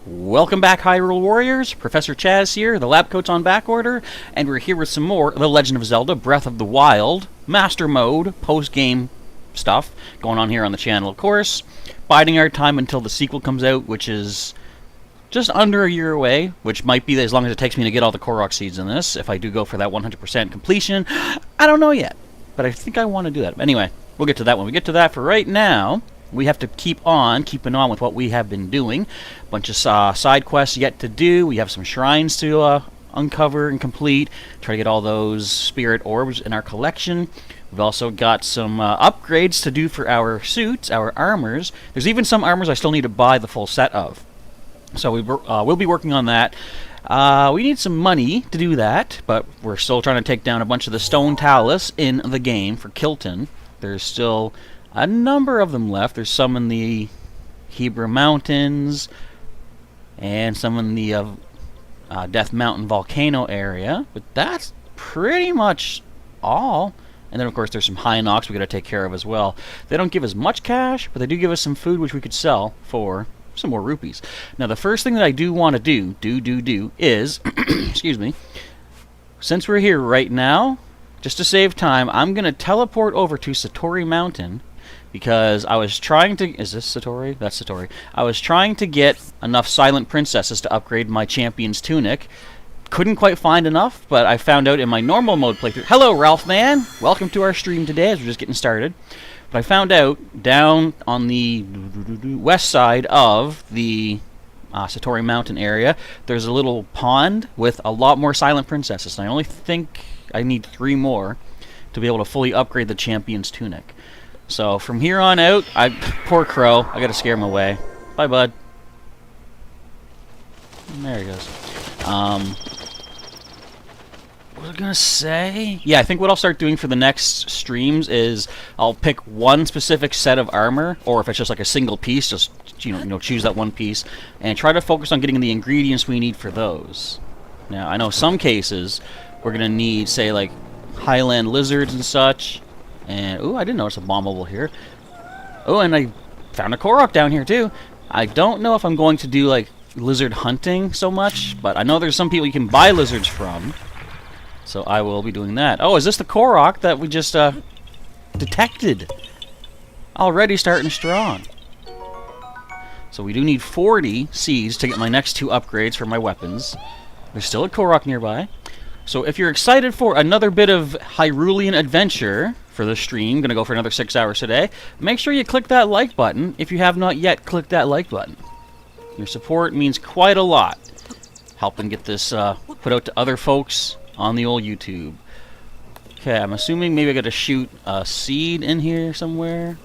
Welcome back, Hyrule Warriors. Professor Chaz here, the lab coat's on back order, and we're here with some more The Legend of Zelda Breath of the Wild Master Mode post-game stuff going on here on the channel, of course. Biding our time until the sequel comes out, which is just under a year away, which might be as long as it takes me to get all the Koroks seeds in this, if I do go for that 100% completion. I don't know yet, but I think I want to do that. Anyway, we'll get to that when we get to that. For right now, we have to keeping on with what we have been doing. A bunch of side quests yet to do. We have some shrines to uncover and complete. Try to get all those spirit orbs in our collection. We've also got some upgrades to do for our suits, our armors. There's even some armors I still need to buy the full set of. So we'll be working on that. We need some money to do that, but we're still trying to take down a bunch of the stone talus in the game for Kilton. There's still a number of them left. There's some in the Hebra Mountains and some in the Death Mountain volcano area, but that's pretty much all. And then of course there's some Hinox we gotta take care of as well. They don't give us much cash, but they do give us some food which we could sell for some more rupees. Now the first thing that I do want to do is excuse me, since we're here right now, just to save time, I'm gonna teleport over to Satori Mountain, because I was trying to... Is this Satori? That's Satori. I was trying to get enough Silent Princesses to upgrade my Champions Tunic. Couldn't quite find enough, but I found out in my normal mode playthrough... Hello, Ralph man! Welcome to our stream today, as we're just getting started. But I found out, down on the west side of the Satori Mountain area, there's a little pond with a lot more Silent Princesses, and I only think I need 3 more to be able to fully upgrade the Champions Tunic. So from here on out, poor Crow, I gotta scare him away. Bye, bud. There he goes. What was I gonna say? Yeah, I think what I'll start doing for the next streams is I'll pick one specific set of armor, or if it's just like a single piece, just choose that one piece and try to focus on getting the ingredients we need for those. Now, I know some cases we're gonna need, say, like highland lizards and such. And, ooh, I didn't notice a bombable here. Oh, and I found a Korok down here, too. I don't know if I'm going to do, like, lizard hunting so much, but I know there's some people you can buy lizards from. So I will be doing that. Oh, is this the Korok that we just, detected? Already starting strong. So we do need 40 seeds to get my next 2 upgrades for my weapons. There's still a Korok nearby. So if you're excited for another bit of Hyrulean adventure for the stream, gonna go for another 6 hours today, make sure you click that like button if you have not yet clicked that like button. Your support means quite a lot, helping get this put out to other folks on the old YouTube. Okay, I'm assuming maybe I gotta shoot a seed in here somewhere.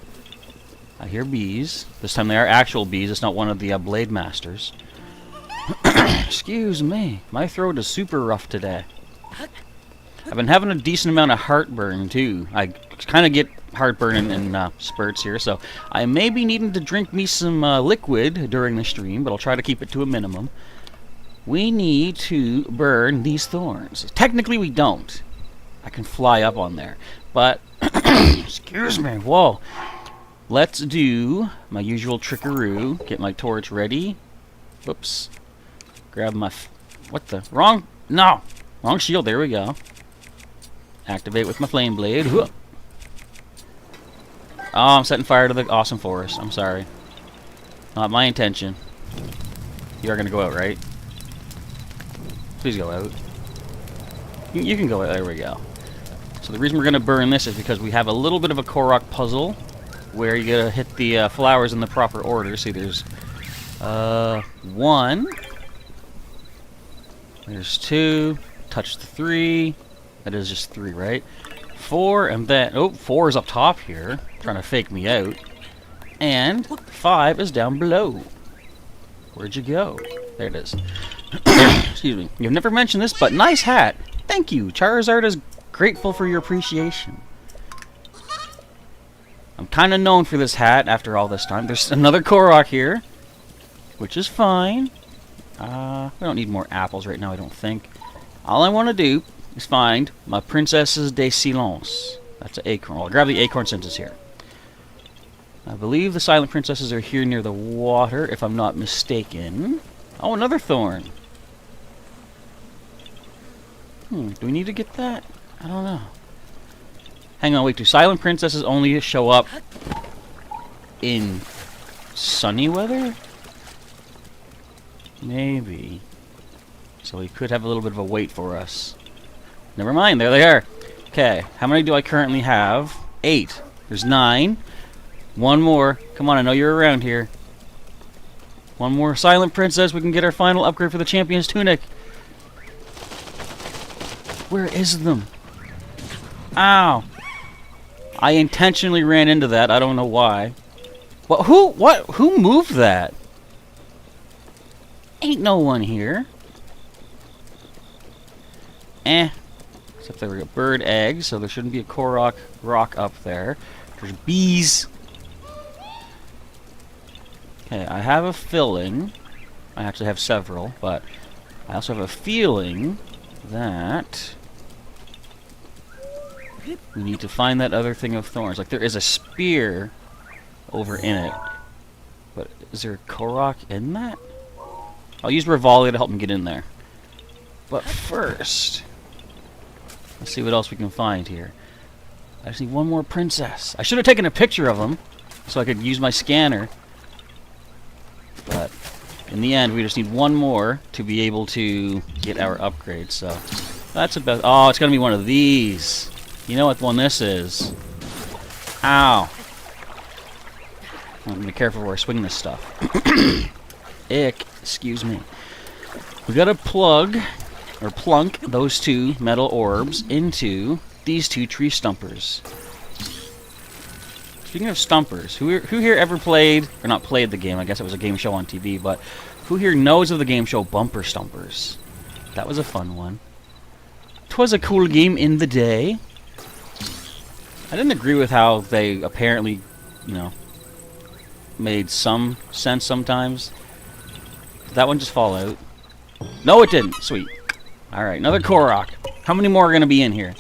I hear bees. This time they are actual bees, it's not one of the Blade Masters. Excuse me, my throat is super rough today. I've been having a decent amount of heartburn, too. I kind of get heartburn in spurts here, so I may be needing to drink me some liquid during the stream, but I'll try to keep it to a minimum. We need to burn these thorns. Technically, we don't. I can fly up on there. But, excuse me, whoa. Let's do my usual trickaroo. Get my torch ready. Whoops. Grab my... what the... wrong... no! Wrong shield, there we go. Activate with my flame blade. Oh, I'm setting fire to the awesome forest. I'm sorry. Not my intention. You are going to go out, right? Please go out. You can go out. There we go. So the reason we're going to burn this is because we have a little bit of a Korok puzzle where you got to hit the flowers in the proper order. See, there's 1. There's 2. Touch the 3. That is just 3, right? 4, and then... oh, 4 is up top here, trying to fake me out. And 5 is down below. Where'd you go? There it is. Excuse me. You've never mentioned this, but nice hat. Thank you. Charizard is grateful for your appreciation. I'm kind of known for this hat after all this time. There's another Korok here, which is fine. We don't need more apples right now, I don't think. All I want to do is find my Princesses de Silence. That's an acorn. I'll grab the acorn since it's here. I believe the Silent Princesses are here near the water, if I'm not mistaken. Oh, another thorn. Do we need to get that? I don't know. Hang on, wait. Do silent princesses only show up in sunny weather? Maybe. So he could have a little bit of a wait for us. Never mind, there they are. Okay, how many do I currently have? 8. There's 9. One more. Come on, I know you're around here. One more silent princess, we can get our final upgrade for the Champions Tunic. Where is them? Ow! I intentionally ran into that, I don't know why. Well, who moved that? Ain't no one here. Except there were bird eggs, so there shouldn't be a Korok rock up there. There's bees. Okay, I have a feeling. I actually have several, but I also have a feeling that we need to find that other thing of thorns. Like, there is a spear over in it. But is there a Korok in that? I'll use Rivali to help him get in there. But first, let's see what else we can find here. I just need one more princess. I should have taken a picture of them so I could use my scanner. But in the end, we just need one more to be able to get our upgrade. So that's about... Oh, it's going to be one of these. You know what one this is. Ow. I'm going to be careful where I swing this stuff. Excuse me. We got to plug... or plunk those 2 metal orbs into these 2 tree stumpers. Speaking of stumpers, who here ever played, or not played the game, I guess it was a game show on TV, but who here knows of the game show Bumper Stumpers? That was a fun one. 'Twas a cool game in the day. I didn't agree with how they apparently, you know, made some sense sometimes. Did that one just fall out? No, it didn't. Sweet. Alright, another Korok. How many more are going to be in here?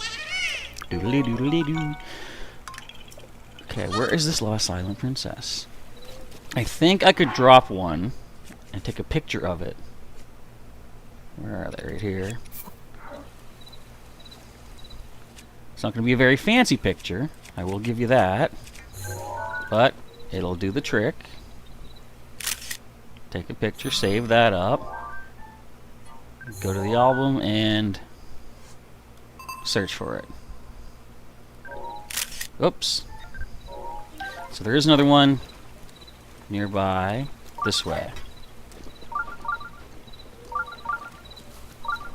Doodly doodly doo. Okay, where is this lost silent princess? I think I could drop one and take a picture of it. Where are they? Right here. It's not going to be a very fancy picture. I will give you that. But it'll do the trick. Take a picture, save that up. Go to the album and search for it. Oops. So there is another one nearby this way.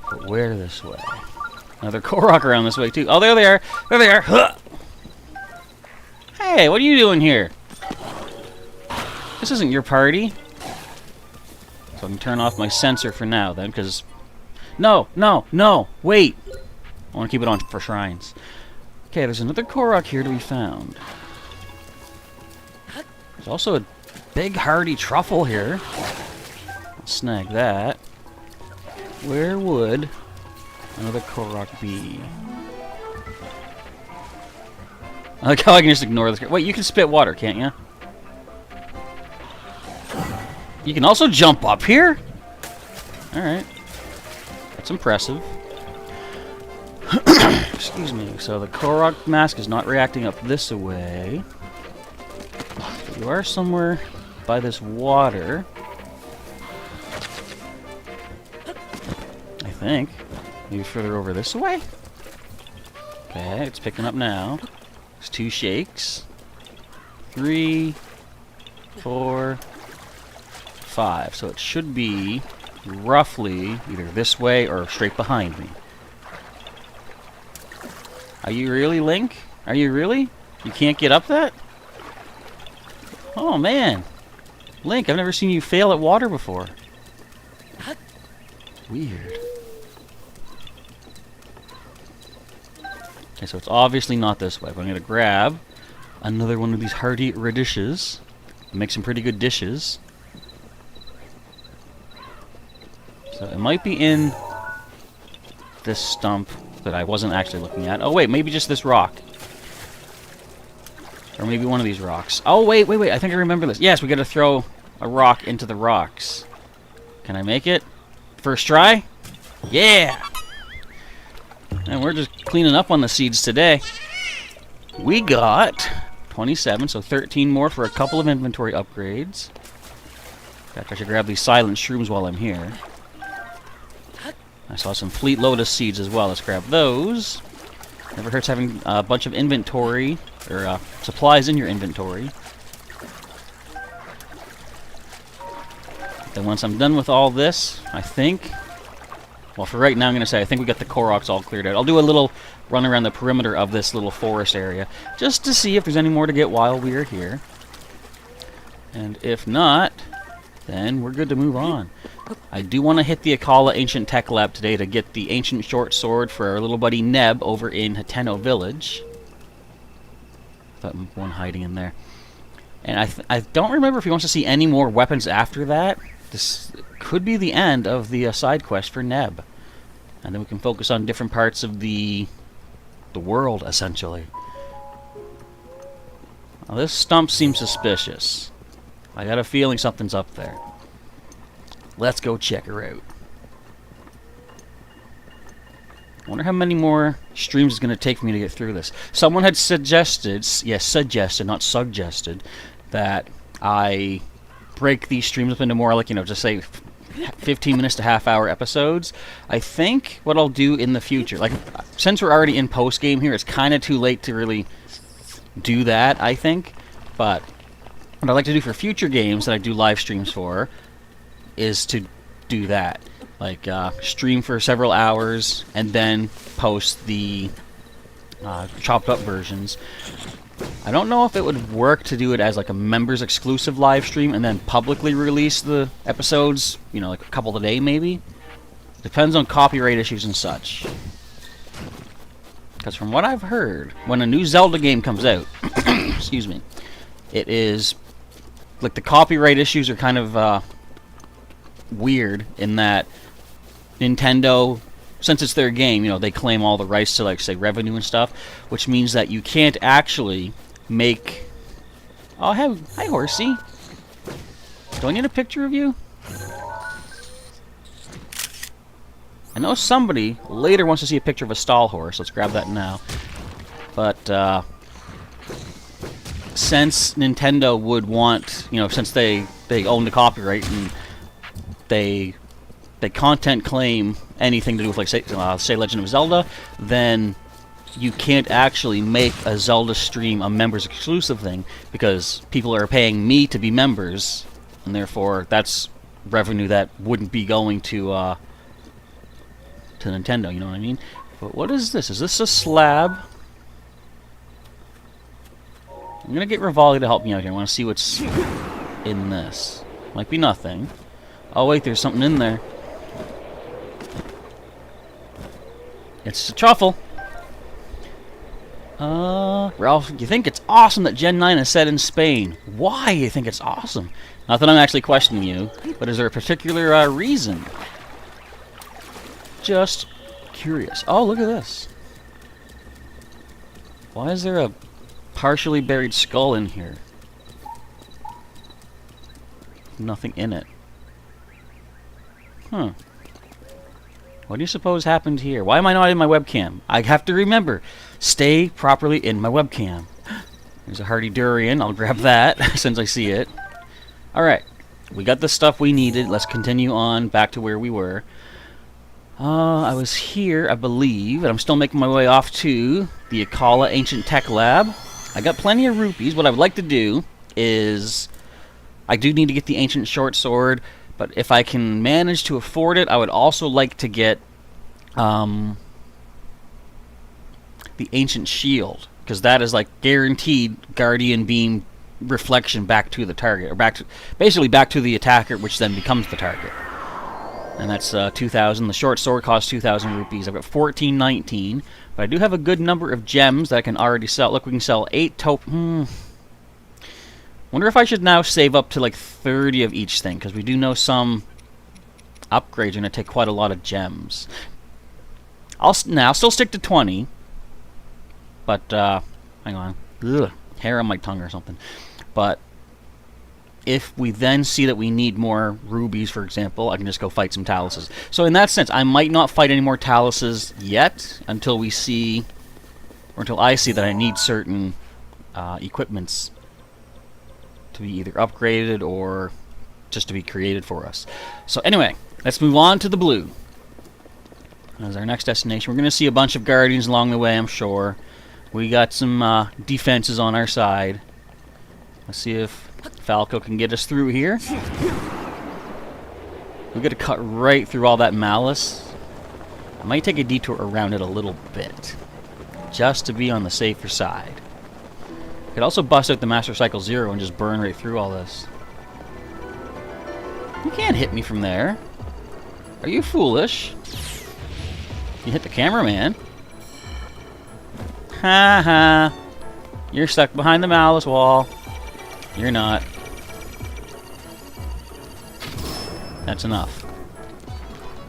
But where this way? Another Korok around this way too. Oh, there they are. There they are. Huh. Hey, what are you doing here? This isn't your party. So I can turn off my sensor for now then, because... No, no, no, wait. I want to keep it on for shrines. Okay, there's another Korok here to be found. There's also a big hardy truffle here. I'll snag that. Where would another Korok be? I like how I can just ignore this. Wait, you can spit water, can't you? You can also jump up here? Alright. That's impressive. Excuse me. So the Korok mask is not reacting up this way. But you are somewhere by this water. I think. Maybe further over this way? Okay, it's picking up now. There's 2 shakes. 3, 4, 5. So it should be roughly either this way or straight behind me. Are you really, Link? Are you really? You can't get up that? Oh, man. Link, I've never seen you fail at water before. Weird. Okay, so it's obviously not this way, but I'm going to grab another one of these hearty radishes and make some pretty good dishes. So it might be in this stump that I wasn't actually looking at. Oh, wait, maybe just this rock. Or maybe one of these rocks. Oh, wait, I think I remember this. Yes, we got to throw a rock into the rocks. Can I make it? First try? Yeah! And we're just cleaning up on the seeds today. We got 27, so 13 more for a couple of inventory upgrades. In fact, I should grab these silent shrooms while I'm here. I saw some Fleet Lotus seeds as well. Let's grab those. Never hurts having a bunch of inventory, or supplies in your inventory. Then once I'm done with all this, I think... Well, for right now, I'm going to say I think we got the Koroks all cleared out. I'll do a little run around the perimeter of this little forest area, just to see if there's any more to get while we are here. And if not, then we're good to move on. I do want to hit the Akala Ancient Tech Lab today to get the Ancient Short Sword for our little buddy Neb over in Hateno Village. Thought one hiding in there. And I don't remember if he wants to see any more weapons after that. This could be the end of the side quest for Neb. And then we can focus on different parts of the world, essentially. Now, this stump seems suspicious. I got a feeling something's up there. Let's go check her out. I wonder how many more streams it's going to take for me to get through this. Someone had suggested, yes, suggested, not suggested, that I break these streams up into more, like, you know, just say 15 minutes to half-hour episodes. I think what I'll do in the future, like, since we're already in post-game here, it's kind of too late to really do that, I think. But what I like to do for future games that I do live streams for is to do that. Like, stream for several hours and then post the chopped up versions. I don't know if it would work to do it as like a members exclusive live stream and then publicly release the episodes, you know, like a couple a day maybe. Depends on copyright issues and such. Because from what I've heard, when a new Zelda game comes out, excuse me, it is like the copyright issues are kind of weird in that Nintendo, since it's their game, you know, they claim all the rights to, like, say, revenue and stuff, which means that you can't actually make... Oh, hi, horsey. Do I need a picture of you? I know somebody later wants to see a picture of a stall horse. Let's grab that now. But, since Nintendo would want, you know, since they own the copyright and they content claim anything to do with, like, say Legend of Zelda, then you can't actually make a Zelda stream a members exclusive thing because people are paying me to be members, and therefore that's revenue that wouldn't be going to Nintendo, you know what I mean? But what is this? Is this a slab? I'm gonna get Rivali to help me out here. I want to see what's in this. Might be nothing. Oh wait, there's something in there. It's a truffle. Ralph, you think it's awesome that Gen 9 is set in Spain. Why you think it's awesome? Not that I'm actually questioning you, but is there a particular reason? Just curious. Oh, look at this. Why is there a partially buried skull in here? Nothing in it. Huh. What do you suppose happened here? Why am I not in my webcam? I have to remember. Stay properly in my webcam. There's a hardy durian. I'll grab that since I see it. Alright. We got the stuff we needed. Let's continue on back to where we were. I was here, I believe, and I'm still making my way off to the Akala Ancient Tech Lab. I got plenty of rupees. What I would like to do is... I do need to get the Ancient Short Sword, but if I can manage to afford it, I would also like to get the Ancient Shield, because that is like guaranteed Guardian Beam reflection back to the target, or basically back to the attacker, which then becomes the target. And that's 2,000. The short sword costs 2,000 rupees. I've got 1419, but I do have a good number of gems that I can already sell. Look, we can sell 8 Wonder if I should now save up to like 30 of each thing, because we do know some upgrades are going to take quite a lot of gems. I'll still stick to 20, but hang on, hair on my tongue or something. But if we then see that we need more rubies, for example, I can just go fight some taluses. So in that sense, I might not fight any more taluses yet until we see, or until I see that I need certain equipments to be either upgraded or just to be created for us. So anyway, let's move on to the blue. As our next destination, we're going to see a bunch of guardians along the way, I'm sure. We got some defenses on our side. Let's see if Falco can get us through here. We're going to cut right through all that malice. I might take a detour around it a little bit, just to be on the safer side. Could also bust out the Master Cycle Zero and just burn right through all this. You can't hit me from there. Are you foolish? You hit the cameraman. Ha ha. You're stuck behind the malice wall. You're not. That's enough.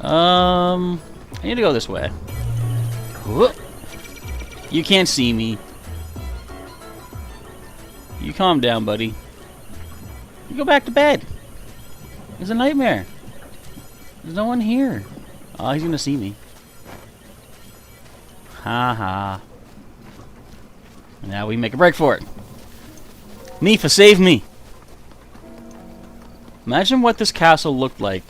I need to go this way. Whoop. You can't see me. You calm down, buddy. You go back to bed. It's a nightmare. There's no one here. Oh, he's gonna see me. Ha ha. Now we make a break for it. Nifa, save me! Imagine what this castle looked like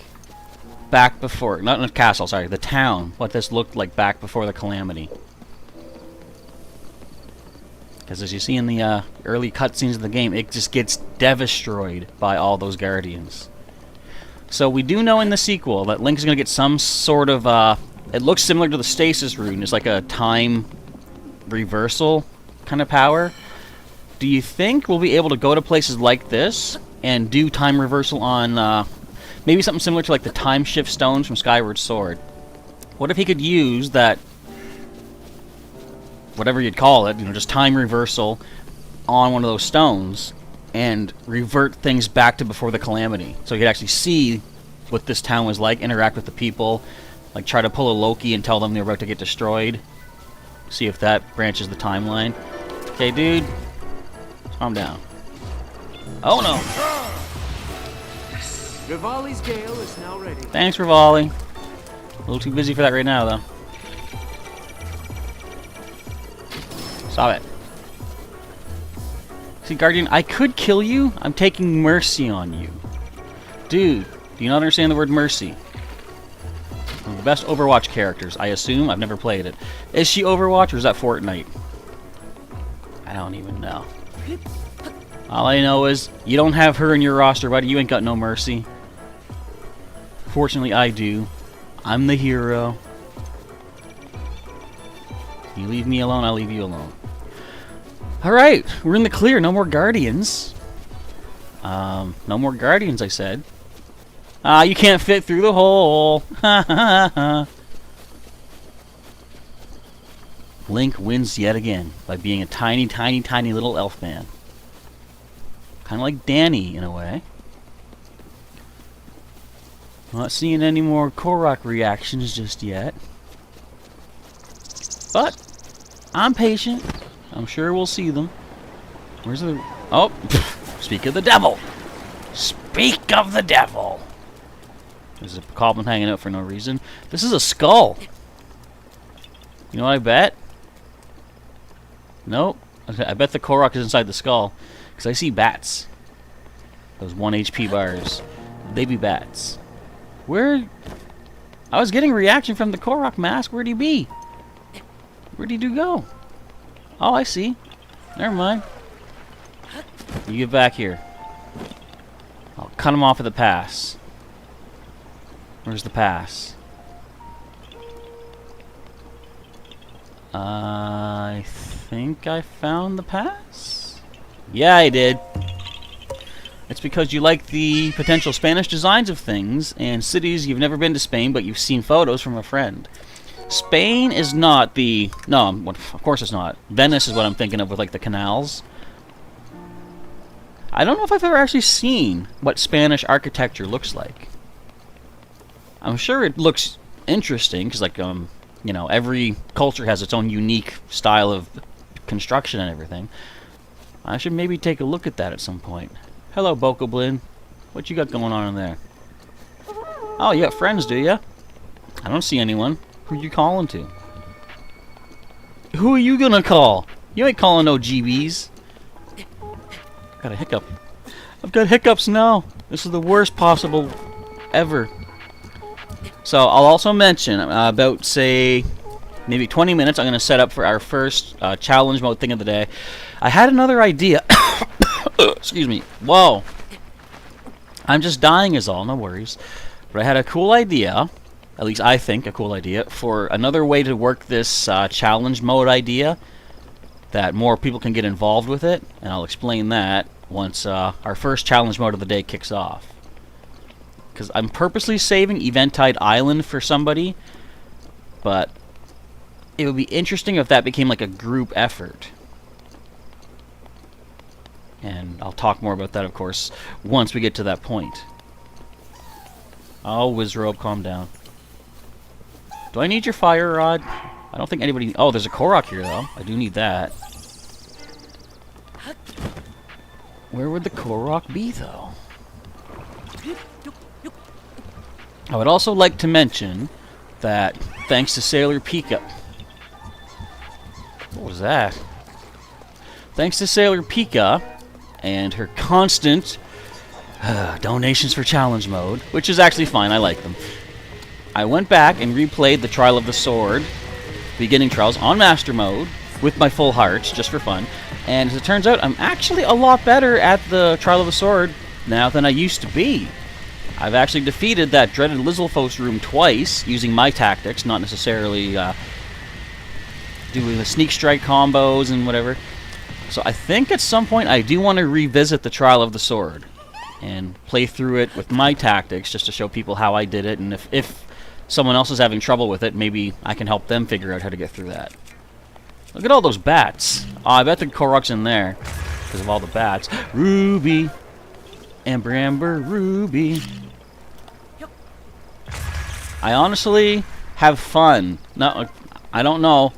back before... Not the castle, sorry. The town. What this looked like back before the Calamity. Because as you see in the early cutscenes of the game, it just gets destroyed by all those guardians. So we do know in the sequel that Link is going to get some sort of... it looks similar to the Stasis Rune. It's like a time reversal kind of power. Do you think we'll be able to go to places like this and do time reversal on maybe something similar to like the time shift stones from Skyward Sword? What if he could use that, whatever you'd call it, you know, just time reversal on one of those stones and revert things back to before the Calamity? So you could actually see what this town was like, interact with the people, like try to pull a Loki and tell them they're about to get destroyed. See if that branches the timeline. Okay, dude. Calm down. Oh no! Rivali's gale is now ready. Thanks, Rivali. A little too busy for that right now, though. Stop it. See, Guardian, I could kill you. I'm taking mercy on you. Dude, do you not understand the word mercy? One of the best Overwatch characters, I assume. I've never played it. Is she Overwatch or is that Fortnite? I don't even know. All I know is, you don't have her in your roster, buddy. You ain't got no mercy. Fortunately, I do. I'm the hero. You leave me alone, I'll leave you alone. Alright, we're in the clear. No more Guardians. No more Guardians, I said. Ah, you can't fit through the hole. Ha ha ha. Link wins yet again by being a tiny, tiny, tiny little elf man. Kind of like Danny, in a way. Not seeing any more Korok reactions just yet. But, I'm patient. I'm sure we'll see them. Where's the... Oh! Speak of the devil! Speak of the devil! There's a goblin hanging out for no reason. This is a skull! You know what I bet? Nope. I bet the Korok is inside the skull. Because I see bats. Those 1 HP bars. They be bats. Where... I was getting a reaction from the Korok mask. Where'd he be? Where'd he go? Oh, I see. Never mind. You get back here. I'll cut him off at the pass. Where's the pass? I think I found the pass? Yeah, I did. It's because you like the potential Spanish designs of things and cities. You've never been to Spain, but you've seen photos from a friend. Spain is not the... No, of course it's not. Venice is what I'm thinking of with, like, the canals. I don't know if I've ever actually seen what Spanish architecture looks like. I'm sure it looks interesting, because, like, you know, every culture has its own unique style of construction and everything. I should maybe take a look at that at some point. Hello, Bokoblin. What you got going on in there? Oh, you got friends, do ya? I don't see anyone. Who you calling to? Who are you gonna call? You ain't calling no GBs. Got a hiccup. I've got hiccups now. This is the worst possible ever. So I'll also mention about, say, maybe 20 minutes, I'm going to set up for our first challenge mode thing of the day. I had another idea. Excuse me. Whoa. I'm just dying is all, no worries. But I had a cool idea, at least I think a cool idea, for another way to work this challenge mode idea that more people can get involved with it, and I'll explain that once our first challenge mode of the day kicks off. Because I'm purposely saving Eventide Island for somebody, but it would be interesting if that became like a group effort. And I'll talk more about that, of course, once we get to that point. Oh, Wizrobe, calm down. Do I need your fire rod? I don't think anybody... Oh, there's a Korok here, though. I do need that. Where would the Korok be, though? I would also like to mention that thanks to Sailor Pika... What was that? Thanks to Sailor Pika and her constant donations for challenge mode, which is actually fine, I like them. I went back and replayed the Trial of the Sword, beginning trials, on Master Mode, with my full hearts, just for fun. And as it turns out, I'm actually a lot better at the Trial of the Sword now than I used to be. I've actually defeated that dreaded Lizalfos room twice, using my tactics, not necessarily doing the sneak strike combos and whatever. So I think at some point I do want to revisit the Trial of the Sword and play through it with my tactics, just to show people how I did it, and if someone else is having trouble with it, maybe I can help them figure out how to get through that. Look at all those bats. Oh, I bet the Korok's in there because of all the bats. Ruby. Amber, Amber, Ruby. I honestly have fun. No, I don't know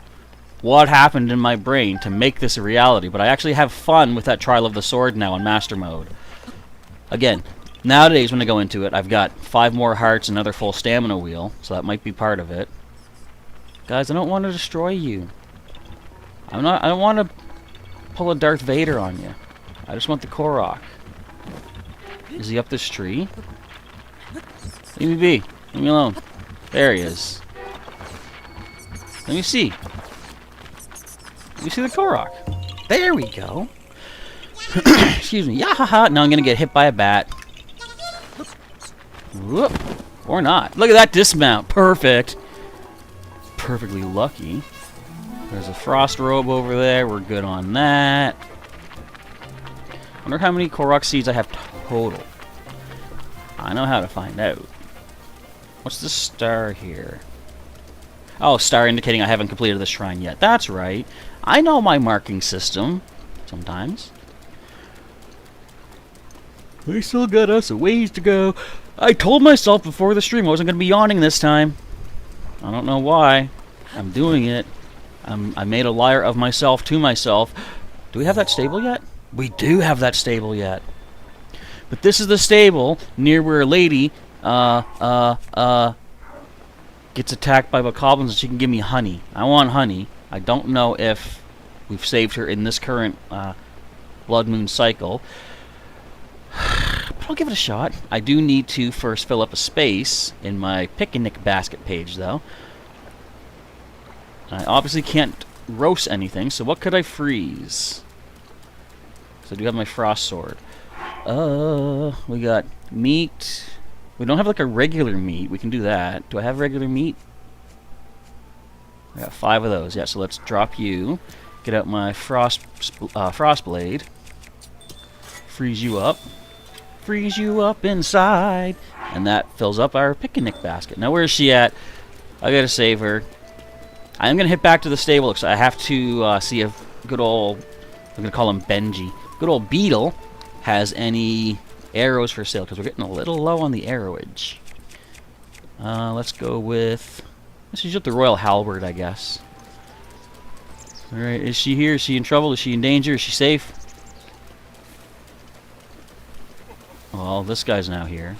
what happened in my brain to make this a reality, but I actually have fun with that Trial of the Sword now in Master Mode. Again, nowadays when I go into it, I've got 5 more hearts and another full stamina wheel, so that might be part of it. Guys, I don't want to destroy you. I don't want to pull a Darth Vader on you. I just want the Korok. Is he up this tree? Leave me be. Leave me alone. There he is. Let me see. Let me see the Korok. There we go. Excuse me. Yahaha. Now I'm going to get hit by a bat. Whoop. Or not. Look at that dismount. Perfect. Perfectly lucky. There's a frost robe over there. We're good on that. Wonder how many Korok seeds I have total. I know how to find out. What's the star here? Oh, star indicating I haven't completed the shrine yet. That's right. I know my marking system. Sometimes. We still got us a ways to go. I told myself before the stream I wasn't going to be yawning this time. I don't know why. I'm doing it. I made a liar of myself to myself. Do we have that stable yet? We do have that stable yet. But this is the stable near where a lady gets attacked by bokoblins and she can give me honey. I want honey. I don't know if we've saved her in this current Blood Moon cycle. But I'll give it a shot. I do need to first fill up a space in my picnic basket page, though. I obviously can't roast anything, so what could I freeze? So I do have my frost sword. We got meat. We don't have like a regular meat. We can do that. Do I have regular meat? I got 5 of those. Yeah, so let's drop you. Get out my frost blade. Freeze you up. Freeze you up inside. And that fills up our picnic basket. Now where is she at? I gotta save her. I'm gonna hit back to the stable because I have to see if good old, I'm gonna call him Benji, good old Beetle has any arrows for sale because we're getting a little low on the arrowage. Let's go with, let's use up the Royal Halberd, I guess. Alright, is she here? Is she in trouble? Is she in danger? Is she safe? this guy's now here.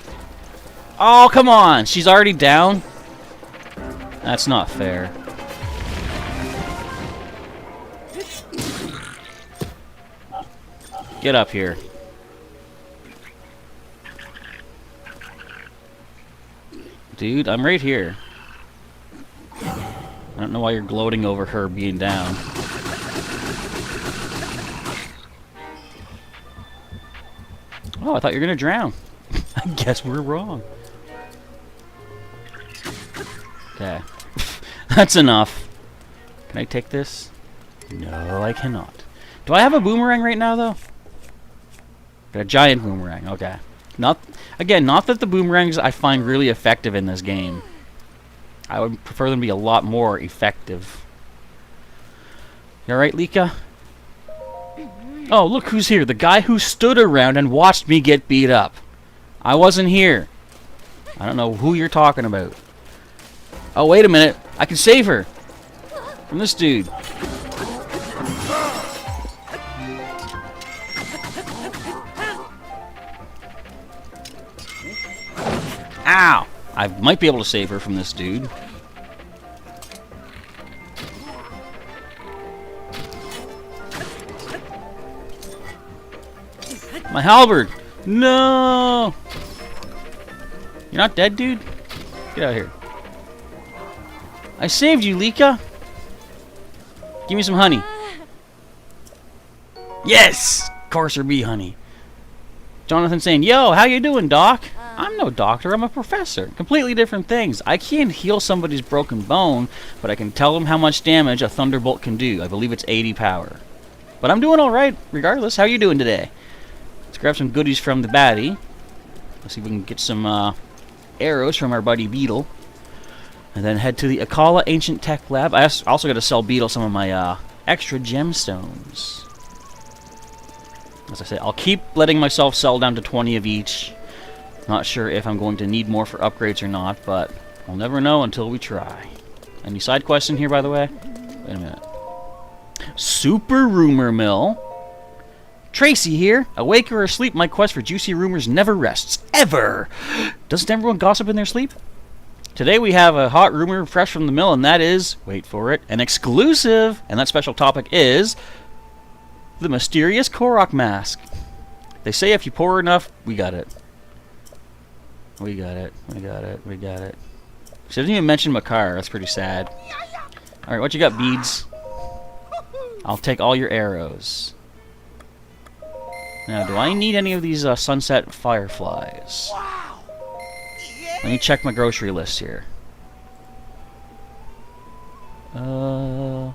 Oh, come on! She's already down? That's not fair. Get up here. Dude, I'm right here. I don't know why you're gloating over her being down. Oh, I thought you were gonna drown. I guess we're wrong. Okay. That's enough. Can I take this? No, I cannot. Do I have a boomerang right now, though? Got a giant boomerang. Okay. Not that the boomerangs I find really effective in this game. I would prefer them to be a lot more effective. You alright, Lika? Oh, look who's here. The guy who stood around and watched me get beat up. I wasn't here. I don't know who you're talking about. Oh, wait a minute. I can save her. From this dude. Ow! I might be able to save her from this dude. My halberd! No! You're not dead, dude? Get out of here. I saved you, Lika! Give me some honey. Yes! Courser bee honey. Jonathan saying, yo, how you doing, Doc? I'm no doctor, I'm a professor. Completely different things. I can't heal somebody's broken bone, but I can tell them how much damage a thunderbolt can do. I believe it's 80 power. But I'm doing alright, regardless. How you doing today? Let's grab some goodies from the baddie. Let's see if we can get some arrows from our buddy Beetle. And then head to the Akala Ancient Tech Lab. I also got to sell Beetle some of my extra gemstones. As I say, I'll keep letting myself sell down to 20 of each. Not sure if I'm going to need more for upgrades or not, but we'll never know until we try. Any side quests in here, by the way? Wait a minute. Super Rumor Mill. Tracy here. Awake or asleep, my quest for juicy rumors never rests. Ever! Doesn't everyone gossip in their sleep? Today we have a hot rumor fresh from the mill, and that is, wait for it, an exclusive! And that special topic is the mysterious Korok mask. They say if you pour enough, we got it. We got it. We got it. We got it. She doesn't even mention Makar. That's pretty sad. Alright, what you got, beads? I'll take all your arrows. Now, do I need any of these sunset fireflies? Let me check my grocery list here. I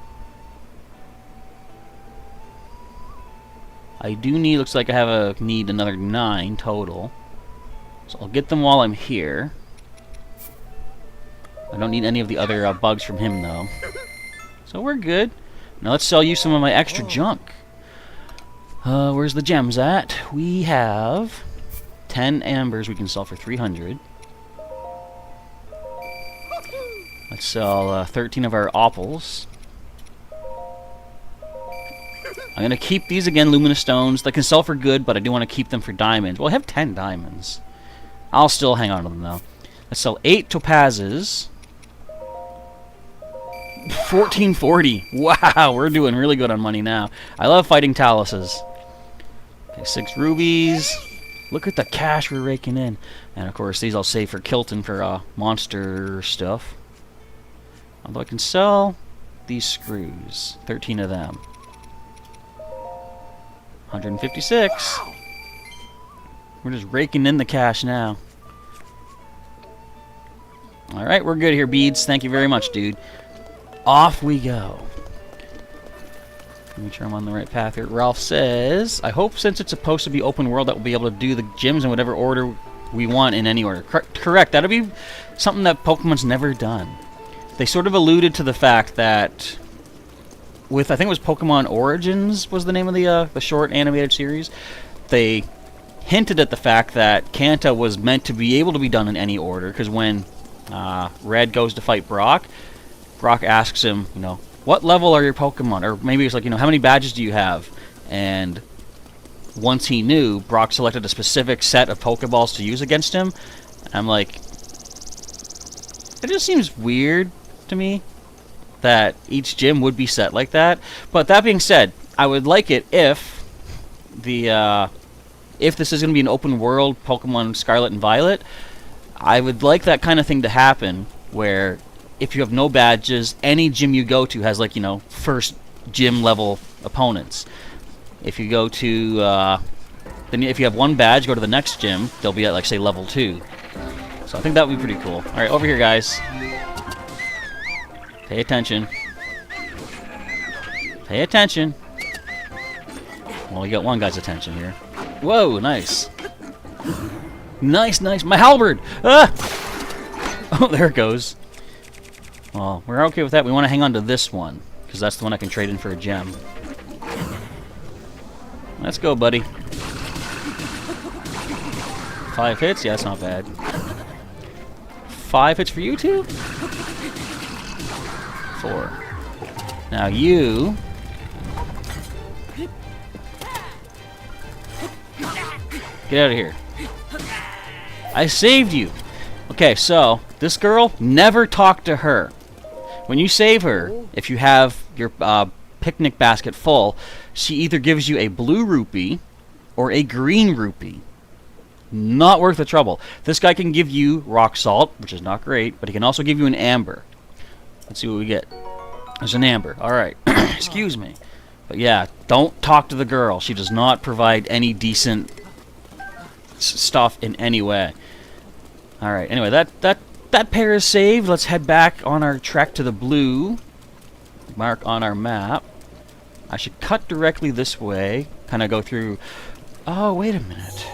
do need, looks like I have need another 9 total. So I'll get them while I'm here. I don't need any of the other bugs from him, though. So we're good. Now let's sell you some of my extra junk. Where's the gems at? We have 10 ambers we can sell for 300. Let's sell 13 of our opals. I'm going to keep these again, luminous stones. They can sell for good, but I do want to keep them for diamonds. Well, I have 10 diamonds. I'll still hang on to them, though. Let's sell 8 topazes. 1440. Wow, we're doing really good on money now. I love fighting taluses. Okay, 6 rubies. Look at the cash we're raking in. And, of course, these I'll save for Kilton for monster stuff. Although I can sell these screws. 13 of them. 156. We're just raking in the cash now. Alright, we're good here, Beads. Thank you very much, dude. Off we go. Make sure I'm on the right path here. Ralph says, I hope since it's supposed to be open world that we'll be able to do the gyms in whatever order we want in any order. Correct. That'll be something that Pokemon's never done. They sort of alluded to the fact that with, I think it was Pokemon Origins was the name of the short animated series, they hinted at the fact that Kanta was meant to be able to be done in any order, because when Red goes to fight Brock, Brock asks him, you know, what level are your Pokemon? Or maybe it's like, you know, how many badges do you have? And once he knew, Brock selected a specific set of Pokeballs to use against him. I'm like, it just seems weird to me that each gym would be set like that. But that being said, I would like it if if this is going to be an open world Pokemon Scarlet and Violet, I would like that kind of thing to happen where if you have no badges, any gym you go to has, like, you know, first gym level opponents. If you go to then if you have one badge, go to the next gym, they'll be at, like, say, level 2. So I think that would be pretty cool. Alright, over here, guys. Pay attention. Pay attention. Well, you got one guy's attention here. Whoa, nice. Nice, nice. My halberd! Ah! Oh, there it goes. Well, we're okay with that. We want to hang on to this one, because that's the one I can trade in for a gem. Let's go, buddy. 5 hits? Yeah, that's not bad. 5 hits for you two? 4. Now you... get out of here. I saved you. Okay, so this girl, never talk to her. When you save her, if you have your picnic basket full, she either gives you a blue rupee or a green rupee. Not worth the trouble. This guy can give you rock salt, which is not great, but he can also give you an amber. Let's see what we get. There's an amber. Alright. Excuse me. But yeah, don't talk to the girl. She does not provide any decent stuff in any way. Alright, anyway, that pair is saved. Let's head back on our trek to the blue. Mark on our map. I should cut directly this way. Kind of go through... Oh, wait a minute.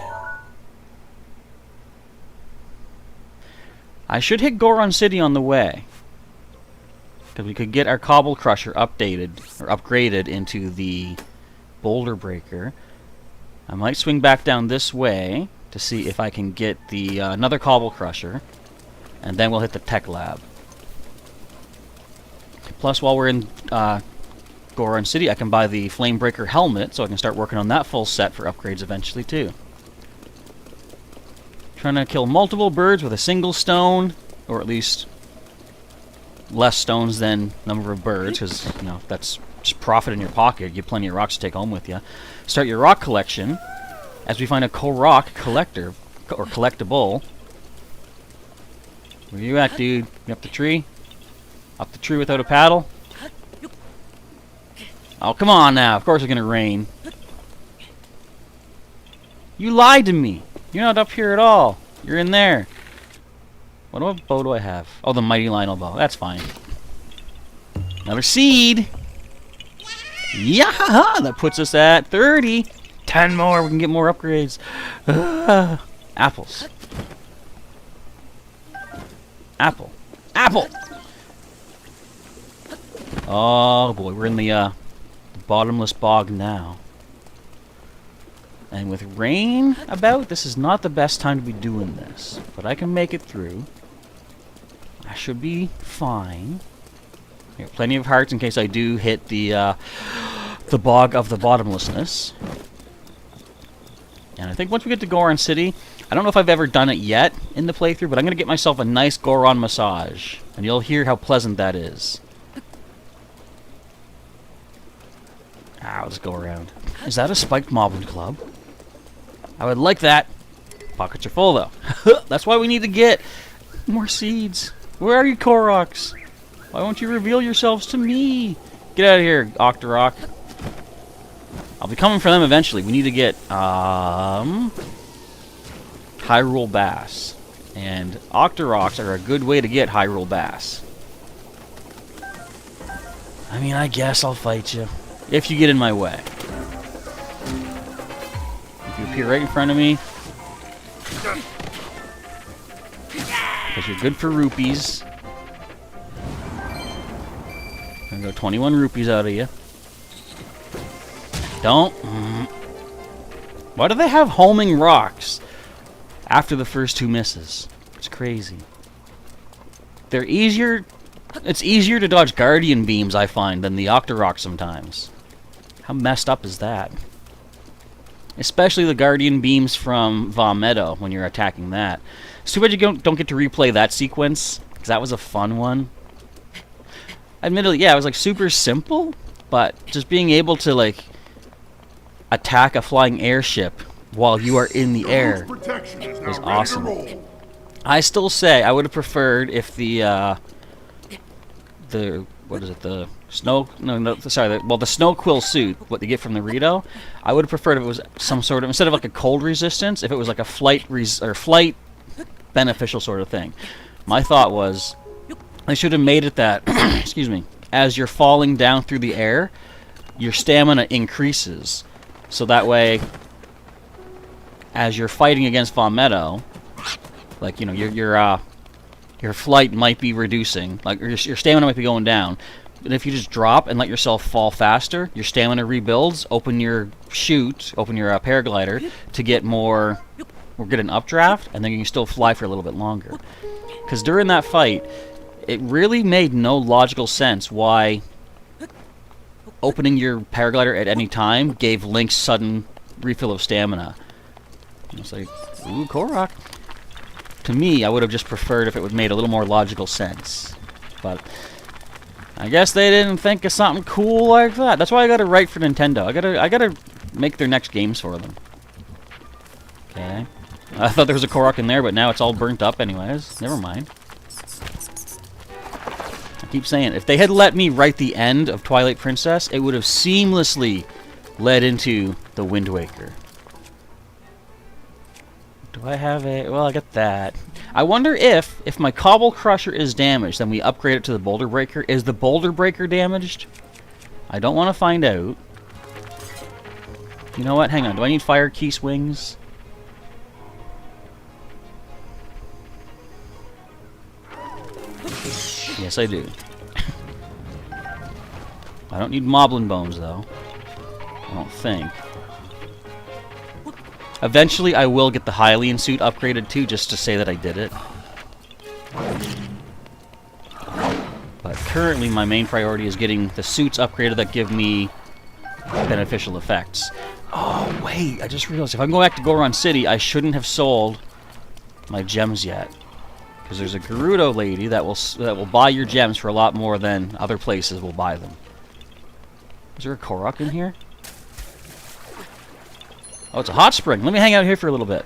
I should hit Goron City on the way. Because we could get our Cobble Crusher updated, or upgraded into the Boulder Breaker. I might swing back down this way to see if I can get the another Cobble Crusher. And then we'll hit the Tech Lab. Plus, while we're in Goron City, I can buy the Flamebreaker helmet, so I can start working on that full set for upgrades eventually, too. Trying to kill multiple birds with a single stone, or at least less stones than number of birds, because, you know, that's just profit in your pocket. You have plenty of rocks to take home with you. Start your rock collection as we find a Korok collector, or collectible. Where you at, dude? You up the tree? Up the tree without a paddle? Oh, come on now. Of course it's gonna rain. You lied to me. You're not up here at all. You're in there. What bow do I have? Oh, the Mighty Lionel bow. That's fine. Another seed. Yeah, that puts us at 30. 10 more. We can get more upgrades. Apples. Apple. Apple! Oh boy, we're in the bottomless bog now. And with rain about, this is not the best time to be doing this. But I can make it through. I should be fine. Here, plenty of hearts in case I do hit the bog of the bottomlessness. And I think once we get to Goron City, I don't know if I've ever done it yet in the playthrough, but I'm going to get myself a nice Goron massage. And you'll hear how pleasant that is. Ah, I'll just go around. Is that a spiked Moblin Club? I would like that. Pockets are full, though. That's why we need to get more seeds. Where are you, Koroks? Why won't you reveal yourselves to me? Get out of here, Octorok. I'll be coming for them eventually. We need to get, Hyrule Bass. And Octoroks are a good way to get Hyrule Bass. I mean, I guess I'll fight you. If you get in my way. If you appear right in front of me. Because you're good for rupees. I'm gonna go 21 rupees out of you. Don't. Why do they have homing rocks after the first 2 misses? It's crazy. They're easier. It's easier to dodge Guardian Beams, I find, than the Octorok sometimes. How messed up is that? Especially the Guardian Beams from Va Meadow when you're attacking that. It's too bad you don't get to replay that sequence, because that was a fun one. Admittedly, yeah, it was like super simple, but just being able to like attack a flying airship while you are in the air is awesome. I still say I would have preferred if the what is it, the snow, no, sorry, the snow quill suit, what they get from the Rito, I would have preferred if it was some sort of, instead of like a cold resistance, if it was like a flight beneficial sort of thing. My thought was they should have made it that, excuse me, as you're falling down through the air, your stamina increases. So that way, as you're fighting against Va Meadow, like, you know, your flight might be reducing, like your stamina might be going down. But if you just drop and let yourself fall faster, your stamina rebuilds. Open your chute, open your paraglider to get more, or get an updraft, and then you can still fly for a little bit longer. Because during that fight, it really made no logical sense why opening your paraglider at any time gave Link sudden refill of stamina. It's like, ooh, Korok. To me, I would have just preferred if it would made a little more logical sense. But I guess they didn't think of something cool like that. That's why I gotta write for Nintendo. I gotta make their next games for them. Okay. I thought there was a Korok in there, but now it's all burnt up anyways. Never mind. I keep saying, if they had let me write the end of Twilight Princess, it would have seamlessly led into the Wind Waker. Do I have a... Well, I got that. I wonder if my Cobble Crusher is damaged, then we upgrade it to the Boulder Breaker. Is the Boulder Breaker damaged? I don't want to find out. You know what? Hang on. Do I need Fire Key Swings? Yes, I do. I don't need Moblin Bones, though. I don't think. Eventually, I will get the Hylian suit upgraded, too, just to say that I did it. But currently, my main priority is getting the suits upgraded that give me beneficial effects. Oh, wait, I just realized, if I'm going back to Goron City, I shouldn't have sold my gems yet. Because there's a Gerudo lady that will buy your gems for a lot more than other places will buy them. Is there a Korok in here? Oh, it's a hot spring. Let me hang out here for a little bit.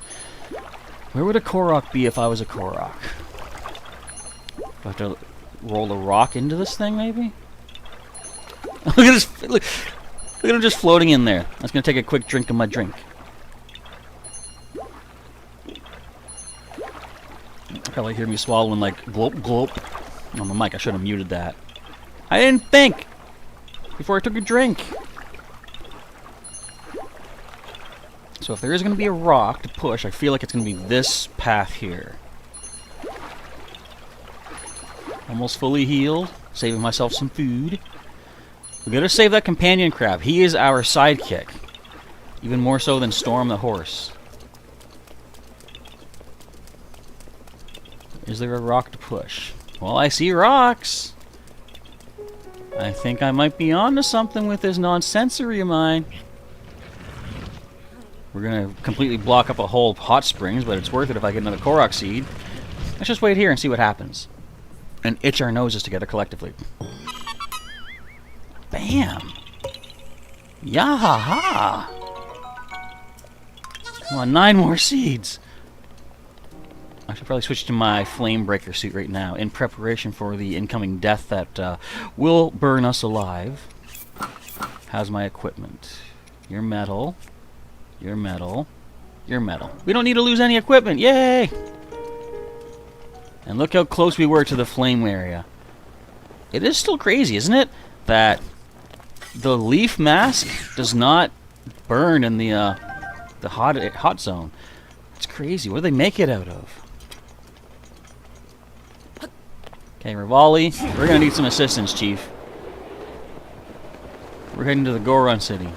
Where would a Korok be if I was a Korok? Do I have to roll a rock into this thing, maybe? Look at this! Look at him just floating in there. I was gonna take a quick drink of my drink. You probably hear me swallowing like glop glop on the mic. I should have muted that. I didn't think before I took a drink. So if there is going to be a rock to push, I feel like it's going to be this path here. Almost fully healed. Saving myself some food. We gotta save that companion crab. He is our sidekick. Even more so than Storm the horse. Is there a rock to push? Well, I see rocks. I think I might be onto something with this nonsensory of mine. We're going to completely block up a whole hot springs, but it's worth it if I get another Korok seed. Let's just wait here and see what happens. And itch our noses together collectively. Bam! Yahaha! Come on, 9 more seeds! I should probably switch to my Flame Breaker suit right now, in preparation for the incoming death that will burn us alive. How's my equipment? You're metal. You're metal. You're metal. We don't need to lose any equipment. Yay! And look how close we were to the flame area. It is still crazy, isn't it? That the leaf mask does not burn in the hot zone. It's crazy. What do they make it out of? Okay, Rivali, we're gonna need some assistance, Chief. We're heading to the Goron City.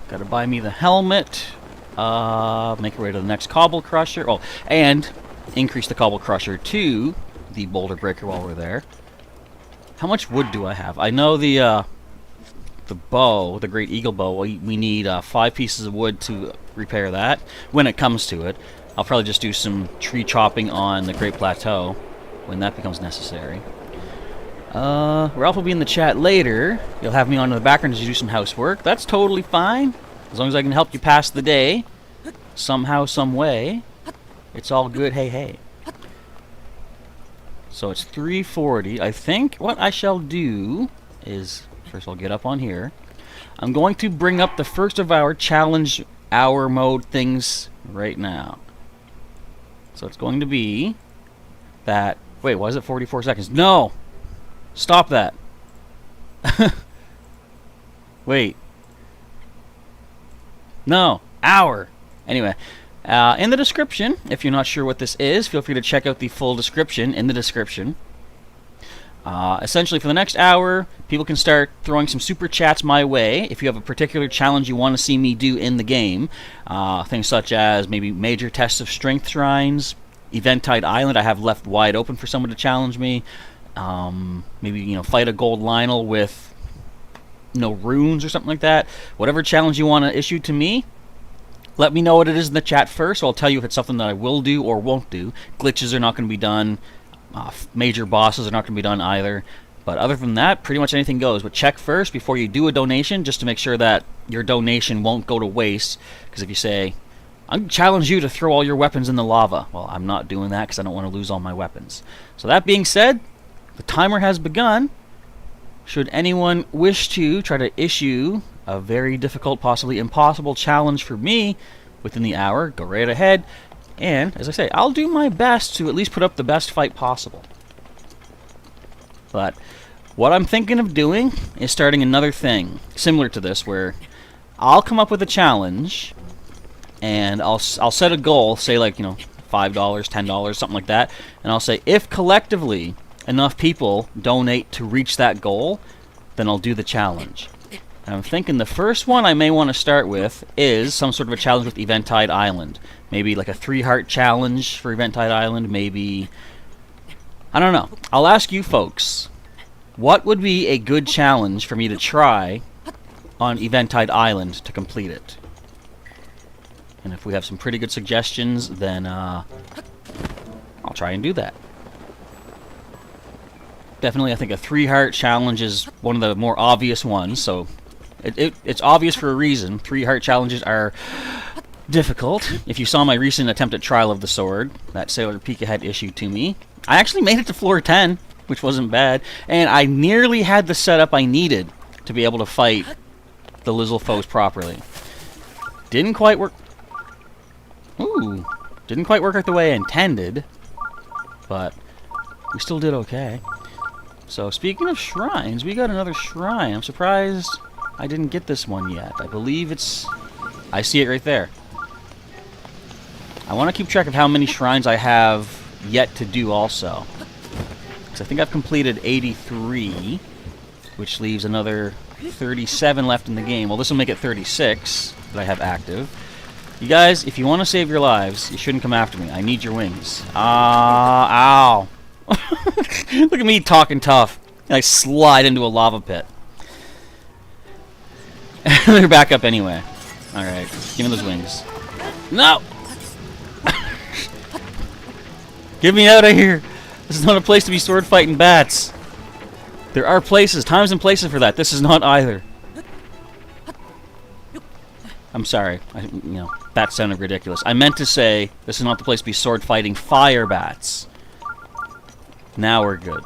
Gotta buy me the helmet. Make our way to the next Cobble Crusher. Oh, and increase the Cobble Crusher to the Boulder Breaker while we're there. How much wood do I have? I know the the bow, the Great Eagle Bow, we need 5 pieces of wood to repair that. When it comes to it, I'll probably just do some tree chopping on the Great Plateau when that becomes necessary. Ralph will be in the chat later. You'll have me on in the background as you do some housework. That's totally fine. As long as I can help you pass the day. Somehow, some way. It's all good, hey, hey. So it's 3:40. I think what I shall do is, first I'll get up on here. I'm going to bring up the first of our challenge hour mode things right now. So it's going to be that... Wait, why is it 44 seconds? No! Stop that. Wait. No. Hour. Anyway. In the description, if you're not sure what this is, feel free to check out the full description in the description. Essentially, for the next hour, people can start throwing some super chats my way if you have a particular challenge you want to see me do in the game. Things such as maybe major tests of strength shrines, Eventide Island I have left wide open for someone to challenge me. Maybe, you know, fight a gold Lionel with no runes or something like that. Whatever challenge you want to issue to me, let me know what it is in the chat first, so I'll tell you if it's something that I will do or won't do. Glitches are not going to be done. Major bosses are not going to be done either. But other than that, pretty much anything goes. But check first before you do a donation, just to make sure that your donation won't go to waste. Because if you say, I challenge you to throw all your weapons in the lava, well, I'm not doing that because I don't want to lose all my weapons. So that being said, the timer has begun. Should anyone wish to try to issue a very difficult, possibly impossible challenge for me within the hour, go right ahead. And, as I say, I'll do my best to at least put up the best fight possible. But what I'm thinking of doing is starting another thing similar to this, where I'll come up with a challenge and I'll set a goal, say like, you know, $5, $10, something like that, and I'll say if collectively enough people donate to reach that goal, then I'll do the challenge. And I'm thinking the first one I may want to start with is some sort of a challenge with Eventide Island. Maybe like a 3-heart challenge for Eventide Island, maybe... I don't know. I'll ask you folks, what would be a good challenge for me to try on Eventide Island to complete it? And if we have some pretty good suggestions, then I'll try and do that. Definitely, I think a 3-heart challenge is one of the more obvious ones, so it's obvious for a reason. 3-heart challenges are difficult. If you saw my recent attempt at Trial of the Sword, that Sailor Pika had issued to me, I actually made it to floor 10, which wasn't bad, and I nearly had the setup I needed to be able to fight the Lizzle foes properly. Didn't quite work... Ooh, didn't quite work out the way I intended, but we still did okay. So, speaking of shrines, we got another shrine. I'm surprised I didn't get this one yet. I believe it's... I see it right there. I want to keep track of how many shrines I have yet to do also. Because I think I've completed 83, which leaves another 37 left in the game. Well, this will make it 36 that I have active. You guys, if you want to save your lives, you shouldn't come after me. I need your wings. Ow. Look at me talking tough. And I slide into a lava pit. They're back up anyway. Alright, give me those wings. No! Get me out of here! This is not a place to be sword fighting bats. There are places, times and places for that. This is not either. I'm sorry. That sounded ridiculous. I meant to say this is not the place to be sword fighting fire bats. Now we're good.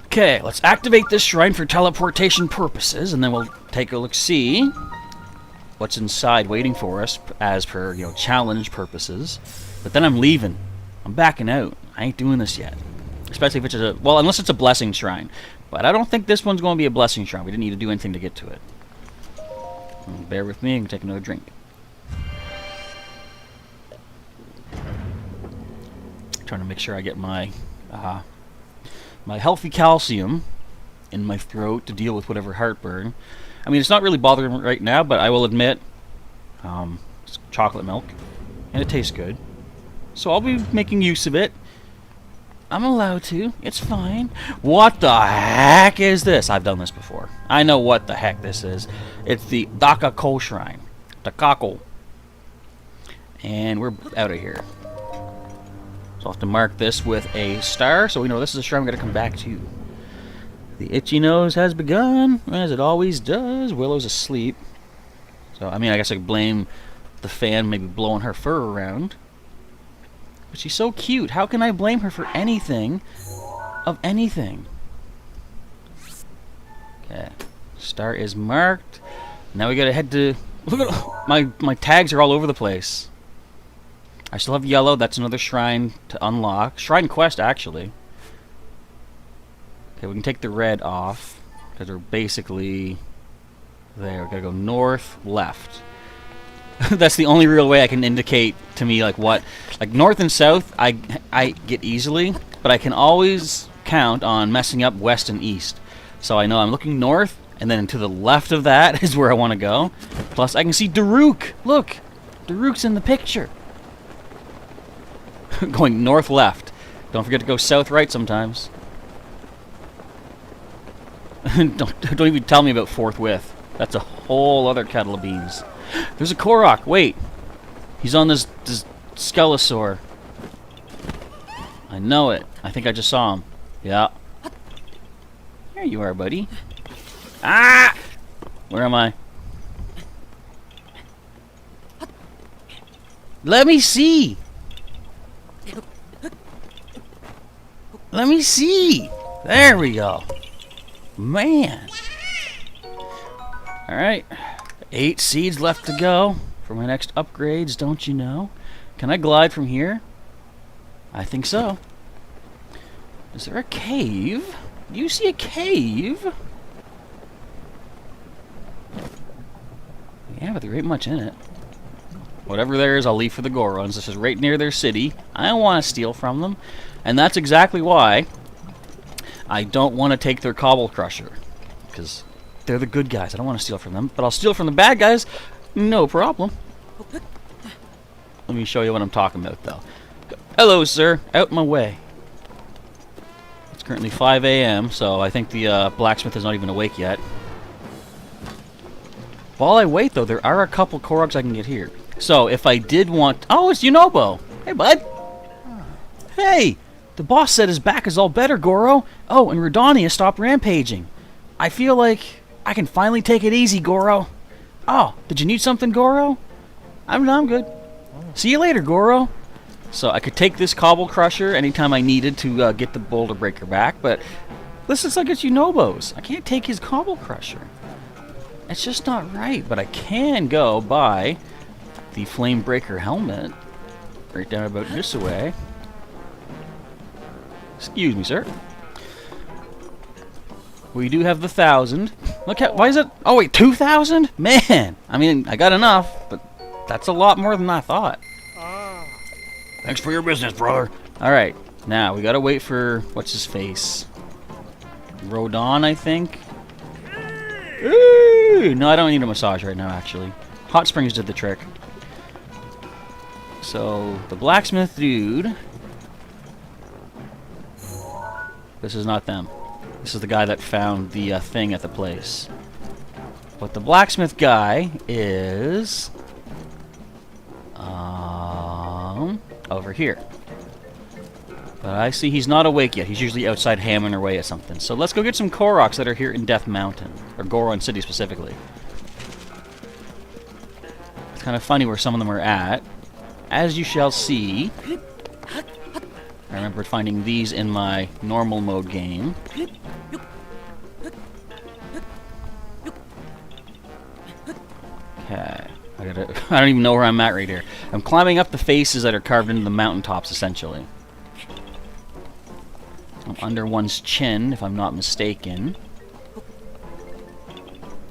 Okay, let's activate this shrine for teleportation purposes, and then we'll take a look-see what's inside waiting for us as per, challenge purposes. But then I'm leaving. I'm backing out. I ain't doing this yet. Especially if it's unless it's a blessing shrine. But I don't think this one's going to be a blessing shrine. We didn't need to do anything to get to it. Bear with me, I'm going to take another drink. Trying to make sure I get my my healthy calcium in my throat to deal with whatever heartburn. I mean, it's not really bothering me right now, but I will admit, it's chocolate milk, and it tastes good. So I'll be making use of it. I'm allowed to. It's fine. What the heck is this? I've done this before. I know what the heck this is. It's the Dakako Shrine. Dakako. And we're out of here. So I'll have to mark this with a star so we know this is a shrine we're going to come back to. The itchy nose has begun, as it always does. Willow's asleep. So, I mean, I guess I could blame the fan maybe blowing her fur around. But she's so cute. How can I blame her for anything of anything? Okay. Star is marked. Now we gotta head to... Look at... My tags are all over the place. I still have yellow. That's another shrine to unlock. Shrine quest, actually. Okay, we can take the red off. Because we're basically... There. We gotta go north, left. That's the only real way I can indicate to me like what, like north and south I get easily, but I can always count on messing up west and east. So I know I'm looking north, and then to the left of that is where I want to go. Plus I can see Daruk. Look, Daruk's in the picture. Going north left. Don't forget to go south right sometimes. don't even tell me about forthwith. That's a whole other kettle of beans. There's a Korok. Wait. He's on this Skelosaur. I know it. I think I just saw him. Yeah. There you are, buddy. Ah! Where am I? Let me see! Let me see! There we go. Man. Alright. 8 seeds left to go for my next upgrades, don't you know? Can I glide from here? I think so. Is there a cave? Do you see a cave? Yeah, but there ain't much in it. Whatever there is, I'll leave for the Gorons. This is right near their city. I don't want to steal from them. And that's exactly why I don't want to take their Cobble Crusher. Because... they're the good guys. I don't want to steal from them, but I'll steal from the bad guys. No problem. Let me show you what I'm talking about, though. Hello, sir. Out my way. It's currently 5 a.m., so I think the blacksmith is not even awake yet. While I wait, though, there are a couple Koroks I can get here. So, if I did want... Oh, it's Yunobo. Hey, bud. Hey! The boss said his back is all better, Goro. Oh, and Redania stopped rampaging. I feel like... I can finally take it easy, Goro. Oh, did you need something, Goro? I'm good. See you later, Goro. So I could take this Cobble Crusher anytime I needed to get the Boulder Breaker back, but this looks like it's Yunobo's. I can't take his Cobble Crusher. It's just not right, but I can go buy the Flame Breaker helmet right down about this way. Excuse me, sir. We do have the 1,000. Look at, why is it? Oh wait, 2,000? Man, I mean, I got enough, but that's a lot more than I thought. Thanks for your business, brother. All right, now we gotta wait for what's his face, Rodon, I think. Ooh, no, I don't need a massage right now. Actually, hot springs did the trick. So the blacksmith dude. This is not them. This is the guy that found the thing at the place. But the blacksmith guy is... over here. But I see he's not awake yet. He's usually outside hammering away at something. So let's go get some Koroks that are here in Death Mountain. Or Goron City specifically. It's kind of funny where some of them are at. As you shall see... I remember finding these in my normal mode game. Okay. I don't even know where I'm at right here. I'm climbing up the faces that are carved into the mountaintops, essentially. I'm under one's chin, if I'm not mistaken.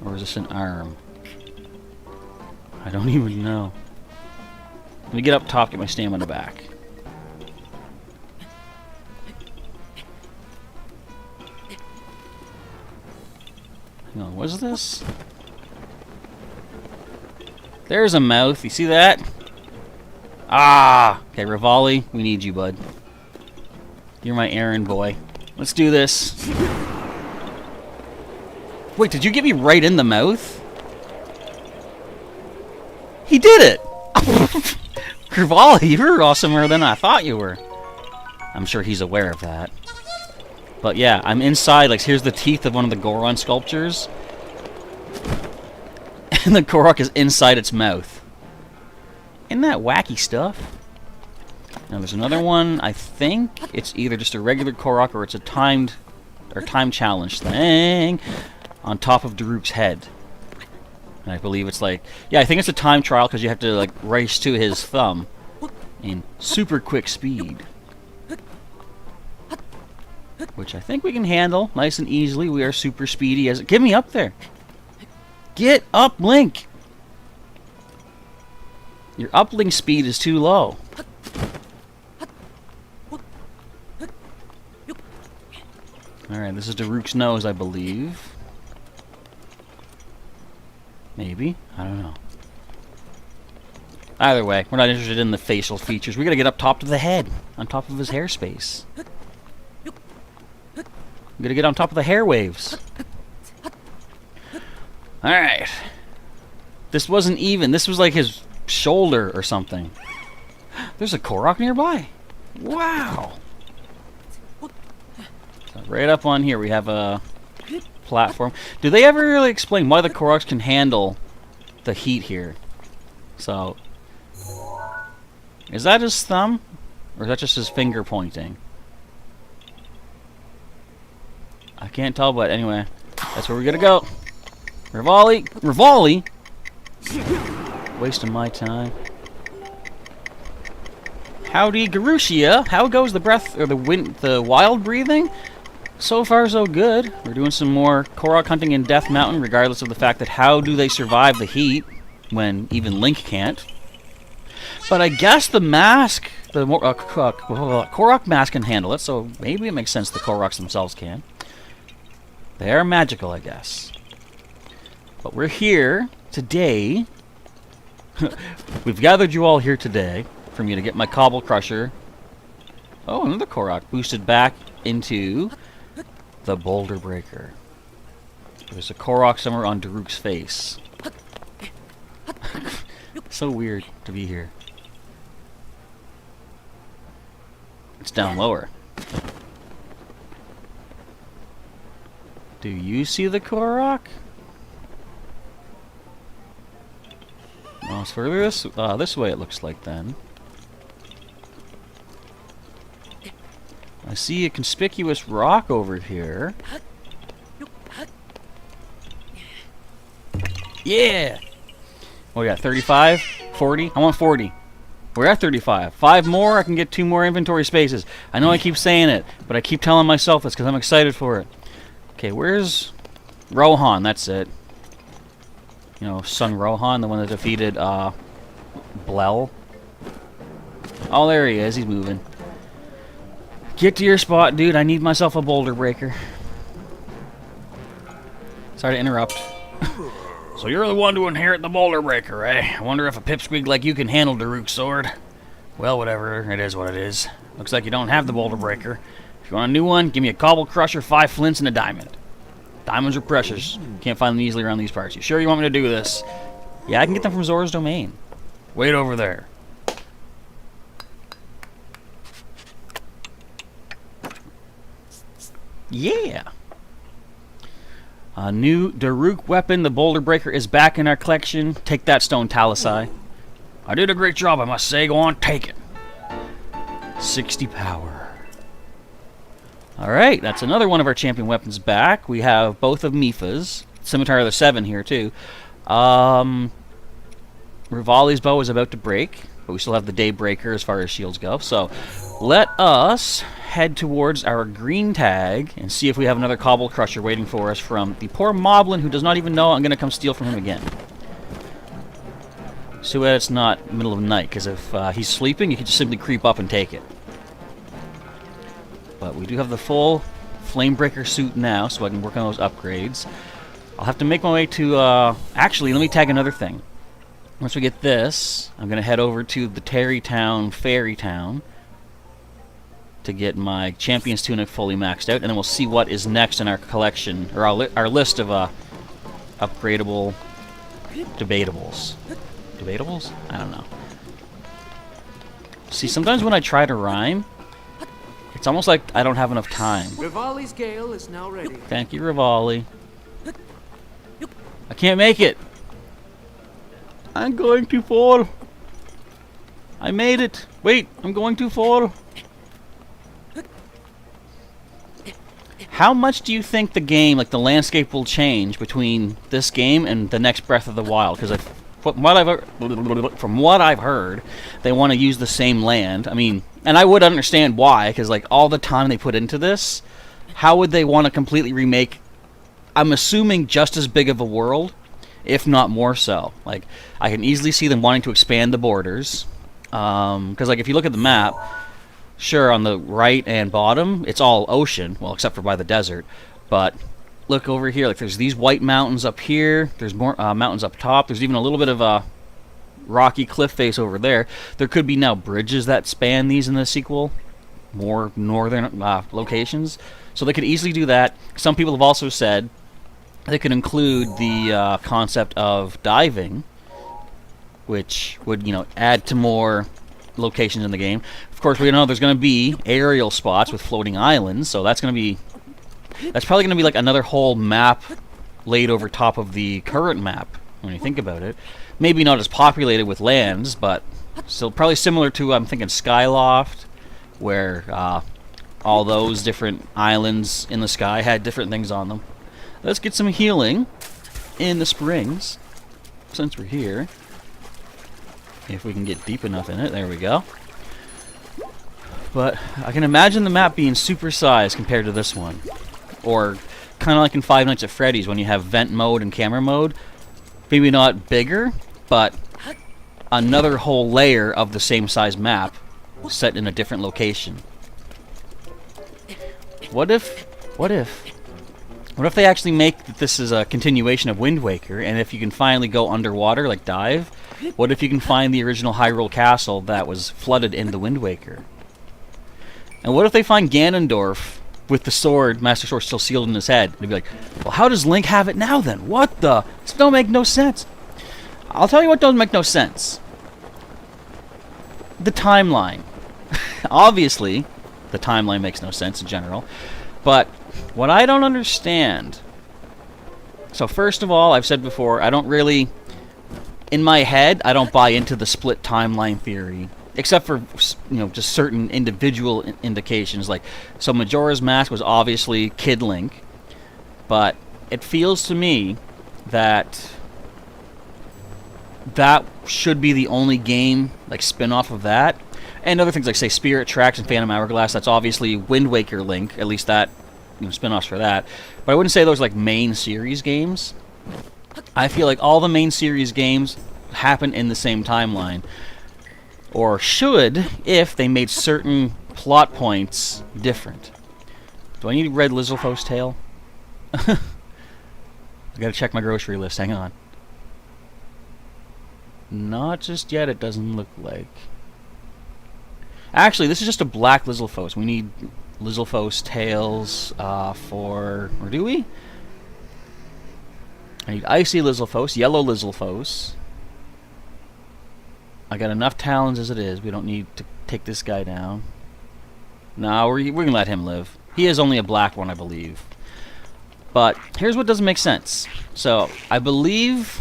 Or is this an arm? I don't even know. Let me get up top, get my stamina back. Hang on, what is this? There's a mouth. You see that? Ah! Okay, Rivali, we need you, bud. You're my errand boy. Let's do this. Wait, did you get me right in the mouth? He did it! Rivali, you're awesomer than I thought you were. I'm sure he's aware of that. But yeah, I'm inside, like, here's the teeth of one of the Goron sculptures. And the Korok is inside its mouth. Isn't that wacky stuff? Now there's another one, I think it's either just a regular Korok or it's a time challenge thing on top of Daruk's head. And I believe it's like, yeah, I think it's a time trial because you have to like race to his thumb in super quick speed. Which I think we can handle nice and easily. We are super speedy as it. Get me up there. Get up, Link. Your uplink speed is too low. Alright, this is Daruk's nose, I believe. Maybe? I don't know. Either way, we're not interested in the facial features. We gotta get up top to the head, on top of his hair space. We gotta get on top of the hair waves. Alright. This wasn't even. This was like his shoulder or something. There's a Korok nearby. Wow. So right up on here we have a platform. Do they ever really explain why the Koroks can handle the heat here? So, is that his thumb? Or is that just his finger pointing? I can't tell, but anyway, that's where we're gonna go. Rivali! Rivali! Wasting my time. Howdy, Garushia. How goes the breath, or the wind, the wild breathing? So far, so good. We're doing some more Korok hunting in Death Mountain, regardless of the fact that how do they survive the heat when even Link can't. But I guess the mask, the Korok mask can handle it, so maybe it makes sense the Koroks themselves can. They are magical, I guess. But we're here today. We've gathered you all here today for me to get my Cobble Crusher. Oh, another Korok boosted back into the Boulder Breaker. There's a Korok somewhere on Daruk's face. So weird to be here. It's down lower. Do you see the Korok? Oh, it's further this way it looks like then. I see a conspicuous rock over here. Yeah! What we got, 35? 40? I want 40. We're at 35. 5 more, I can get 2 more inventory spaces. I know I keep saying it, but I keep telling myself this because I'm excited for it. Okay, where's Rohan? That's it. You know, Son Rohan, the one that defeated Blell. Oh, there he is. He's moving. Get to your spot, dude. I need myself a boulder breaker. Sorry to interrupt. So you're the one to inherit the boulder breaker, eh? I wonder if a pipsqueak like you can handle Daruk's sword. Well, whatever. It is what it is. Looks like you don't have the boulder breaker. If you want a new one, give me a Cobble Crusher, 5 flints, and a diamond. Diamonds are precious. Can't find them easily around these parts. You sure you want me to do this? Yeah, I can get them from Zora's Domain. Wait over there. Yeah! A new Daruk weapon, the Boulder Breaker, is back in our collection. Take that, Stone Talisai. I did a great job, I must say. Go on, take it. 60 power. Alright, that's another one of our champion weapons back. We have both of Mipha's. Scimitar of the 7 here, too. Rivali's bow is about to break, but we still have the Daybreaker as far as shields go. So, let us head towards our green tag and see if we have another Cobble Crusher waiting for us from the poor Moblin who does not even know I'm going to come steal from him again. So that it's not middle of the night, because if he's sleeping, you can just simply creep up and take it. But we do have the full Flamebreaker suit now, so I can work on those upgrades. I'll have to make my way to... actually, let me tag another thing. Once we get this, I'm going to head over to the Terry Town, Fairy Town, to get my Champions Tunic fully maxed out, and then we'll see what is next in our collection, or our list of upgradable debatables. Debatables? I don't know. See, sometimes when I try to rhyme, it's almost like I don't have enough time. Rivali's gale is now ready. Thank you, Rivali. I can't make it. I'm going to fall. I made it. Wait, I'm going to fall. How much do you think the game, like the landscape, will change between this game and the next Breath of the Wild? Because from what I've heard, they want to use the same land. I mean, and I would understand why, because like all the time they put into this, how would they want to completely remake? I'm assuming just as big of a world, if not more so. Like, I can easily see them wanting to expand the borders. Because like if you look at the map, sure, on the right and bottom, it's all ocean, well, except for by the desert. But look over here, like there's these white mountains up here. There's more mountains up top. There's even a little bit of a rocky cliff face over there. There could be now bridges that span these in the sequel, more northern locations. So they could easily do that. Some people have also said they could include the concept of diving, which would, you know, add to more locations in the game. Of course, we know there's going to be aerial spots with floating islands, so that's probably going to be like another whole map laid over top of the current map when you think about it. Maybe not as populated with lands, but still probably similar to, I'm thinking, Skyloft, where all those different islands in the sky had different things on them. Let's get some healing in the springs since we're here. If we can get deep enough in it. There we go. But I can imagine the map being supersized compared to this one. Or kind of like in Five Nights at Freddy's when you have vent mode and camera mode. Maybe not bigger, but another whole layer of the same size map set in a different location. What if they actually make that this is a continuation of Wind Waker, and if you can finally go underwater, like dive, what if you can find the original Hyrule Castle that was flooded in the Wind Waker? And what if they find Ganondorf with the sword, Master Sword, still sealed in his head? They'd be like, well, how does Link have it now then? What the? This don't make no sense. I'll tell you what doesn't make no sense. The timeline. Obviously, the timeline makes no sense in general. But what I don't understand... So first of all, I've said before, I don't really... In my head, I don't buy into the split timeline theory. Except for, you know, just certain individual indications. Like, so Majora's Mask was obviously Kid Link. But it feels to me that... that should be the only game, like, spin-off of that. And other things like, say, Spirit Tracks and Phantom Hourglass, that's obviously Wind Waker Link, at least that, you know, spin-offs for that. But I wouldn't say those like main series games. I feel like all the main series games happen in the same timeline. Or should, if they made certain plot points different. Do I need Red Lizalfos tail? I gotta check my grocery list, hang on. Not just yet, it doesn't look like. Actually, this is just a black Lizalfos. We need Lizalfos tails for... Or do we? I need Icy Lizalfos, Yellow Lizalfos. I got enough talons as it is. We don't need to take this guy down. No, we're going to let him live. He is only a black one, I believe. But here's what doesn't make sense. So, I believe...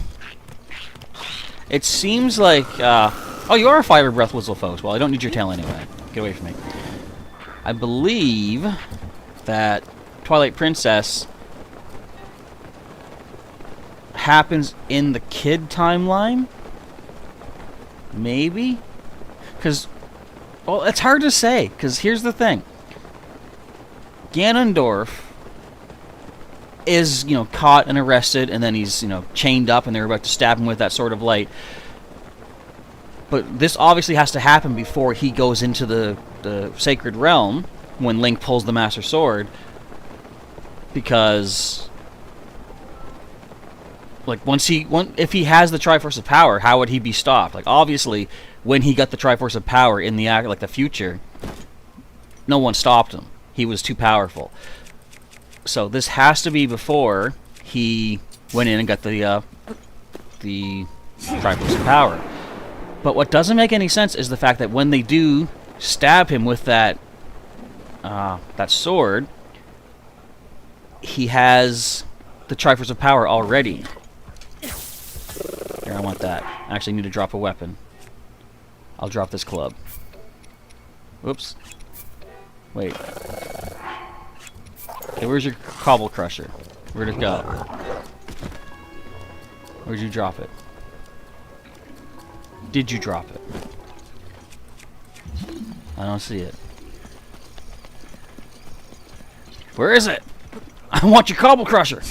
It seems like... oh, you are a Fire Breath Lizalfos. Well, I don't need your tail anyway. Get away from me. I believe that Twilight Princess happens in the kid timeline. Maybe? Because, well, it's hard to say. Because here's the thing. Ganondorf is, you know, caught and arrested, and then he's, you know, chained up, and they're about to stab him with that Sword of Light. But this obviously has to happen before he goes into the Sacred Realm, when Link pulls the Master Sword. Because... like, if he has the Triforce of Power, how would he be stopped? Like, obviously, when he got the Triforce of Power in the future, no one stopped him. He was too powerful. So this has to be before he went in and got the Triforce of Power. But what doesn't make any sense is the fact that when they do stab him with that sword, he has the Triforce of Power already. Here, I want that. I actually need to drop a weapon. I'll drop this club. Whoops. Wait. Okay, where's your Cobble Crusher? Where'd it go? Where'd you drop it? Did you drop it? I don't see it. Where is it? I want your Cobble Crusher!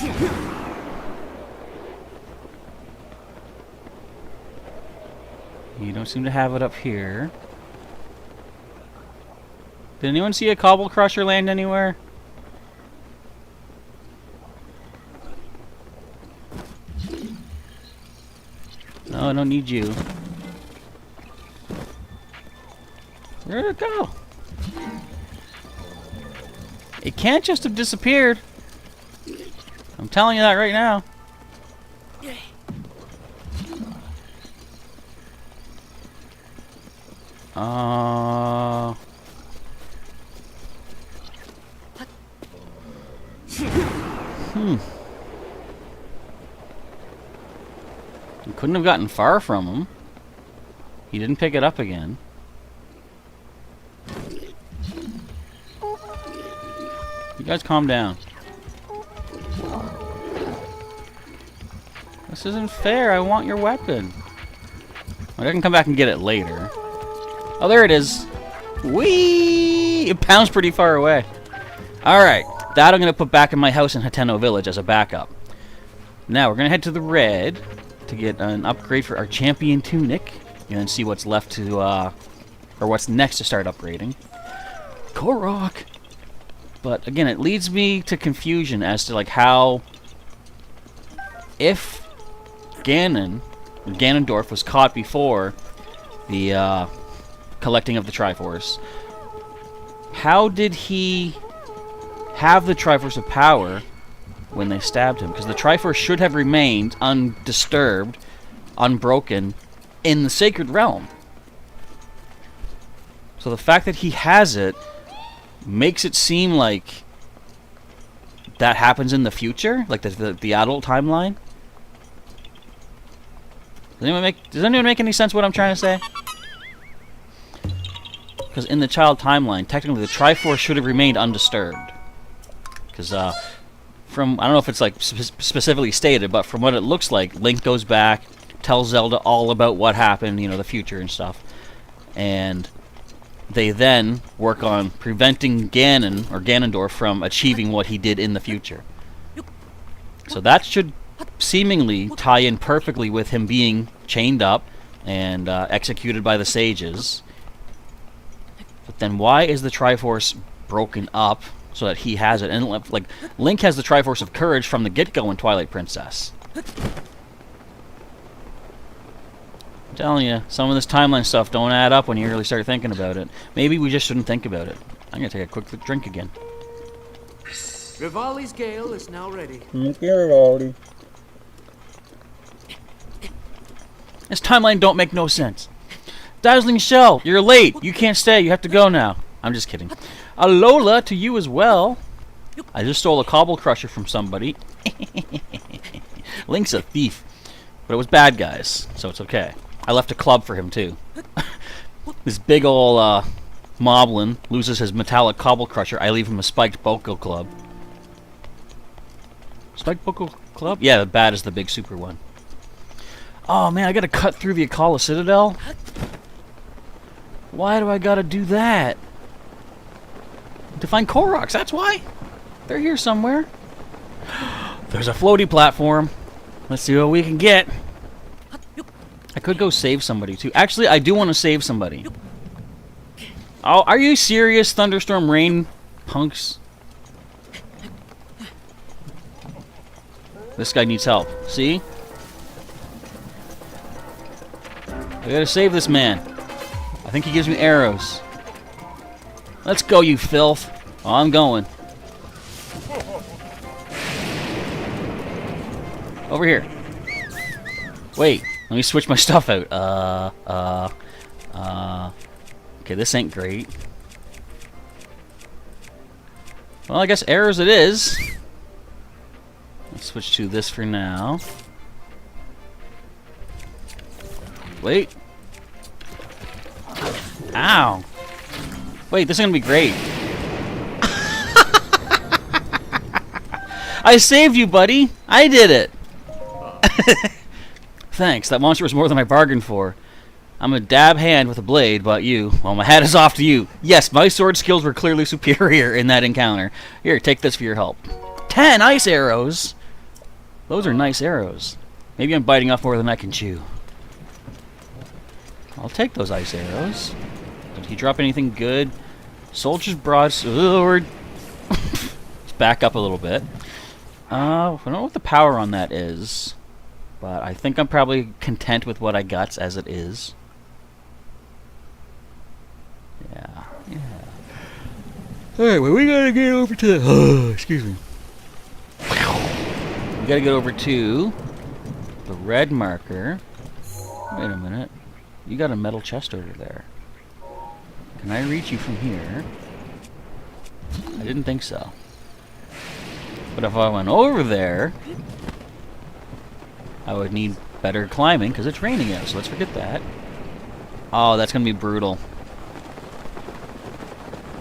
You don't seem to have it up here. Did anyone see a Cobble Crusher land anywhere? No, I don't need you. Where'd it go? It can't just have disappeared. I'm telling you that right now. You couldn't have gotten far from him. He didn't pick it up again. You guys calm down. This isn't fair. I want your weapon. I can come back and get it later. Oh, there it is. Whee! It pounds pretty far away. Alright. That I'm going to put back in my house in Hateno Village as a backup. Now, we're going to head to the red to get an upgrade for our champion Tunic. And then see what's left to, or what's next to start upgrading. Korok! But, again, it leads me to confusion as to, like, how... If Ganondorf was caught before the, collecting of the Triforce, how did he have the Triforce of Power when they stabbed him? Because the Triforce should have remained undisturbed, unbroken, in the Sacred Realm. So the fact that he has it makes it seem like that happens in the future, like the adult timeline. Does anyone make any sense what I'm trying to say? Because in the child timeline, technically the Triforce should have remained undisturbed. Because from, I don't know if it's like specifically stated, but from what it looks like, Link goes back, tells Zelda all about what happened, you know, the future and stuff, and they then work on preventing Ganon or Ganondorf from achieving what he did in the future. So that should seemingly tie in perfectly with him being chained up and executed by the sages. But then why is the Triforce broken up so that he has it? And like Link has the Triforce of Courage from the get-go in Twilight Princess. I'm telling you, some of this timeline stuff don't add up when you really start thinking about it. Maybe we just shouldn't think about it. I'm gonna take a quick drink again. Rivali's Gale is now ready. This timeline don't make no sense. Dazzling Shell, you're late. You can't stay. You have to go now. I'm just kidding. Alola to you as well. I just stole a Cobble Crusher from somebody. Link's a thief. But it was bad guys, so it's okay. I left a club for him, too. This big ol' Moblin loses his metallic Cobble Crusher. I leave him a spiked Boko Club. Spiked Boko Club? Yeah, the bad is the big super one. Oh, man, I gotta cut through the Akala Citadel? Why do I gotta do that? To find Koroks, that's why? They're here somewhere. There's a floaty platform. Let's see what we can get. I could go save somebody, too. Actually, I do want to save somebody. Oh, are you serious, Thunderstorm Rain punks? This guy needs help. See? I gotta save this man. I think he gives me arrows. Let's go, you filth. Oh, I'm going. Over here. Wait, let me switch my stuff out. Okay, this ain't great. Well, I guess arrows it is. Let's switch to this for now. Wait. Ow. Wait, this is gonna be great. I saved you, buddy. I did it. Thanks. That monster was more than I bargained for. I'm a dab hand with a blade, but you, well, my hat is off to you. Yes, my sword skills were clearly superior in that encounter. Here, take this for your help. 10 ice arrows? Those are nice arrows. Maybe I'm biting off more than I can chew. I'll take those ice arrows. Did he drop anything good? Soldier's broadsword. Let's back up a little bit. I don't know what the power on that is, but I think I'm probably content with what I got as it is. Yeah. Alright, well, we gotta get over to the... excuse me. We gotta get over to the red marker. Wait a minute. You got a metal chest over there. Can I reach you from here? I didn't think so. But if I went over there, I would need better climbing because it's raining out, so let's forget that. Oh, that's going to be brutal.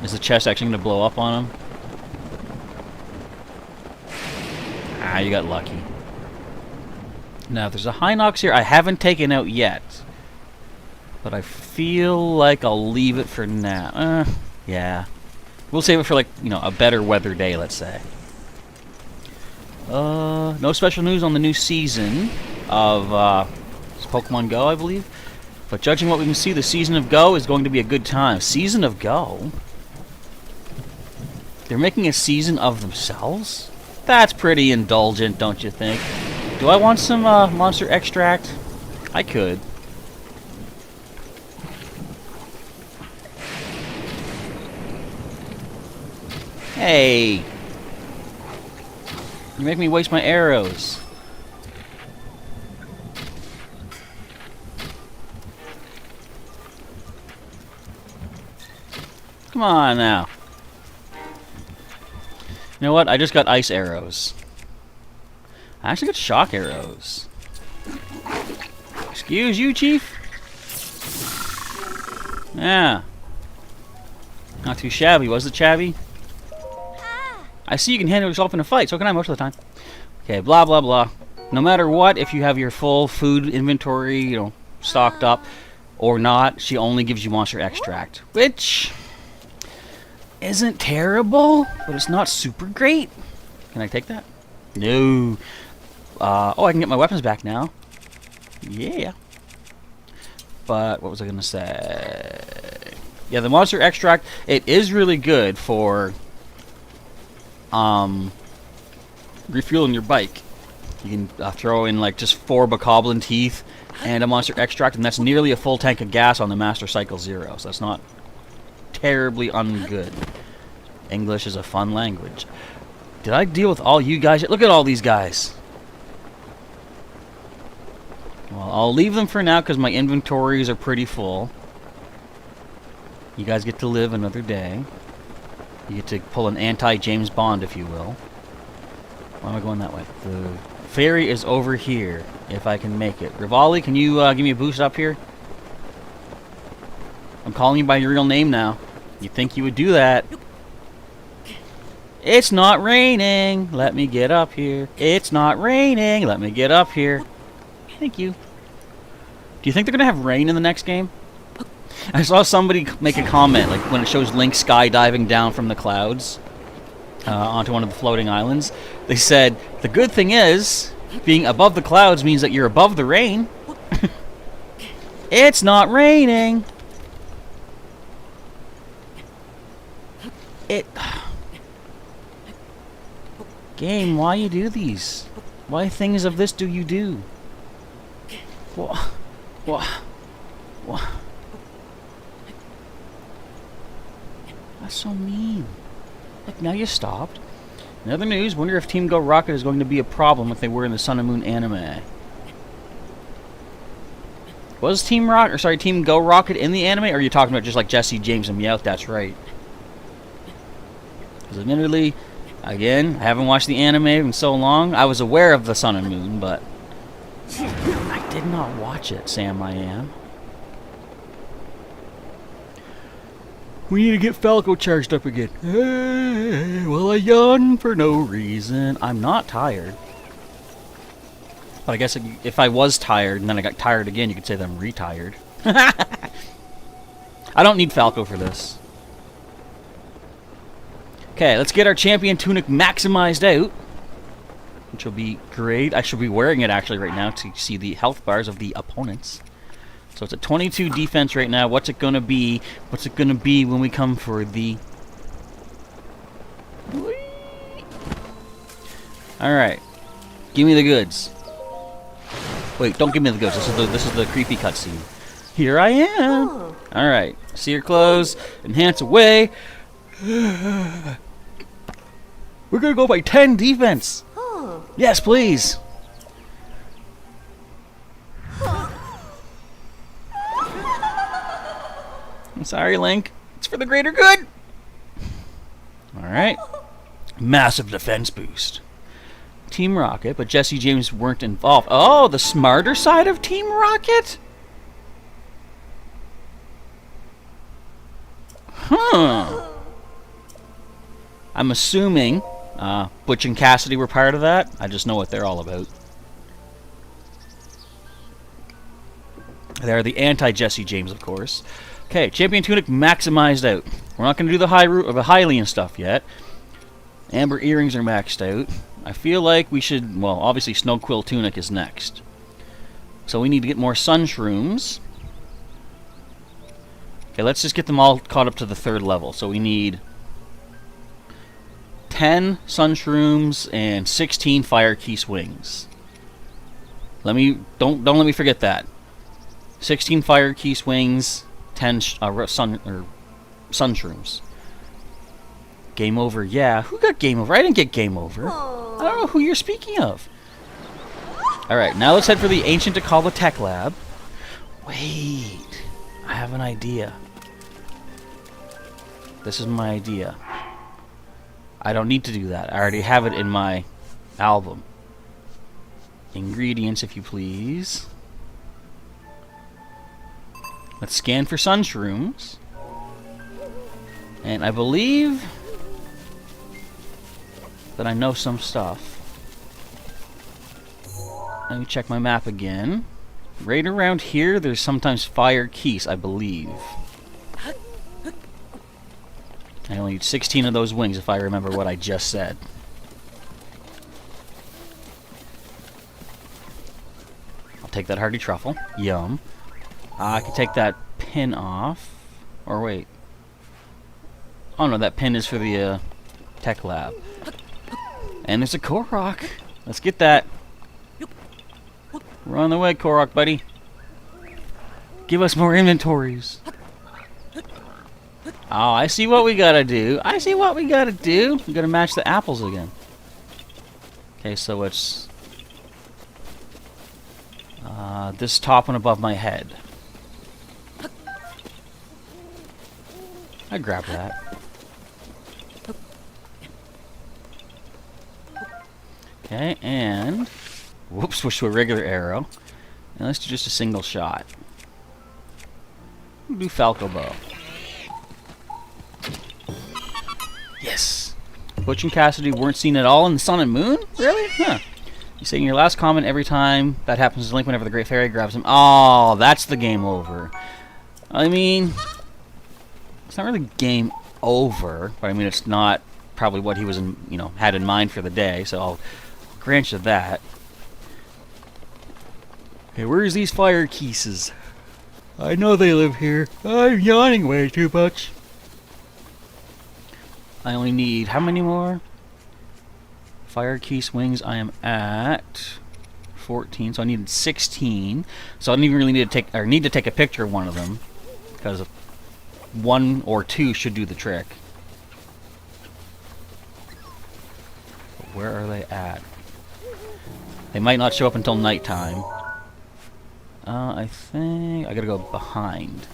Is the chest actually going to blow up on him? Ah, you got lucky. Now, if there's a Hinox here I haven't taken out yet. But I feel like I'll leave it for now. Yeah. We'll save it for, like, you know, a better weather day, let's say. No special news on the new season of Pokemon Go, I believe. But judging what we can see, the season of Go is going to be a good time. Season of Go? They're making a season of themselves? That's pretty indulgent, don't you think? Do I want some monster extract? I could. Hey! You make me waste my arrows. Come on now. You know what? I just got ice arrows. I actually got shock arrows. Excuse you, Chief? Yeah. Not too shabby, was it, Chabby? I see you can handle yourself in a fight, so can I most of the time. Okay, blah, blah, blah. No matter what, if you have your full food inventory, you know, stocked up, or not, she only gives you monster extract. Which isn't terrible, but it's not super great. Can I take that? No. Oh, I can get my weapons back now. Yeah. But, what was I going to say? Yeah, the monster extract, it is really good for... refueling your bike. You can throw in like just 4 bokoblin teeth and a monster extract, and that's nearly a full tank of gas on the Master Cycle Zero, so that's not terribly ungood. English is a fun language. Did I deal with all you guys yet? Look at all these guys. Well, I'll leave them for now because my inventories are pretty full. You guys get to live another day. You get to pull an anti-James Bond, if you will. Why am I going that way? The ferry is over here, if I can make it. Rivali, can you give me a boost up here? I'm calling you by your real name now. You think you would do that? It's not raining. Let me get up here. It's not raining. Let me get up here. Thank you. Do you think they're going to have rain in the next game? I saw somebody make a comment, like when it shows Link skydiving down from the clouds onto one of the floating islands. They said, the good thing is, being above the clouds means that you're above the rain. It's not raining. Game, why you do these? Why things of this do you do? What? so mean. Look, now you stopped. In other news, wonder if Team Go Rocket is going to be a problem like they were in the Sun and Moon anime. Was Team Go Rocket in the anime, or are you talking about just like Jesse, James, and Meowth? That's right. Because admittedly, again, I haven't watched the anime in so long. I was aware of the Sun and Moon, but I did not watch it, Sam I am. We need to get Falco charged up again. Well, I yawn for no reason. I'm not tired. But I guess if I was tired and then I got tired again, you could say that I'm retired. I don't need Falco for this. Okay, let's get our champion Tunic maximized out, which will be great. I should be wearing it actually right now to see the health bars of the opponents. So it's a 22 defense right now. What's it gonna be? What's it gonna be when we come for the... Alright. Give me the goods. Wait, don't give me the goods. This is the creepy cutscene. Here I am! Oh. Alright. See your clothes. Enhance away. We're gonna go by 10 defense! Oh. Yes, please! I'm sorry, Link. It's for the greater good. Alright. Massive defense boost. Team Rocket, but Jesse James weren't involved. Oh, the smarter side of Team Rocket? Huh. I'm assuming Butch and Cassidy were part of that. I just know what they're all about. They're the anti-Jesse James, of course. Okay, Champion Tunic maximized out. We're not going to do the Hylian stuff yet. Amber earrings are maxed out. I feel like we should... Well, obviously Snow Quill Tunic is next. So we need to get more Sun Shrooms. Okay, let's just get them all caught up to the 3rd level. So we need 10 Sun Shrooms and 16 Fire Key Swings. Don't let me forget that. 16 Fire Key Swings, 10 sun Shrooms. Game over, yeah. Who got game over? I didn't get game over. Aww. I don't know who you're speaking of. Alright, now let's head for the Ancient Akala Tech Lab. Wait. I have an idea. This is my idea. I don't need to do that. I already have it in my album. Ingredients, if you please. Let's scan for Sun Shrooms. And I believe that I know some stuff. Let me check my map again. Right around here, there's sometimes Fire Keys, I believe. I only need 16 of those wings if I remember what I just said. I'll take that Hearty Truffle. Yum. I can take that pin off. Or wait. Oh no, that pin is for the tech lab. And there's a Korok. Let's get that. We're on the way, Korok, buddy. Give us more inventories. Oh, I see what we gotta do. I see what we gotta do. We gotta match the apples again. Okay, so it's this top one above my head. I grab that. Okay, and whoops, switch to a regular arrow. And let's do just a single shot. We'll do Falco Bow. Yes! Butch and Cassidy weren't seen at all in the Sun and Moon? Really? Huh. You say in your last comment every time that happens to Link whenever the Great Fairy grabs him. Oh, that's the game over. I mean, it's not really game over, but I mean it's not probably what he was had in mind for the day, so I'll grant you that. Hey, where's these fire keys? I know they live here. I'm yawning way too much. I only need how many more? Fire key swings. I am at 14, so I needed 16. So I don't even really need to take a picture of one of them, because 1 or 2 should do the trick. Where are they at? They might not show up until nighttime. I think I gotta go behind.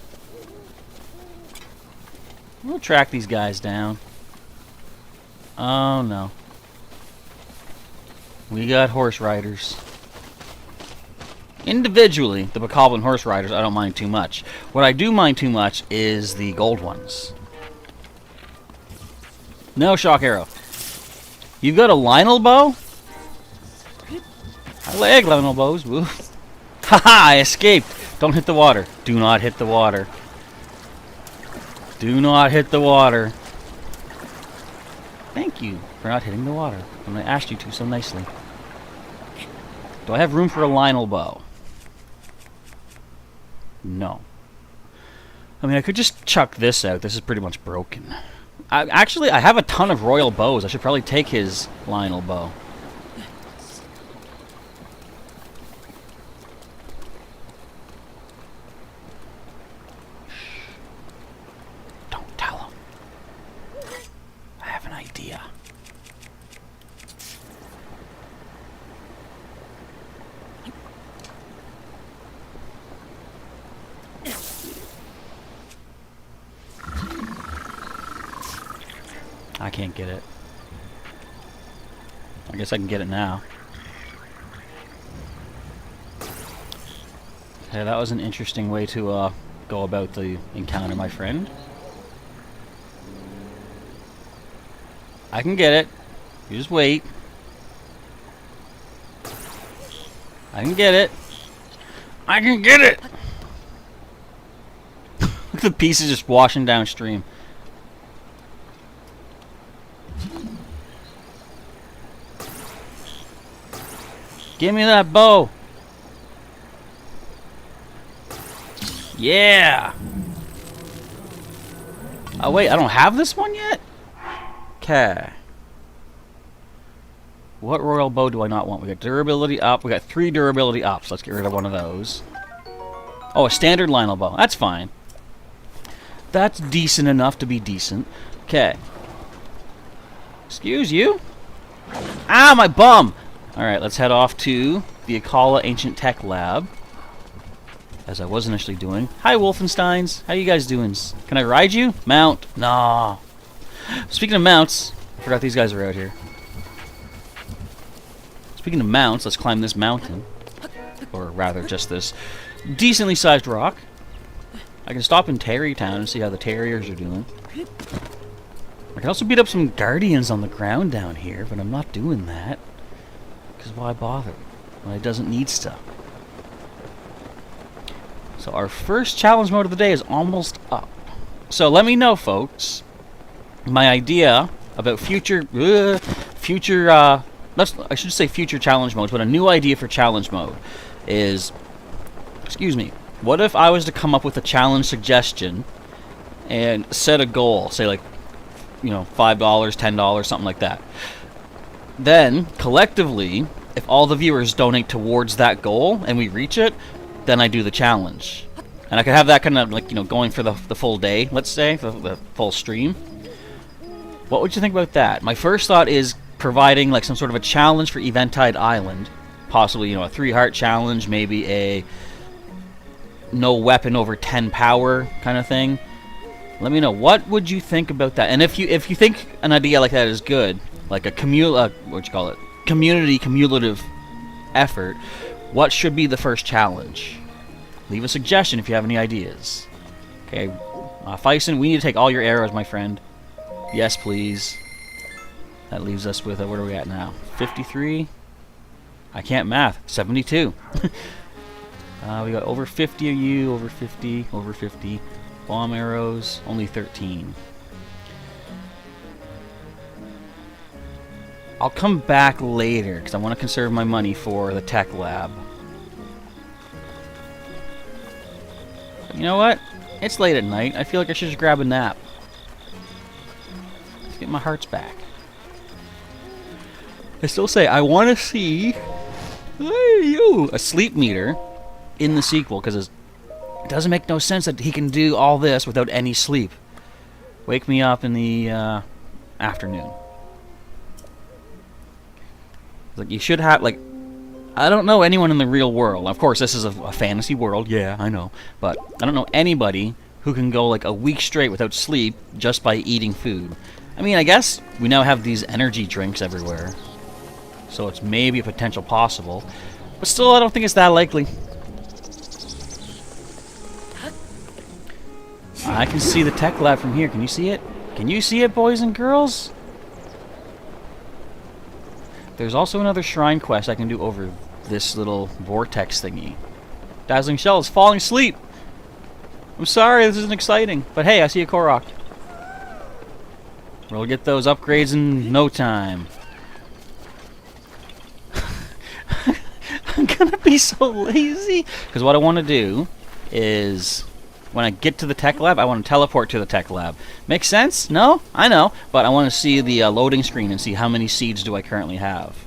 We'll track these guys down. Oh no. We got horse riders. Individually, the Bokoblin horse riders I don't mind too much. What I do mind too much is the gold ones. No shock arrow. You've got a Lionel bow? I like Lionel bows. Woo. Haha, I escaped. Don't hit the water. Do not hit the water. Do not hit the water. Thank you for not hitting the water when I asked you to so nicely. Do I have room for a Lionel bow? No. I mean, I could just chuck this out. This is pretty much broken. Actually, I have a ton of royal bows. I should probably take his Lionel bow. Don't tell him. I have an idea. I can't get it. I guess I can get it now. Okay, that was an interesting way to go about the encounter, my friend. I can get it. You just wait. I can get it. I can get it! Look at the pieces just washing downstream. Give me that bow. Yeah. Oh wait, I don't have this one yet? Okay. What royal bow do I not want? We got durability up. We got 3 durability ups. Let's get rid of one of those. Oh, a standard Lionel bow. That's fine. That's decent enough to be decent. Okay. Excuse you? Ah, my bum! Alright, let's head off to the Akala Ancient Tech Lab. As I was initially doing. Hi, Wolfensteins. How you guys doing? Can I ride you? Mount. No. Speaking of mounts, I forgot these guys are out here. Speaking of mounts, let's climb this mountain. Or rather, just this decently sized rock. I can stop in Tarrytown and see how the Terriers are doing. I can also beat up some Guardians on the ground down here, but I'm not doing that. Because why bother when it doesn't need stuff? So our first challenge mode of the day is almost up. So let me know, folks, my idea about future I should say future challenge modes, but a new idea for challenge mode is, excuse me, what if I was to come up with a challenge suggestion and set a goal, say like, you know, $5, $10, something like that. Then, collectively, if all the viewers donate towards that goal and we reach it, then I do the challenge. And I could have that kind of, like, you know, going for the full day, let's say, the full stream. What would you think about that? My first thought is providing, like, some sort of a challenge for Eventide Island. Possibly, you know, a 3-heart challenge, maybe a no weapon over 10 power kind of thing. Let me know, what would you think about that? And if you think an idea like that is good, like a community cumulative effort, what should be the first challenge? Leave a suggestion if you have any ideas. Okay, Fyson, we need to take all your arrows, my friend. Yes, please. That leaves us with, what are we at now? 53? I can't math. 72. We got over 50 of you, over 50, over 50. Bomb arrows, only 13. I'll come back later, because I want to conserve my money for the tech lab. But you know what? It's late at night. I feel like I should just grab a nap. Let's get my hearts back. I still say, I want to see a sleep meter in the sequel, because it doesn't make no sense that he can do all this without any sleep. Wake me up in the afternoon. Like, you should have, like, I don't know anyone in the real world. Of course, this is a fantasy world, yeah, I know. But I don't know anybody who can go, like, a week straight without sleep just by eating food. I mean, I guess we now have these energy drinks everywhere. So it's maybe a potential possible. But still, I don't think it's that likely. I can see the tech lab from here. Can you see it? Can you see it, boys and girls? There's also another shrine quest I can do over this little vortex thingy. Dazzling Shell is falling asleep. I'm sorry, this isn't exciting. But hey, I see a Korok. We'll get those upgrades in no time. I'm gonna be so lazy. Because what I want to do is, when I get to the tech lab, I want to teleport to the tech lab. Makes sense? No? I know. But I want to see the loading screen and see how many seeds do I currently have.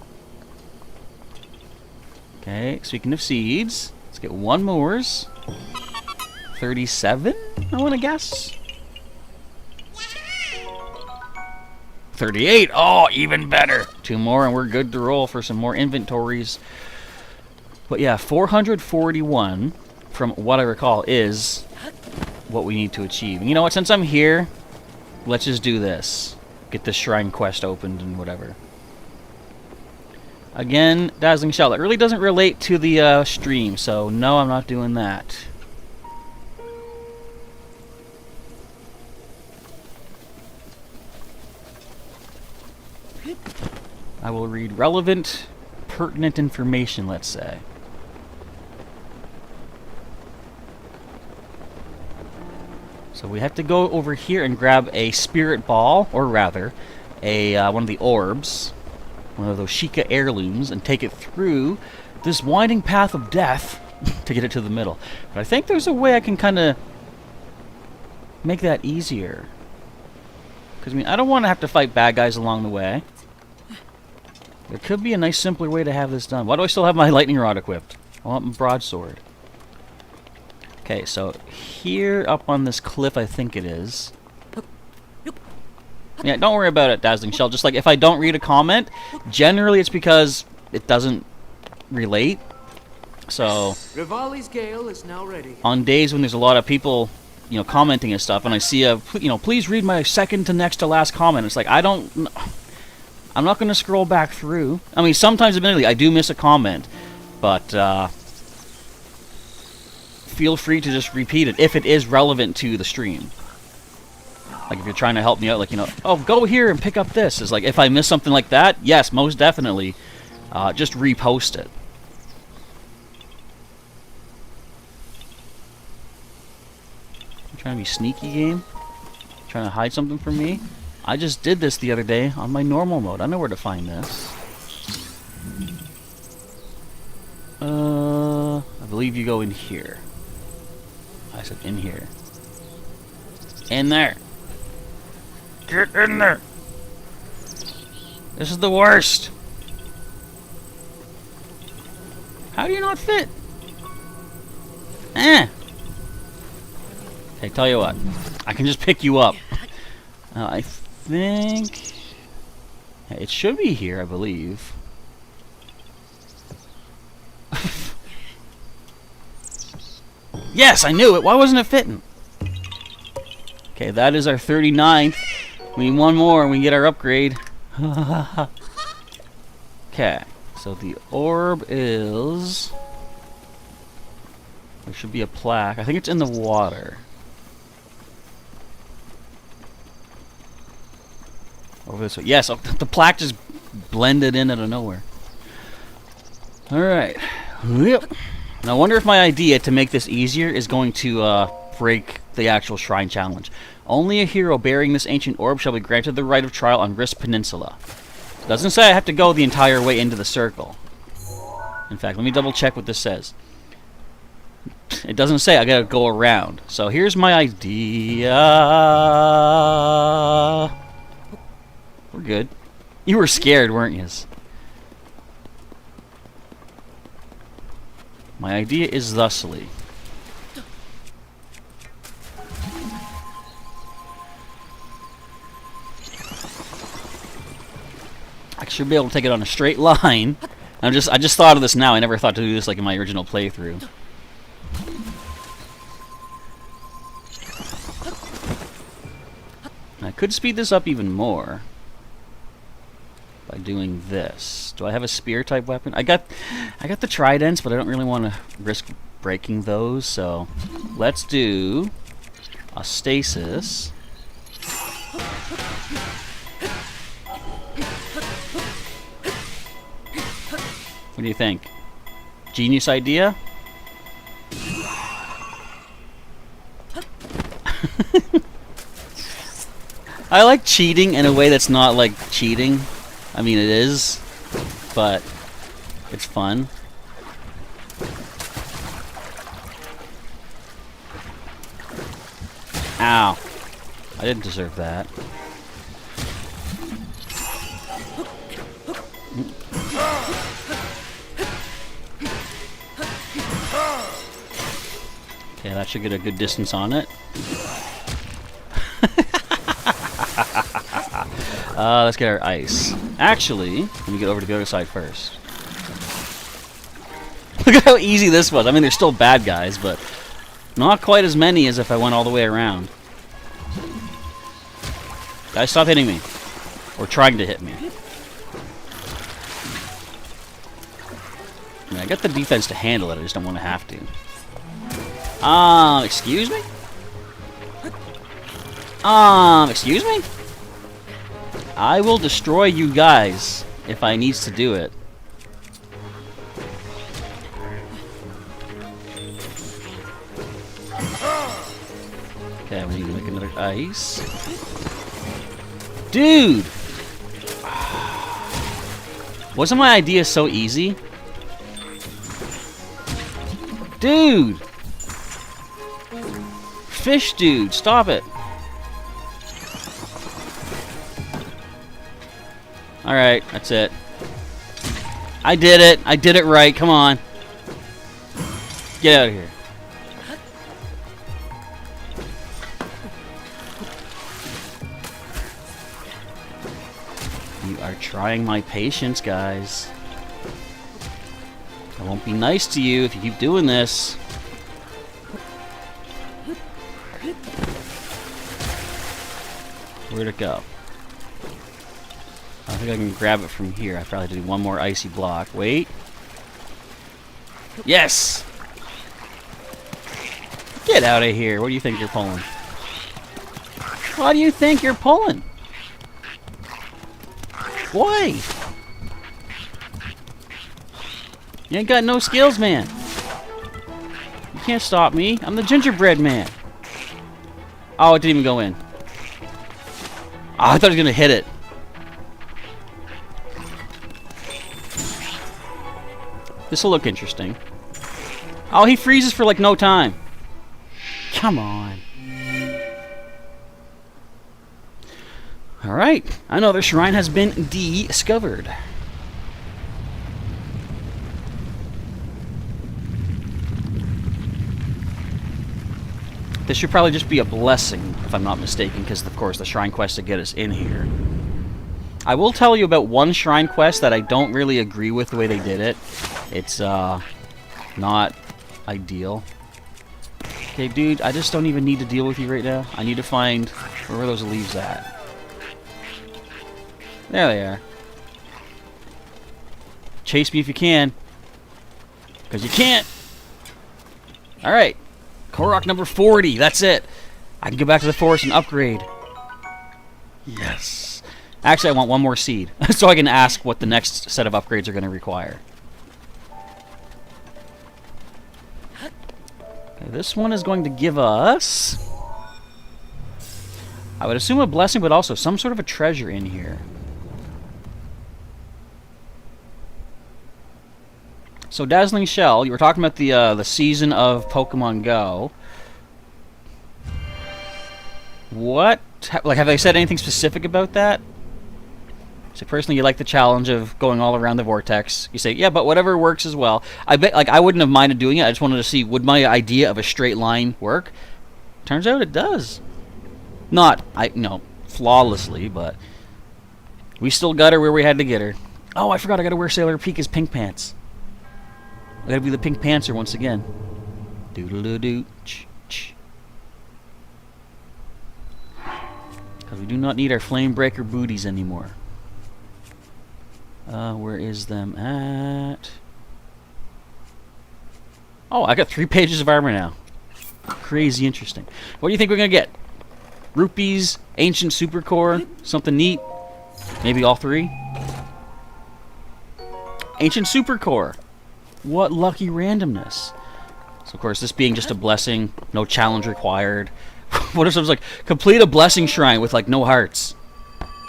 Okay, speaking of seeds, let's get one more. 37, I want to guess. 38. Oh, even better. Two more and we're good to roll for some more inventories. But yeah, 441, from what I recall, is what we need to achieve. And you know what? Since I'm here, let's just do this. Get the shrine quest opened and whatever. Again, Dazzling Shell. It really doesn't relate to the stream, so no, I'm not doing that. I will read relevant, pertinent information, let's say. So we have to go over here and grab a spirit ball, or rather, a one of the orbs, one of those Sheikah heirlooms, and take it through this winding path of death to get it to the middle. But I think there's a way I can kind of make that easier. Because, I mean, I don't want to have to fight bad guys along the way. There could be a nice, simpler way to have this done. Why do I still have my lightning rod equipped? I want my broadsword. Okay, so here up on this cliff, I think it is. Yeah, don't worry about it, Dazzling Shell. Just like if I don't read a comment, generally it's because it doesn't relate. So Rivali's gale is now ready. On days when there's a lot of people, you know, commenting and stuff, and I see a, you know, please read my second to next to last comment. It's like I'm not going to scroll back through. I mean, sometimes admittedly I do miss a comment, but feel free to just repeat it if it is relevant to the stream. Like if you're trying to help me out, like, you know, oh, go here and pick up this. It's like if I miss something like that, yes, most definitely, just repost it. I'm trying to be sneaky, game. Trying to hide something from me. I just did this the other day on my normal mode. I know where to find this. I believe you go in here. I said in here. In there. Get in there. This is the worst. How do you not fit? Eh. Hey, tell you what. I can just pick you up. I think it should be here, I believe. Yes, I knew it. Why wasn't it fitting? Okay, that is our 39th. We need one more and we get our upgrade. Okay, so the orb is... There should be a plaque. I think it's in the water. Over this way. Yes, the plaque just blended in out of nowhere. Alright. Yep. Now I wonder if my idea to make this easier is going to break the actual shrine challenge. Only a hero bearing this ancient orb shall be granted the right of trial on Risk Peninsula. It doesn't say I have to go the entire way into the circle. In fact, let me double check what this says. It doesn't say I gotta go around. So here's my idea. We're good. You were scared, weren't you? My idea is thusly. I I should be able to take it on a straight line. I just thought of this now. I never thought to do this like in my original playthrough. I could speed this up even more by doing this. Do I have a spear type weapon? I got the tridents, but I don't really want to risk breaking those, so let's do a stasis. What do you think? Genius idea? I like cheating in a way that's not like cheating. I mean, it is, but it's fun. Ow. I didn't deserve that. Okay, that should get a good distance on it. Let's get our ice. Actually, let me get over to the other side first. Look at how easy this was. I mean, there's still bad guys, but not quite as many as if I went all the way around. Guys, stop hitting me. Or trying to hit me. I mean, I got the defense to handle it, I just don't want to have to. Excuse me? Excuse me? I will destroy you guys if I needs to do it. Okay, we need to make another ice. Dude! Wasn't my idea so easy? Dude! Fish dude, stop it. Alright, that's it. I did it. I did it right. Come on. Get out of here. You are trying my patience, guys. I won't be nice to you if you keep doing this. Where'd it go? I think I can grab it from here. I probably have to do one more icy block. Wait. Yes! Get out of here. What do you think you're pulling? What do you think you're pulling? Why? You ain't got no skills, man. You can't stop me. I'm the gingerbread man. Oh, it didn't even go in. Oh, I thought he was going to hit it. This will look interesting. Oh, he freezes for like no time. Come on. Alright, another shrine has been discovered. This should probably just be a blessing, if I'm not mistaken, because of course the shrine quest to get us in here. I will tell you about one shrine quest that I don't really agree with the way they did it. It's not ideal. Okay, dude, I just don't even need to deal with you right now. I need to find where are those leaves at. There they are. Chase me if you can. Because you can't. Alright. Korok number 40. That's it. I can go back to the forest and upgrade. Yes. Actually, I want one more seed. So I can ask what the next set of upgrades are going to require. Okay, this one is going to give us... I would assume a blessing, but also some sort of a treasure in here. So, Dazzling Shell, you were talking about the season of Pokemon Go. What? Like, have they said anything specific about that? So, personally, you like the challenge of going all around the vortex. You say, yeah, but whatever works as well. I bet, like, I wouldn't have minded doing it. I just wanted to see, would my idea of a straight line work? Turns out it does. Not, flawlessly, but We still got her where we had to get her. Oh, I forgot I gotta wear Sailor Pika's pink pants. I gotta be the pink pantser once again. Doodle-doo-doo. Because we do not need our flame breaker booties anymore. Where is them at? Oh, I got 3 pages of armor now. Crazy interesting. What do you think we're gonna get? Rupees, ancient supercore, something neat? Maybe all 3? Ancient supercore. What lucky randomness. So of course, this being just a blessing, no challenge required. What if it was like, complete a blessing shrine with like no hearts?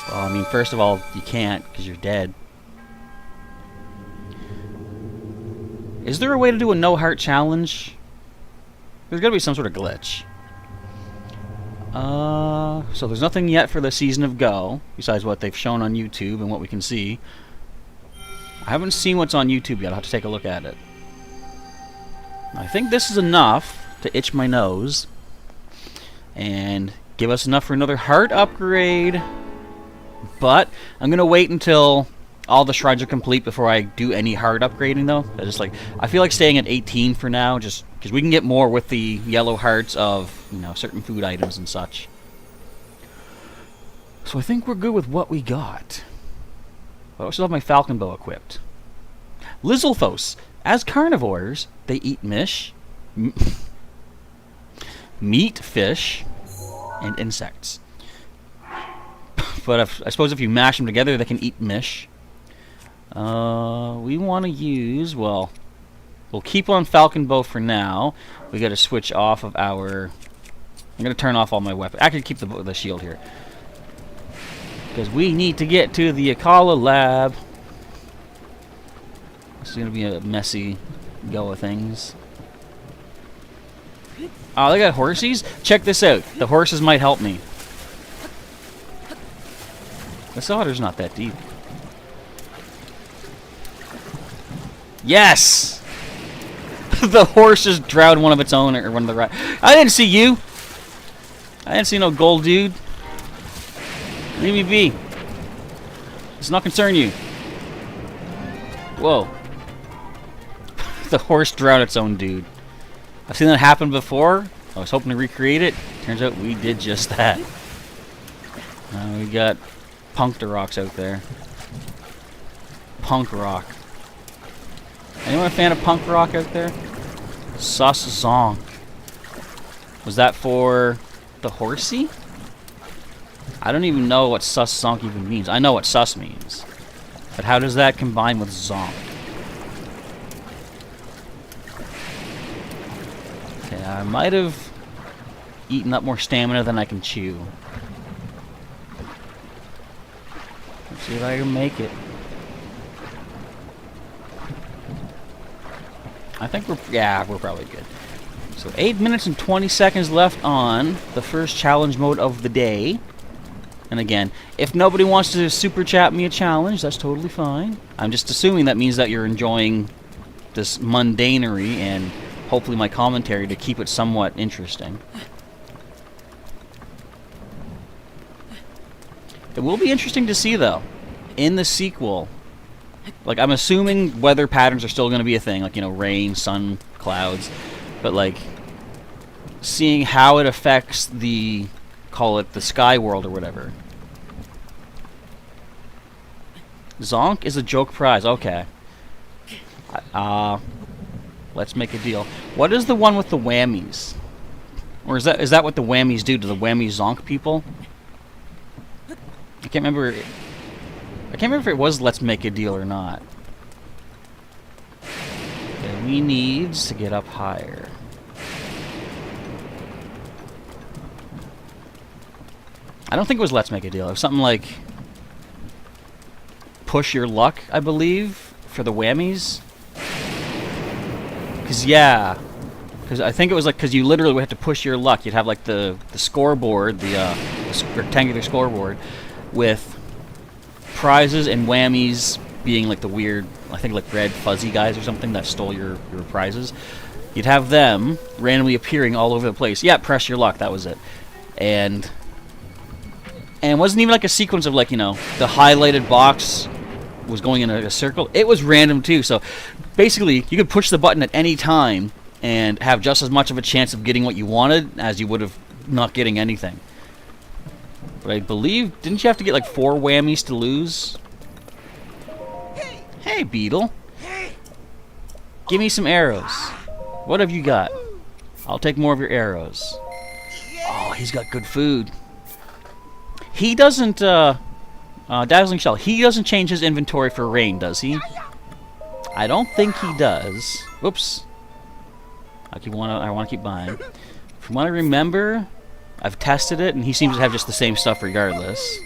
Well, I mean, first of all, you can't because you're dead. Is there a way to do a no heart challenge? There's gotta be some sort of glitch. So there's nothing yet for the Season of Go, besides what they've shown on YouTube and what we can see. I haven't seen what's on YouTube yet. I'll have to take a look at it. I think this is enough to itch my nose and give us enough for another heart upgrade. But I'm gonna wait until all the shrines are complete before I do any heart upgrading, though. I feel like staying at 18 for now, just because we can get more with the yellow hearts of, you know, certain food items and such. So I think we're good with what we got. But I still have my falcon bow equipped. Lizalfos. As carnivores, they eat meat, fish, and insects. But I suppose if you mash them together, they can eat mish. We want to use, well, we'll keep on falcon bow for now. We got to switch off of our. I'm gonna turn off all my weapons. I can keep the shield here because we need to get to the Akala lab. This is gonna be a messy go of things. Oh, they got horsies? Check this out. The horses might help me. This otter's not that deep. Yes! The horse just drowned one of its own, or one of the right. I didn't see you! I didn't see no gold dude. Leave me be. Does not concern you. Whoa. The horse drowned its own dude. I've seen that happen before. I was hoping to recreate it. Turns out we did just that. We got punk rocks out there. Punk rock. Anyone a fan of punk rock out there? Sus Zonk. Was that for the horsey? I don't even know what sus zonk even means. I know what sus means. But how does that combine with zonk? Okay, I might have eaten up more stamina than I can chew. Let's see if I can make it. I think we're probably good. So 8 minutes and 20 seconds left on the first challenge mode of the day. And again, if nobody wants to super chat me a challenge, that's totally fine. I'm just assuming that means that you're enjoying this mundanery and hopefully my commentary to keep it somewhat interesting. It will be interesting to see, though, in the sequel. Like, I'm assuming weather patterns are still going to be a thing, like, you know, rain, sun, clouds. But, like, seeing how it affects the, call it the sky world or whatever. Zonk is a joke prize. Okay. Let's make a deal. What is the one with the whammies? Or is that what the whammies do to the whammy zonk people? I can't remember if it was let's make a deal or not. Okay, we need to get up higher. I don't think it was let's make a deal. It was something like push your luck, I believe, for the whammies. Because I think it was like, because you literally would have to push your luck. You'd have like the scoreboard, the rectangular scoreboard with prizes and whammies being like the weird, I think like red fuzzy guys or something that stole your prizes. You'd have them randomly appearing all over the place. Yeah, press your luck, that was it. And And it wasn't even like a sequence of like, you know, the highlighted box was going in a circle. It was random too. So basically, you could push the button at any time and have just as much of a chance of getting what you wanted as you would have not getting anything. But I believe, didn't you have to get like 4 whammies to lose? Hey, Beetle. Give me some arrows. What have you got? I'll take more of your arrows. Oh, he's got good food. He doesn't, Dazzling Shell, he doesn't change his inventory for rain, does he? I don't think he does. Whoops. I want to keep buying. From what I remember, I've tested it, and he seems to have just the same stuff regardless.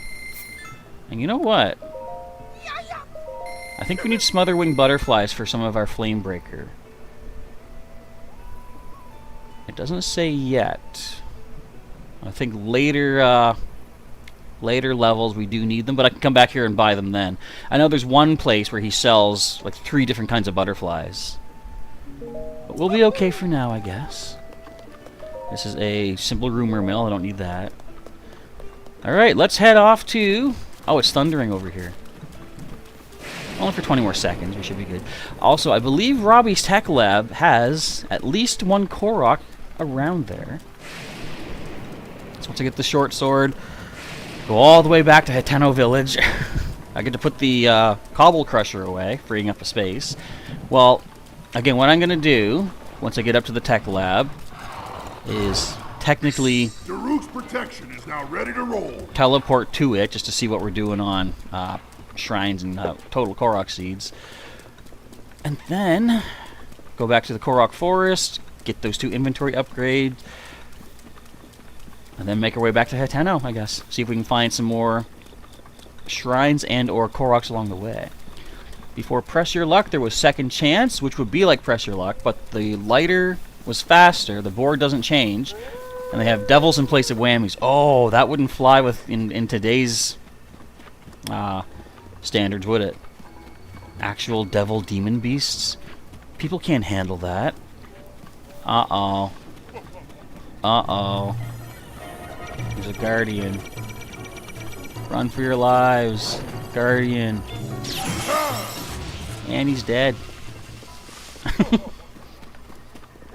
And you know what? I think we need Smotherwing Butterflies for some of our Flame Breaker. It doesn't say yet. I think later levels we do need them, but I can come back here and buy them then. I know there's one place where he sells like 3 different kinds of butterflies. But we'll be okay for now, I guess. This is a simple rumor mill. I don't need that. Alright, let's head off to... Oh, it's thundering over here. Only for 20 more seconds. We should be good. Also, I believe Robbie's Tech Lab has at least 1 Korok around there. So once I get the short sword, go all the way back to Hateno Village. I get to put the Cobble Crusher away, freeing up a space. Well, again, what I'm going to do, once I get up to the Tech Lab, is technically... Daruk's protection is now ready to roll. Teleport to it, just to see what we're doing on shrines and total Korok seeds. And then go back to the Korok Forest, get those 2 inventory upgrades, and then make our way back to Hateno, I guess. See if we can find some more shrines and or Koroks along the way. Before Press Your Luck, there was Second Chance, which would be like Press Your Luck, but the lighter was faster, the board doesn't change, and they have devils in place of whammies. Oh, that wouldn't fly with in today's standards, would it? Actual devil demon beasts? People can't handle that. Uh-oh. Uh-oh. There's a guardian. Run for your lives. Guardian. And he's dead.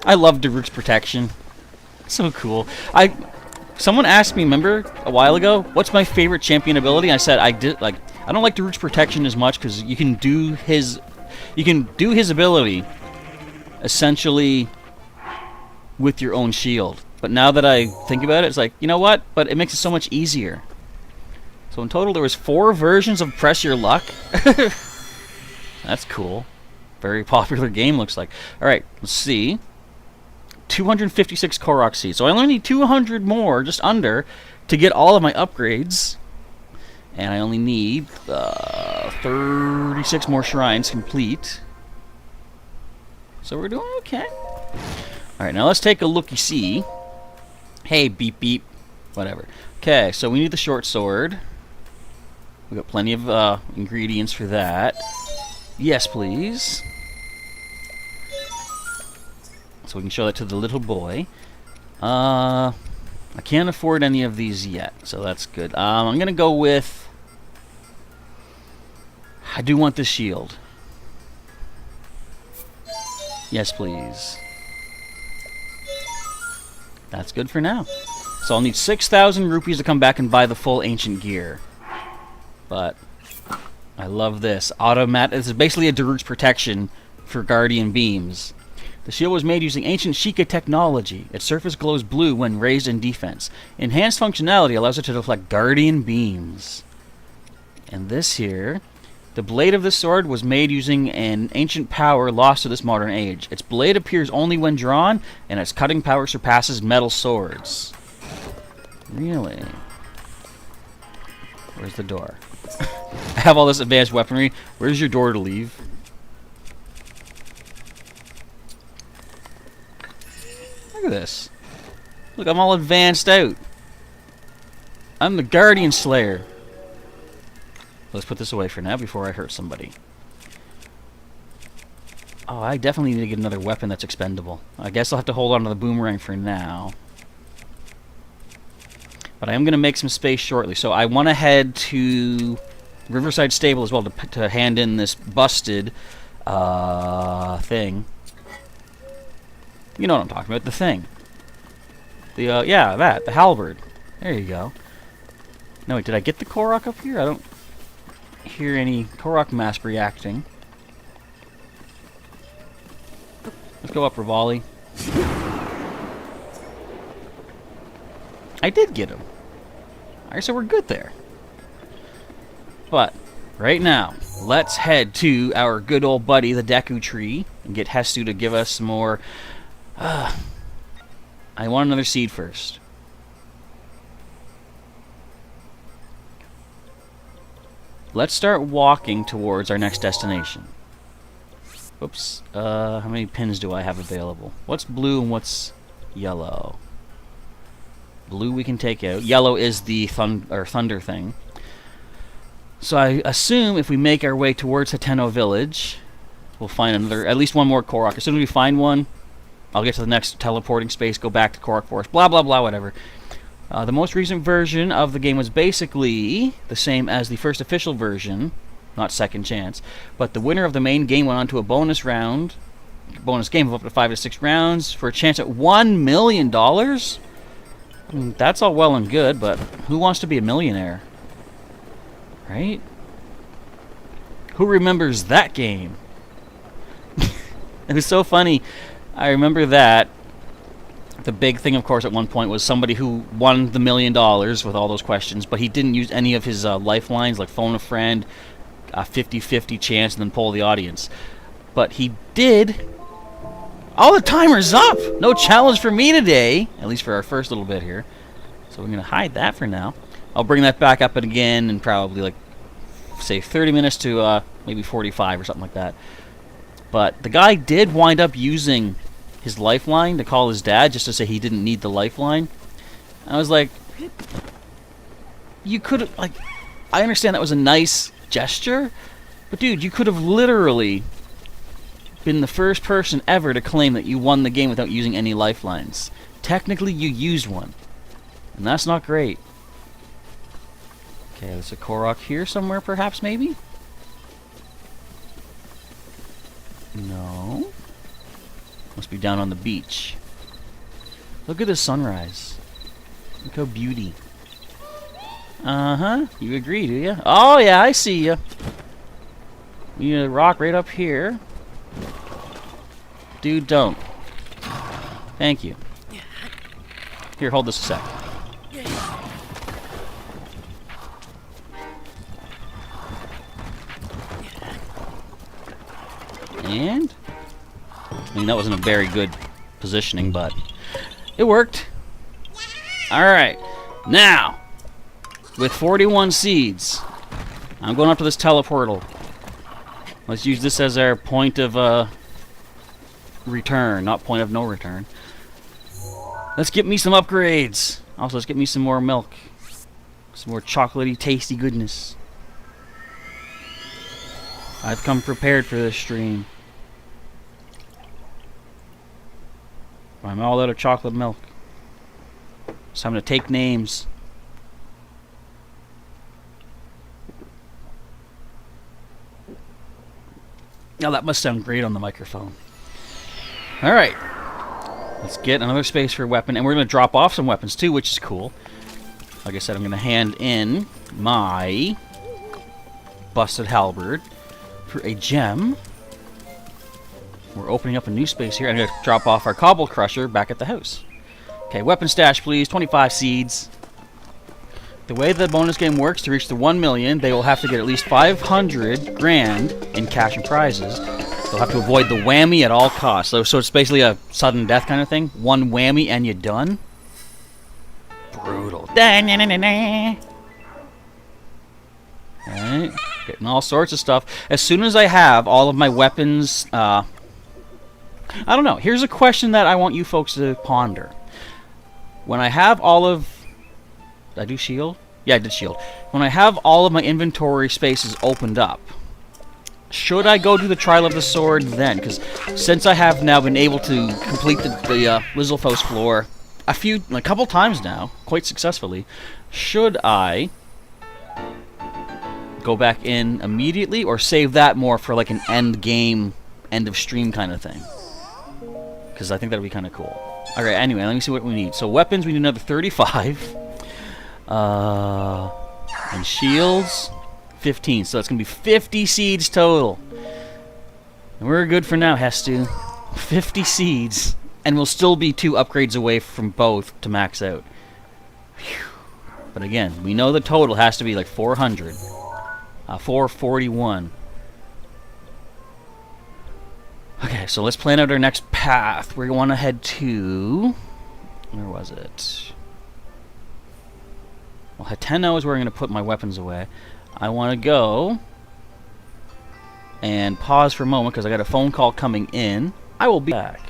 I love Daruk's protection. So cool. Someone asked me, remember, a while ago, what's my favorite champion ability? I said I don't like Daruk's protection as much because you can do his ability essentially with your own shield. But now that I think about it, it's like, you know what? But it makes it so much easier. So in total, there was 4 versions of Press Your Luck. That's cool. Very popular game, looks like. All right, let's see. 256 Korok seeds. So I only need 200 more, just under, to get all of my upgrades. And I only need 36 more shrines complete. So we're doing okay. Alright, now let's take a looky-see. Hey, beep beep. Whatever. Okay, so we need the short sword. We've got plenty of ingredients for that. Yes, please. So we can show that to the little boy. I can't afford any of these yet, so that's good. I'm going to go with... I do want this shield. Yes, please. That's good for now. So I'll need 6,000 rupees to come back and buy the full ancient gear. But I love this. This is basically a Daruk's protection for Guardian Beams. The shield was made using ancient Sheikah technology. Its surface glows blue when raised in defense. Enhanced functionality allows it to deflect Guardian Beams. And this here, the blade of this sword was made using an ancient power lost to this modern age. Its blade appears only when drawn, and its cutting power surpasses metal swords. Really? Where's the door? I have all this advanced weaponry. Where's your door to leave? Look at this. Look, I'm all advanced out. I'm the Guardian Slayer. Let's put this away for now before I hurt somebody. Oh, I definitely need to get another weapon that's expendable. I guess I'll have to hold on to the boomerang for now. But I am going to make some space shortly. So I want to head to Riverside Stable as well to hand in this busted thing. You know what I'm talking about, the thing. The, yeah, the halberd. There you go. No, wait, did I get the Korok up here? I don't hear any Korok mask reacting. Let's go up, Rivali. I did get him. Alright, so we're good there. But, right now, let's head to our good old buddy, the Deku Tree, and get Hestu to give us some more... I want another seed first. Let's start walking towards our next destination. Oops. How many pins do I have available? What's blue and what's yellow? Blue we can take out. Yellow is the thunder thing. So I assume if we make our way towards Hateno Village, we'll find another, at least one more Korok. As soon as we find one, I'll get to the next teleporting space, go back to Korok Forest, blah, blah, blah, whatever. The most recent version of the game was basically the same as the first official version, not Second Chance, but the winner of the main game went on to a bonus game of up to 5 to 6 rounds for a chance at $1 million? I mean, that's all well and good, but who wants to be a millionaire? Right? Who remembers that game? It was so funny. I remember that. The big thing, of course, at one point was somebody who won the $1 million with all those questions, but he didn't use any of his lifelines, like phone a friend, a 50-50 chance, and then poll the audience. But he did. Oh, the timer's up! No challenge for me today, at least for our first little bit here. So we're going to hide that for now. I'll bring that back up again in probably, like, say 30 minutes to maybe 45 or something like that. But the guy did wind up using his lifeline to call his dad just to say he didn't need the lifeline. I was like, you could have, like, I understand that was a nice gesture, but dude, you could have literally been the first person ever to claim that you won the game without using any lifelines. Technically, you used one, and that's not great. Okay, there's a Korok here somewhere, perhaps, maybe? No. Must be down on the beach. Look at the sunrise. Look how beauty. Uh-huh. You agree, do you? Oh, yeah, I see you. We need a rock right up here. Dude, don't. Thank you. Here, hold this a sec. And... I mean, that wasn't a very good positioning, but it worked. Alright. Now, with 41 seeds, I'm going up to this teleportal. Let's use this as our point of return, not point of no return. Let's get me some upgrades. Also, let's get me some more milk. Some more chocolatey, tasty goodness. I've come prepared for this stream. I'm all out of chocolate milk. So I'm going to take names. Now that must sound great on the microphone. Alright. Let's get another space for a weapon. And we're going to drop off some weapons too, which is cool. Like I said, I'm going to hand in my busted halberd for a gem. We're opening up a new space here. I'm going to drop off our cobble crusher back at the house. Okay, weapon stash, please. 25 seeds. The way the bonus game works, to reach the 1 million, they will have to get at least 500 grand in cash and prizes. They'll have to avoid the whammy at all costs. So it's basically a sudden death kind of thing. One whammy and you're done. Brutal. Alright, getting all sorts of stuff. As soon as I have all of my weapons... I don't know. Here's a question that I want you folks to ponder. When I have all of... Did I do shield? Yeah, I did shield. When I have all of my inventory spaces opened up, should I go do the Trial of the Sword then? Because since I have now been able to complete the Lizalfos floor a couple times now, quite successfully. Should I go back in immediately, or save that more for like an end game, end of stream kind of thing? Because I think that would be kind of cool. Alright, anyway, let me see what we need. So weapons, we need another 35. And shields, 15. So that's going to be 50 seeds total. And we're good for now, Hestu. 50 seeds. And we'll still be 2 upgrades away from both to max out. Whew. But again, we know the total has to be like 400. 441. Okay, so let's plan out our next path. We want to head to... Where was it? Well, Hateno is where I'm going to put my weapons away. I want to go and pause for a moment because I got a phone call coming in. I will be back.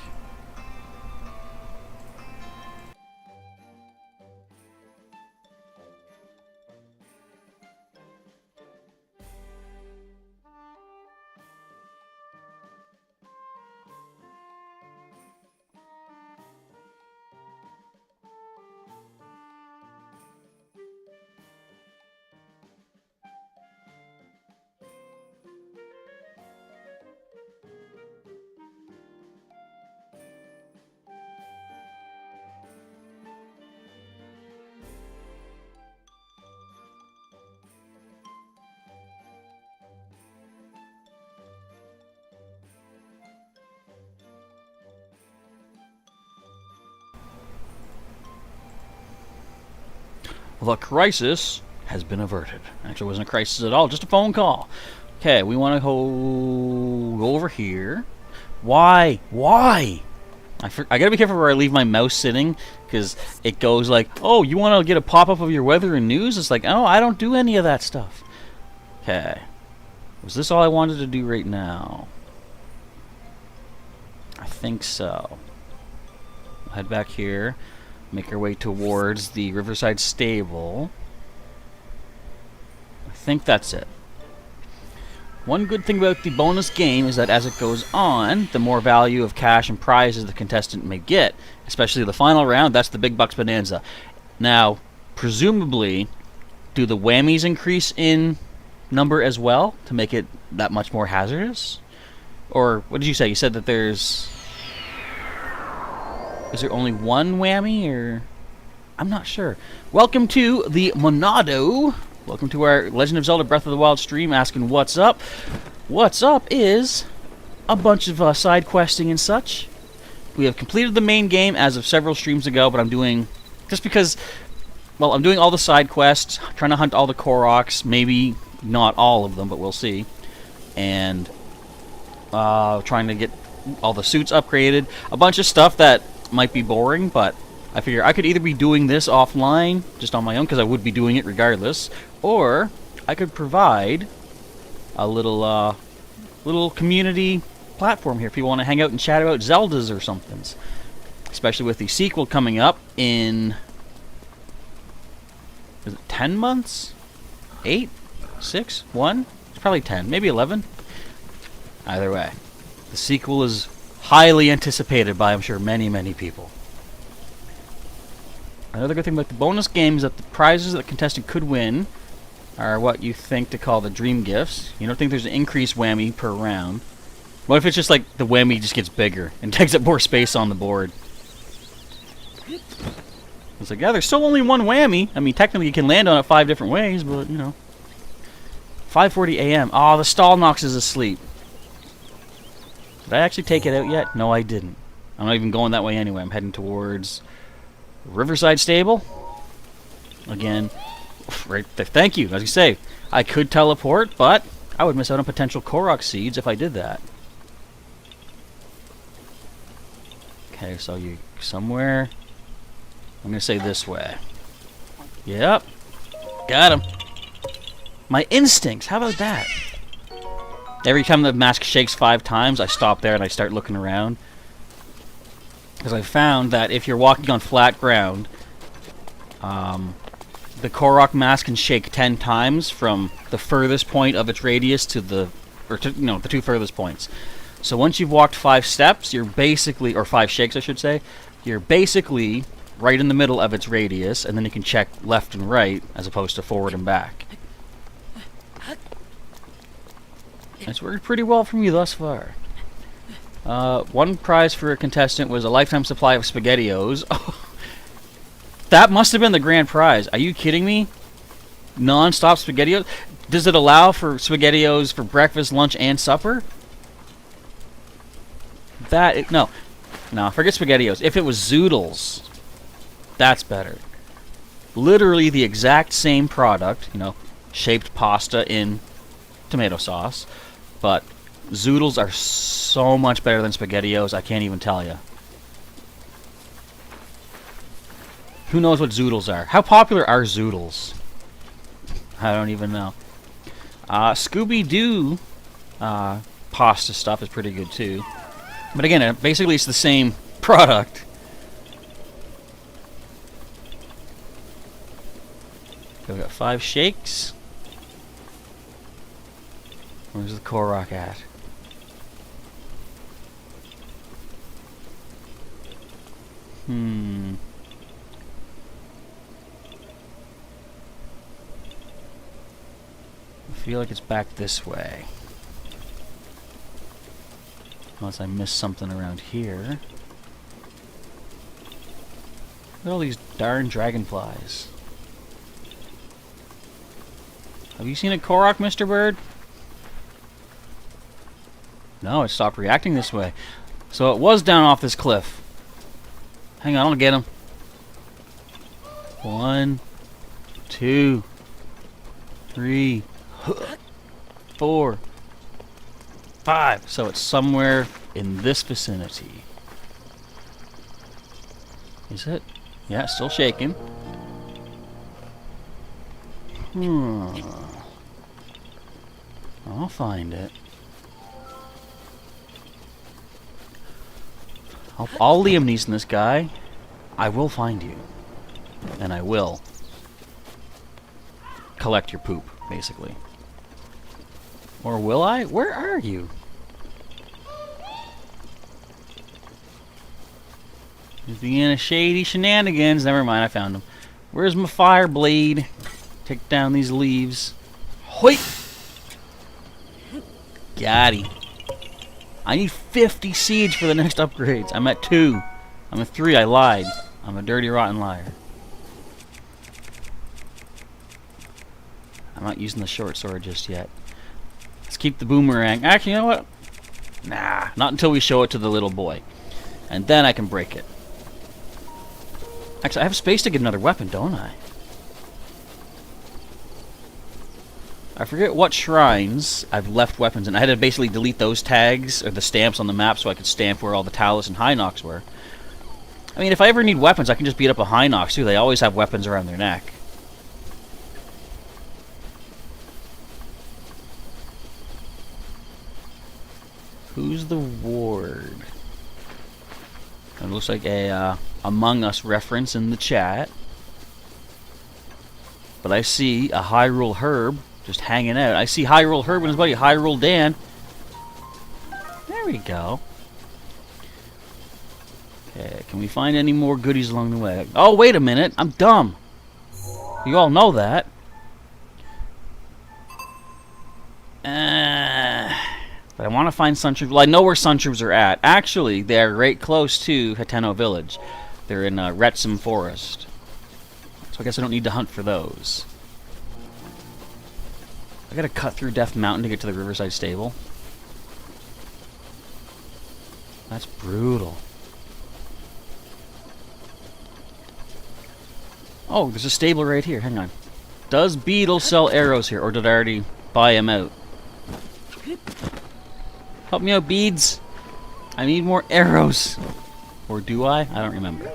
The crisis has been averted. Actually, it wasn't a crisis at all, just a phone call. Okay, we want to go over here. Why? Why? I gotta be careful where I leave my mouse sitting, because it goes like, oh, you want to get a pop-up of your weather and news? It's like, oh, I don't do any of that stuff. Okay. Was this all I wanted to do right now? I think so. I'll head back here. Make our way towards the Riverside Stable. I think that's it. One good thing about the bonus game is that as it goes on, the more value of cash and prizes the contestant may get. Especially the final round, that's the big bucks bonanza. Now, presumably, do the whammies increase in number as well to make it that much more hazardous? Or, what did you say? You said that there's... Is there only one whammy, or... I'm not sure. Welcome to the Monado. Welcome to our Legend of Zelda Breath of the Wild stream, asking what's up. What's up is a bunch of side questing and such. We have completed the main game as of several streams ago, but I'm doing... Just because... Well, I'm doing all the side quests, trying to hunt all the Koroks, maybe not all of them, but we'll see. And... trying to get all the suits upgraded. A bunch of stuff that might be boring, but I figure I could either be doing this offline, just on my own, because I would be doing it regardless, or I could provide a little little community platform here if people want to hang out and chat about Zeldas or something. Especially with the sequel coming up in... Is it 10 months? 8? 6? 1? It's probably 10. Maybe 11. Either way. The sequel is highly anticipated by, I'm sure, many, many people. Another good thing about the bonus game is that the prizes that the contestant could win are what you think to call the dream gifts. You don't think there's an increased whammy per round. What if it's just like the whammy just gets bigger and takes up more space on the board? It's like, yeah, there's still only one whammy. I mean, technically you can land on it 5 different ways, but, you know. 5:40 a.m. Oh, the Stallnox is asleep. Did I actually take it out yet? No, I didn't. I'm not even going that way anyway. I'm heading towards Riverside Stable. Again, right there. Thank you. As you say, I could teleport, but I would miss out on potential Korok seeds if I did that. Okay, so you somewhere... I'm going to say this way. Yep. Got him. My instincts. How about that? Every time the mask shakes 5 times, I stop there and I start looking around. Because I found that if you're walking on flat ground, the Korok mask can shake 10 times from the furthest point of its radius to the... Or, to, you know, the 2 furthest points. So once you've walked 5 steps, you're basically... Or 5 shakes, I should say. You're basically right in the middle of its radius, and then you can check left and right as opposed to forward and back. It's worked pretty well for me thus far. One prize for a contestant was a lifetime supply of SpaghettiOs. That must have been the grand prize. Are you kidding me? Non-stop SpaghettiOs? Does it allow for SpaghettiOs for breakfast, lunch, and supper? No, forget SpaghettiOs. If it was Zoodles, that's better. Literally the exact same product, shaped pasta in tomato sauce, but Zoodles are so much better than SpaghettiOs, I can't even tell you. Who knows what Zoodles are? How popular are Zoodles? I don't even know. Scooby-Doo pasta stuff is pretty good too. But again, basically it's the same product. Okay, we got 5 shakes. Where's the Korok at? I feel like it's back this way. Unless I missed something around here. Look at all these darn dragonflies. Have you seen a Korok, Mr. Bird? No, it stopped reacting this way. So it was down off this cliff. Hang on, I'll get him. 1, 2, 3, 4, 5. So it's somewhere in this vicinity. Is it? Yeah, still shaking. I'll find it. I'll Liam Neeson this guy. I will find you. And I will collect your poop, basically. Or will I? Where are you? He's being a shady shenanigans. Never mind, I found him. Where's my fire blade? Take down these leaves. Hoit! Got him. I need 50 seeds for the next upgrades. I'm at 2. I'm at 3. I lied. I'm a dirty, rotten liar. I'm not using the short sword just yet. Let's keep the boomerang. Actually, you know what? Nah, not until we show it to the little boy. And then I can break it. Actually, I have space to get another weapon, don't I? I forget what shrines I've left weapons in. I had to basically delete those tags, or the stamps on the map, so I could stamp where all the Talus and Hinox were. I mean, if I ever need weapons, I can just beat up a Hinox, too. They always have weapons around their neck. Who's the ward? It looks like a Among Us reference in the chat. But I see a Hyrule Herb just hanging out. I see Hyrule Herb and his buddy Hyrule Dan. There we go. Okay, can we find any more goodies along the way? Oh, wait a minute. I'm dumb. You all know that. But I want to find Suntroops. Well, I know where Suntroops are at. Actually, they're right close to Hateno Village. They're in Retsum Forest. So I guess I don't need to hunt for those. I gotta cut through Death Mountain to get to the Riverside Stable. That's brutal. Oh, there's a stable right here. Hang on. Does Beetle sell arrows here, or did I already buy him out? Help me out, Beads. I need more arrows. Or do I? I don't remember.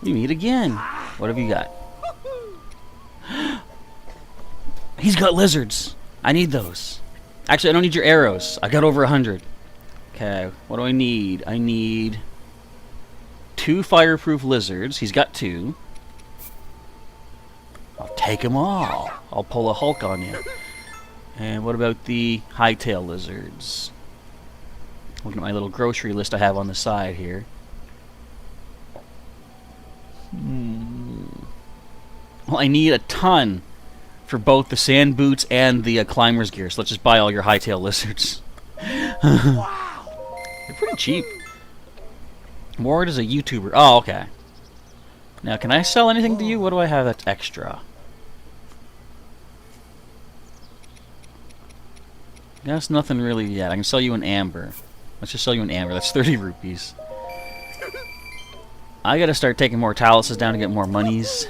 We meet again. What have you got? He's got lizards. I need those. Actually, I don't need your arrows. I got over 100. Okay, what do I need? I need 2 fireproof lizards. He's got 2. I'll take them all. I'll pull a Hulk on you. And what about the hightail lizards? Looking at my little grocery list I have on the side here. Well, I need a ton for both the sand boots and the climber's gear, so let's just buy all your hightail lizards. Wow! They're pretty cheap. Ward is a YouTuber. Oh, okay. Now, can I sell anything to you? What do I have that's extra? Guess nothing really yet. I can sell you an amber. Let's just sell you an amber. That's 30 rupees. I gotta start taking more taluses down to get more monies.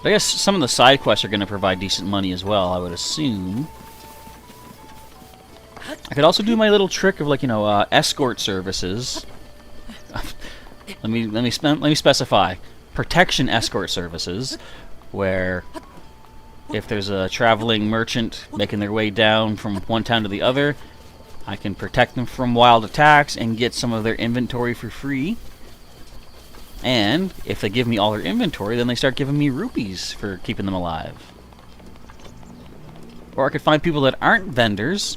But I guess some of the side quests are gonna provide decent money as well, I would assume. I could also do my little trick of, like, you know, escort services. let me specify. Protection escort services, where if there's a traveling merchant making their way down from one town to the other, I can protect them from wild attacks and get some of their inventory for free. And if they give me all their inventory, then they start giving me rupees for keeping them alive. Or I could find people that aren't vendors,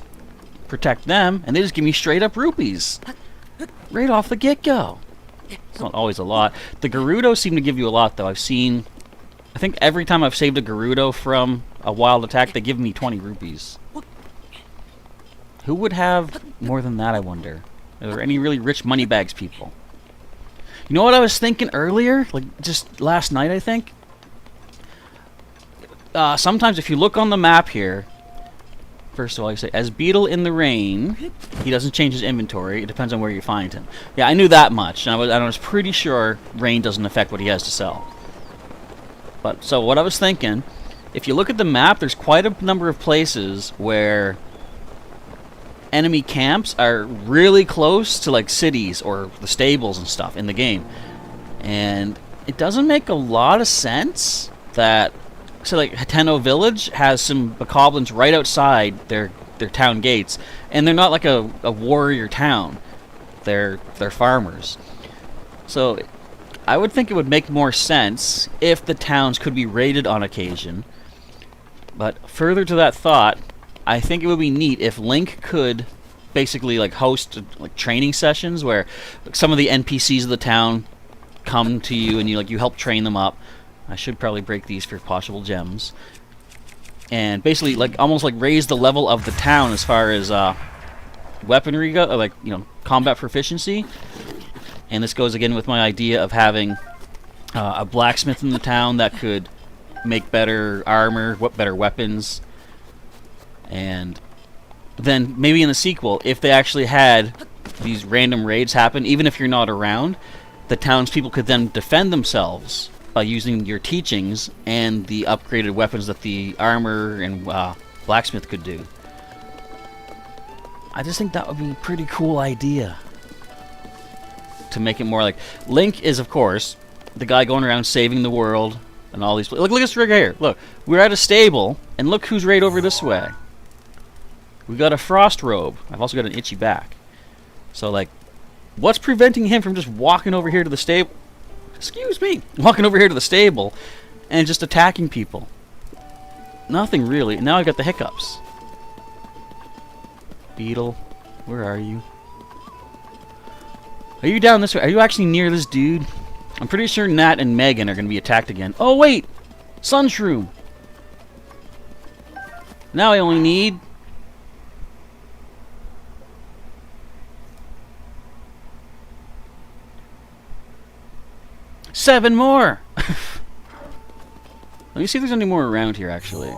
protect them, and they just give me straight up rupees. Right off the get-go. It's not always a lot. The Gerudos seem to give you a lot, though. I think every time I've saved a Gerudo from a wild attack, they give me 20 rupees. Who would have more than that, I wonder? Are there any really rich moneybags people? You know what I was thinking earlier? Like, just last night, I think? Sometimes if you look on the map here, first of all, you say, as Beetle in the rain, he doesn't change his inventory. It depends on where you find him. Yeah, I knew that much. And I was pretty sure rain doesn't affect what he has to sell. But, so what I was thinking, if you look at the map, there's quite a number of places where enemy camps are really close to, like, cities or the stables and stuff in the game. And it doesn't make a lot of sense that, so, like, Hateno Village has some bokoblins right outside their town gates, and they're not like a warrior town. They're farmers. So I would think it would make more sense if the towns could be raided on occasion. But further to that thought, I think it would be neat if Link could basically, like, host, like, training sessions where, like, some of the NPCs of the town come to you and you help train them up. I should probably break these for possible gems. And basically, like, almost like raise the level of the town as far as weaponry go, or, like, you know, combat proficiency. And this goes again with my idea of having a blacksmith in the town that could make better armor, better weapons. And then maybe in the sequel, if they actually had these random raids happen, even if you're not around, the townspeople could then defend themselves by using your teachings and the upgraded weapons that the armor and blacksmith could do. I just think that would be a pretty cool idea. To make it more like... Link is, of course, the guy going around saving the world and all these... Look at this rig here. Look, we're at a stable, and look who's right over this way. We got a frost robe. I've also got an itchy back. So, like, what's preventing him from just walking over here to the stable? Excuse me. Walking over here to the stable and just attacking people. Nothing really. Now I got the hiccups. Beetle, where are you? Are you down this way? Are you actually near this dude? I'm pretty sure Nat and Megan are going to be attacked again. Oh, wait! Sunshroom! Now I only need... seven more! Let me see if there's any more around here, actually.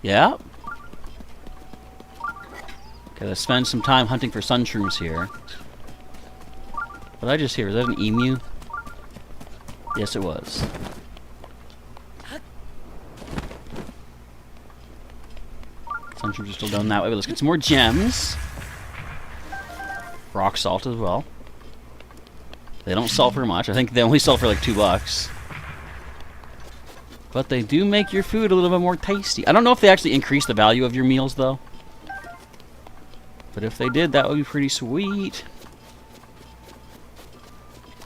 Yeah? Okay, let's spend some time hunting for sunshrooms here. What did I just hear? Was that an emu? Yes, it was. Sunshrooms are still down that way, but let's get some more gems. Rock salt as well. They don't sell for much. I think they only sell for like $2. But they do make your food a little bit more tasty. I don't know if they actually increase the value of your meals, though. But if they did, that would be pretty sweet.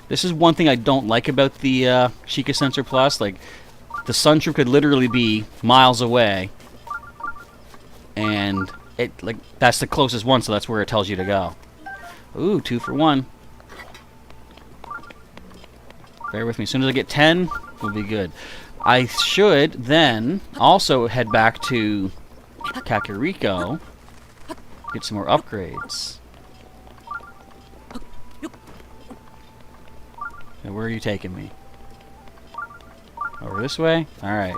This is one thing I don't like about the Sheikah Sensor Plus. Like, the sunshroom could literally be miles away. And it, like, that's the closest one, so that's where it tells you to go. Ooh, 2 for 1. Bear with me. As soon as I get 10, we'll be good. I should then also head back to Kakariko, get some more upgrades. Okay, where are you taking me? Over this way? Alright.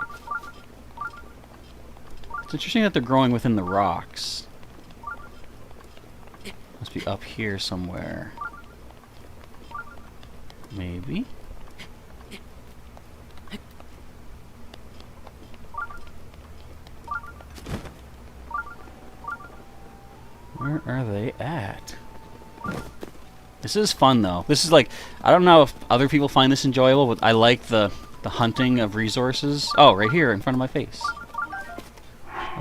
It's interesting that they're growing within the rocks. Must be up here somewhere. Maybe? Where are they at? This is fun, though. This is like, I don't know if other people find this enjoyable, but I like the hunting of resources. Oh, right here in front of my face.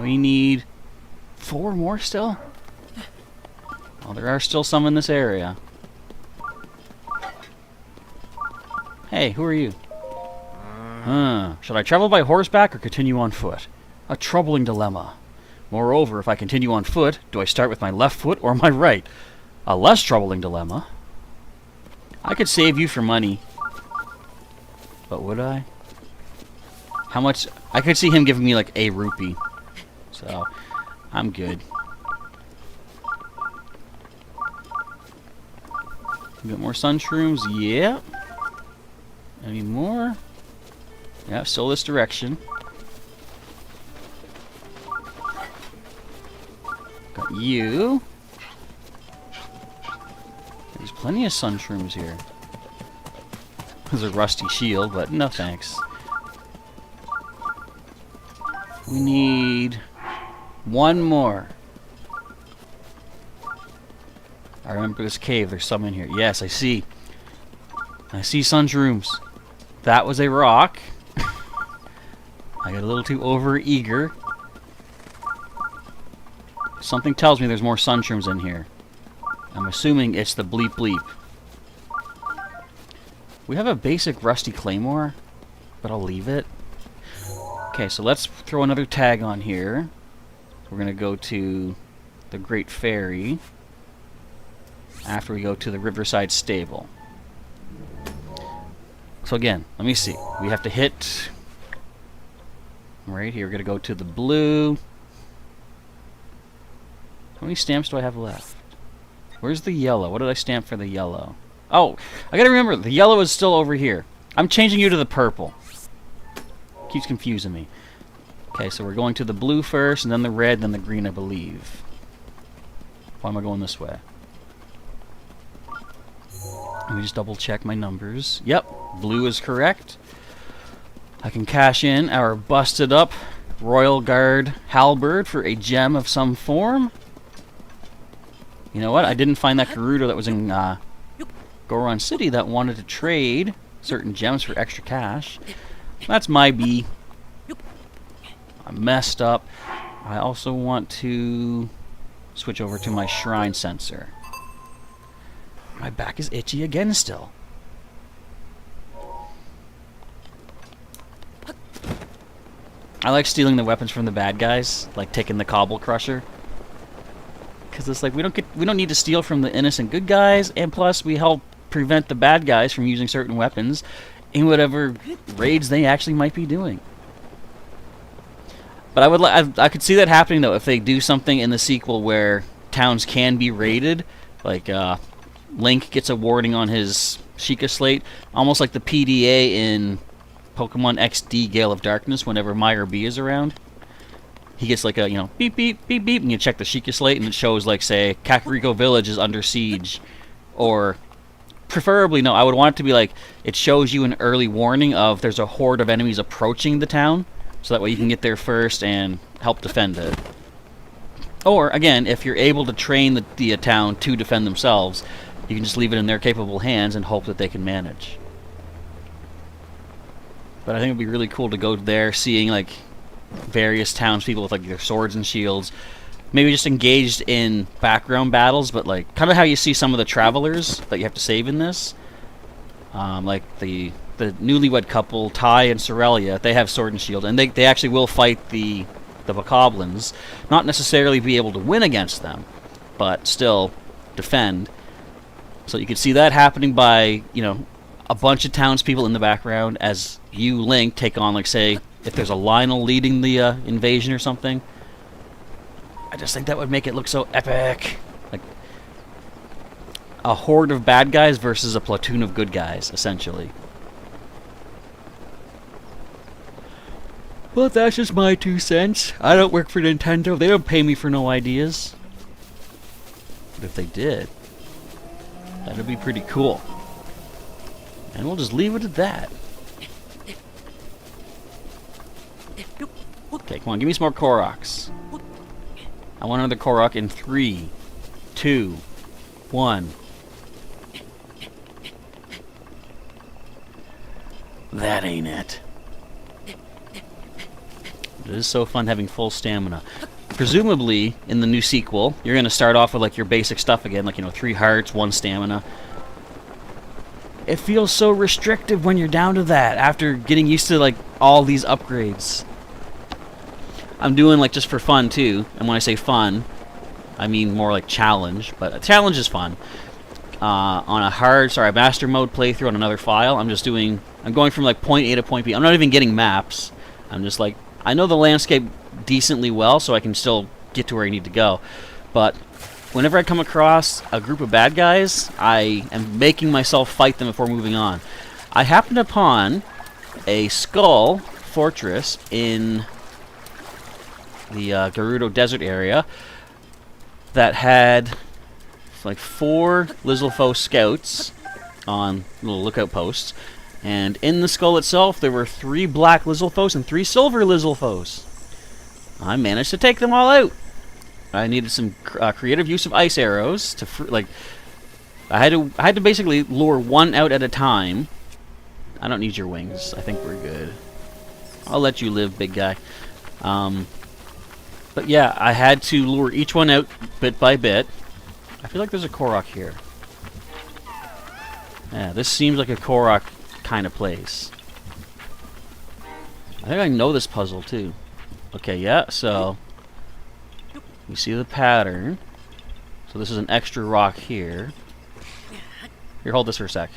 We need 4 more still? Well, there are still some in this area. Hey, who are you? Should I travel by horseback or continue on foot? A troubling dilemma. Moreover, if I continue on foot, do I start with my left foot or my right? A less troubling dilemma. I could save you for money. But would I? How much? I could see him giving me like a rupee. So, I'm good. Got more sun shrooms? Yeah. Any more? Yeah, still this direction. Got you. There's plenty of sun shrooms here. There's a rusty shield, but no thanks. We need 1 more. I remember this cave. There's some in here. Yes, I see. I see sun shrooms. That was a rock. I got a little too over-eager. Something tells me there's more sun shrooms in here. I'm assuming it's the bleep bleep. We have a basic rusty claymore, but I'll leave it. Okay, so let's throw another tag on here. We're going to go to the Great Ferry after we go to the Riverside Stable. So again, let me see. We have to hit right here. We're going to go to the blue. How many stamps do I have left? Where's the yellow? What did I stamp for the yellow? Oh, I gotta remember, the yellow is still over here. I'm changing you to the purple. Keeps confusing me. Okay, so we're going to the blue first, and then the red, then the green, I believe. Why am I going this way? Let me just double check my numbers. Yep, blue is correct. I can cash in our busted up Royal Guard halberd for a gem of some form. You know what? I didn't find that Gerudo that was in Goron City that wanted to trade certain gems for extra cash. That's my B. I messed up. I also want to switch over to my shrine sensor. My back is itchy again still. I like stealing the weapons from the bad guys, like taking the Cobble Crusher. Because it's like we don't need to steal from the innocent good guys, and plus we help prevent the bad guys from using certain weapons in whatever raids they actually might be doing. But I could see that happening though if they do something in the sequel where towns can be raided, like Link gets a warning on his Sheikah Slate, almost like the PDA in Pokemon XD Gale of Darkness. Whenever Meyer B is around, he gets like a, you know, beep beep beep beep, and you check the Sheikah Slate and it shows like, say, Kakariko Village is under siege, or preferably, no, I would want it to be like it shows you an early warning of there's a horde of enemies approaching the town, so that way you can get there first and help defend it. Or again, if you're able to train the town to defend themselves, you can just leave it in their capable hands and hope that they can manage. But I think it'd be really cool to go there, seeing like various townspeople with like their swords and shields, maybe just engaged in background battles, but like kind of how you see some of the travelers that you have to save in this, like the newlywed couple Ty and Sorelia. They have sword and shield, and they actually will fight the Bokoblins, not necessarily be able to win against them, but still defend. So you can see that happening by, you know, a bunch of townspeople in the background as you, Link, take on, like, say, if there's a Lionel leading the invasion or something. I just think that would make it look so epic. Like, a horde of bad guys versus a platoon of good guys, essentially. But that's just my 2 cents. I don't work for Nintendo. They don't pay me for no ideas. But if they did, that'd be pretty cool. And we'll just leave it at that. Okay, come on, give me some more Koroks. I want another Korok in 3, 2, 1. That ain't it. It is so fun having full stamina. Presumably, in the new sequel, you're going to start off with like your basic stuff again, like, 3 hearts, 1 stamina. It feels so restrictive when you're down to that after getting used to like all these upgrades. I'm doing like just for fun too, and when I say fun, I mean more like challenge, but a challenge is fun. On a master mode playthrough on another file, I'm going from like point A to point B. I'm not even getting maps. I'm just like, I know the landscape decently well, so I can still get to where I need to go. But whenever I come across a group of bad guys, I am making myself fight them before moving on. I happened upon a skull fortress in the Gerudo Desert area that had like 4 Lizalfos scouts on little lookout posts, and in the skull itself there were 3 black Lizalfos and 3 silver Lizalfos. I managed to take them all out. I needed some creative use of ice arrows to I had to basically lure 1 out at a time. I don't need your wings. I think we're good. I'll let you live, big guy. But yeah, I had to lure each one out bit by bit. I feel like there's a Korok here. Yeah, this seems like a Korok kind of place. I think I know this puzzle too. Okay, yeah, so you see the pattern. So this is an extra rock here. Here, hold this for a sec.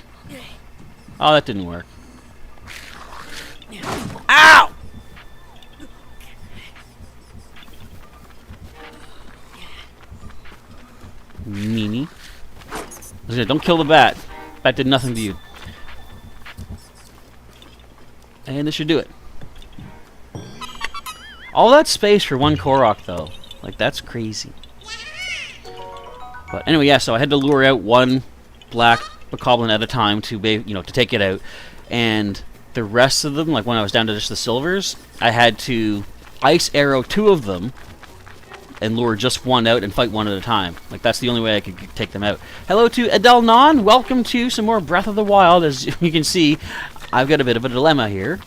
Oh, that didn't work. Ow! Meanie. Don't kill the bat. Bat did nothing to you. And this should do it. All that space for 1 Korok, though. Like, that's crazy. But anyway, yeah, so I had to lure out 1 black bokoblin at a time to take it out. And the rest of them, like when I was down to just the silvers, I had to ice arrow 2 of them and lure just 1 out and fight 1 at a time. Like, that's the only way I could take them out. Hello to Adele Non. Welcome to some more Breath of the Wild. As you can see, I've got a bit of a dilemma here.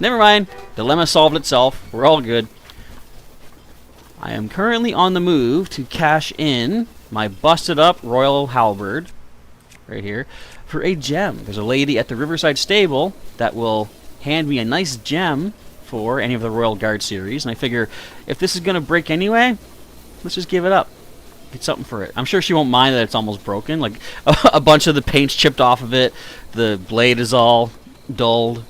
Never mind. Dilemma solved itself. We're all good. I am currently on the move to cash in my busted up Royal Halberd right here for a gem. There's a lady at the Riverside Stable that will hand me a nice gem for any of the Royal Guard series, and I figure if this is going to break anyway, let's just give it up. Get something for it. I'm sure she won't mind that it's almost broken. Like, a bunch of the paint's chipped off of it. The blade is all dulled.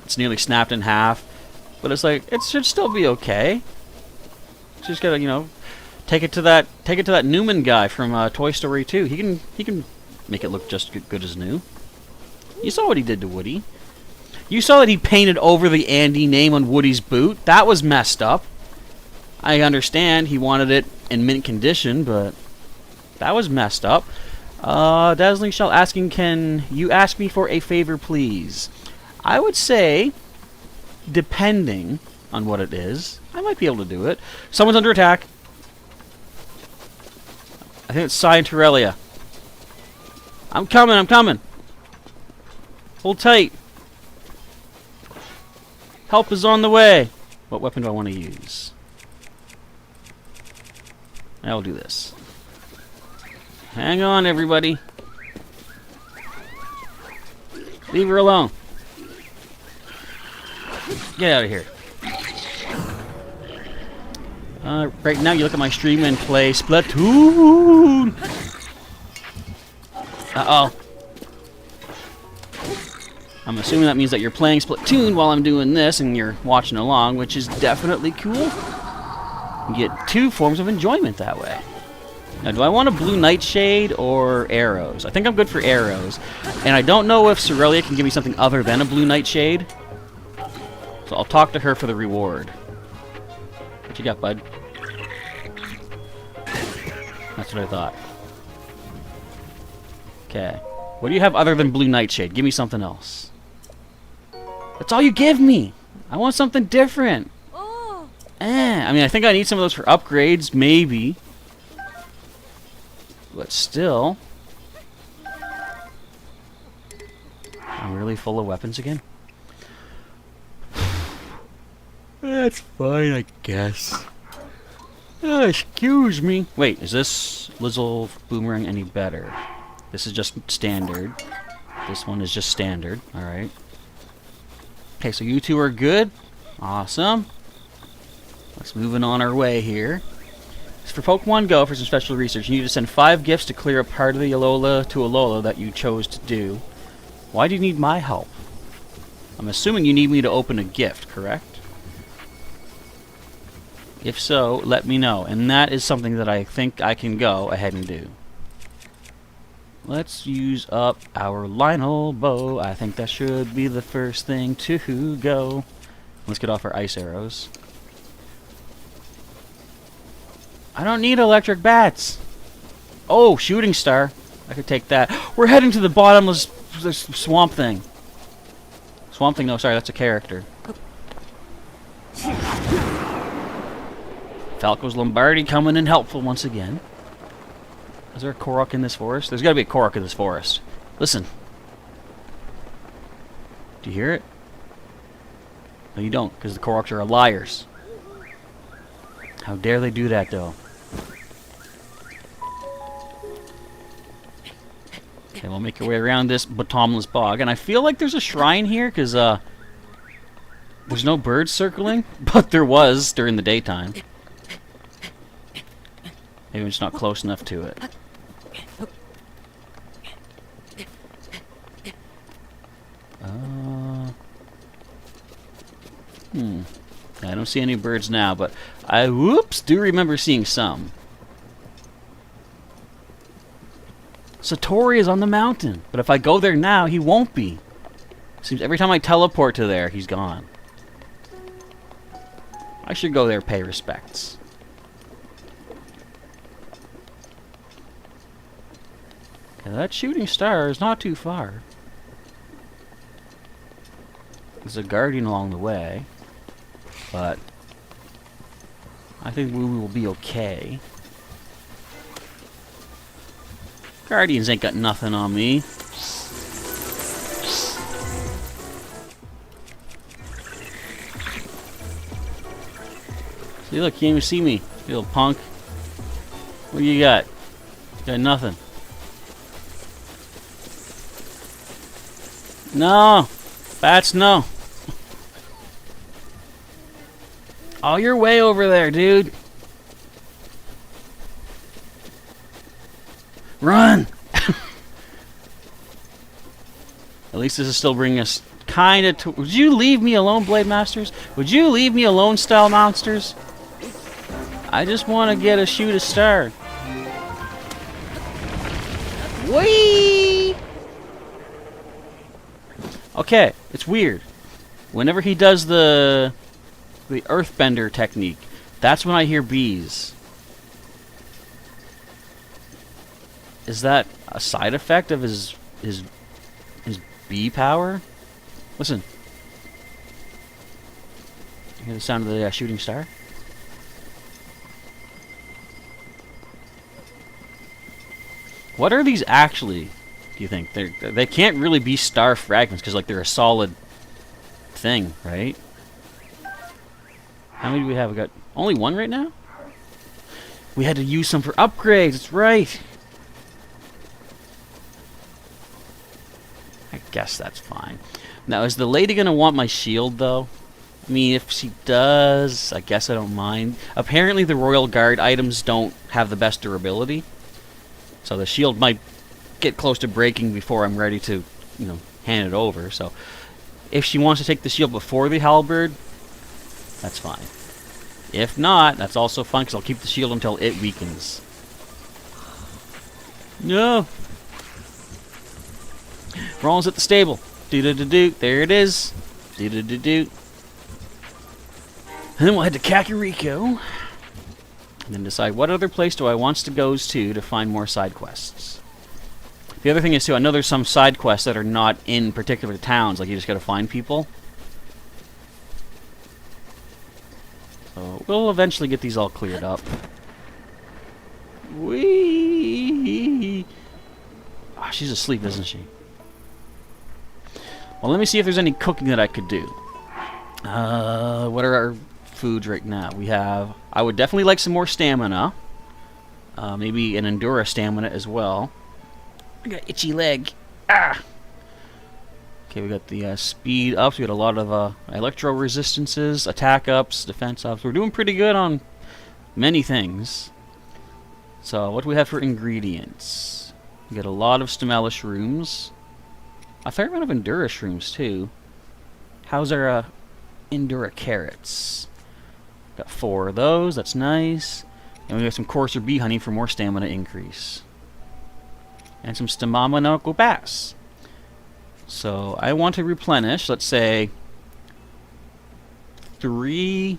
It's nearly snapped in half. But it's like, it should still be okay. Just gotta, take it to that Newman guy from Toy Story 2. He can make it look just good as new. You saw what he did to Woody. You saw that he painted over the Andy name on Woody's boot. That was messed up. I understand he wanted it in mint condition, but that was messed up. Dazzling Shell asking, can you ask me for a favor, please? I would say, depending on what it is, I might be able to do it. Someone's under attack. I think it's Sai and Terrelia. I'm coming. Hold tight. Help is on the way. What weapon do I want to use? I'll do this. Hang on, everybody. Leave her alone. Get out of here. Right now, you look at my stream and play Splatoon. Uh-oh. I'm assuming that means that you're playing Splatoon while I'm doing this and you're watching along, which is definitely cool. You get 2 forms of enjoyment that way. Now, do I want a blue nightshade or arrows? I think I'm good for arrows. And I don't know if Cerelia can give me something other than a blue nightshade. So I'll talk to her for the reward. What you got, bud? That's what I thought. Okay. What do you have other than blue nightshade? Give me something else. That's all you give me! I want something different! I mean, I think I need some of those for upgrades, maybe. But still... I'm really full of weapons again? That's fine, I guess. Excuse me. Wait, is this Lizzle Boomerang any better? This is just standard. This one is just standard. Alright. Okay, so you two are good. Awesome. Let's move on our way here. For Pokemon Go, for some special research, you need to send 5 gifts to clear a part of the Alola to Alola that you chose to do. Why do you need my help? I'm assuming you need me to open a gift, correct? If so, let me know. And that is something that I think I can go ahead and do. Let's use up our Lionel bow. I think that should be the first thing to go. Let's get off our ice arrows. I don't need electric bats. Oh, shooting star. I could take that. We're heading to the bottomless swamp thing. Swamp thing, no, sorry, that's a character. Falco's Lombardi coming in helpful once again. Is there a Korok in this forest? There's got to be a Korok in this forest. Listen. Do you hear it? No, you don't, because the Koroks are liars. How dare they do that, though? Okay, we'll make our way around this bottomless bog. And I feel like there's a shrine here, because, there's no birds circling, but there was during the daytime. Maybe I'm just not close enough to it. I don't see any birds now, but I, do remember seeing some. Satori is on the mountain, but if I go there now, he won't be. Seems every time I teleport to there, he's gone. I should go there, pay respects. Okay, that shooting star is not too far. There's a guardian along the way, but I think we will be okay. Guardians ain't got nothing on me. See, look, you can't even see me, you little punk. What do you got? Got nothing. No! Bats, no. Oh, you're way over there, dude. Run! At least this is still bringing us kind of to... Would you leave me alone, Blade Masters? Would you leave me alone, Style Monsters? I just want to get a shoot a star. Whee! Okay, it's weird. Whenever he does the earthbender technique, that's when I hear bees. Is that a side effect of his bee power? Listen. You hear the sound of the shooting star? What are these actually, do you think? They can't really be star fragments because like they're a solid thing, right? How many do we have? We got only one right now? We had to use some for upgrades, that's right. I guess that's fine. Now, is the lady going to want my shield, though? I mean, if she does, I guess I don't mind. Apparently, the Royal Guard items don't have the best durability. So the shield might get close to breaking before I'm ready to, you know, hand it over. So if she wants to take the shield before the halberd, that's fine. If not, that's also fine, because I'll keep the shield until it weakens. No! Rollins at the stable. Do-do-do-do. There it is. Do-do-do-do. And then we'll head to Kakariko. And then decide what other place do I want to go to find more side quests. The other thing is, too, I know there's some side quests that are not in particular towns. Like, you just gotta find people. So we'll eventually get these all cleared up. Whee! Oh, she's asleep, isn't she? Well, let me see if there's any cooking that I could do. What are our foods right now? We have... I would definitely like some more stamina. Maybe an Endura stamina as well. I got itchy leg. Ah! Okay, we got the speed ups. We got a lot of electro resistances, attack ups, defense ups. We're doing pretty good on many things. So, what do we have for ingredients? We got a lot of Stamella shrooms. A fair amount of Endura shrooms, too. How's our Endura carrots? Got 4 of those. That's nice. And we got some coarser bee honey for more stamina increase. And some stamina go pass. So I want to replenish, let's say, 3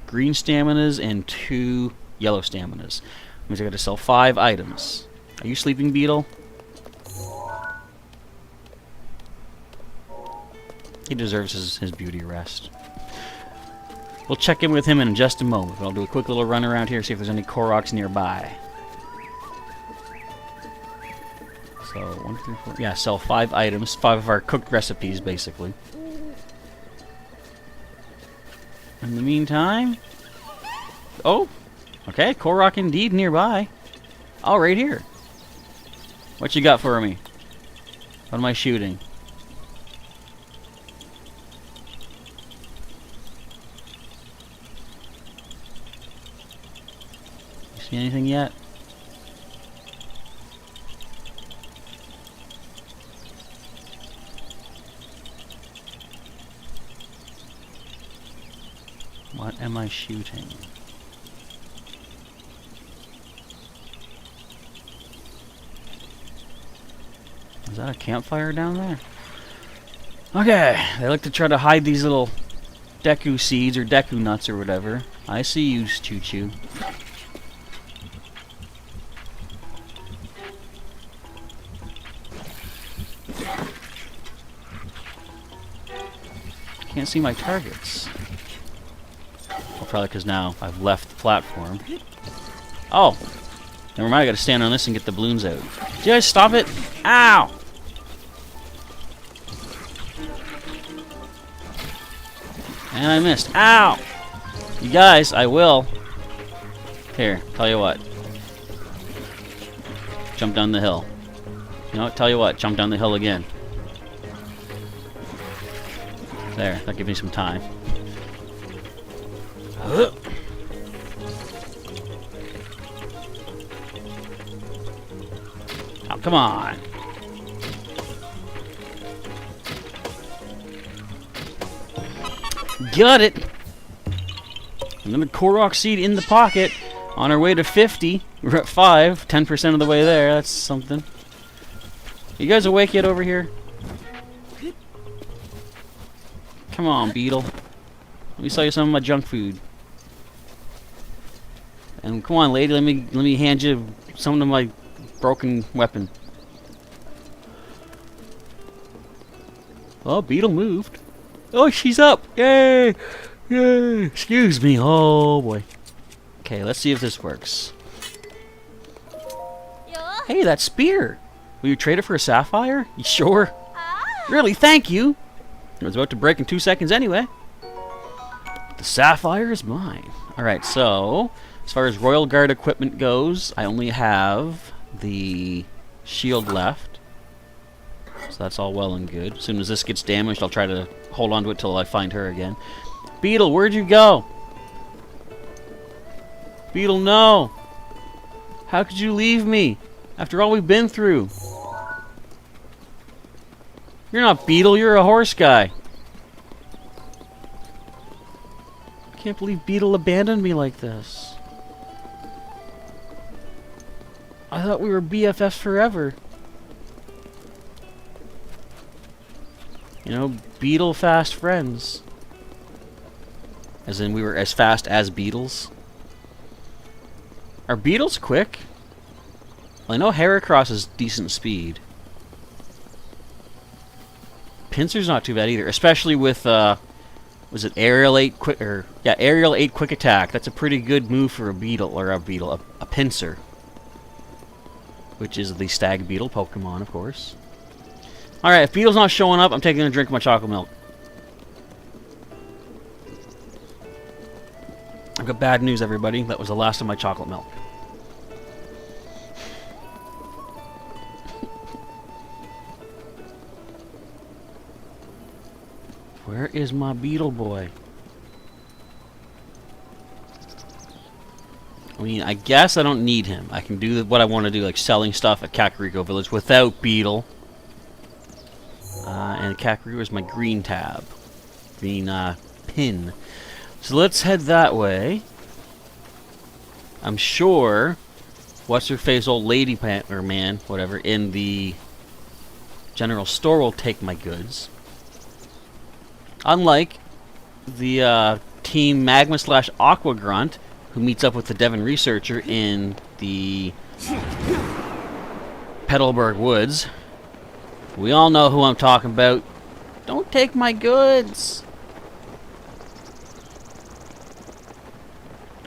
green staminas and 2 yellow staminas. That means I got to sell 5 items. Are you sleeping, Beetle? He deserves his beauty rest. We'll check in with him in just a moment. But I'll do a quick little run around here, see if there's any Koroks nearby. So, 1, 2, 3, 4. Yeah, sell 5 items. 5 of our cooked recipes, basically. In the meantime... Oh! Okay, Korok indeed nearby. Oh, right here. What you got for me? What am I shooting? You see anything yet? What am I shooting? Is that a campfire down there? Okay, they like to try to hide these little Deku seeds or Deku nuts or whatever. I see you, Choo-Choo. Can't see my targets. Well, probably because now I've left the platform. Oh! Never mind, I gotta stand on this and get the balloons out. Did you guys stop it? Ow! And I missed. Ow! You guys, I will. Here, tell you what. Jump down the hill. You know what? Tell you what, jump down the hill again. There, that gives me some time. Oh, come on. Got it. Another Korok seed in the pocket. On our way to 50. We're at 5. 10% of the way there. That's something. You guys awake yet over here? Come on, Beetle. Let me sell you some of my junk food. And come on, lady, let me hand you some of my broken weapon. Oh, Beetle moved. Oh, she's up! Yay! Yay! Excuse me. Oh boy. Okay, let's see if this works. Hey, that spear! Will you trade it for a sapphire? You sure? Really? Thank you. It was about to break in 2 seconds anyway. The sapphire is mine. Alright, so as far as Royal Guard equipment goes, I only have the shield left. So that's all well and good. As soon as this gets damaged, I'll try to hold on to it till I find her again. Beetle, where'd you go? Beetle, no! How could you leave me? After all we've been through. You're not Beetle, you're a horse guy. I can't believe Beetle abandoned me like this. I thought we were BFFs forever. You know, Beetle fast friends. As in, we were as fast as beetles. Are beetles quick? Well, I know Heracross is decent speed. Pinsir's not too bad either, especially with, was it Aerial 8 quick, or, yeah, Aerial 8 quick attack. That's a pretty good move for a beetle, or a Pinsir. Which is the stag beetle Pokemon, of course. Alright, if Beetle's not showing up, I'm taking a drink of my chocolate milk. I've got bad news, everybody. That was the last of my chocolate milk. Where is my Beetle boy? I mean, I guess I don't need him. I can do what I want to do, like selling stuff at Kakariko Village without Beetle. And Kakariko is my green tab. Green pin. So let's head that way. I'm sure what's-her-face old lady or man, whatever, in the general store will take my goods. Unlike the Team Magma / Aqua Grunt, who meets up with the Devon researcher in the Petalburg Woods. We all know who I'm talking about. Don't take my goods!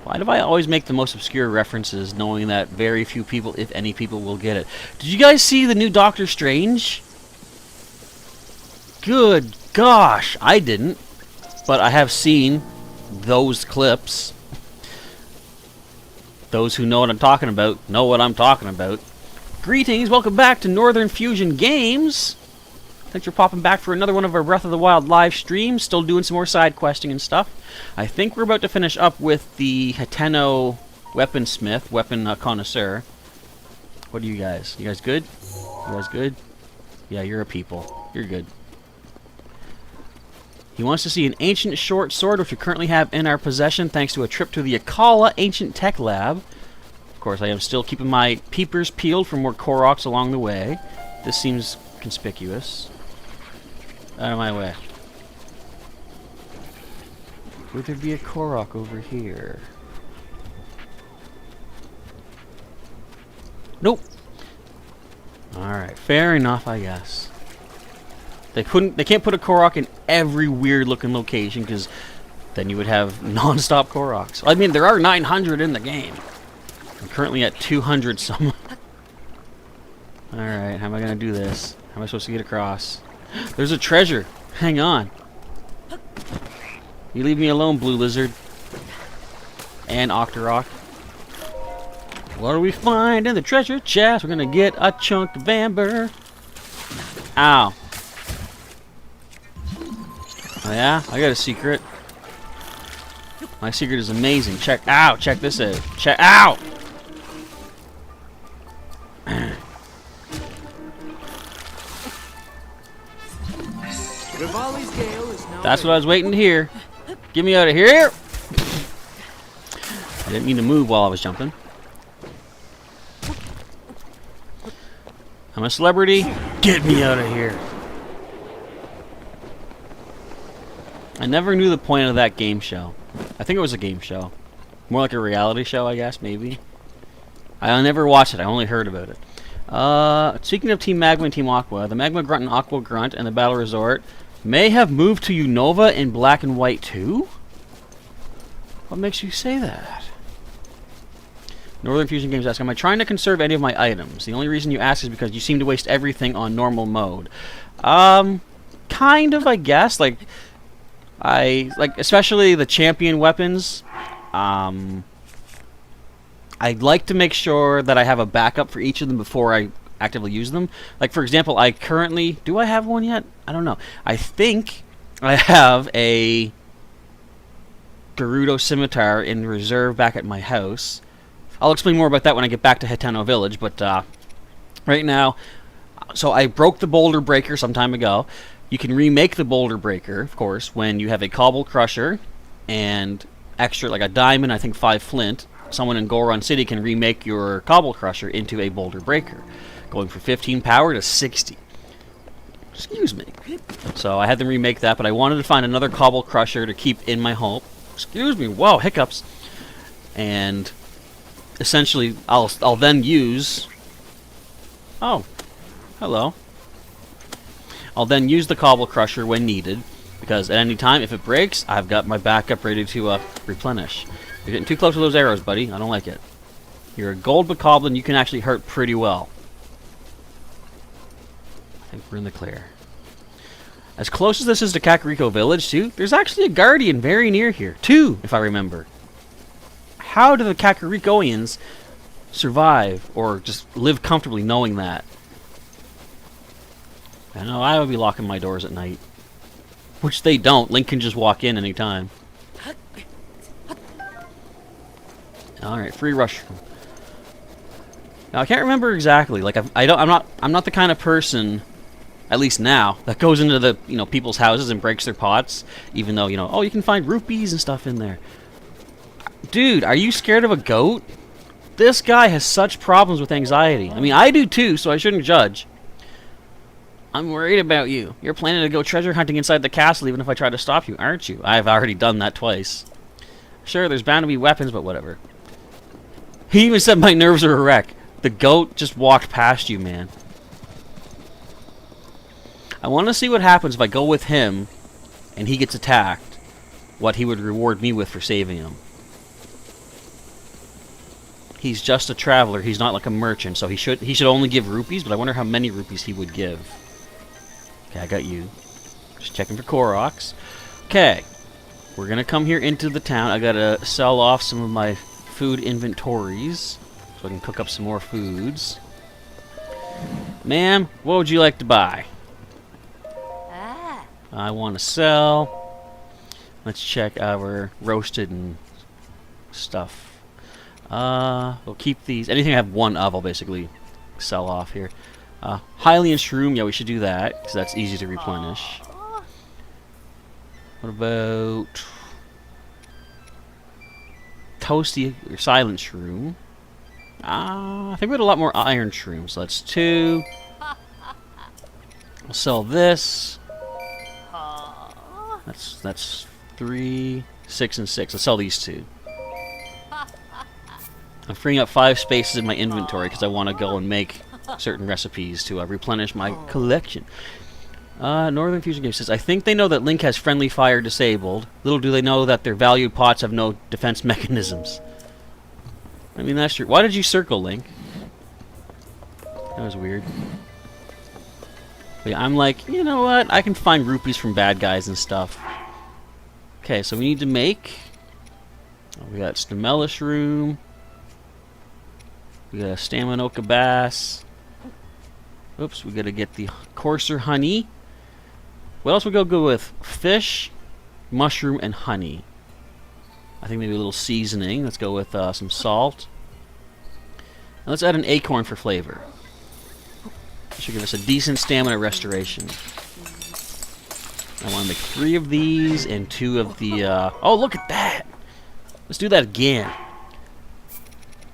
Why do I always make the most obscure references, knowing that very few people, if any people, will get it? Did you guys see the new Doctor Strange? Good gosh, I didn't. But I have seen those clips. Those who know what I'm talking about know what I'm talking about. Greetings, welcome back to Northern Fusion Games. Thanks for popping back for another one of our Breath of the Wild live streams. Still doing some more side questing and stuff. I think we're about to finish up with the Hateno weaponsmith, weapon connoisseur. What are you guys? You guys good? You guys good? Yeah, you're a people. You're good. He wants to see an ancient short sword, which we currently have in our possession thanks to a trip to the Akala Ancient Tech Lab. Of course, I am still keeping my peepers peeled for more Koroks along the way. This seems conspicuous. Out of my way. Would there be a Korok over here? Nope. Alright, fair enough, I guess. They can't put a Korok in every weird looking location, because then you would have non-stop Koroks. I mean, there are 900 in the game. I'm currently at 200 some. Alright, how am I gonna do this? How am I supposed to get across? There's a treasure! Hang on. You leave me alone, Blue Lizard. And Octorok. What do we find in the treasure chest? We're gonna get a chunk of amber. Ow. Oh yeah? I got a secret. My secret is amazing. Check out. Check this out. Check out. Rivali's Gale is now That's what I was waiting to hear. Get me out of here. I didn't mean to move while I was jumping. I'm a celebrity. Get me out of here. I never knew the point of that game show. I think it was a game show. More like a reality show, I guess, maybe. I never watched it. I only heard about it. Speaking of Team Magma and Team Aqua, the Magma Grunt and Aqua Grunt and the Battle Resort may have moved to Unova in Black and White too? What makes you say that? Northern Fusion Games asks, am I trying to conserve any of my items? The only reason you ask is because you seem to waste everything on normal mode. Kind of, I guess. Like, especially the champion weapons. I'd like to make sure that I have a backup for each of them before I actively use them. Like, for example, I currently... Do I have one yet? I don't know. I think I have a Gerudo Scimitar in reserve back at my house. I'll explain more about that when I get back to Hateno Village, but right now So I broke the boulder breaker some time ago. You can remake the boulder breaker, of course, when you have a cobble crusher and extra, like a diamond, I think 5 flint. Someone in Goron City can remake your cobble crusher into a boulder breaker, going from 15 power to 60. Excuse me. So I had them remake that, but I wanted to find another cobble crusher to keep in my home. Excuse me. Whoa, hiccups. And essentially, I'll then use. Oh, hello. I'll then use the cobble crusher when needed, because at any time, if it breaks, I've got my backup ready to replenish. You're getting too close to those arrows, buddy. I don't like it. You're a gold bokoblin. You can actually hurt pretty well. I think we're in the clear. As close as this is to Kakariko Village, too, there's actually a guardian very near here. 2, if I remember. How do the Kakarikoians survive or just live comfortably knowing that? I know I would be locking my doors at night. Which they don't. Link can just walk in anytime. Alright, free rush. Now I can't remember exactly. Like I'm not the kind of person, at least now, that goes into the people's houses and breaks their pots, even though oh, you can find rupees and stuff in there. Dude, are you scared of a goat? This guy has such problems with anxiety. I mean, I do too, so I shouldn't judge. I'm worried about you. You're planning to go treasure hunting inside the castle even if I try to stop you, aren't you? I've already done that twice. Sure, there's bound to be weapons, but whatever. He even said my nerves are a wreck. The goat just walked past you, man. I want to see what happens if I go with him and he gets attacked. What he would reward me with for saving him. He's just a traveler. He's not like a merchant, so he should only give rupees, but I wonder how many rupees he would give. Okay, I got you. Just checking for Koroks. Okay. We're going to come here into the town. I got to sell off some of my food inventories so I can cook up some more foods. Ma'am, what would you like to buy? I want to sell. Let's check our roasted and stuff. We'll keep these. Anything I have one of, I'll basically sell off here. Hylian Shroom, yeah, we should do that, because that's easy to replenish. What about Toasty or Silent Shroom? I think we had a lot more Iron Shroom, so that's 2. I'll sell this. That's 3, 6, and 6. I'll sell these 2. I'm freeing up 5 spaces in my inventory because I want to go and make certain recipes to replenish my collection. Northern Fusion Game says, I think they know that Link has friendly fire disabled. Little do they know that their valued pots have no defense mechanisms. I mean, that's true. Why did you circle, Link? That was weird. But yeah, I'm like, you know what? I can find rupees from bad guys and stuff. Okay, so we need to make... we got Stamella Shroom. We got a Staminoka Bass. Oops, we gotta get the coarser honey. What else we go with? Fish, mushroom, and honey. I think maybe a little seasoning. Let's go with some salt. And let's add an acorn for flavor. That should give us a decent stamina restoration. I want to make 3 of these and 2 of the... oh, look at that! Let's do that again.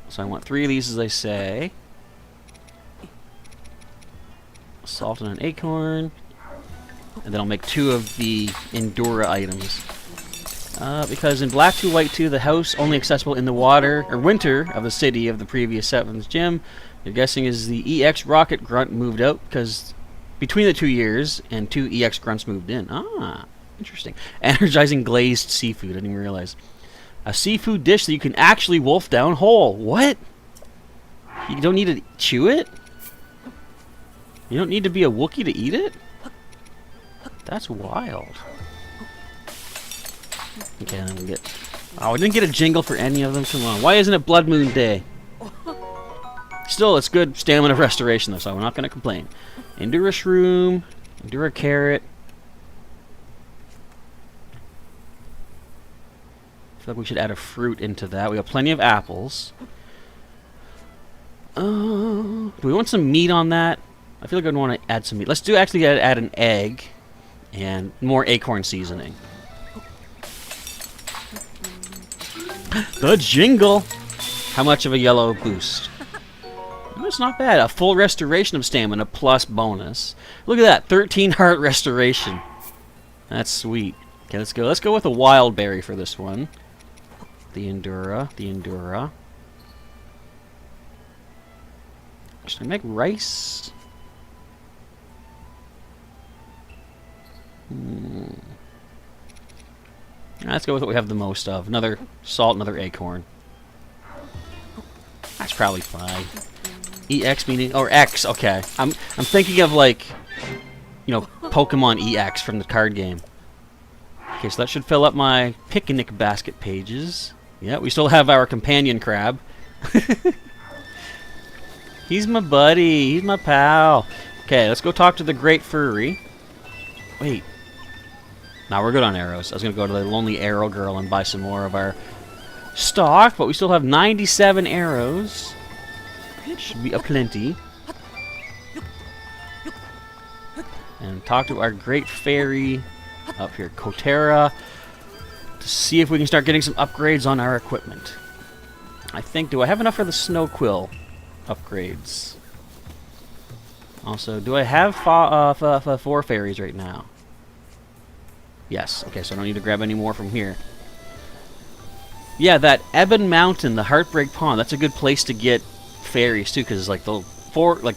So I want 3 of these, as I say. Salt and an acorn. And then I'll make 2 of the Endura items. Because in Black 2, White 2, the house only accessible in the water, or winter, of the city of the previous 7th gym. You're guessing is the EX Rocket Grunt moved out, because between the 2 years, and 2 EX Grunts moved in. Ah, interesting. Energizing glazed seafood, I didn't even realize. A seafood dish that you can actually wolf down whole. What? You don't need to chew it? You don't need to be a Wookiee to eat it? That's wild. Okay, then we get... oh, we didn't get a jingle for any of them. Come on. Why isn't it Blood Moon Day? Still, it's good stamina restoration, though, so we're not going to complain. Endura Shroom. Endura Carrot. I feel like we should add a fruit into that. We got plenty of apples. Do we want some meat on that? I feel like I'd want to add some meat. Let's do actually add an egg and more acorn seasoning. The jingle! How much of a yellow boost? That's not bad. A full restoration of stamina plus bonus. Look at that. 13 heart restoration. That's sweet. Okay, let's go. Let's go with a wild berry for this one. The Endura. The Endura. Should I make rice? Let's go with what we have the most of. Another salt, another acorn. That's probably fine. EX meaning, or X, okay. I'm thinking of like, you know, Pokemon EX from the card game. Okay, so that should fill up my picnic basket pages. Yeah, we still have our companion crab. He's my buddy, he's my pal. Okay, let's go talk to the Great Furry. Wait. Now we're good on arrows. I was gonna go to the Lonely Arrow Girl and buy some more of our stock, but we still have 97 arrows. Should be aplenty. And talk to our great fairy up here, Kotera, to see if we can start getting some upgrades on our equipment. I think, do I have enough for the snow quill upgrades? Also, do I have 4 fairies right now? Yes. Okay, so I don't need to grab any more from here. Yeah, that Ebon Mountain, the Heartbreak Pond, that's a good place to get fairies too, because like the 4, like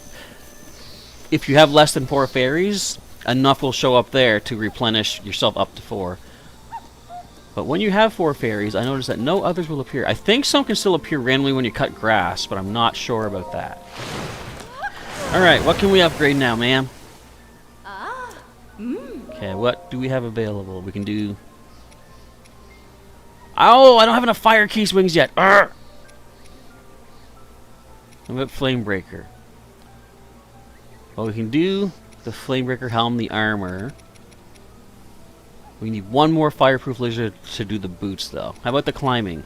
if you have less than 4 fairies, enough will show up there to replenish yourself up to 4. But when you have 4 fairies, I noticed that no others will appear. I think some can still appear randomly when you cut grass, but I'm not sure about that. Alright, what can we upgrade now, ma'am? Okay, what do we have available? We can do... Oh, I don't have enough fire keys wings yet. Arrgh! What about Flamebreaker? Well, we can do the Flamebreaker helm, the armor. We need 1 more fireproof lizard to do the boots, though. How about the climbing?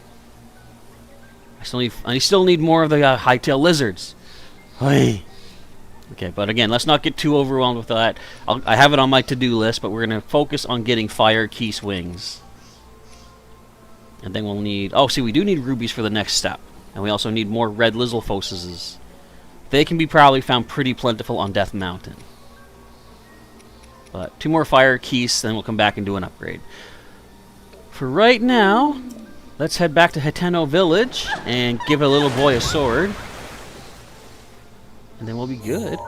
I still need more of the hightail lizards. Hey. Okay, but again, let's not get too overwhelmed with that. I have it on my to-do list, but we're going to focus on getting fire keys wings. And then we'll need... Oh, see, we do need rubies for the next step. And we also need more red Lizalfoses. They can be probably found pretty plentiful on Death Mountain. But 2 more fire keys, then we'll come back and do an upgrade. For right now, let's head back to Hateno Village and give a little boy a sword. And then we'll be good.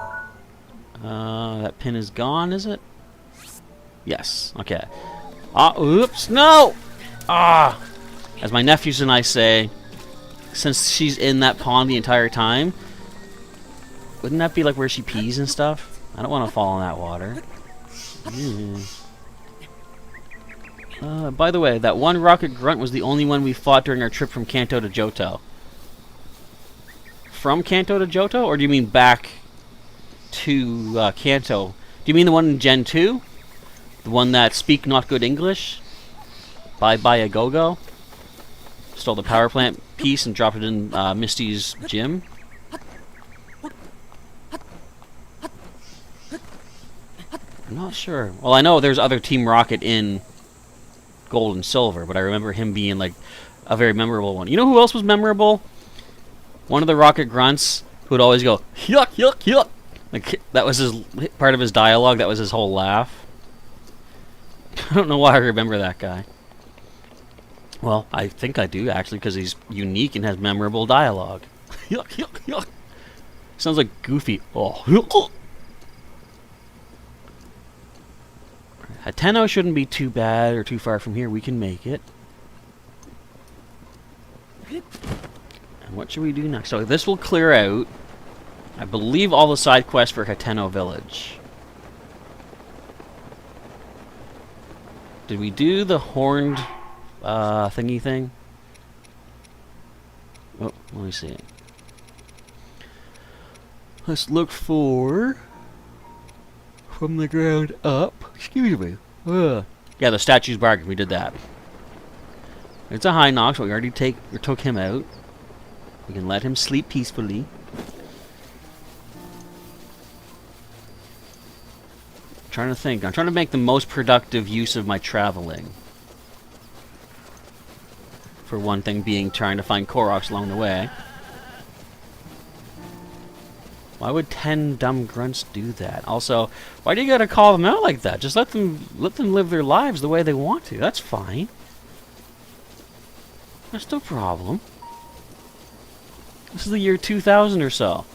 That pin is gone, is it? Yes. Okay. Oops. No! As my nephews and I say, since she's in that pond the entire time, wouldn't that be like where she pees and stuff? I don't want to fall in that water. By the way, that one rocket grunt was the only one we fought during our trip from Kanto to Johto. From Kanto to Johto, or do you mean back to Kanto? Do you mean the one in Gen 2? The one that speak not good English? Bye bye a go-go? Stole the power plant piece and dropped it in Misty's gym? I'm not sure. Well, I know there's other Team Rocket in Gold and Silver, but I remember him being like a very memorable one. You know who else was memorable? One of the Rocket Grunts who would always go, yuck, yuck, yuck. Like, that was his part of his dialogue. That was his whole laugh. I don't know why I remember that guy. Well, I think I do, actually, because he's unique and has memorable dialogue. Yuck, yuck, yuck. Sounds like Goofy. Oh, yuck. Hateno shouldn't be too bad or too far from here. We can make it. And what should we do next? So this will clear out, I believe, all the side quests for Hateno Village. Did we do the horned thingy thing? Oh, let me see. Let's look for... From the ground up. Excuse me. Yeah, the statue's bargain. We did that. It's a high knock, so we already took him out. We can let him sleep peacefully. trying to think. I'm trying to make the most productive use of my traveling. For one thing being trying to find Koroks along the way. Why would 10 dumb grunts do that? Also, why do you gotta call them out like that? Just let them live their lives the way they want to. That's fine. That's no problem. This is the year 2000 or so.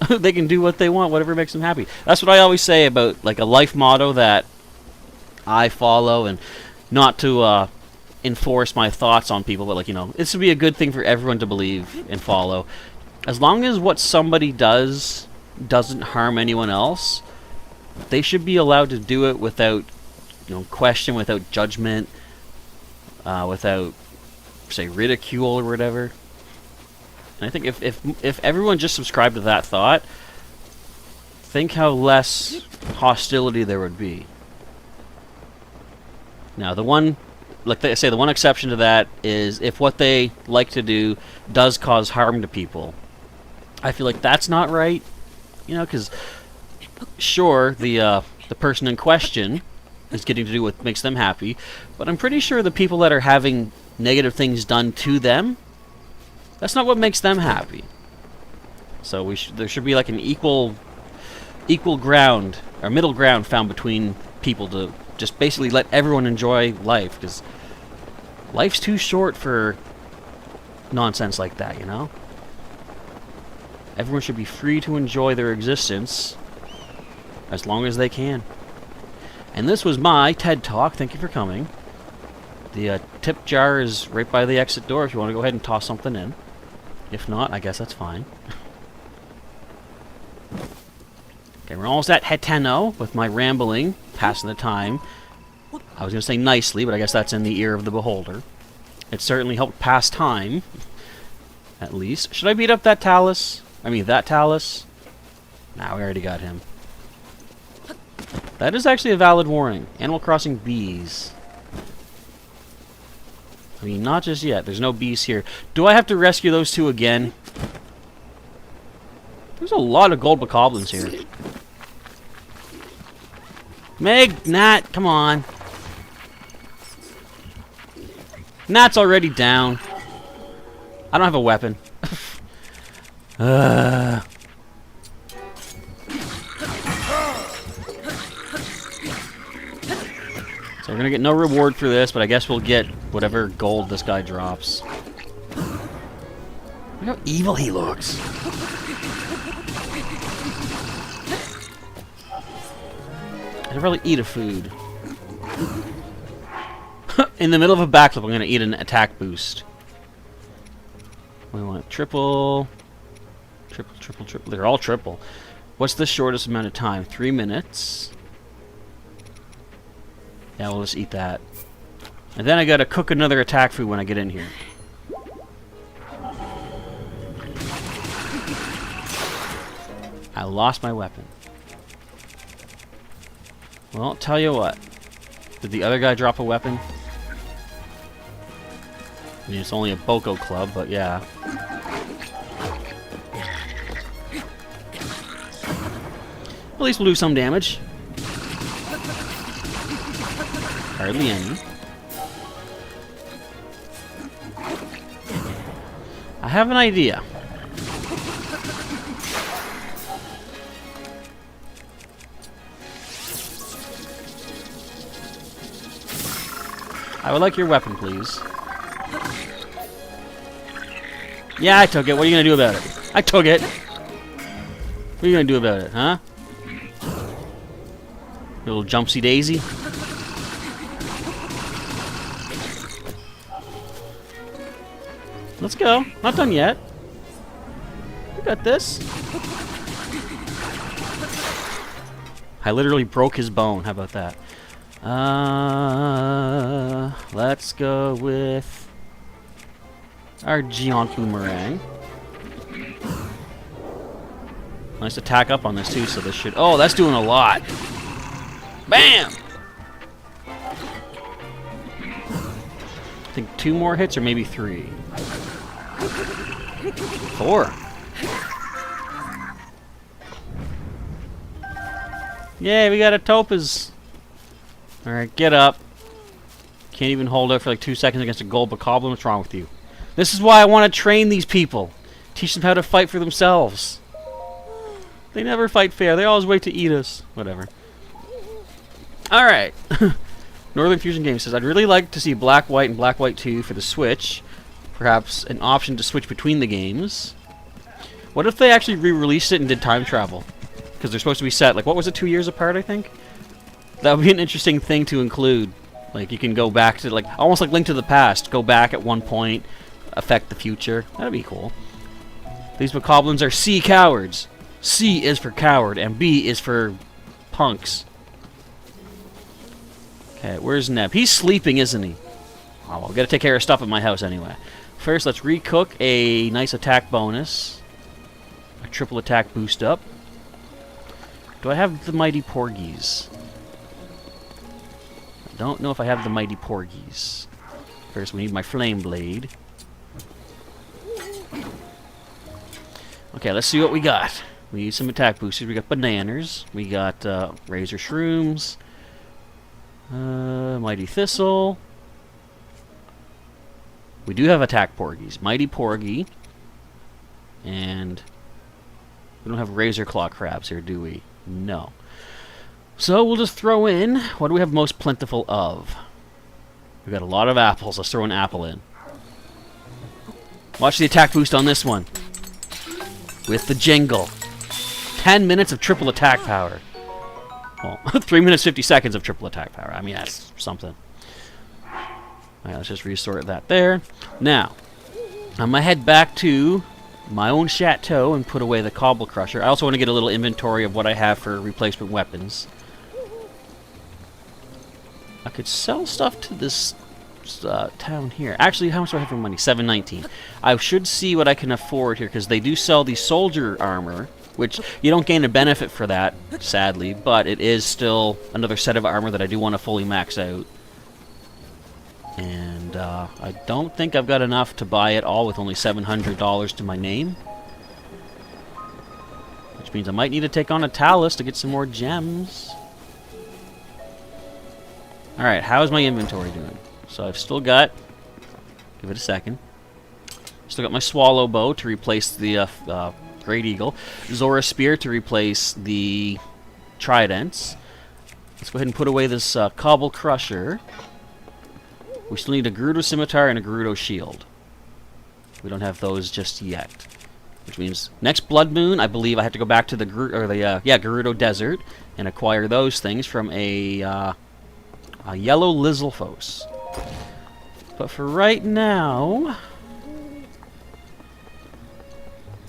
They can do what they want, whatever makes them happy. That's what I always say about like a life motto that I follow, and not to enforce my thoughts on people, but like, you know, this would be a good thing for everyone to believe and follow. As long as what somebody does doesn't harm anyone else, they should be allowed to do it without, you know, question, without judgment, without, say, ridicule or whatever. And I think if everyone just subscribed to that thought, think how less hostility there would be. Now, the one, like I say, the one exception to that is if what they like to do does cause harm to people. I feel like that's not right, you know, because sure, the person in question is getting to do what makes them happy, but I'm pretty sure the people that are having negative things done to them, that's not what makes them happy. So there should be like an equal ground, or middle ground found between people to just basically let everyone enjoy life, because life's too short for nonsense like that, you know? Everyone should be free to enjoy their existence as long as they can. And this was my TED Talk. Thank you for coming. The tip jar is right by the exit door if you want to go ahead and toss something in. If not, I guess that's fine. Okay, we're almost at Heteno with my rambling, passing the time. I was going to say nicely, but I guess that's in the ear of the beholder. It certainly helped pass time, at least. Should I beat up that Talus? I mean, that Talus? Nah, we already got him. That is actually a valid warning. Animal Crossing bees. I mean, not just yet. There's no bees here. Do I have to rescue those two again? There's a lot of gold bokoblins here. Meg, Nat, come on. Nat's already down. I don't have a weapon. So we're gonna get no reward for this, but I guess we'll get whatever gold this guy drops. Look how evil he looks. I'd really eat a food. In the middle of a backflip, I'm gonna eat an attack boost. We want triple. They're all triple. What's the shortest amount of time? 3 minutes. Yeah, we'll just eat that. And then I gotta cook another attack food when I get in here. I lost my weapon. Well, I'll tell you what. Did the other guy drop a weapon? I mean, it's only a Boko club, but yeah. At least we'll do some damage. Hardly any. I have an idea. I would like your weapon, please. Yeah, I took it. What are you gonna do about it? I took it. What are you gonna do about it, huh? Little jumpsy daisy. Let's go. Not done yet. We got this. I literally broke his bone. How about that? Let's go with our Giant Boomerang. Nice attack up on this too, so this should... Oh, that's doing a lot. Bam! I think 2 more hits or maybe 3. 4. Yay, we got a topaz. Alright, get up. Can't even hold out for like 2 seconds against a gold bokoblin. What's wrong with you? This is why I want to train these people. Teach them how to fight for themselves. They never fight fair. They always wait to eat us. Whatever. Alright. Northern Fusion Games says, I'd really like to see Black White and Black White 2 for the Switch. Perhaps an option to switch between the games. What if they actually re-released it and did time travel? Because they're supposed to be set, like, what was it, 2 years apart, I think? That would be an interesting thing to include. Like, you can go back to, like, almost like Link to the Past. Go back at one point, affect the future. That'd be cool. These bokoblins are C cowards. C is for coward, and B is for punks. Okay, where's Neb? He's sleeping, isn't he? Oh, well, gotta take care of stuff at my house anyway. First, let's recook a nice attack bonus. A triple attack boost up. Do I have the Mighty Porgies? I don't know if I have the Mighty Porgies. First, we need my Flame Blade. Okay, let's see what we got. We need some attack boosters. We got bananas. We got Razor Shrooms. Mighty Thistle. We do have attack Porgies. Mighty Porgy. And we don't have Razor Claw Crabs here, do we? No. So we'll just throw in, what do we have most plentiful of? We've got a lot of apples. Let's throw an apple in. Watch the attack boost on this one. With the jingle. 10 minutes of triple attack power. Well, 3 minutes 50 seconds of triple attack power. I mean, that's something. Alright, let's just resort that there. Now, I'm going to head back to my own chateau and put away the Cobble Crusher. I also want to get a little inventory of what I have for replacement weapons. I could sell stuff to this town here. Actually, how much do I have for money? $7.19. I should see what I can afford here, because they do sell the soldier armor, which you don't gain a benefit for that, sadly, but it is still another set of armor that I do want to fully max out. And I don't think I've got enough to buy it all with only $700 to my name. Which means I might need to take on a Talus to get some more gems. Alright, how's my inventory doing? So I've still got, give it a second, still got my Swallow Bow to replace the Great Eagle, Zora Spear to replace the Tridents. Let's go ahead and put away this Cobble Crusher. We still need a Gerudo Scimitar and a Gerudo Shield. We don't have those just yet. Which means next Blood Moon, I believe I have to go back to the Gerudo Desert and acquire those things from a Yellow Lizalfos. But for right now,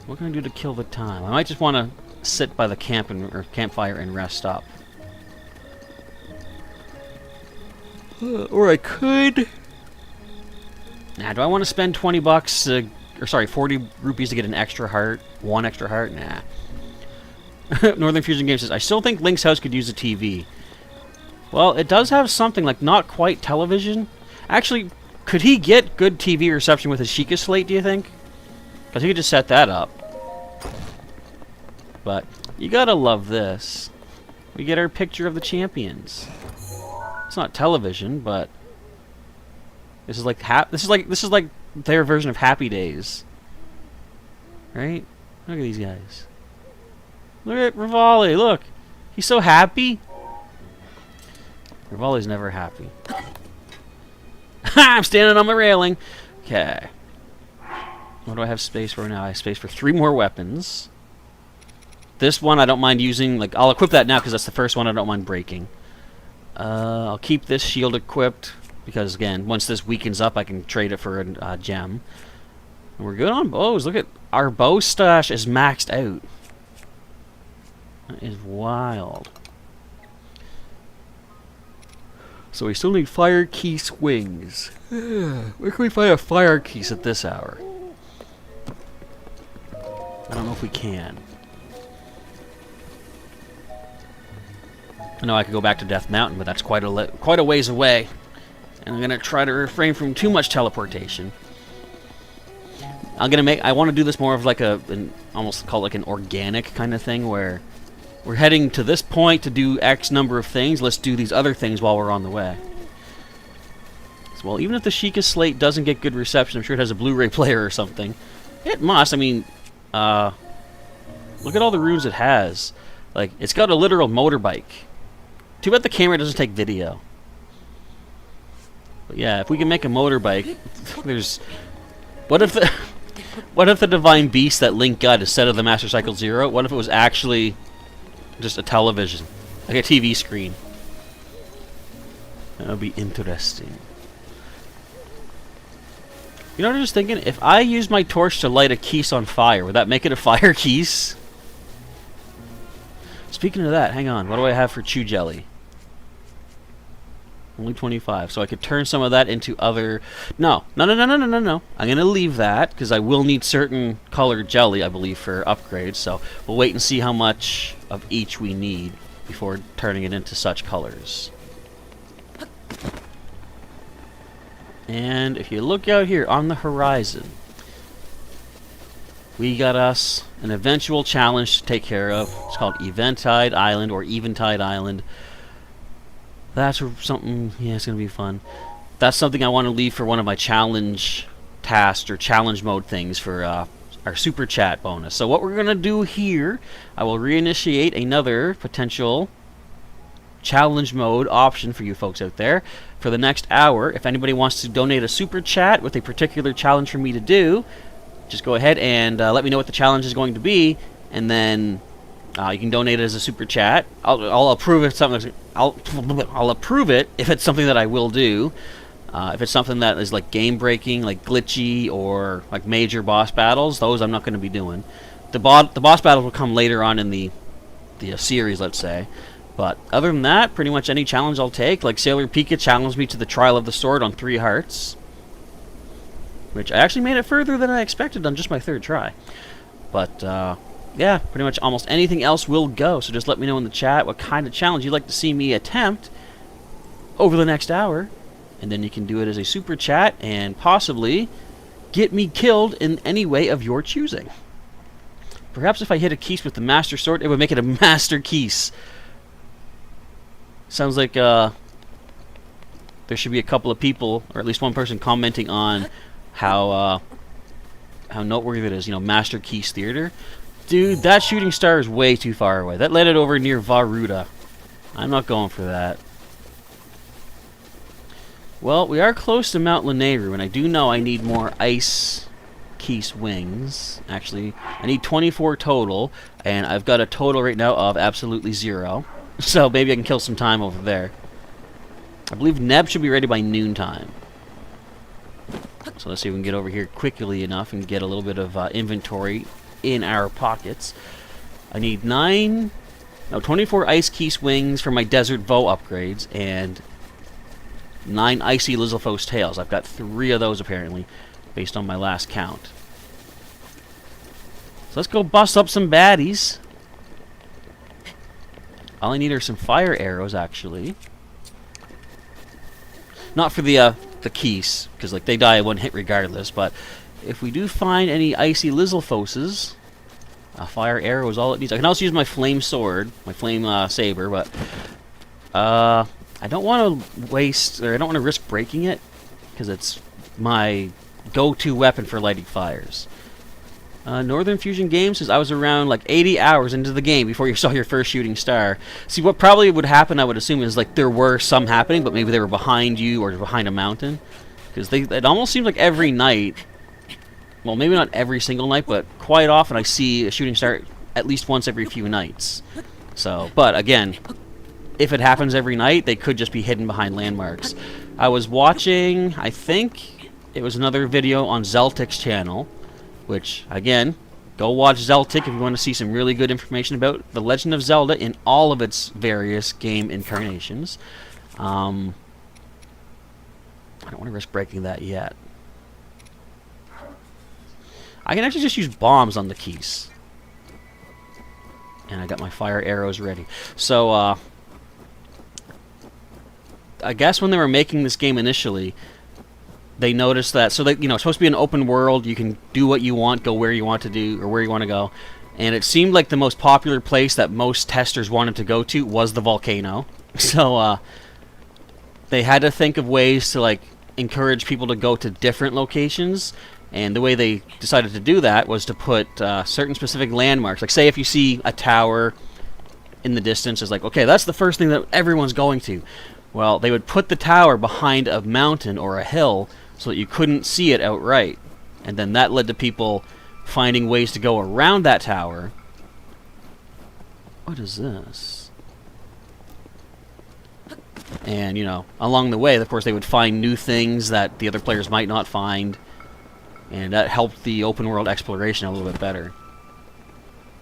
what can I do to kill the time? I might just want to sit by the campfire and rest up. Or I could. Nah, do I want to spend 20 bucks, or sorry, 40 rupees to get an extra heart? One extra heart? Nah. Northern Fusion Games says, I still think Link's house could use a TV. Well, it does have something like not quite television. Actually, could he get good TV reception with his Sheikah Slate, do you think? Because he could just set that up. But you gotta love this. We get our picture of the champions. It's not television, but this is like their version of Happy Days, right? Look at these guys. Look at Rivali. Look, he's so happy. Rivali's never happy. I'm standing on my railing. Okay. What do I have space for now? I have space for 3 more weapons. This one I don't mind using. Like, I'll equip that now because that's the first one I don't mind breaking. I'll keep this shield equipped because, again, once this weakens up, I can trade it for a gem. And we're good on bows. Look at our bow stash is maxed out. That is wild. So we still need fire keys wings. Where can we find a fire keys at this hour? I don't know if we can. I know I could go back to Death Mountain, but that's quite a ways away. And I'm gonna try to refrain from too much teleportation. I want to do this more of like almost call it like an organic kind of thing, where we're heading to this point to do X number of things. Let's do these other things while we're on the way. So, well, even if the Sheikah Slate doesn't get good reception, I'm sure it has a Blu-ray player or something. It must. I mean, look at all the rooms it has. Like, it's got a literal motorbike. Too bad the camera doesn't take video. But yeah, if we can make a motorbike, there's... What if the... What if the Divine Beast that Link got instead of the Master Cycle Zero, what if it was actually just a television? Like a TV screen. That would be interesting. You know what I was thinking? If I used my torch to light a keys on fire, would that make it a fire keys? Speaking of that, hang on. What do I have for Chew Jelly? Only 25. So I could turn some of that into other... No. I'm going to leave that, because I will need certain colored jelly, I believe, for upgrades. So we'll wait and see how much of each we need before turning it into such colors. And if you look out here on the horizon, we got us an eventual challenge to take care of. It's called Eventide Island or Eventide Island. That's something, yeah, it's going to be fun. That's something I want to leave for one of my challenge tasks or challenge mode things for our super chat bonus. So what we're going to do here, I will reinitiate another potential challenge mode option for you folks out there for the next hour. If anybody wants to donate a super chat with a particular challenge for me to do, just go ahead and let me know what the challenge is going to be, and then you can donate it as a super chat. I'll approve if something. I'll approve it if it's something that I will do. If it's something that is like game breaking, like glitchy, or like major boss battles, those I'm not going to be doing. The boss battles will come later on in the series, let's say. But other than that, pretty much any challenge I'll take. Like Sailor Pika challenged me to the Trial of the Sword on 3 hearts, which I actually made it further than I expected on just my 3rd try. But yeah, pretty much almost anything else will go. So just let me know in the chat what kind of challenge you'd like to see me attempt over the next hour, and then you can do it as a super chat and possibly get me killed in any way of your choosing. Perhaps if I hit a keys with the Master Sword, it would make it a Master Keys. Sounds like there should be a couple of people, or at least one person, commenting on how noteworthy it is. You know, Master Keys Theater. Dude, that shooting star is way too far away. That led it over near Varuda. I'm not going for that. Well, we are close to Mount Lanayru, and I do know I need more ice Keys wings. Actually, I need 24 total, and I've got a total right now of absolutely 0. So maybe I can kill some time over there. I believe Neb should be ready by noontime. So let's see if we can get over here quickly enough and get a little bit of inventory in our pockets. I need 24 Ice Keys wings for my Desert Bow upgrades, and 9 Icy Lizalfos tails. I've got 3 of those apparently, based on my last count. So let's go bust up some baddies. All I need are some fire arrows, actually. Not for the keys, because like they die at 1 hit regardless. But if we do find any icy Lizalfoses, a fire arrow is all it needs. I can also use my flame sword, my flame saber, but I don't want to waste, or I don't want to risk breaking it, because it's my go-to weapon for lighting fires. Northern Fusion Games says I was around like 80 hours into the game before you saw your first shooting star. See, what probably would happen, I would assume, is like there were some happening, but maybe they were behind you or behind a mountain. Because it almost seems like every night, well, maybe not every single night, but quite often I see a shooting star at least once every few nights. So, but again, if it happens every night, they could just be hidden behind landmarks. I was watching, I think it was another video on Zeltic's channel, which, again, go watch Zeltic if you want to see some really good information about The Legend of Zelda in all of its various game incarnations. I don't want to risk breaking that yet. I can actually just use bombs on the keys. And I got my fire arrows ready. So, I guess when they were making this game initially, they noticed that, so that, you know, it's supposed to be an open world, you can do what you want, go where you want to do, or where you want to go, And it seemed like the most popular place that most testers wanted to go to was the volcano. So they had to think of ways to like encourage people to go to different locations. And the way they decided to do that was to put certain specific landmarks. Like, say if you see a tower in the distance, it's like, okay, that's the first thing that everyone's going to. Well, they would put the tower behind a mountain or a hill so that you couldn't see it outright. And then that led to people finding ways to go around that tower. What is this? And, you know, along the way, of course, they would find new things that the other players might not find. And that helped the open world exploration a little bit better.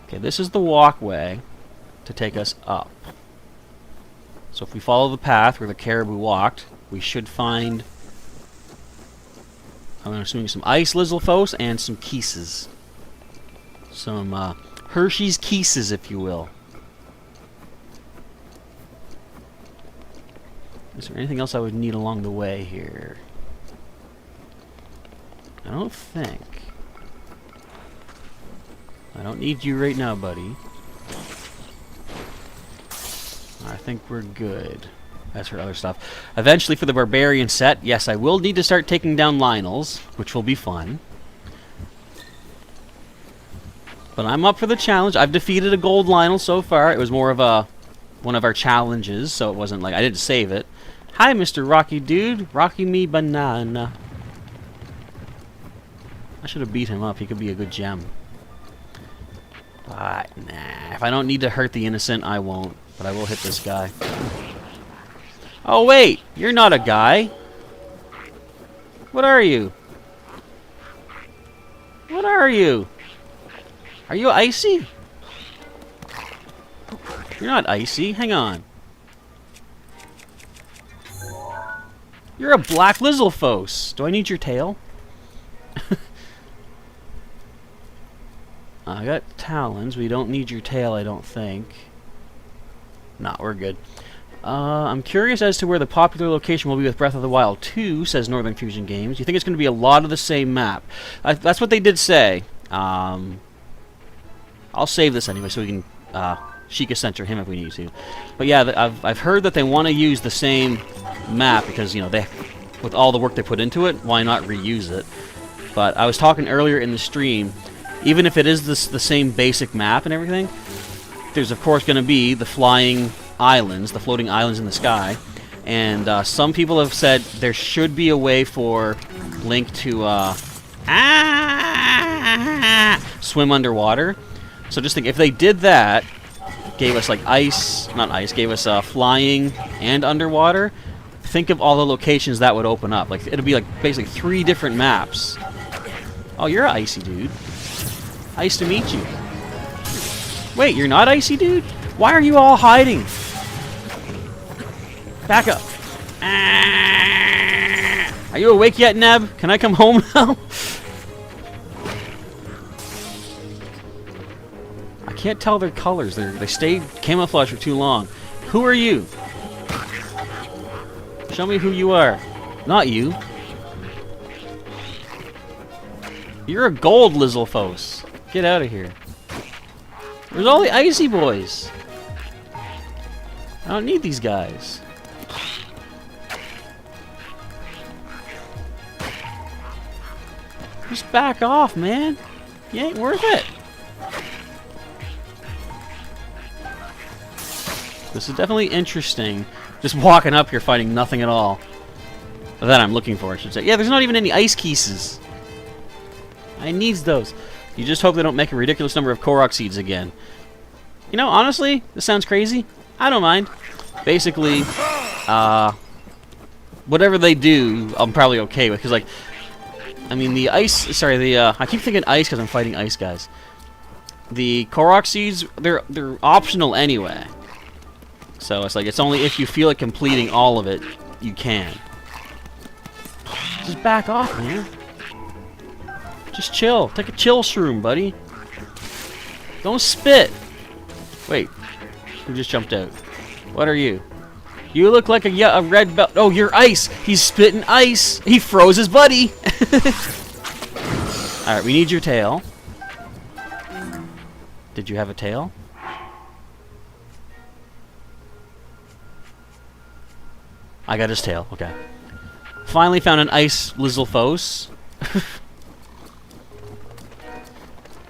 Okay, this is the walkway to take us up. So if we follow the path where the caribou walked, we should find, I'm assuming, some ice Lizalfos and some Kisses. Some Hershey's Kisses, if you will. Is there anything else I would need along the way here? I don't think. I don't need you right now, buddy. I think we're good. That's for other stuff. Eventually, for the Barbarian set, yes, I will need to start taking down Lionels, which will be fun. But I'm up for the challenge. I've defeated a gold Lionel so far. It was more of a one of our challenges, so it wasn't like I didn't save it. Hi, Mr. Rocky Dude. Rocky me banana. I should have beat him up. He could be a good gem. But, nah. If I don't need to hurt the innocent, I won't. But I will hit this guy. Oh, wait! You're not a guy. What are you? What are you? Are you icy? You're not icy. Hang on. You're a black Lizalfos. Do I need your tail? I got talons. We don't need your tail, I don't think. Nah, we're good. I'm curious as to where the popular location will be with Breath of the Wild 2, says Northern Fusion Games. You think it's going to be a lot of the same map? That's what they did say. I'll save this anyway so we can Sheikah center him if we need to. But yeah, I've heard that they want to use the same map because, you know, they, with all the work they put into it, why not reuse it? But I was talking earlier in the stream, even if it is the same basic map and everything, there's of course going to be the flying islands, the floating islands in the sky. And some people have said there should be a way for Link to swim underwater. So just think, if they did that, gave us like ice, not ice, gave us flying and underwater, think of all the locations that would open up. Like, it'd be like basically 3 different maps. Oh, you're an icy dude. Nice to meet you. Wait, you're not icy dude? Why are you all hiding? Back up. Are you awake yet, Neb? Can I come home now? I can't tell their colors. They stayed camouflaged for too long. Who are you? Show me who you are. Not you. You're a gold Lizalfos. Get out of here. There's all the icy boys. I don't need these guys. Just back off, man. You ain't worth it. This is definitely interesting. Just walking up here fighting nothing at all. That I'm looking for, I should say. Yeah, there's not even any ice Kisses. I needs those. You just hope they don't make a ridiculous number of Korok seeds again. You know, honestly, this sounds crazy. I don't mind. Basically, whatever they do, I'm probably okay with. Because, like, I mean, the ice... Sorry, the... I keep thinking ice because I'm fighting ice guys. The Korok seeds, they're optional anyway. So it's like, it's only if you feel like completing all of it, you can. Just back off, man. Just chill. Take a chill shroom, buddy. Don't spit. Wait. Who just jumped out? What are you? You look like a red belt. Oh, you're ice. He's spitting ice. He froze his buddy. Alright, we need your tail. Did you have a tail? I got his tail. Okay. Finally found an ice Lizalfos.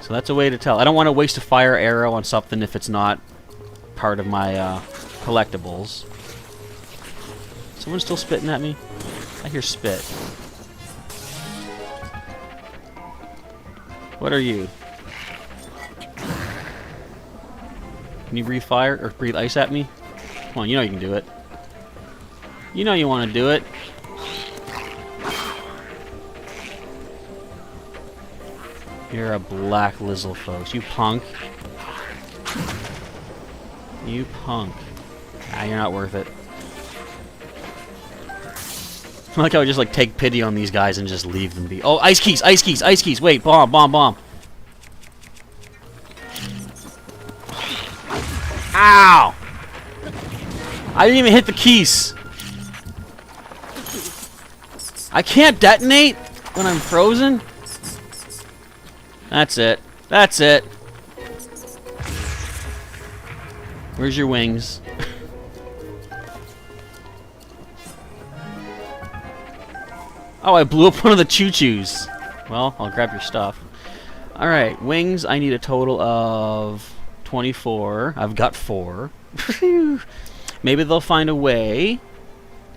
So that's a way to tell. I don't want to waste a fire arrow on something if it's not part of my collectibles. Someone's still spitting at me? I hear spit. What are you? Can you breathe fire or breathe ice at me? Come on, you know you can do it. You know you want to do it. You're a black Lizalfos. You punk. You punk. Ah, you're not worth it. I like how I just like take pity on these guys and just leave them be. Oh, ice keys, ice keys, ice keys. Wait, bomb, bomb, bomb. Ow! I didn't even hit the keys. I can't detonate when I'm frozen. That's it. That's it. Where's your wings? Oh, I blew up one of the choo-choos. Well, I'll grab your stuff. Alright, wings, I need a total of 24. I've got 4. Maybe they'll find a way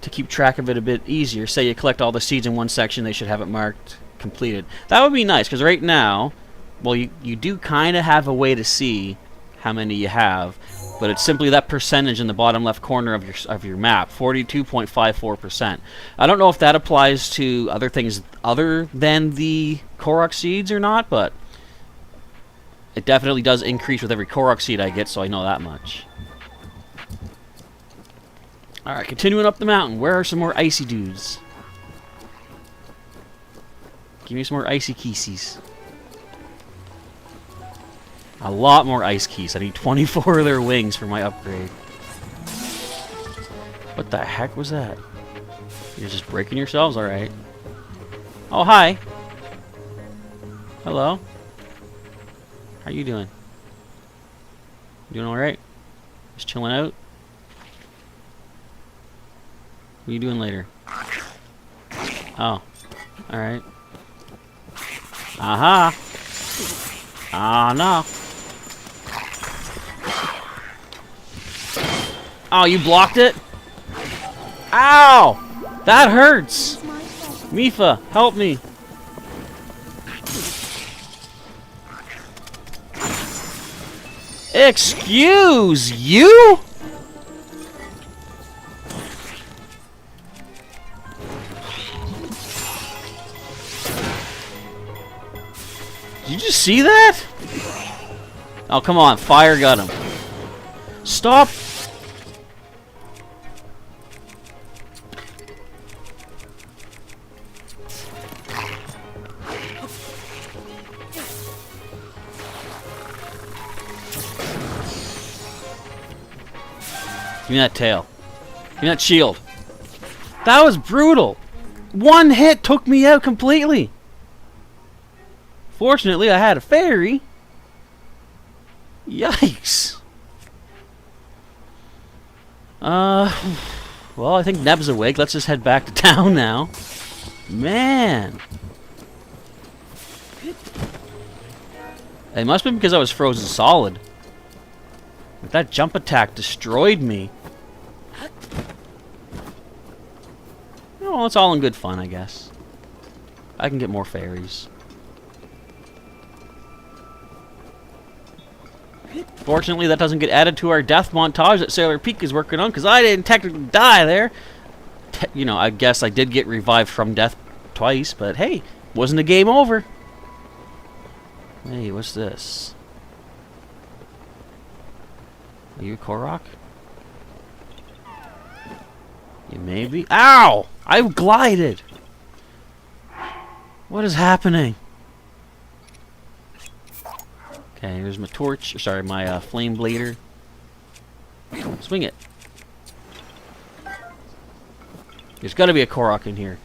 to keep track of it a bit easier. Say you collect all the seeds in one section, they should have it marked completed. That would be nice, because right now, well, you do kind of have a way to see how many you have, but it's simply that percentage in the bottom left corner of your map, 42.54%. I don't know if that applies to other things other than the Koroks seeds or not, but it definitely does increase with every Koroks seed I get, so I know that much. Alright, continuing up the mountain. Where are some more icy dudes? Give me some more icy keys. A lot more ice keys. I need 24 of their wings for my upgrade. What the heck was that? You're just breaking yourselves? Alright. Oh, hi. Hello. How you doing? Doing alright? Just chilling out? What are you doing later? Oh. Alright. Aha! Ah, no. Oh, you blocked it? Ow! That hurts! Mifa, help me! Excuse you? Did you just see that? Oh, come on. Fire got him. Stop. Give me that tail. Give me that shield. That was brutal. One hit took me out completely. Fortunately, I had a fairy. Yikes. Well, I think Neb's awake. Let's just head back to town now. Man. It must have been because I was frozen solid. But that jump attack destroyed me. Oh, it's all in good fun, I guess. I can get more fairies. Fortunately, that doesn't get added to our death montage that Sailor Peak is working on, because I didn't technically die there. You know, I guess I did get revived from death twice, but hey, wasn't a game over. Hey, what's this? Are you a Korok? You may be. Ow! I glided! What is happening? Okay, here's my torch. Sorry, my flame blader. Swing it. There's got to be a Korok in here.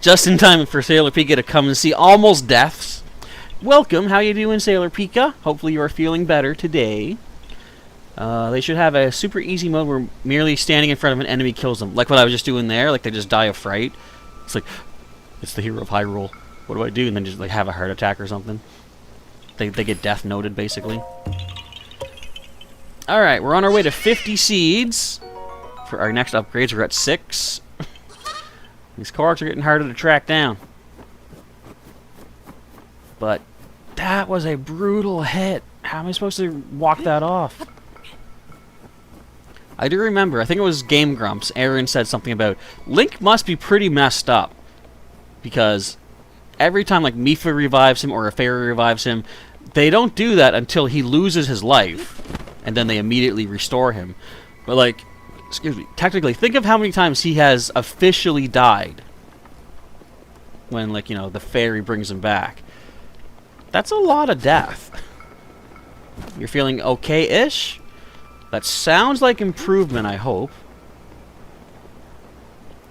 Just in time for Sailor Pika to come and see almost deaths. welcome. How you doing, Sailor Pika? Hopefully you are feeling better today. They should have a super easy mode where merely standing in front of an enemy kills them. Like what I was just doing there. Like they just die of fright. It's like, it's the hero of Hyrule. What do I do? And then just like have a heart attack or something. They get death noted, basically. Alright, we're on our way to 50 seeds. For our next upgrades, we're at 6. These Koroks are getting harder to track down. But that was a brutal hit. How am I supposed to walk that off? I do remember, I think it was Game Grumps, Aaron said something about Link must be pretty messed up. Because every time like Mifa revives him or a fairy revives him, they don't do that until he loses his life. And then they immediately restore him. But like, excuse me, technically, think of how many times he has officially died. When like, you know, the fairy brings him back. That's a lot of death. You're feeling okay-ish? That sounds like improvement, I hope.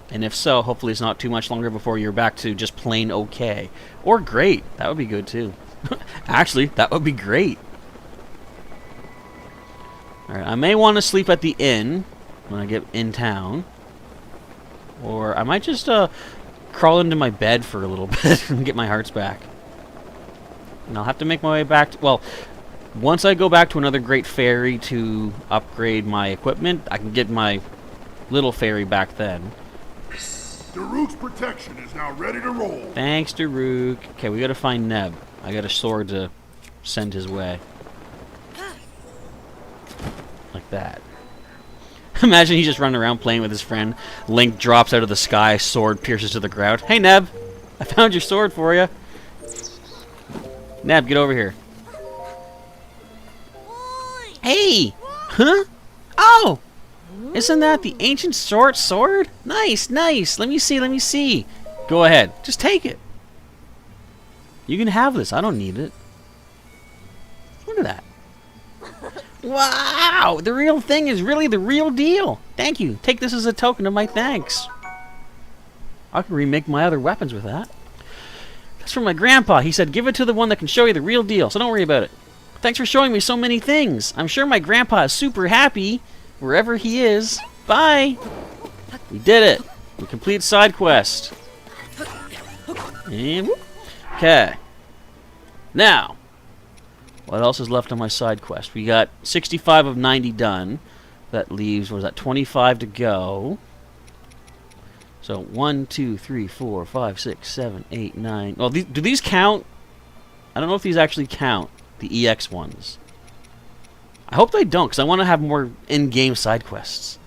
And if so, hopefully it's not too much longer before you're back to just plain okay. Or great. That would be good, too. Actually, that would be great. Alright, I may want to sleep at the inn when I get in town. Or I might just crawl into my bed for a little bit and get my hearts back. And I'll have to make my way back to... Well, once I go back to another great fairy to upgrade my equipment, I can get my little fairy back then. Daruk's protection is now ready to roll. Thanks, Daruk. Okay, we gotta find Neb. I got a sword to send his way. Like that. Imagine he's just running around playing with his friend. Link drops out of the sky, sword pierces to the ground. Hey, Neb! I found your sword for you. Neb, get over here. Hey! Huh? Oh! Isn't that the ancient sword? Nice, nice. Let me see. Go ahead. Just take it. You can have this. I don't need it. Look at that. Wow! The real thing is really the real deal. Thank you. Take this as a token of my thanks. I can remake my other weapons with that. That's from my grandpa. He said, give it to the one that can show you the real deal, so don't worry about it. Thanks for showing me so many things. I'm sure my grandpa is super happy wherever he is. Bye! We did it. We completed side quest. And whoop. Okay. Now, what else is left on my side quest? We got 65 of 90 done. That leaves, what was that, 25 to go. So 1, 2, 3, 4, 5, 6, 7, 8, 9. Well, do these count? I don't know if these actually count. The EX ones. I hope they don't, because I want to have more in-game side quests.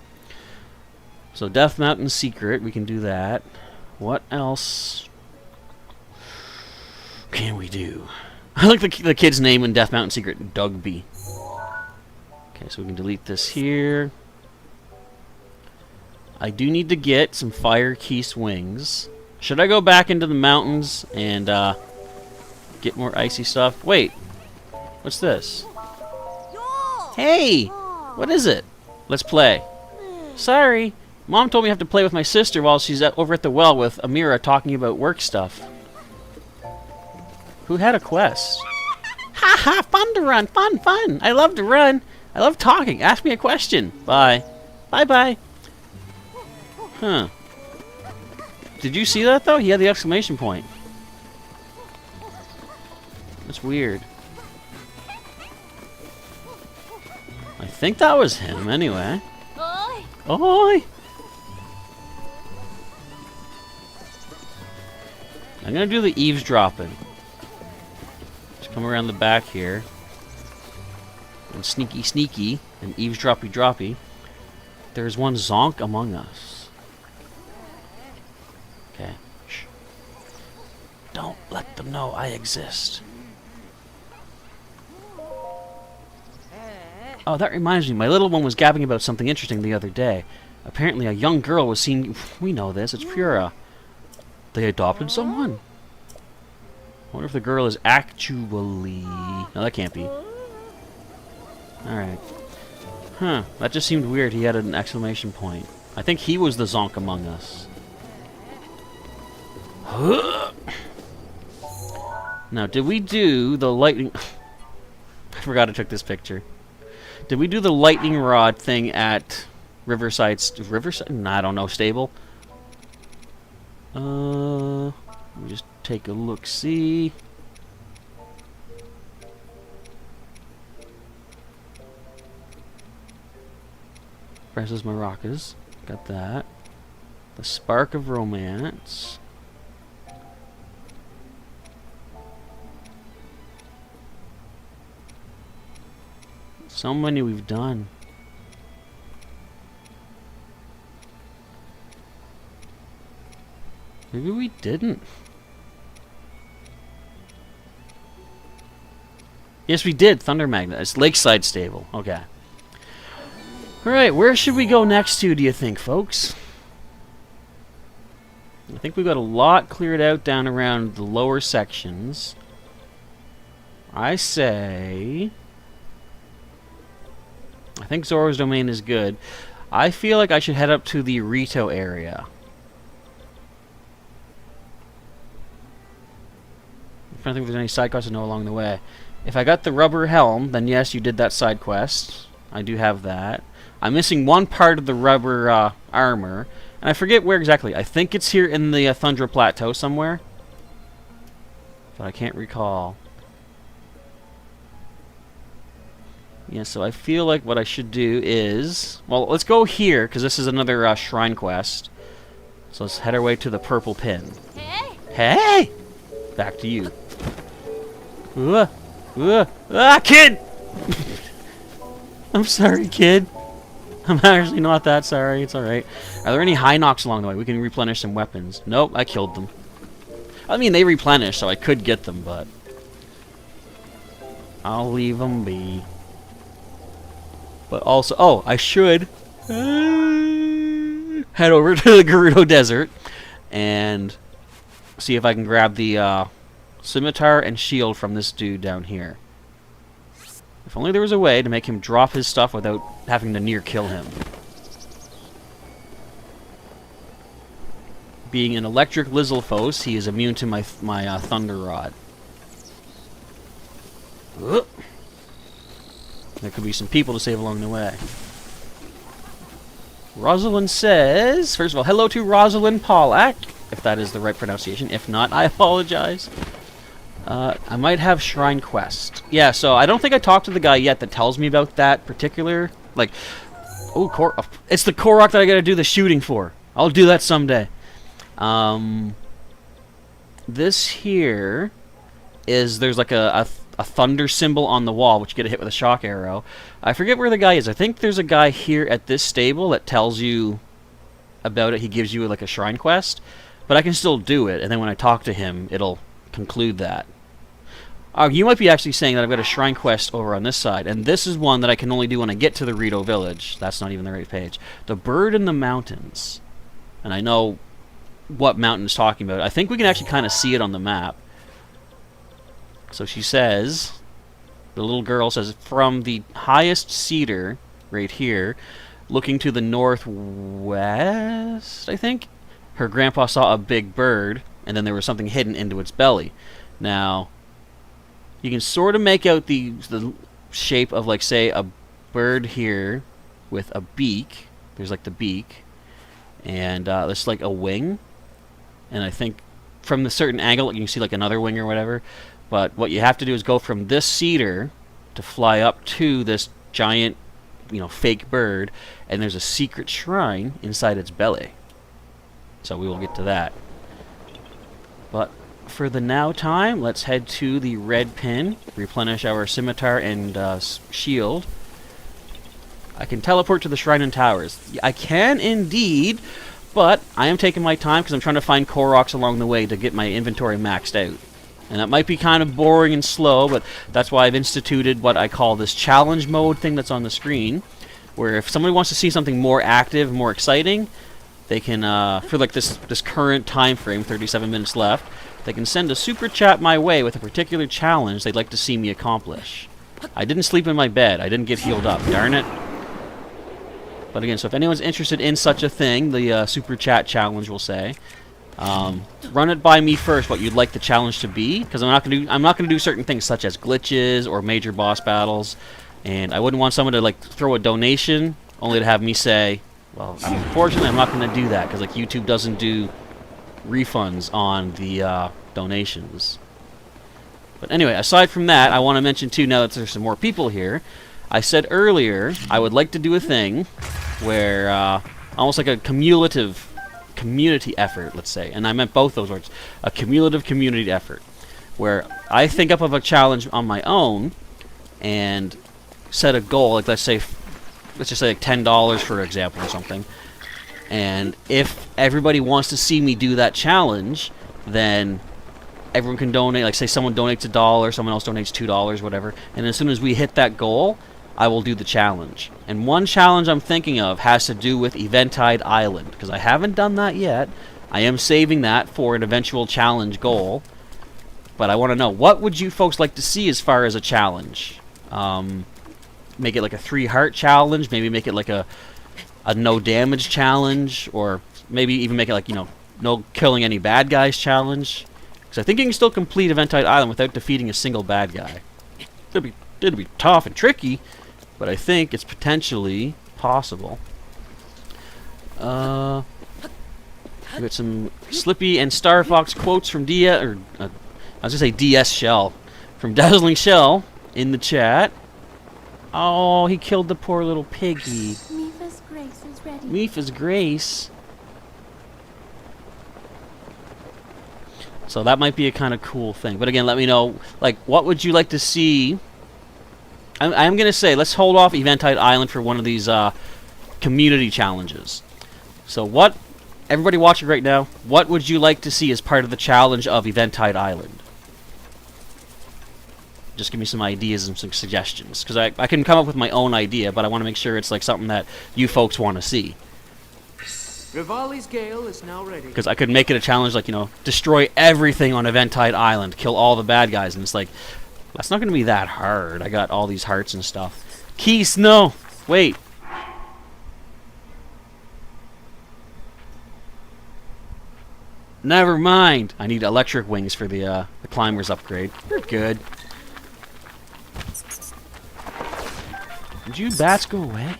So Death Mountain Secret, we can do that. What else can we do? I like the kid's name in Death Mountain Secret, Dugby. Okay, so we can delete this here. I do need to get some Fire Keese wings. Should I go back into the mountains and get more icy stuff? Wait. What's this? Hey! What is it? Let's play. Sorry. Mom told me I have to play with my sister while she's over at the well with Amira talking about work stuff. Who had a quest? Ha ha! Fun to run! Fun, fun! I love to run! I love talking! Ask me a question! Bye. Bye-bye. Huh. Did you see that, though? He had the exclamation point. That's weird. I think that was him, anyway. Oi! Oi! I'm gonna do the eavesdropping. Just come around the back here. And sneaky, and eavesdroppy. There's one zonk among us. Okay. Shh. Don't let them know I exist. Oh, that reminds me. My little one was gabbing about something interesting the other day. Apparently a young girl was seen... We know this. It's Pura. They adopted someone? I wonder if the girl is actually... No, that can't be. Alright. Huh. That just seemed weird. He had an exclamation point. I think he was the zonk among us. Now, did we do the lightning... I forgot I took this picture. Did we do the lightning rod thing at Riverside? Nah, I don't know. Stable? Let me just take a look. See. Princess Maracas. Got that. The Spark of Romance. So many we've done. Maybe we didn't. Yes, we did. Thunder Magnet. It's Lakeside Stable. Okay. Alright, where should we go next to, do you think, folks? I think we've got a lot cleared out down around the lower sections. I say... I think Zoro's Domain is good. I feel like I should head up to the Rito area. I'm trying to think if there's any side quests to know along the way. If I got the rubber helm, then yes, you did that side quest. I do have that. I'm missing one part of the rubber armor. And I forget where exactly. I think it's here in the Thundra Plateau somewhere. But I can't recall. Yeah, so I feel like what I should do is... Well, let's go here, because this is another shrine quest. So let's head our way to the purple pin. Hey! Hey! Back to you. Kid! I'm sorry, kid. I'm actually not that sorry. It's alright. Are there any high knocks along the way? We can replenish some weapons. Nope, I killed them. I mean, they replenish, so I could get them, but... I'll leave them be. But also... Oh, I should... head over to the Gerudo Desert and see if I can grab the scimitar and shield from this dude down here. If only there was a way to make him drop his stuff without having to near kill him. Being an electric Lizalfos, he is immune to my Thunder Rod. There could be some people to save along the way. Rosalind says... First of all, hello to Rosalind Pollack, if that is the right pronunciation. If not, I apologize. I might have Shrine Quest. Yeah, so I don't think I talked to the guy yet that tells me about that particular... Like... Oh, it's the Korok that I gotta do the shooting for. I'll do that someday. This here is... There's like a thunder symbol on the wall, which you get a hit with a shock arrow. I forget where the guy is. I think there's a guy here at this stable that tells you about it. He gives you like a shrine quest, but I can still do it, and then when I talk to him, it'll conclude that. You might be actually saying that I've got a shrine quest over on this side, and this is one that I can only do when I get to the Rito village. That's not even the right page. The Bird in the Mountains. And I know what mountain is talking about. I think we can actually kind of see it on the map. So she says, the little girl says, from the highest cedar, right here, looking to the northwest, I think, her grandpa saw a big bird, and then there was something hidden into its belly. Now, you can sort of make out the shape of, like, say, a bird here with a beak. There's, like, the beak. And there's, like, a wing. And I think from the certain angle, you can see, like, another wing or whatever. But what you have to do is go from this cedar to fly up to this giant, fake bird, and there's a secret shrine inside its belly. So we will get to that. But for the now time, let's head to the red pin, replenish our scimitar and shield. I can teleport to the Shrine and Towers. I can indeed, but I am taking my time because I'm trying to find Koroks along the way to get my inventory maxed out. And that might be kind of boring and slow, but that's why I've instituted what I call this challenge mode thing that's on the screen, where if somebody wants to see something more active, more exciting, they can, for like this current time frame, 37 minutes left, they can send a super chat my way with a particular challenge they'd like to see me accomplish. I didn't sleep in my bed. I didn't get healed up. Darn it. But again, so if anyone's interested in such a thing, the super chat challenge will say, Run it by me first what you'd like the challenge to be, because I'm not gonna do certain things such as glitches or major boss battles, and I wouldn't want someone to like throw a donation only to have me say, well, unfortunately I'm not gonna do that because like YouTube doesn't do refunds on the donations. But anyway, aside from that, I want to mention too, now that there's some more people here, I said earlier I would like to do a thing where almost like a cumulative community effort, let's say, and I meant both those words, a cumulative community effort, where I think up of a challenge on my own and set a goal, like let's just say like $10 for example or something, and if everybody wants to see me do that challenge, then everyone can donate, like say someone donates $1, someone else donates $2, whatever, and as soon as we hit that goal, I will do the challenge. And one challenge I'm thinking of has to do with Eventide Island, because I haven't done that yet. I am saving that for an eventual challenge goal. But I want to know, what would you folks like to see as far as a challenge? Make it like a 3-heart challenge, maybe make it like a no damage challenge, or maybe even make it like, you know, no killing any bad guys challenge. Because I think you can still complete Eventide Island without defeating a single bad guy. It'd be tough and tricky, but I think it's potentially possible. We got some Slippy and Star Fox quotes from I was gonna say DS Shell, from Dazzling Shell in the chat. Oh, he killed the poor little piggy. Mifa's grace is ready. Mifa's grace. So that might be a kind of cool thing. But again, let me know, like, what would you like to see? I'm going to say, let's hold off Eventide Island for one of these community challenges. So what, everybody watching right now, what would you like to see as part of the challenge of Eventide Island? Just give me some ideas and some suggestions. Because I can come up with my own idea, but I want to make sure it's like something that you folks want to see. Rivali's Gale is now ready. Because I could make it a challenge like, you know, destroy everything on Eventide Island, kill all the bad guys, and it's like, that's not going to be that hard. I got all these hearts and stuff. Keys, no! Wait. Never mind. I need electric wings for the climber's upgrade. You're good. Did you bats go away?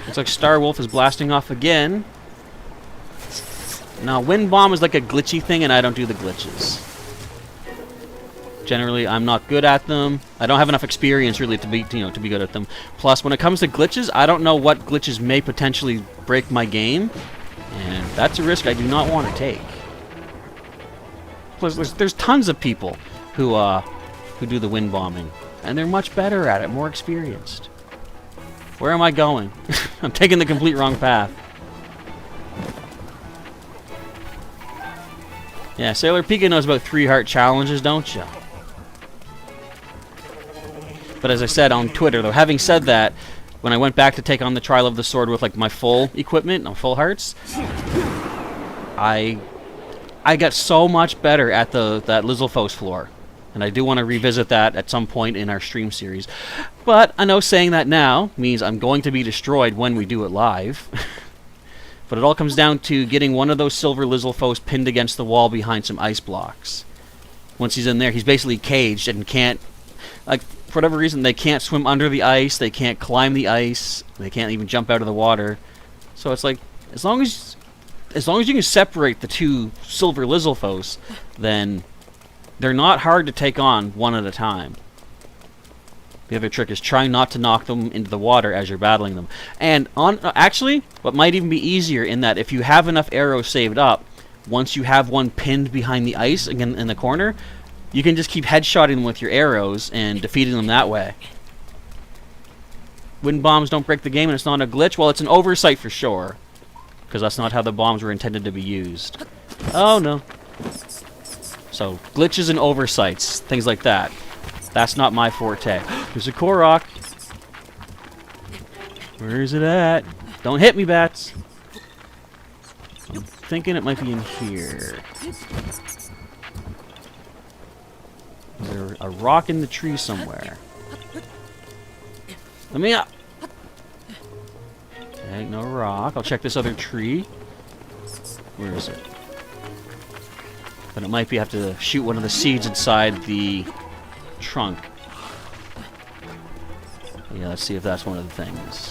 Looks like Star Wolf is blasting off again. Now, Wind Bomb is like a glitchy thing, and I don't do the glitches. Generally, I'm not good at them. I don't have enough experience really to be good at them. Plus, when it comes to glitches, I don't know what glitches may potentially break my game, and that's a risk I do not want to take. Plus, there's tons of people who do the wind bombing, and they're much better at it, more experienced. Where am I going? I'm taking the complete wrong path. Yeah, Sailor Pika knows about 3-heart challenges, don't ya? But as I said on Twitter, though, having said that, when I went back to take on the Trial of the Sword with like my full equipment, no full hearts, I got so much better at that Lizalfos floor. And I do want to revisit that at some point in our stream series. But I know saying that now means I'm going to be destroyed when we do it live. But it all comes down to getting one of those silver Lizalfos pinned against the wall behind some ice blocks. Once he's in there, he's basically caged and can't, like, for whatever reason, they can't swim under the ice, they can't climb the ice, they can't even jump out of the water. So it's like, as long as you can separate the two silver Lizalfos, then they're not hard to take on one at a time. The other trick is trying not to knock them into the water as you're battling them. And actually, what might even be easier in that if you have enough arrows saved up, once you have one pinned behind the ice again in the corner, you can just keep headshotting them with your arrows and defeating them that way. Wind bombs don't break the game and it's not a glitch. Well, it's an oversight for sure, because that's not how the bombs were intended to be used. Oh no. So, glitches and oversights, things like that. That's not my forte. There's a Korok. Where is it at? Don't hit me, bats. I'm thinking it might be in here. Is there a rock in the tree somewhere? Let me up. Okay, no rock. I'll check this other tree. Where is it? But it might be I have to shoot one of the seeds inside the trunk. Yeah, let's see if that's one of the things.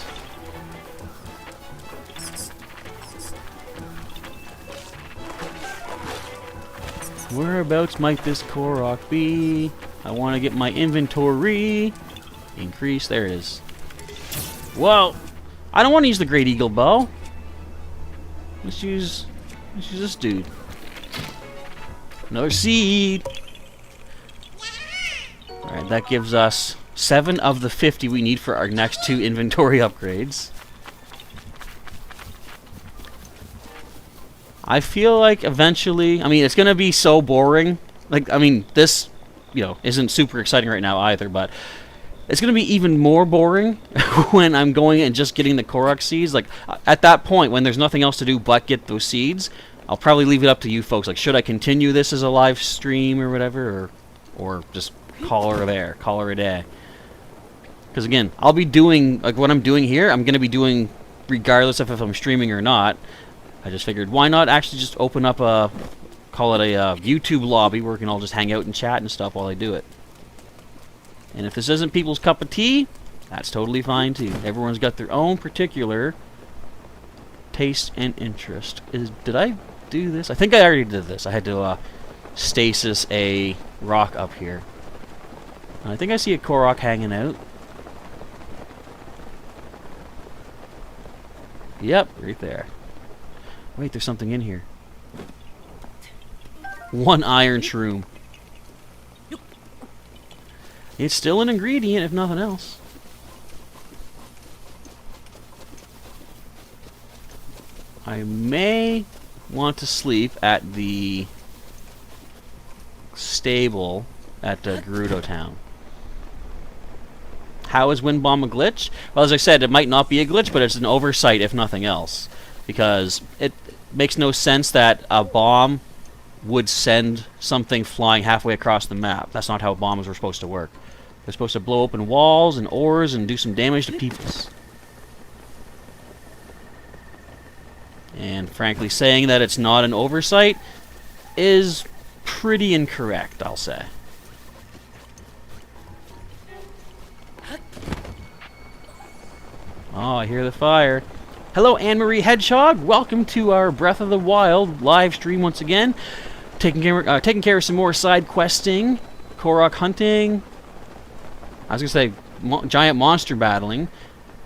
Whereabouts might this Korok be? I want to get my inventory. Increase. There it is. Whoa! I don't want to use the Great Eagle Bow. Let's use this dude. Another seed. Alright, that gives us 7 of the 50 we need for our next 2 inventory upgrades. I feel like eventually, I mean, it's going to be so boring. Like, I mean, this, you know, isn't super exciting right now either, but it's going to be even more boring when I'm going and just getting the Korok seeds. Like, at that point, when there's nothing else to do but get those seeds, I'll probably leave it up to you folks. Like, should I continue this as a live stream or whatever, or just call her there, call her a day? Because, again, I'll be doing, like, what I'm doing here, I'm going to be doing regardless of if I'm streaming or not. I just figured, why not actually just open up a, call it a YouTube lobby where we can all just hang out and chat and stuff while I do it. And if this isn't people's cup of tea, that's totally fine too. Everyone's got their own particular taste and interest. Did I do this? I think I already did this. I had to stasis a rock up here. And I think I see a Korok hanging out. Yep, right there. Wait, there's something in here. 1 iron shroom. It's still an ingredient, if nothing else. I may want to sleep at the stable at Gerudo Town. How is Wind Bomb a glitch? Well, as I said, it might not be a glitch, but it's an oversight, if nothing else. Because it makes no sense that a bomb would send something flying halfway across the map. That's not how bombs were supposed to work. They're supposed to blow open walls and ores and do some damage to peoples. And frankly, saying that it's not an oversight is pretty incorrect, I'll say. Oh, I hear the fire. Hello, Anne-Marie Hedgehog. Welcome to our Breath of the Wild live stream once again. Taking care of some more side questing, Korok hunting. I was going to say giant monster battling,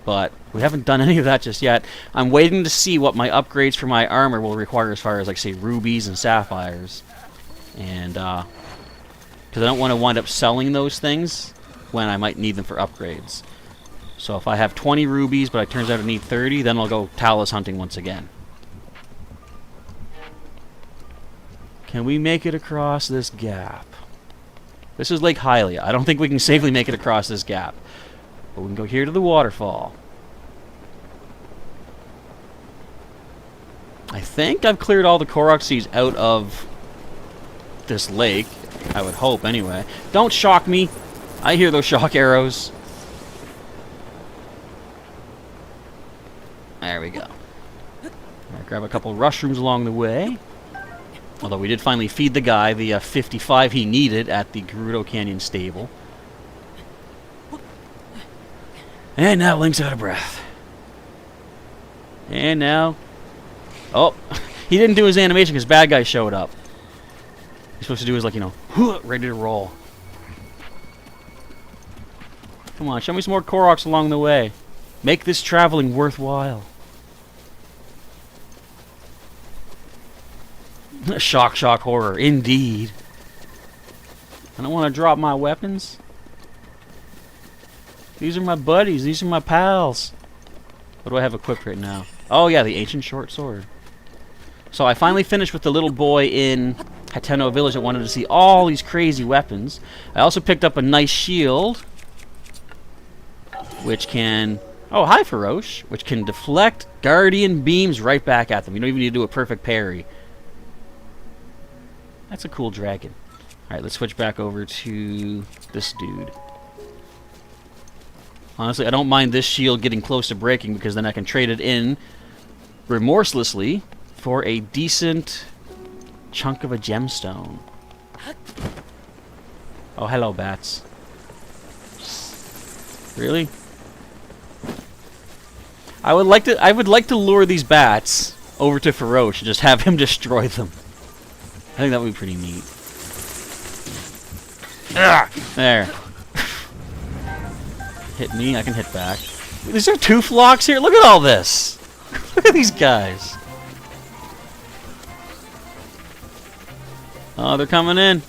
but we haven't done any of that just yet. I'm waiting to see what my upgrades for my armor will require as far as, like, say, rubies and sapphires. And, because I don't want to wind up selling those things when I might need them for upgrades. So if I have 20 rubies, but it turns out I need 30, then I'll go talus hunting once again. Can we make it across this gap? This is Lake Hylia. I don't think we can safely make it across this gap. But we can go here to the waterfall. I think I've cleared all the Korok seeds out of this lake. I would hope, anyway. Don't shock me. I hear those shock arrows. There we go. I'll grab a couple rushrooms along the way. Although we did finally feed the guy the 55 he needed at the Gerudo Canyon stable. And now Link's out of breath. And now... Oh! He didn't do his animation because bad guy showed up. He's supposed to do his, like, you know, ready to roll. Come on, show me some more Koroks along the way. Make this traveling worthwhile. Shock, shock, horror, indeed. I don't want to drop my weapons. These are my buddies. These are my pals. What do I have equipped right now? Oh, yeah, the ancient short sword. So I finally finished with the little boy in Hateno Village that wanted to see all these crazy weapons. I also picked up a nice shield, which can... Oh, hi, Feroche. Which can deflect guardian beams right back at them. You don't even need to do a perfect parry. That's a cool dragon. Alright, let's switch back over to this dude. Honestly, I don't mind this shield getting close to breaking because then I can trade it in remorselessly for a decent chunk of a gemstone. Oh, hello, bats. Really? I would like to lure these bats over to Feroce and just have him destroy them. I think that would be pretty neat. Ah, there. Hit me, I can hit back. Is there 2 flocks here? Look at all this! Look at these guys! Oh, they're coming in!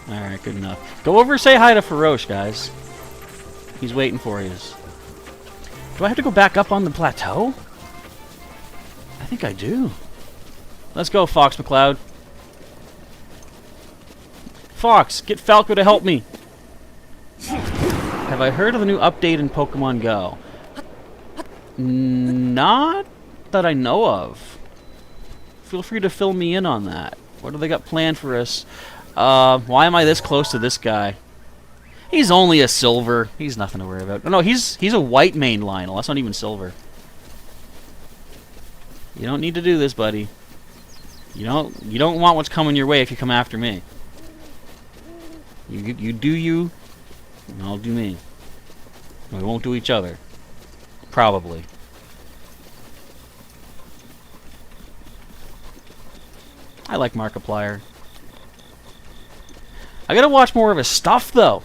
Alright, good enough. Go over and say hi to Feroce, guys. He's waiting for you. Do I have to go back up on the plateau? I think I do. Let's go, Fox McCloud. Fox, get Falco to help me. Have I heard of the new update in Pokemon Go? Not that I know of. Feel free to fill me in on that. What do they got planned for us? Why am I this close to this guy? He's only a silver. He's nothing to worry about. No, he's a white main Lionel. That's not even silver. You don't need to do this, buddy. You don't want what's coming your way if you come after me. You do you, and I'll do me. We won't do each other. Probably. I like Markiplier. I gotta watch more of his stuff, though.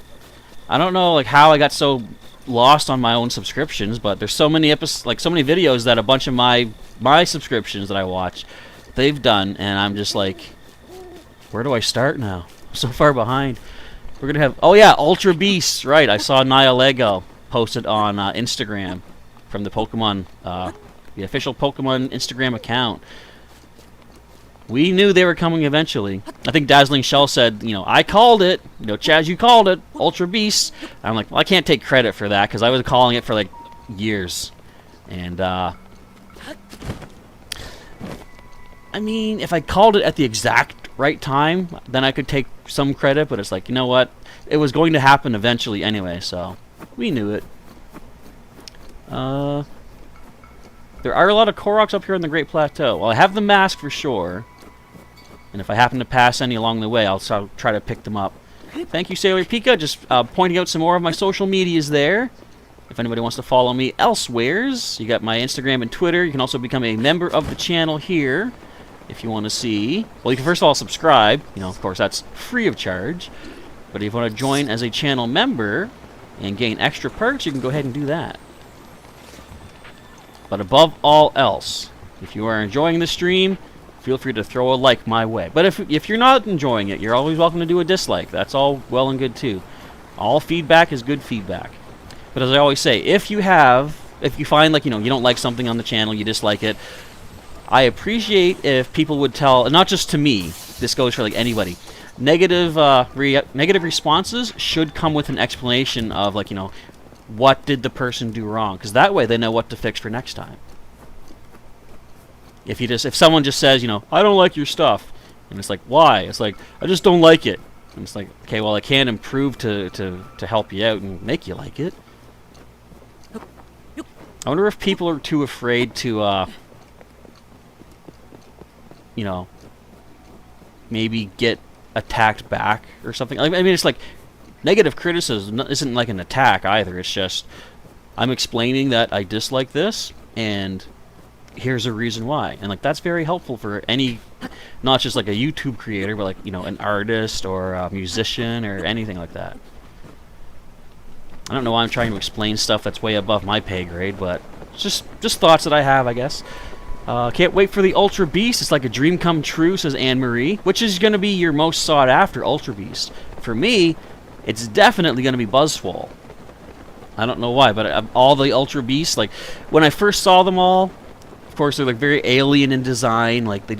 I don't know like how I got so lost on my own subscriptions, but there's so many so many videos that a bunch of my subscriptions that I watch, they've done, and I'm just like, where do I start now? I'm so far behind. We're gonna have, oh yeah, Ultra Beasts, right? I saw Nia Lego posted on Instagram from the Pokemon, the official Pokemon Instagram account. We knew they were coming eventually. I think Dazzling Shell said, you know, I called it. You know, Chaz, you called it. Ultra Beasts. I'm like, well, I can't take credit for that because I was calling it for like years. And I mean, if I called it at the exact right time, then I could take some credit. But it's like, you know what? It was going to happen eventually anyway, so we knew it. There are a lot of Koroks up here on the Great Plateau. Well, I have the mask for sure. And if I happen to pass any along the way, I'll try to pick them up. Thank you, Sailor Pika. Just pointing out some more of my social medias there. If anybody wants to follow me elsewheres, you got my Instagram and Twitter. You can also become a member of the channel here if you want to see. Well, you can first of all subscribe. You know, of course, that's free of charge. But if you want to join as a channel member and gain extra perks, you can go ahead and do that. But above all else, if you are enjoying the stream, feel free to throw a like my way. But if you're not enjoying it, you're always welcome to do a dislike. That's all well and good too. All feedback is good feedback. But as I always say, if you find like, you know, you don't like something on the channel, you dislike it, I appreciate if people would tell, and not just to me, this goes for like anybody. Negative responses should come with an explanation of like, you know, what did the person do wrong? Because that way they know what to fix for next time. If someone just says, you know, I don't like your stuff, and it's like, why? It's like, I just don't like it. And it's like, okay, well, I can't improve to help you out and make you like it. I wonder if people are too afraid to, you know, maybe get attacked back or something. I mean, it's like, negative criticism isn't like an attack either. It's just, I'm explaining that I dislike this, and here's a reason why. And like, that's very helpful for any, not just like a YouTube creator, but like, you know, an artist or a musician or anything like that. I don't know why I'm trying to explain stuff that's way above my pay grade, but just thoughts that I have, I guess. Can't wait for the Ultra Beast. It's like a dream come true, says Anne-Marie. Which is going to be your most sought after Ultra Beast? For me, it's definitely going to be Buzzwole. I don't know why, but all the Ultra Beasts, like, when I first saw them all, of course, they're like very alien in design. Like, they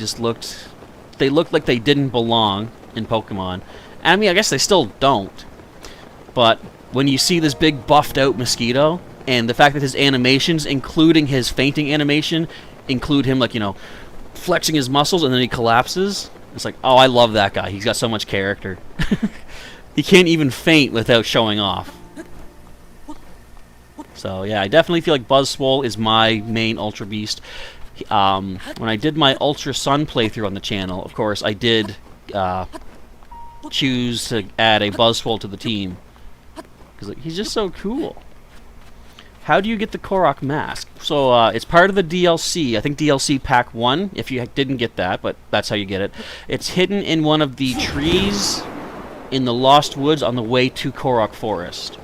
looked like they didn't belong in Pokemon. And I mean, I guess they still don't. But when you see this big buffed out Mosquito, and the fact that his animations, including his fainting animation, include him, like, you know, flexing his muscles and then he collapses, It's like, oh, I love that guy. He's got so much character. He can't even faint without showing off. So yeah, I definitely feel like Buzzswole is my main Ultra Beast. When I did my Ultra Sun playthrough on the channel, of course, I did choose to add a Buzzswole to the team. Because like, he's just so cool. How do you get the Korok mask? So it's part of the DLC. I think DLC Pack 1, if you didn't get that, but that's how you get it. It's hidden in one of the trees in the Lost Woods on the way to Korok Forest.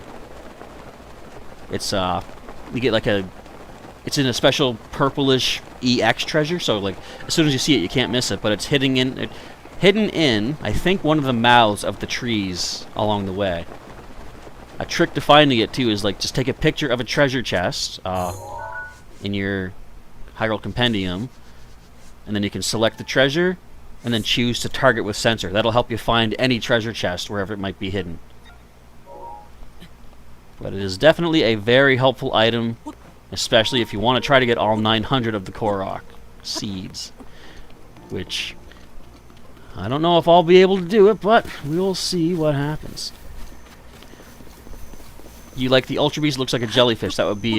It's, you get like it's in a special purplish EX treasure, so like, as soon as you see it, you can't miss it, but it's hidden in, I think, one of the mouths of the trees along the way. A trick to finding it, too, is like just take a picture of a treasure chest in your Hyrule Compendium, and then you can select the treasure, and then choose to target with sensor. That'll help you find any treasure chest wherever it might be hidden. But it is definitely a very helpful item, especially if you want to try to get all 900 of the Korok seeds, which I don't know if I'll be able to do it, but we'll see what happens. You like the Ultra Beast looks like a jellyfish. That would be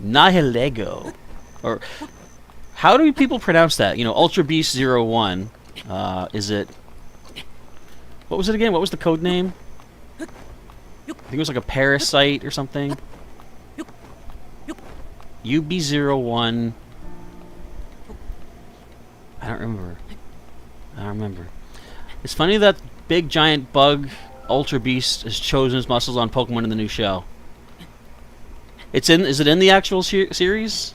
Nihilego. Or how do people pronounce that? You know, Ultra Beast 01. Is it... What was it again? What was the code name? I think it was like a parasite or something. UB01. I don't remember. It's funny that big giant bug Ultra Beast has chosen his muscles on Pokemon in the new show. Is it in the actual series?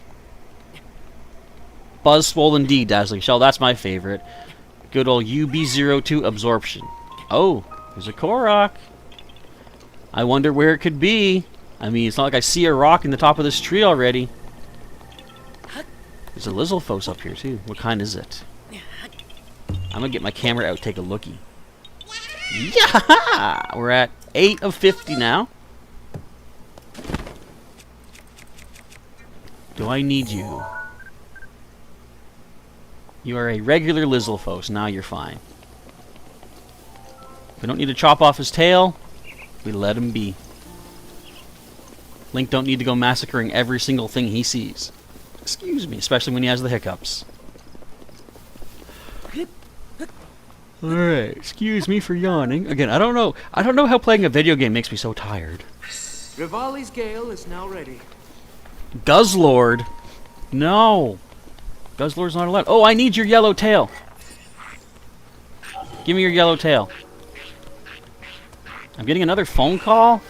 Buzzswole indeed, Dazzling Shell. That's my favorite. Good old UB02 Absorption. Oh, there's a Korok. I wonder where it could be. I mean, it's not like I see a rock in the top of this tree already. There's a Lizalfos up here, too. What kind is it? I'm gonna get my camera out, take a lookie. Yeah! We're at 8 of 50 now. Do I need you? You are a regular Lizalfos. Now you're fine. We don't need to chop off his tail. We let him be. Link don't need to go massacring every single thing he sees. Excuse me, especially when he has the hiccups. Alright, excuse me for yawning. Again, I don't know how playing a video game makes me so tired. Rivali's Gale is now ready. Guzzlord? No. Guzzlord's not allowed. Oh, I need your yellow tail. Give me your yellow tail. I'm getting another phone call?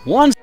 One.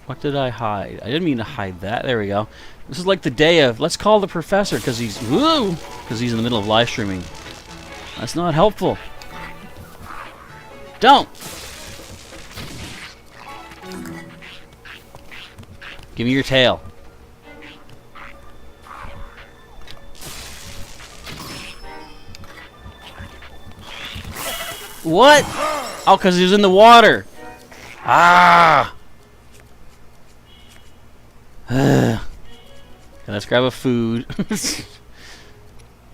What did I hide? I didn't mean to hide that. There we go. This is like the day of, let's call the professor because he's in the middle of live streaming. That's not helpful. Don't! Give me your tail. What? Oh, because he was in the water. Ah! Okay, let's grab a food.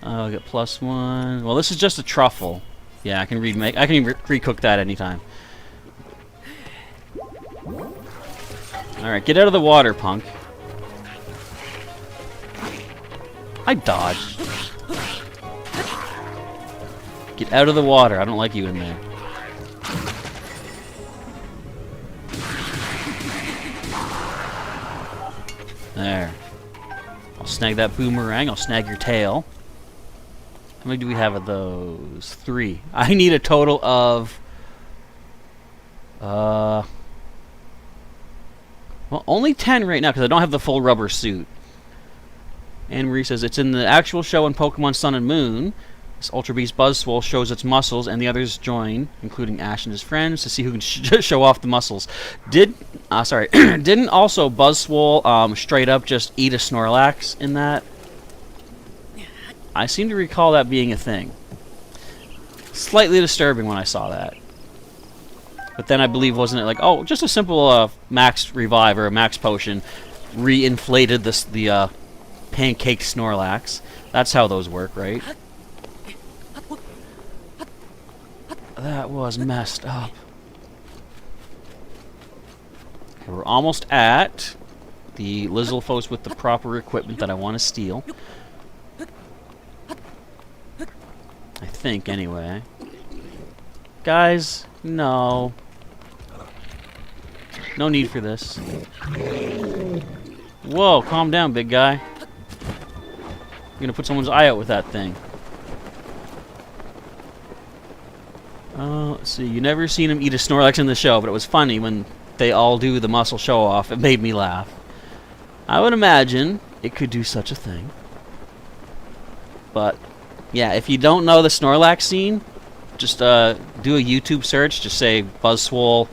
I'll get +1. Well, this is just a truffle. Yeah, I can recook that anytime. Alright, get out of the water, punk. I dodged. Get out of the water. I don't like you in there. There. I'll snag that boomerang. I'll snag your tail. How many do we have of those? 3. I need a total of... well, only 10 right now because I don't have the full rubber suit. Anne Marie says it's in the actual show on Pokemon Sun and Moon. This Ultra Beast Buzzswole shows its muscles, and the others join, including Ash and his friends, to see who can show off the muscles. Didn't also Buzzswole straight up just eat a Snorlax in that? I seem to recall that being a thing. Slightly disturbing when I saw that. But then I believe, wasn't it like, oh, just a simple max revive or a max potion re-inflated the pancaked Snorlax. That's how those work, right? That was messed up. Okay, we're almost at the Lizalfos with the proper equipment that I want to steal. I think, anyway. Guys, no. No need for this. Whoa, calm down, big guy. You're gonna put someone's eye out with that thing. Let's see. You never seen him eat a Snorlax in the show, but it was funny when they all do the muscle show off. It made me laugh. I would imagine it could do such a thing. But yeah, if you don't know the Snorlax scene, just do a YouTube search. Just say Buzzswole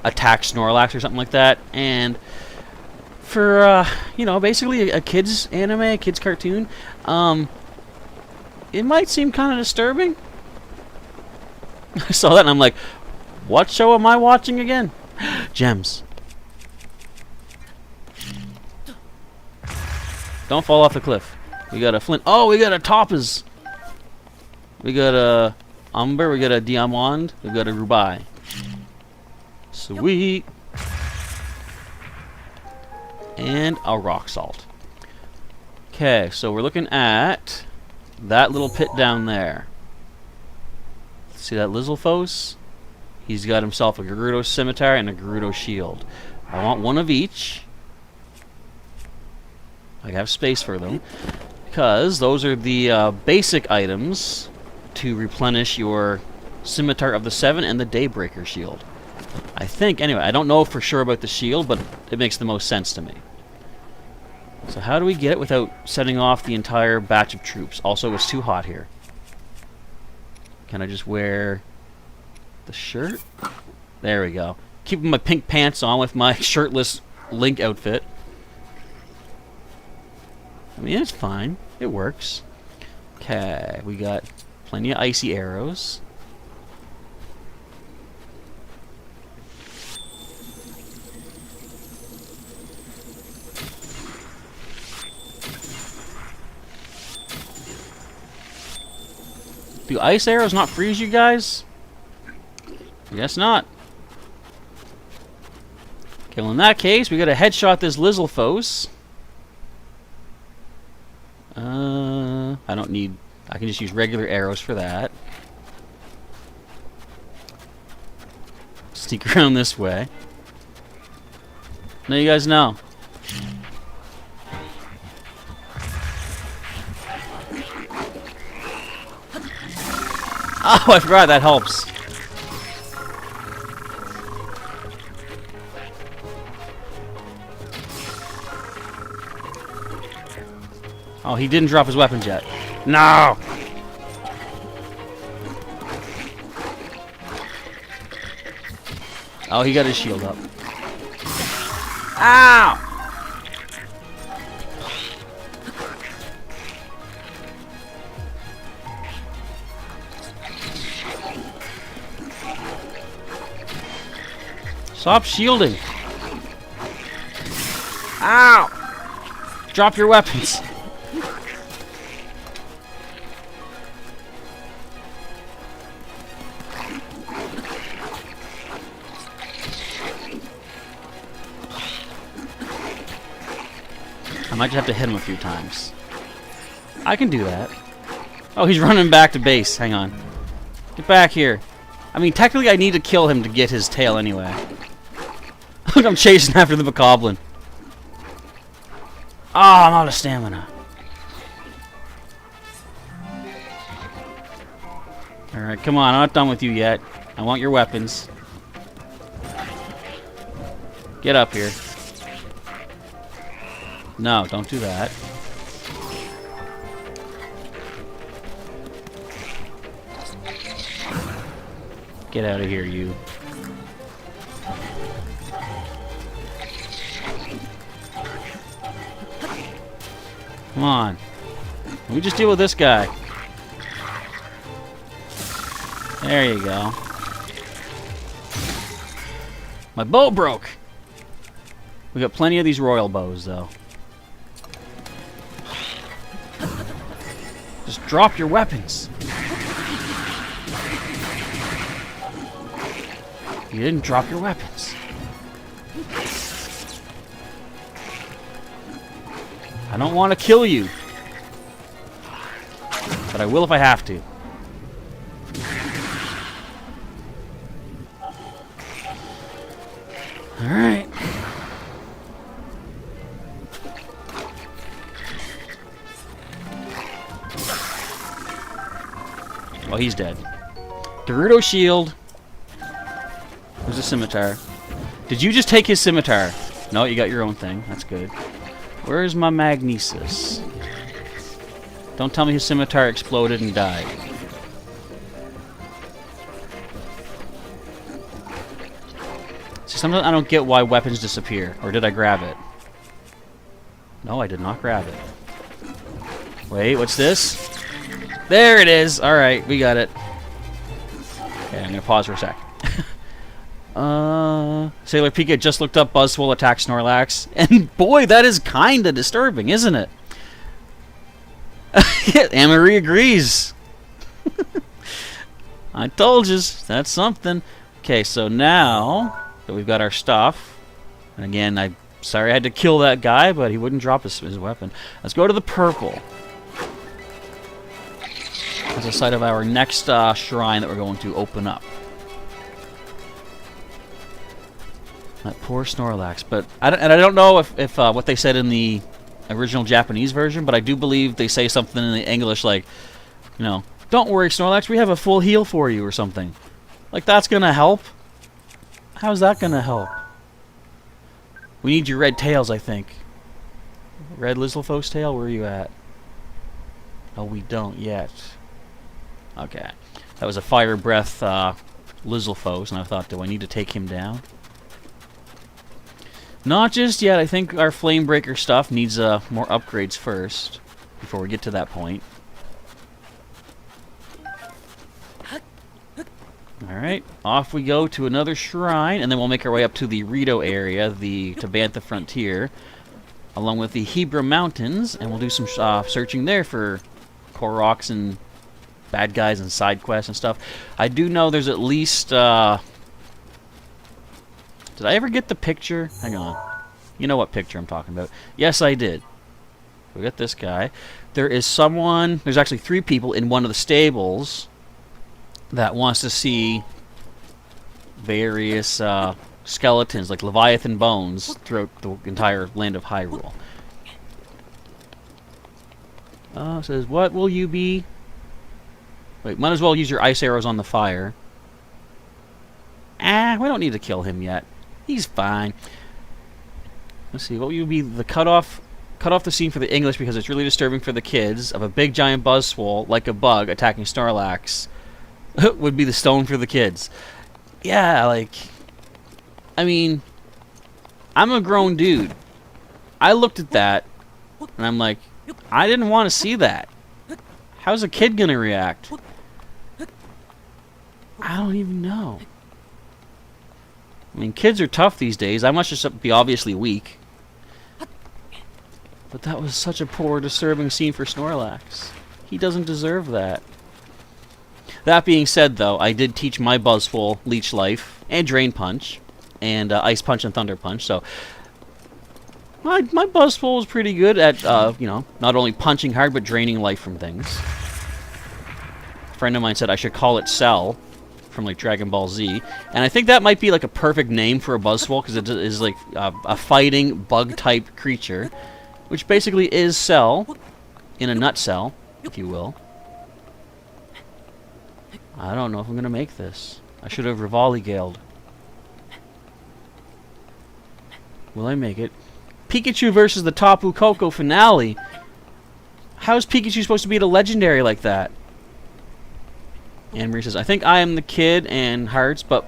attack Snorlax or something like that. And for, you know, basically a kid's anime, a kid's cartoon, it might seem kind of disturbing. I saw that and I'm like, what show am I watching again? Gems. Don't fall off the cliff. We got a flint. Oh, we got a topaz. We got a umber. We got a diamond. We got a ruby. Sweet. And a rock salt. Okay, so we're looking at that little pit down there. See that Lizalfos? He's got himself a Gerudo Scimitar and a Gerudo Shield. I want one of each. I have space for them. Because those are the basic items to replenish your Scimitar of the Seven and the Daybreaker Shield. I think, anyway, I don't know for sure about the shield, but it makes the most sense to me. So how do we get it without setting off the entire batch of troops? Also, it's too hot here. Can I just wear the shirt? There we go. Keeping my pink pants on with my shirtless Link outfit. I mean, it's fine. It works. Okay, we got plenty of icy arrows. Do ice arrows not freeze you guys? I guess not. Okay, well in that case, we gotta headshot this Lizalfos. I don't need... I can just use regular arrows for that. Sneak around this way. Now you guys know. Oh, I forgot that helps. Oh, he didn't drop his weapons yet. No! Oh, he got his shield up. Ow! Stop shielding. Ow! Drop your weapons. I might just have to hit him a few times. I can do that. Oh, he's running back to base. Hang on. Get back here. I mean, technically I need to kill him to get his tail anyway. Look, I'm chasing after the Bokoblin. Oh, I'm out of stamina. Alright, come on. I'm not done with you yet. I want your weapons. Get up here. No, don't do that. Get out of here, you. Come on. Let me just deal with this guy. There you go. My bow broke! We got plenty of these royal bows, though. Just drop your weapons. You didn't drop your weapons. I don't want to kill you. But I will if I have to. Alright. Oh, he's dead. Gerudo shield. Where's the scimitar? Did you just take his scimitar? No, you got your own thing. That's good. Where's my magnesis? Don't tell me his scimitar exploded and died. See, sometimes I don't get why weapons disappear. Or did I grab it? No, I did not grab it. Wait, what's this? There it is! Alright, we got it. Okay, I'm gonna pause for a sec. Sailor Pika just looked up Buzzwole attack Snorlax, and boy, that is kinda disturbing, isn't it? Amory agrees. I told you, that's something. Okay, so now that we've got our stuff, and again, I'm sorry I had to kill that guy, but he wouldn't drop his weapon. Let's go to the purple. That's the site of our next shrine that we're going to open up. That poor Snorlax, but I don't know if what they said in the original Japanese version, but I do believe they say something in the English like, you know, don't worry Snorlax, we have a full heal for you or something. Like that's gonna help? How's that gonna help? We need your red tails, I think. Red Lizalfos tail, where are you at? Oh, we don't yet. Okay. That was a fire breath Lizalfos, and I thought, do I need to take him down? Not just yet. I think our Flamebreaker stuff needs more upgrades first before we get to that point. Alright, off we go to another shrine, and then we'll make our way up to the Rito area, the Tabantha Frontier, along with the Hebra Mountains, and we'll do some searching there for Koroks and bad guys and side quests and stuff. I do know there's at least... Did I ever get the picture? Hang on. You know what picture I'm talking about. Yes, I did. We got this guy. There is someone... There's actually 3 people in one of the stables that wants to see various skeletons, like Leviathan bones, throughout the entire land of Hyrule. It says, what will you be? Wait, might as well use your ice arrows on the fire. We don't need to kill him yet. He's fine. Let's see, what will you be? The cut off the scene for the English because it's really disturbing for the kids of a big giant Buzzwole, like a bug, attacking Snorlax. Would be the stone for the kids. Yeah, like... I mean... I'm a grown dude. I looked at that, and I'm like, I didn't want to see that. How's a kid gonna react? I don't even know. I mean, kids are tough these days. I must just be obviously weak. But that was such a poor, disturbing scene for Snorlax. He doesn't deserve that. That being said, though, I did teach my Buzzwole Leech Life and Drain Punch and Ice Punch and Thunder Punch, so my Buzzwole is pretty good at, you know, not only punching hard, but draining life from things. A friend of mine said I should call it Cell from, like, Dragon Ball Z, and I think that might be, like, a perfect name for a Buzzwole, because it is, like, a fighting bug-type creature, which basically is Cell, in a nutshell, if you will. I don't know if I'm going to make this. I should have Rivali-galed. Will I make it? Pikachu versus the Tapu Koko finale. How is Pikachu supposed to be a legendary like that? Anne Marie says, I think I am the kid and hearts, but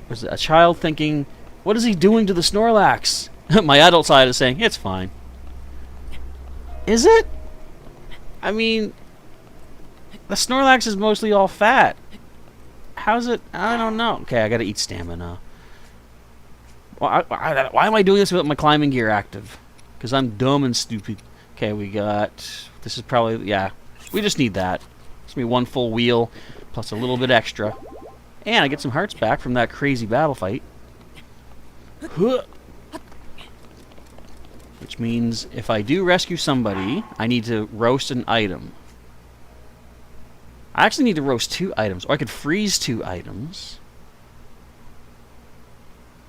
was a child thinking, what is he doing to the Snorlax? My adult side is saying, it's fine. Is it? I mean, the Snorlax is mostly all fat. How's it? I don't know. Okay, I gotta eat stamina. Why am I doing this without my climbing gear active? Because I'm dumb and stupid. Okay, we got... This is probably... Yeah, we just need that. It's gonna be one full wheel, plus a little bit extra. And I get some hearts back from that crazy battle fight. Which means if I do rescue somebody, I need to roast an item. I actually need to roast 2 items, or I could freeze 2 items.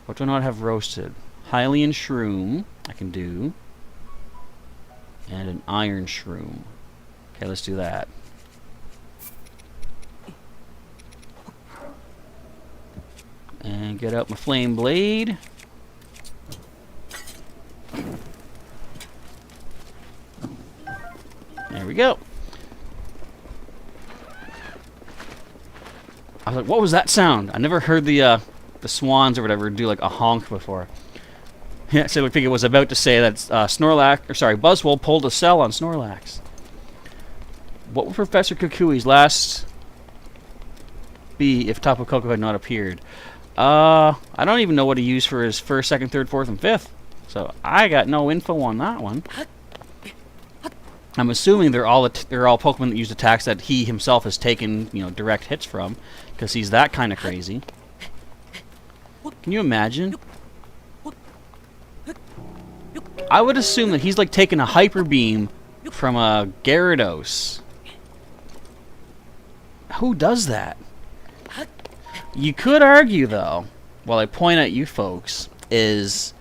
What do I not have roasted? Hylian Shroom, I can do. And an Iron Shroom. Okay, let's do that. And get out my Flame Blade. There we go. I was like, what was that sound? I never heard the swans or whatever do like a honk before. Yeah, so I think it was about to say that Buzzwole pulled a cell on Snorlax. What would Professor Kukui's last be if Tapu Koko had not appeared? I don't even know what he used for his first, second, third, fourth, and fifth. So I got no info on that one. I'm assuming they're all Pokemon that use attacks that he himself has taken, direct hits from, because he's that kind of crazy. Can you imagine? I would assume that he's like taking a Hyper Beam from a Gyarados. Who does that? You could argue, though, while I point at you folks, is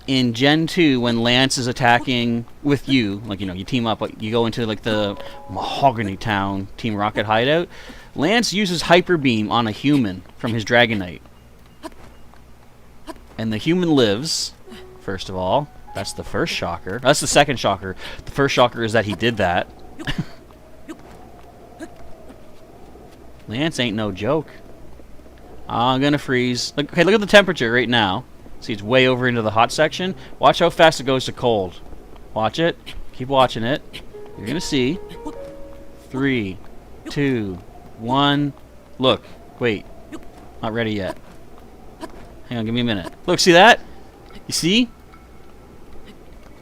in Gen 2 when Lance is attacking with you, like, you team up, like, you go into like the Mahogany Town Team Rocket hideout. Lance uses Hyper Beam on a human from his Dragonite. And the human lives, first of all. That's the first shocker. That's the second shocker. The first shocker is that he did that. Lance ain't no joke. I'm gonna freeze. Okay, look at the temperature right now. See, it's way over into the hot section. Watch how fast it goes to cold. Watch it. Keep watching it. You're gonna see. 3, 2, 1. Look. Wait. Not ready yet. Hang on, give me a minute. Look, see that? You see?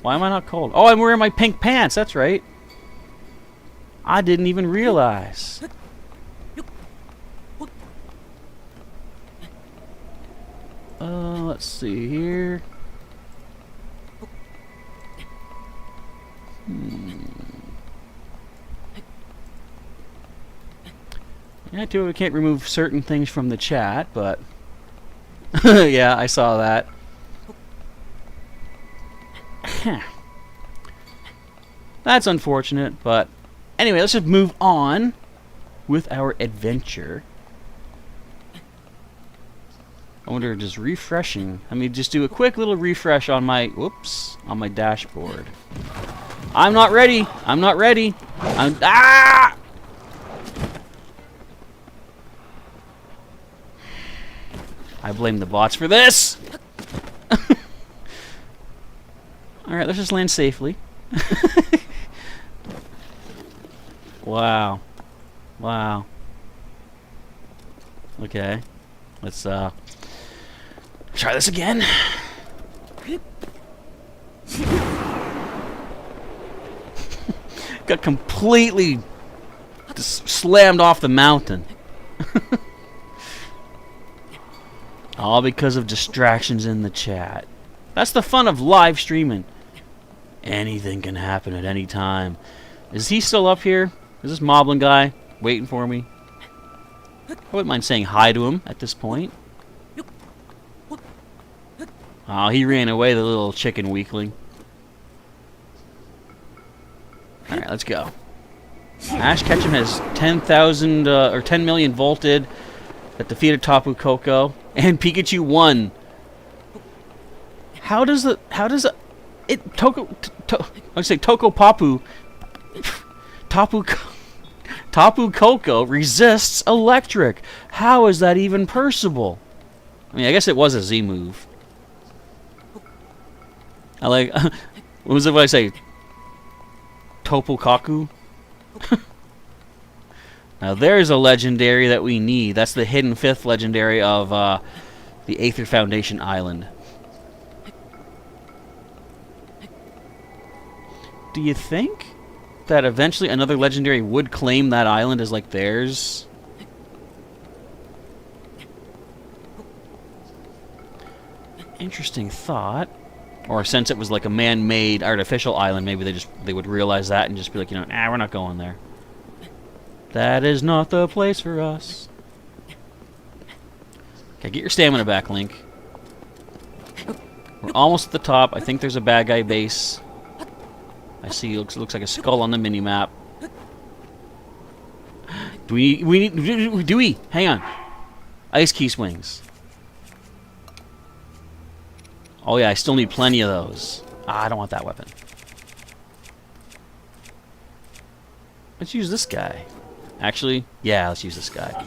Why am I not cold? Oh, I'm wearing my pink pants. That's right. I didn't even realize. Let's see here. Yeah, too, we can't remove certain things from the chat, but yeah, I saw that. That's unfortunate, but anyway, let's just move on with our adventure. I wonder, just refreshing. Let me just do a quick little refresh on my, on my dashboard. I'm not ready. I'm not ready. I blame the bots for this. Alright, let's just land safely. Wow. Wow. Okay. Let's try this again. Got completely just slammed off the mountain. All because of distractions in the chat. That's the fun of live streaming. Anything can happen at any time. Is he still up here? Is this Moblin guy waiting for me? I wouldn't mind saying hi to him at this point. Oh, he ran away, the little chicken weakling. Alright, let's go. Ash Ketchum has 10,000 or 10 million volted that defeated Tapu Koko, and Pikachu won. How does I say Toko Papu Tapu Tapu Koko resists electric. How is that even possible? I mean, I guess it was a Z move. I like... what was it what I say? Topu Kaku? Now there's a legendary that we need. That's the hidden 5th legendary of the Aether Foundation Island. Do you think that eventually another legendary would claim that island as like theirs? Interesting thought. Or since it was like a man-made artificial island, maybe they would realize that and just be like, you know, we're not going there. That is not the place for us. Okay, get your stamina back, Link. We're almost at the top. I think there's a bad guy base. I see. Looks like a skull on the mini-map. Do we? Hang on. Ice key swings. Oh yeah, I still need plenty of those. I don't want that weapon. Let's use this guy. Actually, yeah, let's use this guy.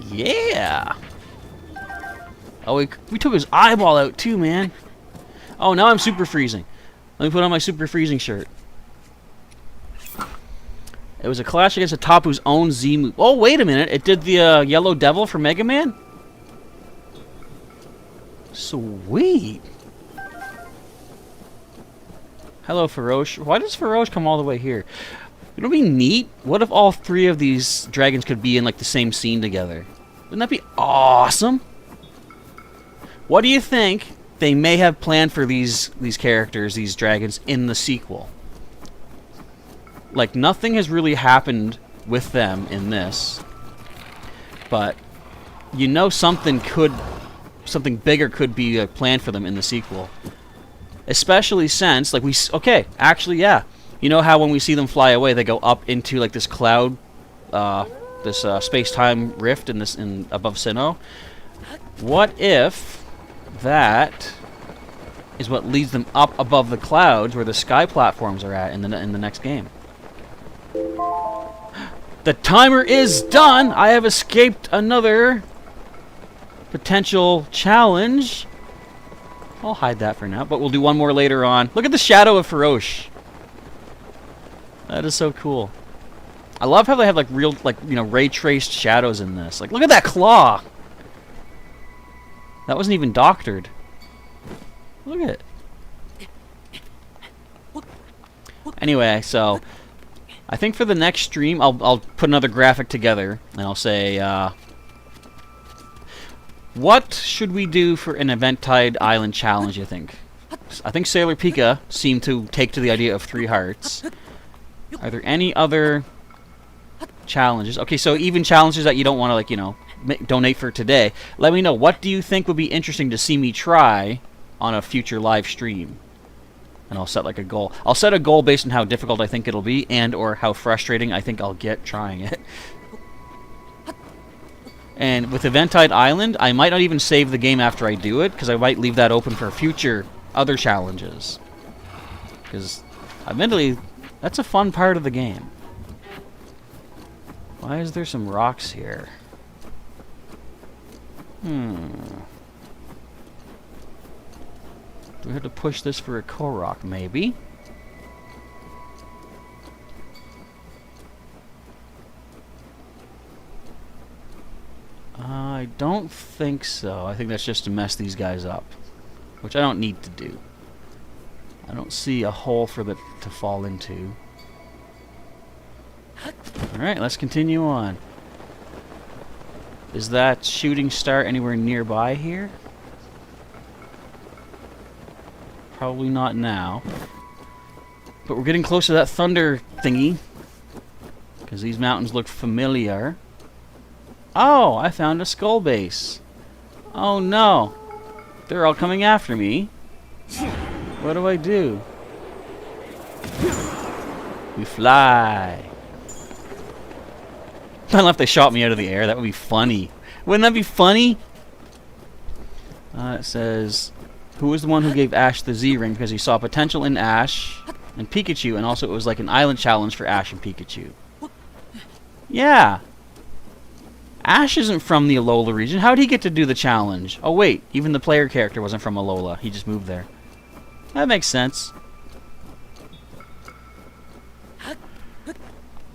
Yeah! Oh, we took his eyeball out too, man. Oh, now I'm super freezing. Let me put on my super freezing shirt. It was a clash against a Tapu's own Z move. Oh, wait a minute. It did the Yellow Devil for Mega Man? Sweet. Hello, Farosh. Why does Farosh come all the way here? It would be neat. What if all 3 of these dragons could be in like the same scene together? Wouldn't that be awesome? What do you think they may have planned for these characters, these dragons, in the sequel? Like, nothing has really happened with them in this. But you know something bigger could be planned for them in the sequel. Especially since, like, actually, yeah. You know how when we see them fly away, they go up into, like, this cloud, this space-time rift in above Sinnoh? What if that is what leads them up above the clouds where the sky platforms are at in the next game? The timer is done! I have escaped another potential challenge. I'll hide that for now, but we'll do one more later on. Look at the shadow of Farosh. That is so cool. I love how they have like real, like, you know, ray traced shadows in this. Like, look at that claw. That wasn't even doctored. Look at it. Anyway, so I think for the next stream, I'll put another graphic together and I'll say, what should we do for an Eventide Island challenge, you think? I think Sailor Pika seemed to take to the idea of 3 hearts. Are there any other challenges? Okay, so even challenges that you don't want to, like, you know, donate for today. Let me know. What do you think would be interesting to see me try on a future live stream? And I'll set, like, a goal. I'll set a goal based on how difficult I think it'll be and or how frustrating I think I'll get trying it. And with Eventide Island, I might not even save the game after I do it, because I might leave that open for future other challenges. Because, admittedly, that's a fun part of the game. Why is there some rocks here? Do we have to push this for a Korok, maybe? I don't think so. I think that's just to mess these guys up, which I don't need to do. I don't see a hole for it to fall into. Alright, let's continue on. Is that shooting star anywhere nearby here? Probably not now. But we're getting close to that thunder thingy, because these mountains look familiar. Oh, I found a skull base. Oh no. They're all coming after me. What do I do? We fly. Not if they shot me out of the air. That would be funny. Wouldn't that be funny? It says, who was the one who gave Ash the Z-ring because he saw potential in Ash? and Pikachu, and also it was like an island challenge for Ash and Pikachu. Yeah. Ash isn't from the Alola region. How did he get to do the challenge? Oh wait, even the player character wasn't from Alola. He just moved there. That makes sense.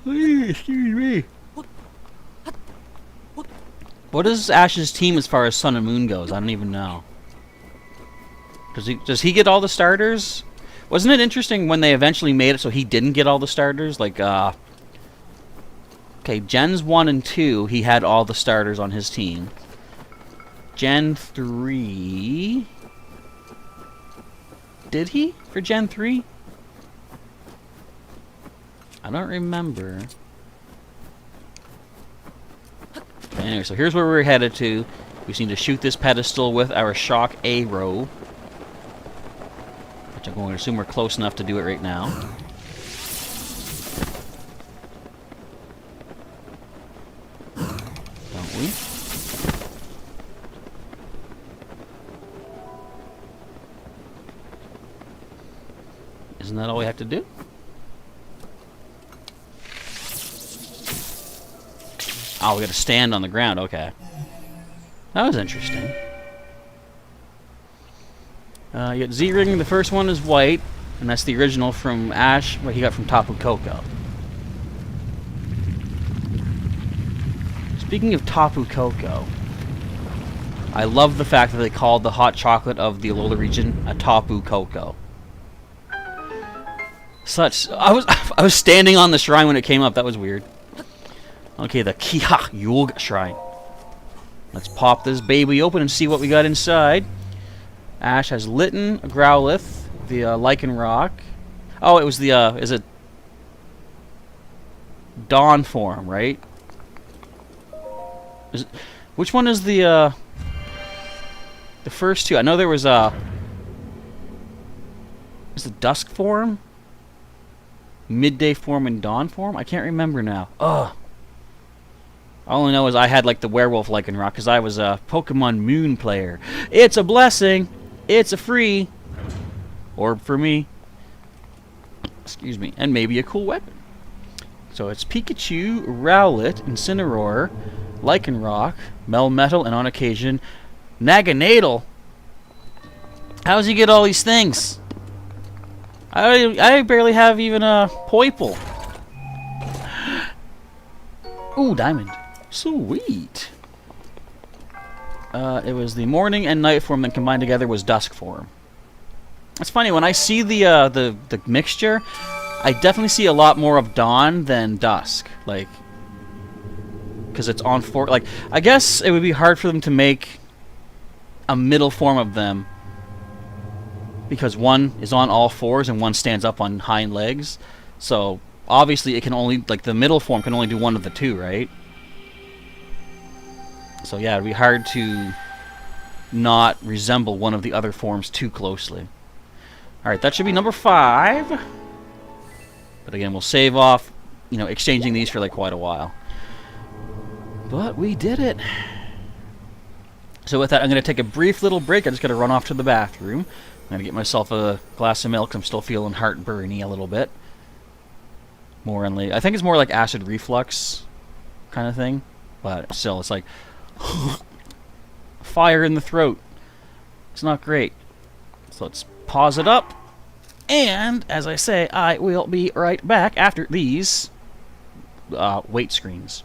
Excuse me. What is Ash's team as far as Sun and Moon goes? I don't even know. Does he get all the starters? Wasn't it interesting when they eventually made it so he didn't get all the starters? Like, okay, Gens 1 and 2, he had all the starters on his team. Gen 3... Did he? For Gen 3? I don't remember. Okay, anyway, so here's where we're headed to. We just need to shoot this pedestal with our shock arrow. Which I'm going to assume we're close enough to do it right now. Don't we? Isn't that all we have to do? Oh, we gotta stand on the ground, okay. That was interesting. You got Z-Ring, the first one is white, and that's the original from Ash, what he got from Tapu Koko. Speaking of Tapu Koko, I love the fact that they called the hot chocolate of the Alola region a Tapu Koko. I was standing on the shrine when it came up, that was weird. Okay, the Kiha Yulg Shrine. Let's pop this baby open and see what we got inside. Ash has Litten, a Growlithe, the Lycanroc. Oh, it was the, is it Dawn form, right? Which one is the first two? I know there was is the Dusk form? Midday form and Dawn form? I can't remember now. Ugh. All I know is I had like the werewolf Lycanroc because I was a Pokemon Moon player. It's a blessing. It's a free. Orb for me. Excuse me. And maybe a cool weapon. So it's Pikachu, Rowlet, Incineroar, Lycanroc, Melmetal, and on occasion, Naganadel. How does he get all these things? I barely have even a Poiple. Ooh, diamond. Sweet. It was the morning and night form that combined together was dusk form. It's funny, when I see the mixture, I definitely see a lot more of dawn than dusk. Like, because it's on four. Like, I guess it would be hard for them to make a middle form of them because one is on all fours and one stands up on hind legs. So obviously, it can only, like, the middle form can only do one of the two, right? So yeah, it'd be hard to not resemble one of the other forms too closely. Alright, that should be number 5. But again, we'll save off, you know, exchanging these for like quite a while. But we did it. So with that, I'm going to take a brief little break. I just got to run off to the bathroom. I'm going to get myself a glass of milk. I'm still feeling heartburny a little bit. More on I think it's more like acid reflux kind of thing. But still, it's like fire in the throat. It's not great. So let's pause it up. And, as I say, I will be right back after these weight screens.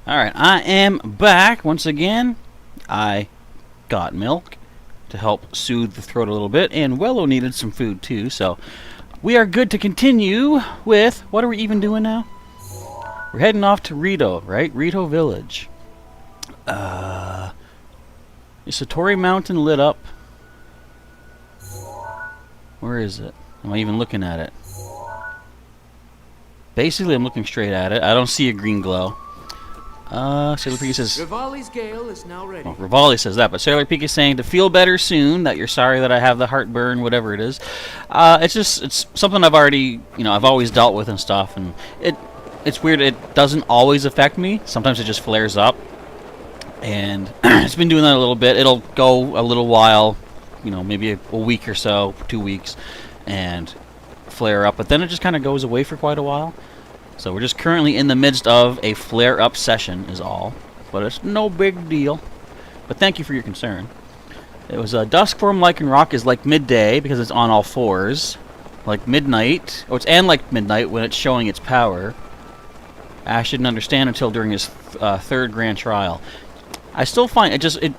Alright, I am back once again. I got milk to help soothe the throat a little bit, and Wello needed some food too, so we are good to continue with... What are we even doing now? We're heading off to Rito, right? Rito Village. Is Satori Mountain lit up? Where is it? Am I even looking at it? Basically, I'm looking straight at it. I don't see a green glow. Sailor Pika says... Rivali's gale is now ready. Well, Rivali says that, but Sailor Pika is saying to feel better soon, that you're sorry that I have the heartburn, whatever it is. It's something I've already, I've always dealt with and stuff, and it's weird. It doesn't always affect me. Sometimes it just flares up, and it's been doing that a little bit. It'll go a little while, maybe a week or so, 2 weeks, and flare up, but then it just kind of goes away for quite a while. So we're just currently in the midst of a flare-up session is all. But it's no big deal. But thank you for your concern. It was dusk form Lycanroc is like midday because it's on all fours. Like midnight. Oh, and like midnight when it's showing its power. Ash didn't understand until during his third grand trial. I still find the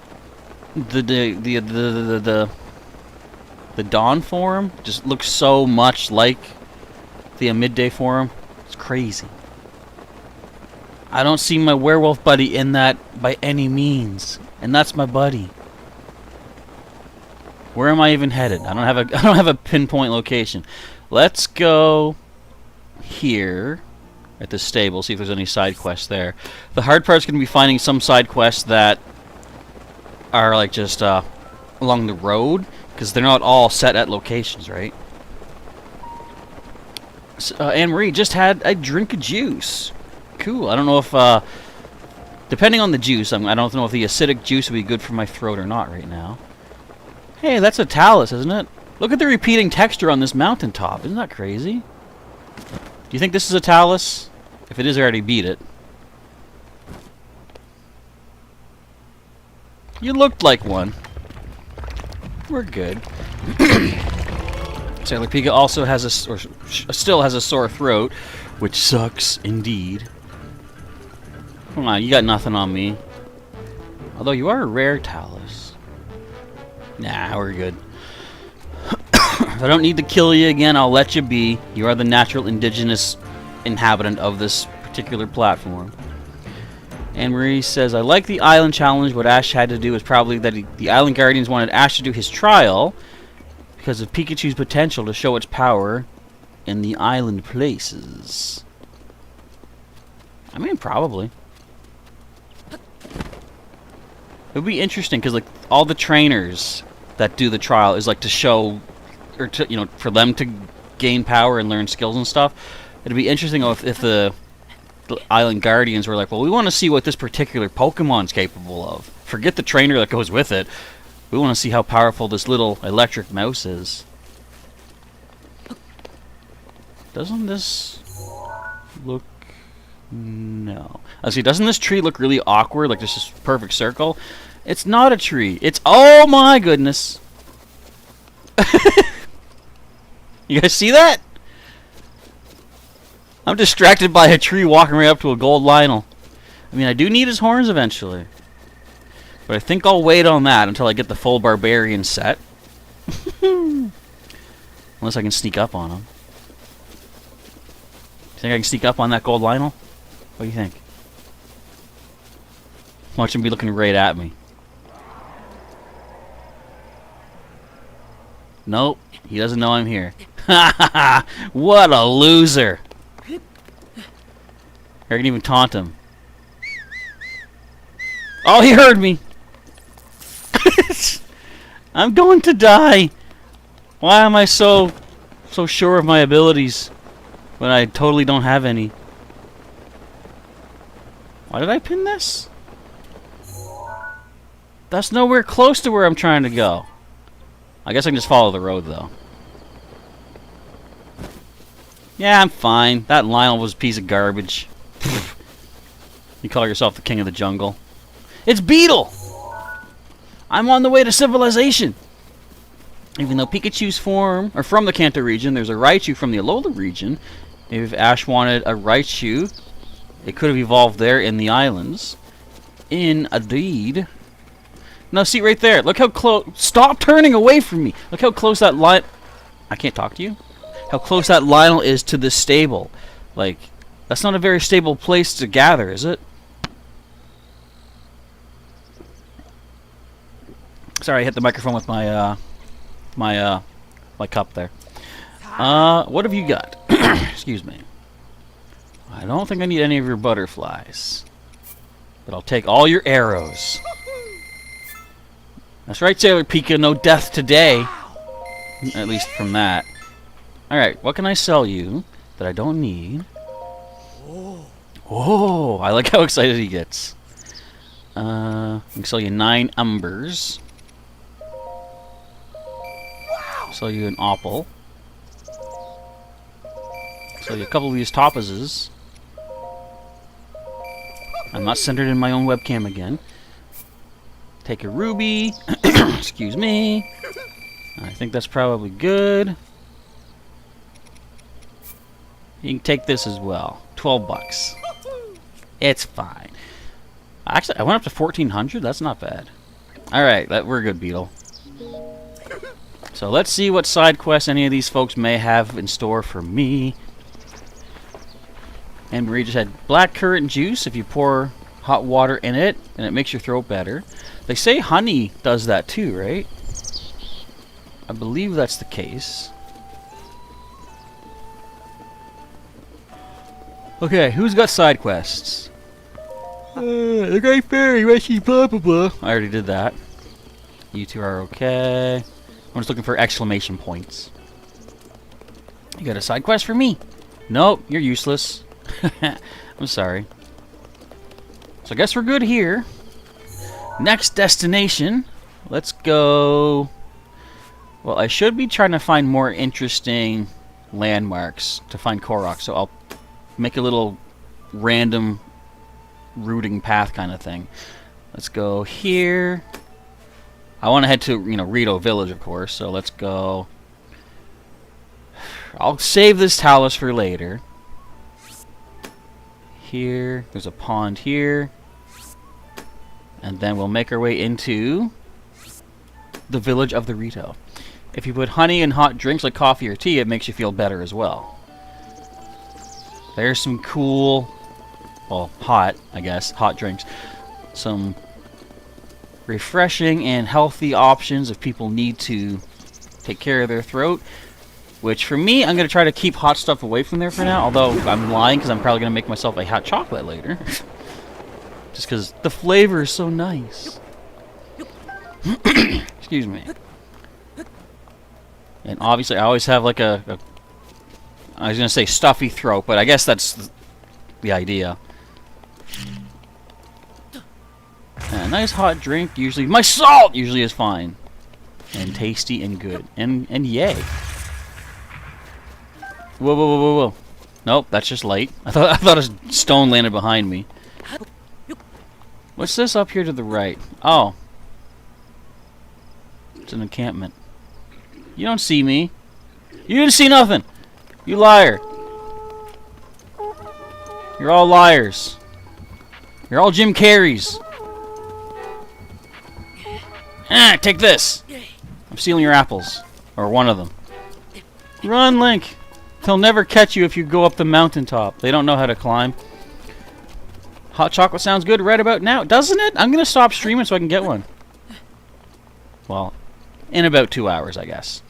dawn form just looks so much like the midday form. Crazy. I don't see my werewolf buddy in that by any means, and that's my buddy. Where am I even headed? I don't have a pinpoint location. Let's go here at the stable, see if there's any side quests there. The hard part's going to be finding some side quests that are like just along the road, because they're not all set at locations, right? Anne-Marie just had a drink of juice. Cool. I don't know if, depending on the juice, I don't know if the acidic juice would be good for my throat or not right now. Hey, that's a talus, isn't it? Look at the repeating texture on this mountaintop. Isn't that crazy? Do you think this is a talus? If it is, I already beat it. You looked like one. We're good. Sailor Pika also has still has a sore throat, which sucks indeed. Come on, you got nothing on me. Although you are a rare talus. Nah, we're good. If I don't need to kill you again, I'll let you be. You are the natural indigenous inhabitant of this particular platform. Anne-Marie says, I like the island challenge. What Ash had to do is probably that the Island Guardians wanted Ash to do his trial because of Pikachu's potential to show its power in the island places. I mean, probably. It would be interesting because, like, all the trainers that do the trial is like to show, or to, for them to gain power and learn skills and stuff. It'd be interesting if the Island Guardians were like, well, we want to see what this particular Pokemon's capable of. Forget the trainer that goes with it. We want to see how powerful this little electric mouse is. Doesn't this look... No. I see, doesn't this tree look really awkward? Like this is perfect circle? It's not a tree. It's... Oh my goodness! You guys see that? I'm distracted by a tree walking right up to a gold Lionel. I mean, I do need his horns eventually. But I think I'll wait on that until I get the full Barbarian set. Unless I can sneak up on him. Think I can sneak up on that gold Lionel? What do you think? Watch him be looking right at me. Nope, he doesn't know I'm here. What a loser! I can even taunt him. Oh, he heard me! I'm going to die! Why am I so sure of my abilities when I totally don't have any? Why did I pin this? That's nowhere close to where I'm trying to go. I guess I can just follow the road, though. Yeah, I'm fine. That Lionel was a piece of garbage. You call yourself the king of the jungle. It's Beetle! I'm on the way to civilization! Even though Pikachu's form, or from the Kanto region, there's a Raichu from the Alola region. If Ash wanted a Raichu It could have evolved there in the islands. Indeed. Now see right there. Look how close. Stop turning away from me. Look how close that line. I can't talk to you. How close that Lionel is to this stable. Like, that's not a very stable place to gather, is it? Sorry, I hit the microphone with my my cup there. What have you got? Excuse me. I don't think I need any of your butterflies, but I'll take all your arrows. That's right, Sailor Pika. No death today. At least from that. Alright, what can I sell you that I don't need? Oh, I like how excited he gets. I can sell you 9 umbers. Sell you an opal. Sell you a couple of these topazes. I'm not centered in my own webcam again. Take a ruby. Excuse me. I think that's probably good. You can take this as well. 12 bucks. It's fine. Actually, I went up to 1400. That's not bad. Alright, we're good, Beetle. So let's see what side quests any of these folks may have in store for me. And Marie just had black currant juice. If you pour hot water in it, and it makes your throat better. They say honey does that too, right? I believe that's the case. Okay, who's got side quests? The Great Fairy, Rescue, blah blah blah. I already did that. You two are okay. I'm just looking for exclamation points. You got a side quest for me? Nope, you're useless. I'm sorry. So I guess we're good here. Next destination. Let's go. Well, I should be trying to find more interesting landmarks to find Koroks, so I'll make a little random routing path kind of thing. Let's go here. I want to head to, Rito Village, of course, so let's go. I'll save this talus for later. Here, there's a pond here. And then we'll make our way into the village of the Rito. If you put honey in hot drinks like coffee or tea, it makes you feel better as well. There's some cool, well, hot, I guess, hot drinks. Some refreshing and healthy options if people need to take care of their throat. Which, for me, I'm going to try to keep hot stuff away from there for now. Although, I'm lying because I'm probably going to make myself a hot chocolate later. Just because the flavor is so nice. Excuse me. And obviously, I always have like I was going to say stuffy throat, but I guess that's the idea. A nice hot drink usually... My salt usually is fine. And tasty and good. And yay. Whoa, whoa, whoa, whoa, whoa. Nope, that's just light. I thought a stone landed behind me. What's this up here to the right? Oh. It's an encampment. You don't see me. You didn't see nothing. You liar. You're all liars. You're all Jim Carreys. Take this. I'm stealing your apples. Or one of them. Run, Link. They'll never catch you if you go up the mountaintop. They don't know how to climb. Hot chocolate sounds good right about now, doesn't it? I'm going to stop streaming so I can get one. Well, in about 2 hours, I guess.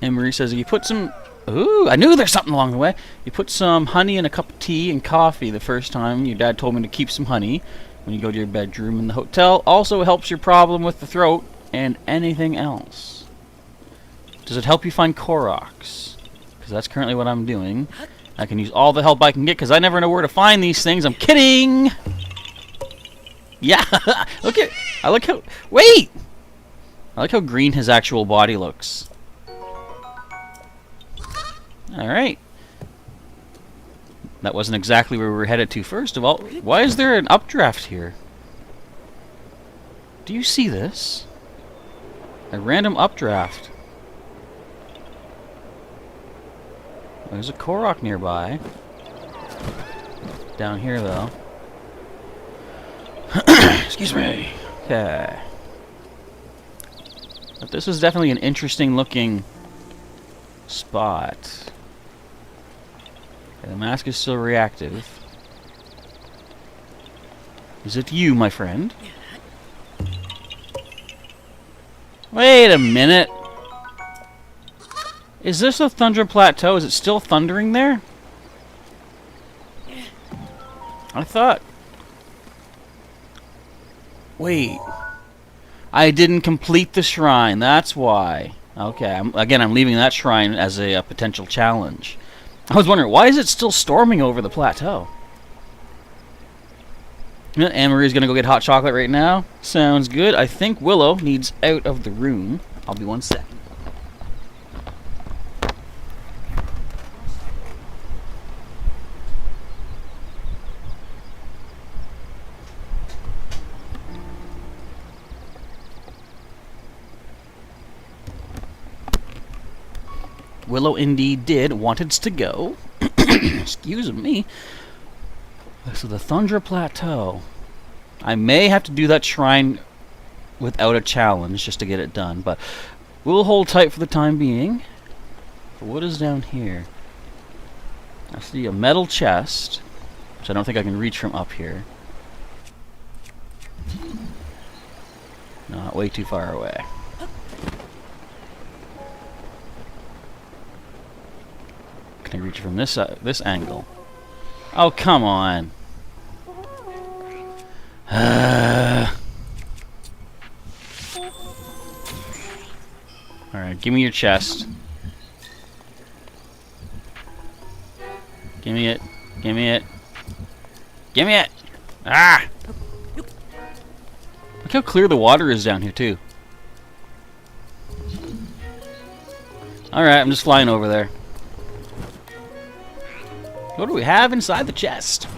And Marie says, if you put some... Ooh, I knew there's something along the way. You put some honey in a cup of tea and coffee the first time. Your dad told me to keep some honey when you go to your bedroom in the hotel. Also helps your problem with the throat and anything else. Does it help you find Koroks? Because that's currently what I'm doing. I can use all the help I can get because I never know where to find these things. I'm kidding! Yeah! Look at... I like how... Wait! I like how green his actual body looks. Alright. That wasn't exactly where we were headed to first of all. Why is there an updraft here? Do you see this? A random updraft. There's a Korok nearby. Down here, though. Excuse me. Okay. But this is definitely an interesting looking spot. Okay, the mask is still reactive. Is it you, my friend? Wait a minute. Is this a thunder plateau? Is it still thundering there? I thought... Wait. I didn't complete the shrine. That's why. Okay. I'm leaving that shrine as a potential challenge. I was wondering, why is it still storming over the plateau? Anne-Marie's going to go get hot chocolate right now. Sounds good. I think Willow needs out of the room. I'll be 1 second. Willow indeed did wanted to go. Excuse me. So the Thundra Plateau. I may have to do that shrine without a challenge just to get it done, but we'll hold tight for the time being. But what is down here? I see a metal chest, which I don't think I can reach from up here. Not way too far away. Can I reach it from this angle? Oh, come on. Alright, give me your chest. Give me it. Give me it. Give me it! Ah! Look how clear the water is down here, too. Alright, I'm just flying over there. What do we have inside the chest?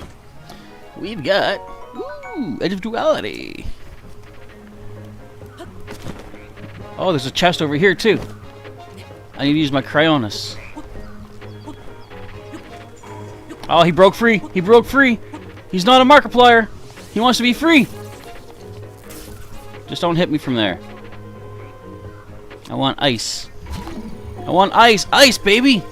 We've got... Ooh, Edge of Duality. Oh, there's a chest over here, too. I need to use my Cryonis. Oh, he broke free. He broke free. He's not a Markiplier. He wants to be free. Just don't hit me from there. I want ice. I want ice. Ice, baby!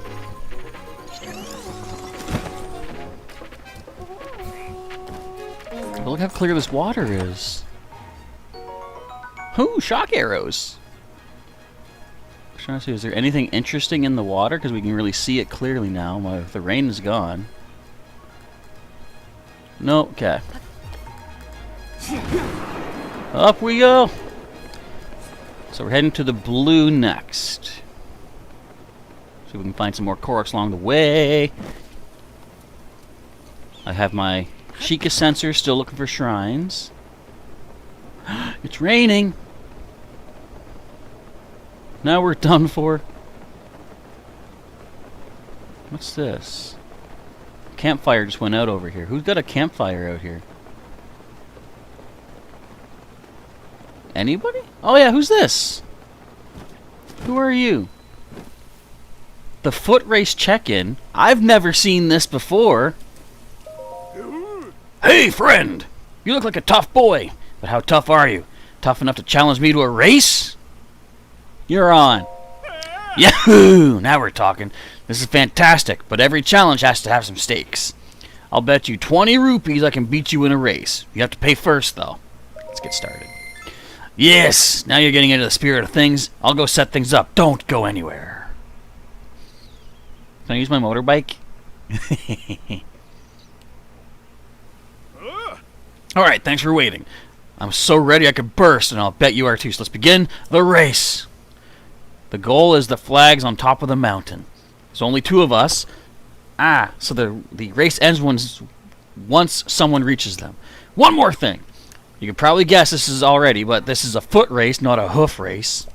But look how clear this water is. Ooh, shock arrows. I'm trying to see, is there anything interesting in the water? Because we can really see it clearly now. The rain is gone. No, okay. Up we go. So we're heading to the blue next. See if we can find some more Koroks along the way. I have my Sheikah sensor, still looking for shrines. It's raining. Now we're done for. What's this? Campfire just went out over here. Who's got a campfire out here? Anybody? Oh yeah, who's this? Who are you? The foot race check-in? I've never seen this before. Hey, friend! You look like a tough boy, but how tough are you? Tough enough to challenge me to a race? You're on. Yahoo! Now we're talking. This is fantastic, but every challenge has to have some stakes. I'll bet you 20 rupees I can beat you in a race. You have to pay first, though. Let's get started. Yes! Now you're getting into the spirit of things. I'll go set things up. Don't go anywhere. Can I use my motorbike? Alright, thanks for waiting. I'm so ready I could burst, and I'll bet you are too. So let's begin the race. The goal is the flags on top of the mountain. There's only 2 of us. So the race ends once someone reaches them. One more thing. You can probably guess this is already, but this is a foot race, not a hoof race.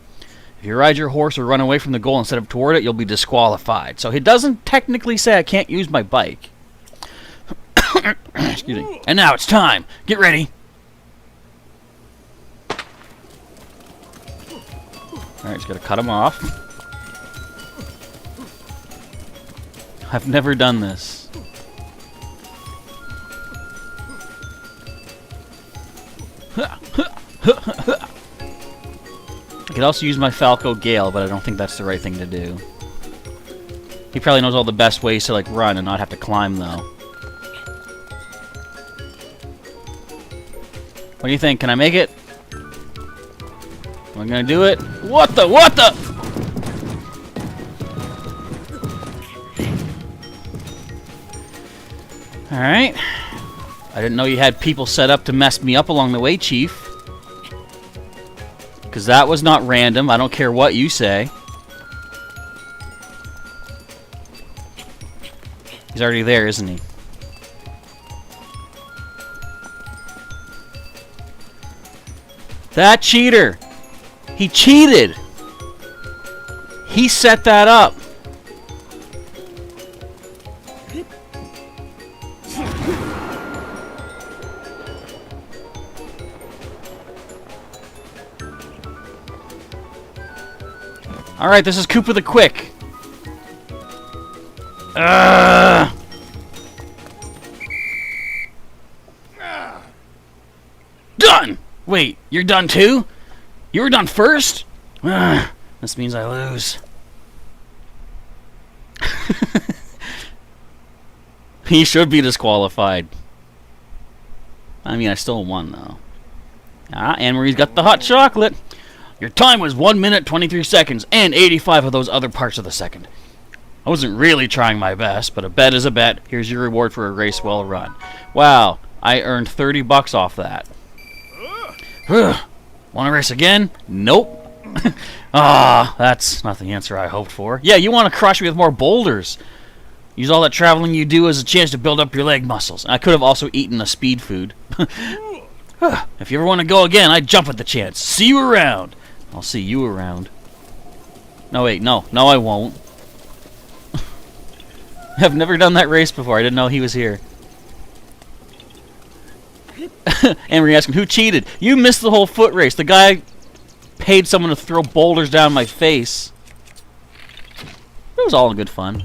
If you ride your horse or run away from the goal instead of toward it, you'll be disqualified. So it doesn't technically say I can't use my bike. Excuse me. And now it's time. Get ready. Alright, just gotta cut him off. I've never done this. I could also use my Falco Gale, but I don't think that's the right thing to do. He probably knows all the best ways to, like, run and not have to climb, though. What do you think? Can I make it? Am I gonna do it? What the? What the? Alright. I didn't know you had people set up to mess me up along the way, Chief. Because that was not random. I don't care what you say. He's already there, isn't he? That cheater! He cheated! He set that up! Alright, this is Koopa the Quick. Done! Wait, you're done too? You were done first? This means I lose. He should be disqualified. I mean, I still won, though. Ah, Anne-Marie's got the hot chocolate. Your time was 1 minute, 23 seconds, and 85 of those other parts of the second. I wasn't really trying my best, but a bet is a bet. Here's your reward for a race well run. Wow, I earned 30 bucks off that. Want to race again? Nope. Ah, that's not the answer I hoped for. Yeah, you want to crush me with more boulders. Use all that traveling you do as a chance to build up your leg muscles. I could have also eaten a speed food. If you ever want to go again, I'd jump at the chance. See you around. I'll see you around. No, wait, no. No, I won't. I've never done that race before. I didn't know he was here. Amory asking, who cheated? You missed the whole foot race. The guy paid someone to throw boulders down my face. It was all in good fun.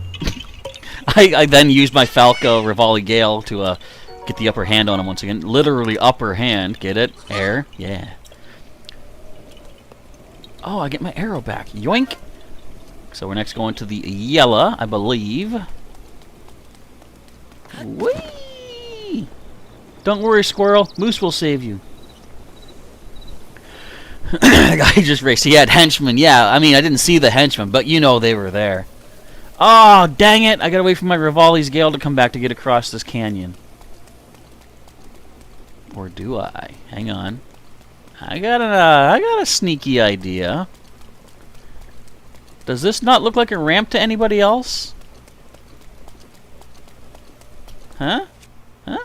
I then used my Falco Rivali Gale to get the upper hand on him once again. Literally upper hand. Get it? Air. Yeah. Oh, I get my arrow back. Yoink! So we're next going to the yellow, I believe. Whee! Don't worry, squirrel. Moose will save you. The guy just raced. He had henchmen. Yeah, I mean, I didn't see the henchmen, but you know they were there. Oh, dang it! I gotta wait for my Rivali's Gale to come back to get across this canyon. Or do I? Hang on. I got a sneaky idea. Does this not look like a ramp to anybody else? Huh? Huh?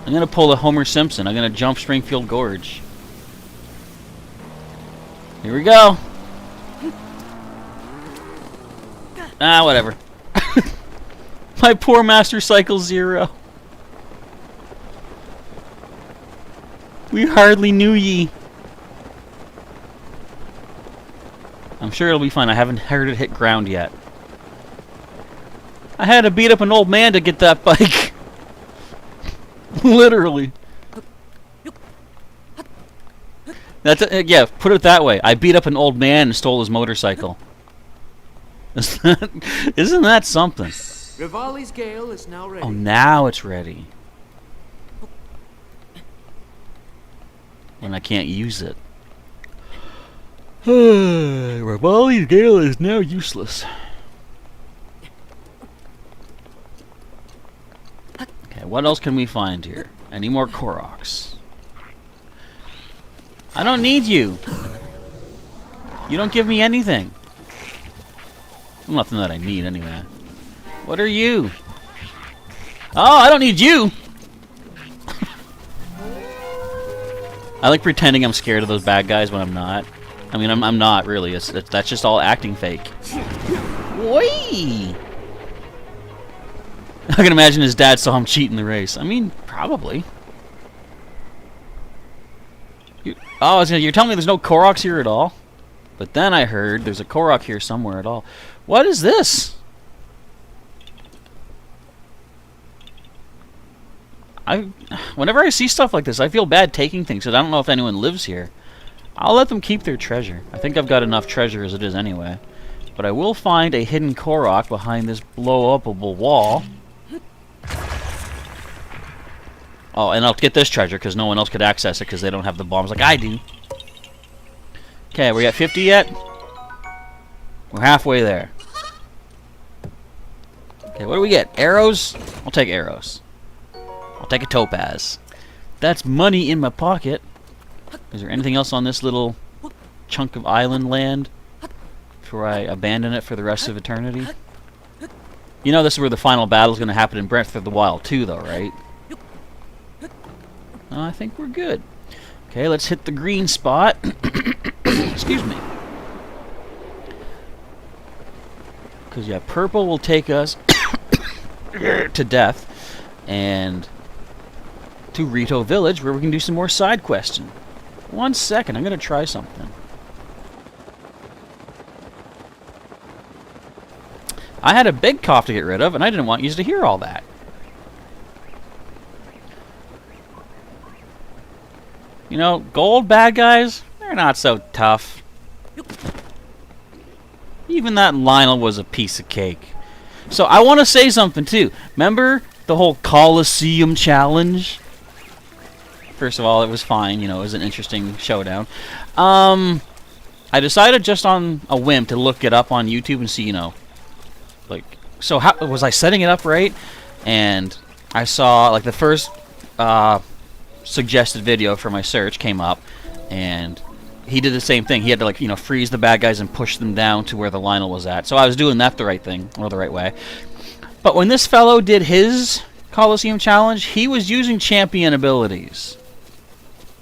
I'm gonna pull a Homer Simpson. I'm gonna jump Springfield Gorge. Here we go. Ah, whatever. My poor Master Cycle Zero. We hardly knew ye. I'm sure it'll be fun. I haven't heard it hit ground yet. I had to beat up an old man to get that bike. Literally. That's yeah, put it that way. I beat up an old man and stole his motorcycle. Isn't that something? Rivali's Gale is now ready. Oh, now it's ready. When I can't use it. Rivali's Gale is now useless. Okay, what else can we find here? Any more Koroks? I don't need you. You don't give me anything. Well, nothing that I need anyway. What are you? Oh, I don't need you. I like pretending I'm scared of those bad guys when I'm not. I mean, I'm not really. That's just all acting fake. Whee! I can imagine his dad saw him cheat in the race. I mean, probably. Oh, you're telling me there's no Koroks here at all? But then I heard there's a Korok here somewhere at all. What is this? Whenever I see stuff like this, I feel bad taking things, because I don't know if anyone lives here. I'll let them keep their treasure. I think I've got enough treasure as it is anyway. But I will find a hidden Korok behind this blow-upable wall. Oh, and I'll get this treasure, because no one else could access it, because they don't have the bombs like I do. Okay, we at 50 yet? We're halfway there. Okay, what do we get? Arrows? I'll take arrows. I'll take a topaz. That's money in my pocket. Is there anything else on this little chunk of island land before I abandon it for the rest of eternity? You know this is where the final battle is going to happen in Breath of the Wild 2, though, right? I think we're good. Okay, let's hit the green spot. Excuse me. Because, yeah, purple will take us to death. And to Rito Village, where we can do some more side questing. 1 second, I'm going to try something. I had a big cough to get rid of, and I didn't want you to hear all that. You know, gold bad guys, they're not so tough. Even that Lionel was a piece of cake. So I want to say something, too. Remember the whole Coliseum challenge? First of all, it was fine. You know, it was an interesting showdown. I decided just on a whim to look it up on YouTube and see, you know, like, so how was I setting it up right? And I saw, like, the first suggested video for my search came up, and he did the same thing. He had to, like, you know, freeze the bad guys and push them down to where the Lionel was at. So I was doing that the right thing, or the right way. But when this fellow did his Coliseum challenge, he was using champion abilities.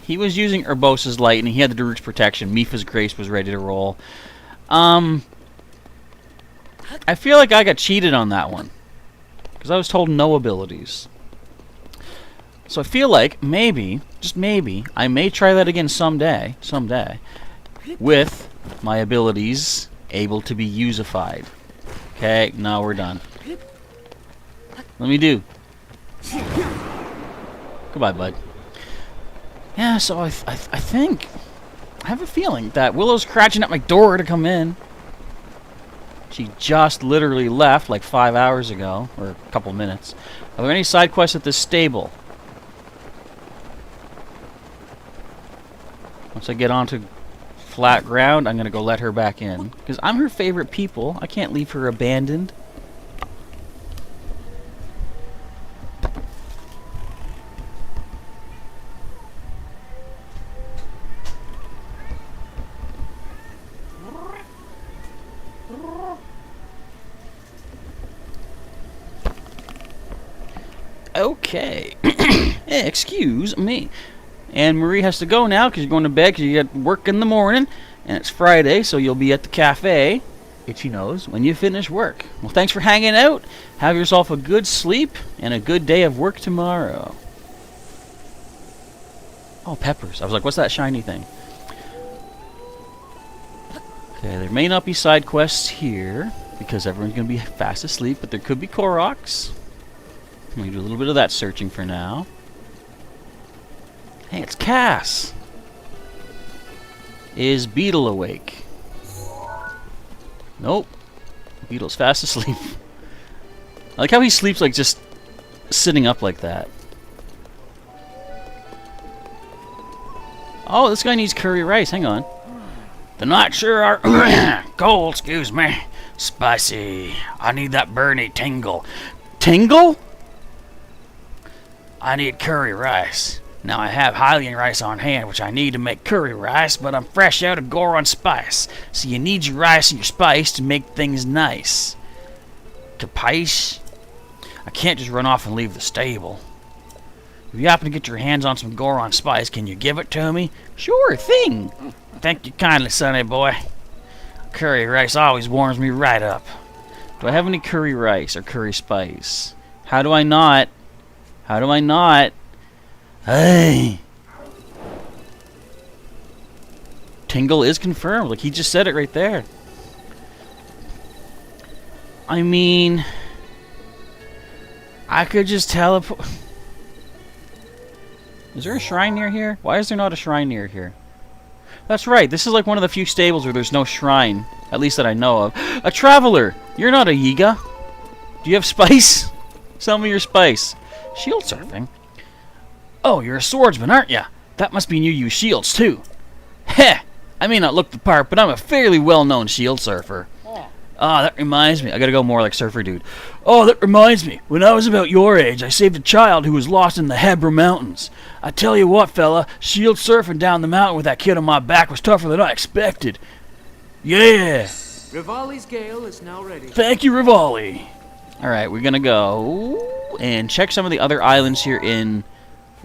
He was using Urbosa's Lightning. He had the Daruk's Protection. Mipha's Grace was ready to roll. I feel like I got cheated on that one, because I was told no abilities. So I feel like maybe, just maybe, I may try that again someday, with my abilities able to be usified. Okay, now we're done. Let me do. Goodbye, bud. Yeah, so I think, I have a feeling that Willow's scratching at my door to come in. She just literally left like 5 hours ago, or a couple minutes. Are there any side quests at this stable? Once I get onto flat ground, I'm going to go let her back in. Because I'm her favorite people. I can't leave her abandoned. Okay. Excuse me. And Marie has to go now because you're going to bed because you got work in the morning. And it's Friday, so you'll be at the cafe, Itchy Nose, when you finish work. Well, thanks for hanging out. Have yourself a good sleep and a good day of work tomorrow. Oh, peppers. I was like, what's that shiny thing? Okay, there may not be side quests here because everyone's going to be fast asleep, but there could be Koroks. Let me do a little bit of that searching for now. Hey, it's Cass. Is Beetle awake? Nope. Beetle's fast asleep. I like how he sleeps like just sitting up like that. Oh, this guy needs curry rice. Hang on. The nights sure are cold, excuse me. Spicy. I need that burny tingle. Tingle? I need curry rice. Now I have Hylian rice on hand, which I need to make curry rice, but I'm fresh out of Goron spice. So you need your rice and your spice to make things nice. Capiche? I can't just run off and leave the stable. If you happen to get your hands on some Goron spice, can you give it to me? Sure thing. Thank you kindly, sonny boy. Curry rice always warms me right up. Do I have any curry rice or curry spice? How do I not? How do I not? Hey! Tingle is confirmed. Like, he just said it right there. I mean, I could just teleport. Is there a shrine near here? Why is there not a shrine near here? That's right, this is like one of the few stables where there's no shrine. At least that I know of. A traveler! You're not a Yiga. Do you have spice? Sell me your spice. Shield surfing? Oh, you're a swordsman, aren't ya? That must mean you use shields, too. Heh! I may not look the part, but I'm a fairly well-known shield surfer. Ah, that reminds me. I gotta go more like Surfer Dude. Oh, that reminds me. When I was about your age, I saved a child who was lost in the Hebra Mountains. I tell you what, fella, shield surfing down the mountain with that kid on my back was tougher than I expected. Yeah! Rivali's gale is now ready. Thank you, Rivali. Alright, we're gonna go and check some of the other islands here in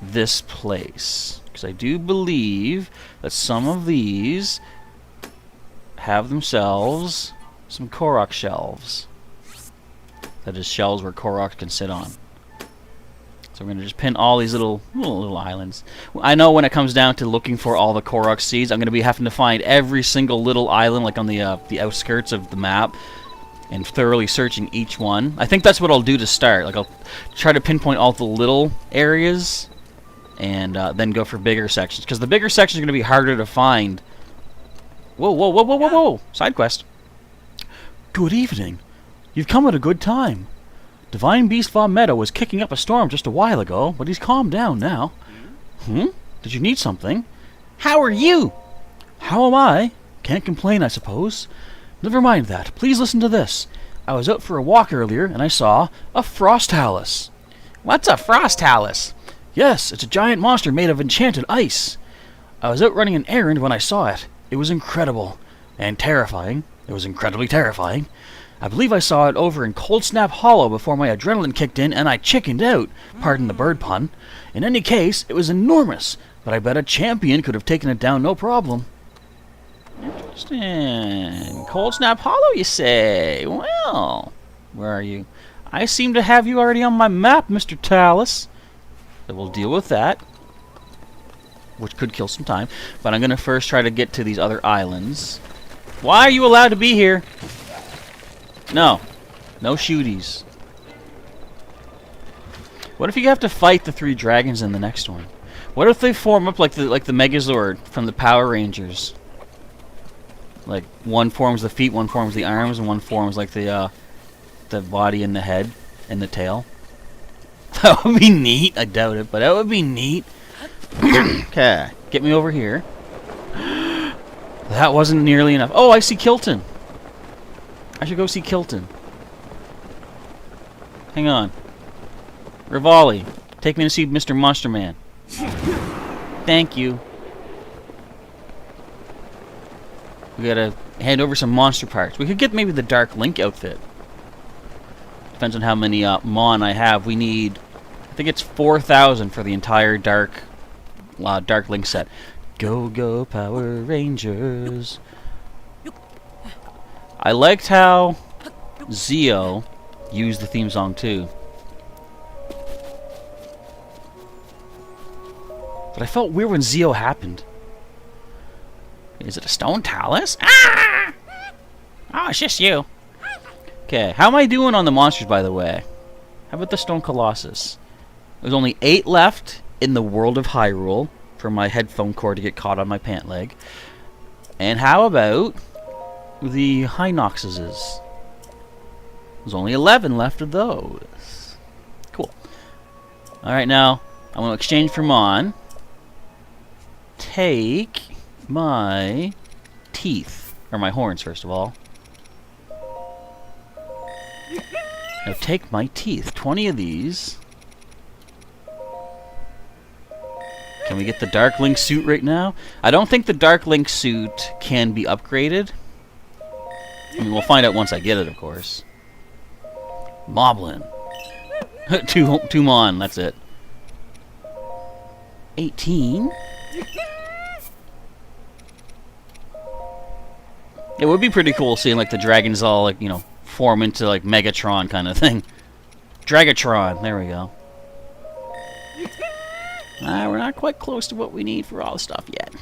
this place. Because I do believe that some of these have themselves some Korok shelves. That is shelves where Koroks can sit on. So we're going to just pin all these little islands. I know when it comes down to looking for all the Korok seeds, I'm going to be having to find every single little island, like on the outskirts of the map, and thoroughly searching each one. I think that's what I'll do to start. Like, I'll try to pinpoint all the little areas, and then go for bigger sections. Because the bigger sections are going to be harder to find. Whoa, whoa, whoa, whoa, whoa, whoa! Side quest. Good evening. You've come at a good time. Divine Beast Von Meadow was kicking up a storm just a while ago, but he's calmed down now. Did you need something? How are you? How am I? Can't complain, I suppose. Never mind that. Please listen to this. I was out for a walk earlier, and I saw a Frost Talus. What's a Frost Talus? Yes, it's a giant monster made of enchanted ice. I was out running an errand when I saw it. It was incredible. And terrifying. It was incredibly terrifying. I believe I saw it over in Cold Snap Hollow before my adrenaline kicked in and I chickened out. Pardon the bird pun. In any case, it was enormous, but I bet a champion could have taken it down no problem. Interesting. Cold Snap Hollow, you say? Well, where are you? I seem to have you already on my map, Mr. Talus. So we'll deal with that, which could kill some time. But I'm going to first try to get to these other islands. Why are you allowed to be here? No. No shooties. What if you have to fight the 3 dragons in the next one? What if they form up like the Megazord from the Power Rangers? Like, one forms the feet, one forms the arms, and one forms like the body and the head and the tail. That would be neat. I doubt it, but that would be neat. Okay, get me over here. That wasn't nearly enough. Oh, I see Kilton. I should go see Kilton. Hang on. Rivali, take me to see Mr. Monster Man. Thank you. We gotta hand over some monster parts. We could get maybe the Dark Link outfit. Depends on how many Mon I have. We need, I think it's 4,000 for the entire Dark Link set. Go, go, Power Rangers. I liked how Zio used the theme song too. But I felt weird when Zio happened. Is it a stone talus? Ah! Oh, it's just you. Okay, how am I doing on the monsters, by the way? How about the Stone Colossus? There's only 8 left in the world of Hyrule for my headphone cord to get caught on my pant leg. And how about the Hinoxes? There's only 11 left of those. Cool. Alright, now, I'm going to exchange for Mon. Take my teeth. Or my horns, first of all. Now take my teeth. 20 of these. Can we get the Dark Link suit right now? I don't think the Dark Link suit can be upgraded. I mean, we'll find out once I get it, of course. Moblin. two Mon, that's it. 18. It would be pretty cool seeing like the dragons all like, you know, form into like Megatron kind of thing. Dragatron, there we go. We're not quite close to what we need for all the stuff yet.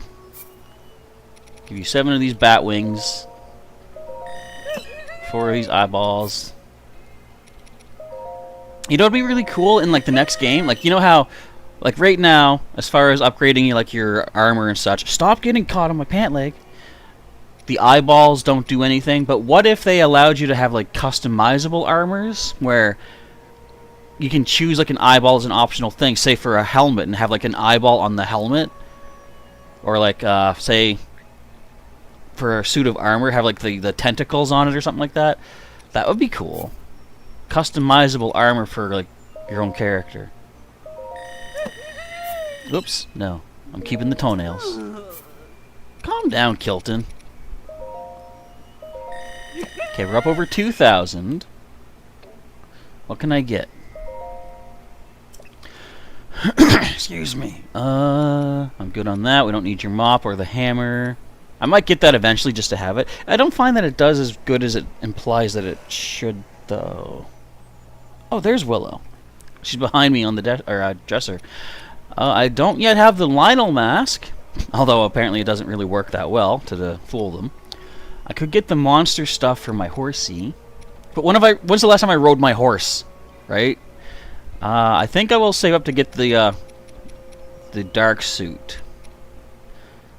Give you 7 of these bat wings. 4 of these eyeballs. You know, it'd be really cool in like the next game. Like, you know how Like right now, as far as upgrading like your armor and such, stop getting caught on my pant leg. The eyeballs don't do anything, but what if they allowed you to have like customizable armors where you can choose like an eyeball as an optional thing, say for a helmet, and have like an eyeball on the helmet, or like say for a suit of armor have like the tentacles on it or something like that. That would be cool. Customizable armor for like your own character. Oops, no. I'm keeping the toenails. Calm down, Kilton. Okay, we're up over 2,000. What can I get? Excuse me. I'm good on that. We don't need your mop or the hammer. I might get that eventually just to have it. I don't find that it does as good as it implies that it should, though. Oh, there's Willow. She's behind me on the dresser. I don't yet have the Lionel mask, although apparently it doesn't really work that well to fool them. I could get the monster stuff for my horsey, but when's the last time I rode my horse? Right? I think I will save up to get the dark suit.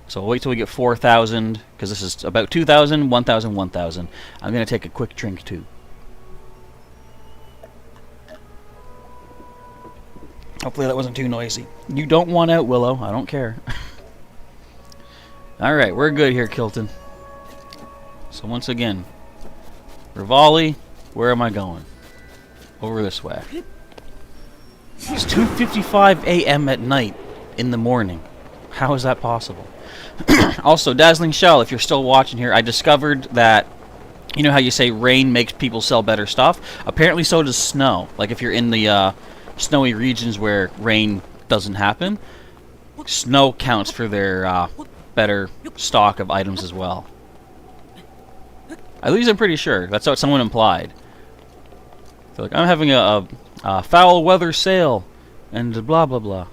So I'll wait till we get 4,000, because this is about 2,000, 1,000, 1,000. I'm gonna take a quick drink too. Hopefully that wasn't too noisy. You don't want out, Willow. I don't care. Alright, we're good here, Kilton. So once again, Rivali, where am I going? Over this way. It's 2:55 a.m. at night in the morning. How is that possible? Also, Dazzling Shell, if you're still watching here, I discovered that, you know how you say rain makes people sell better stuff? Apparently so does snow. Like if you're in the snowy regions where rain doesn't happen, snow counts for their better stock of items as well. At least I'm pretty sure. That's what someone implied. They're like, I'm having a foul weather sale, and blah blah blah.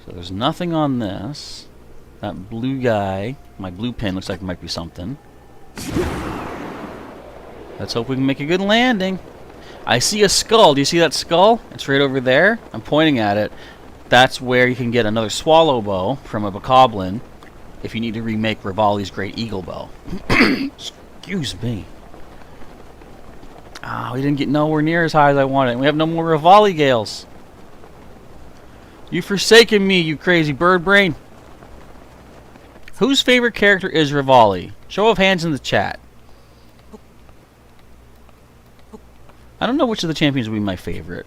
So there's nothing on this. That blue guy, my blue pin, looks like it might be something. Let's hope we can make a good landing. I see a skull. Do you see that skull? It's right over there. I'm pointing at it. That's where you can get another swallow bow from a bokoblin if you need to remake Rivali's Great Eagle Bow. Excuse me. Ah, we didn't get nowhere near as high as I wanted. We have no more Rivali Gales. You've forsaken me, you crazy bird brain. Whose favorite character is Rivali? Show of hands in the chat. I don't know which of the champions would be my favorite.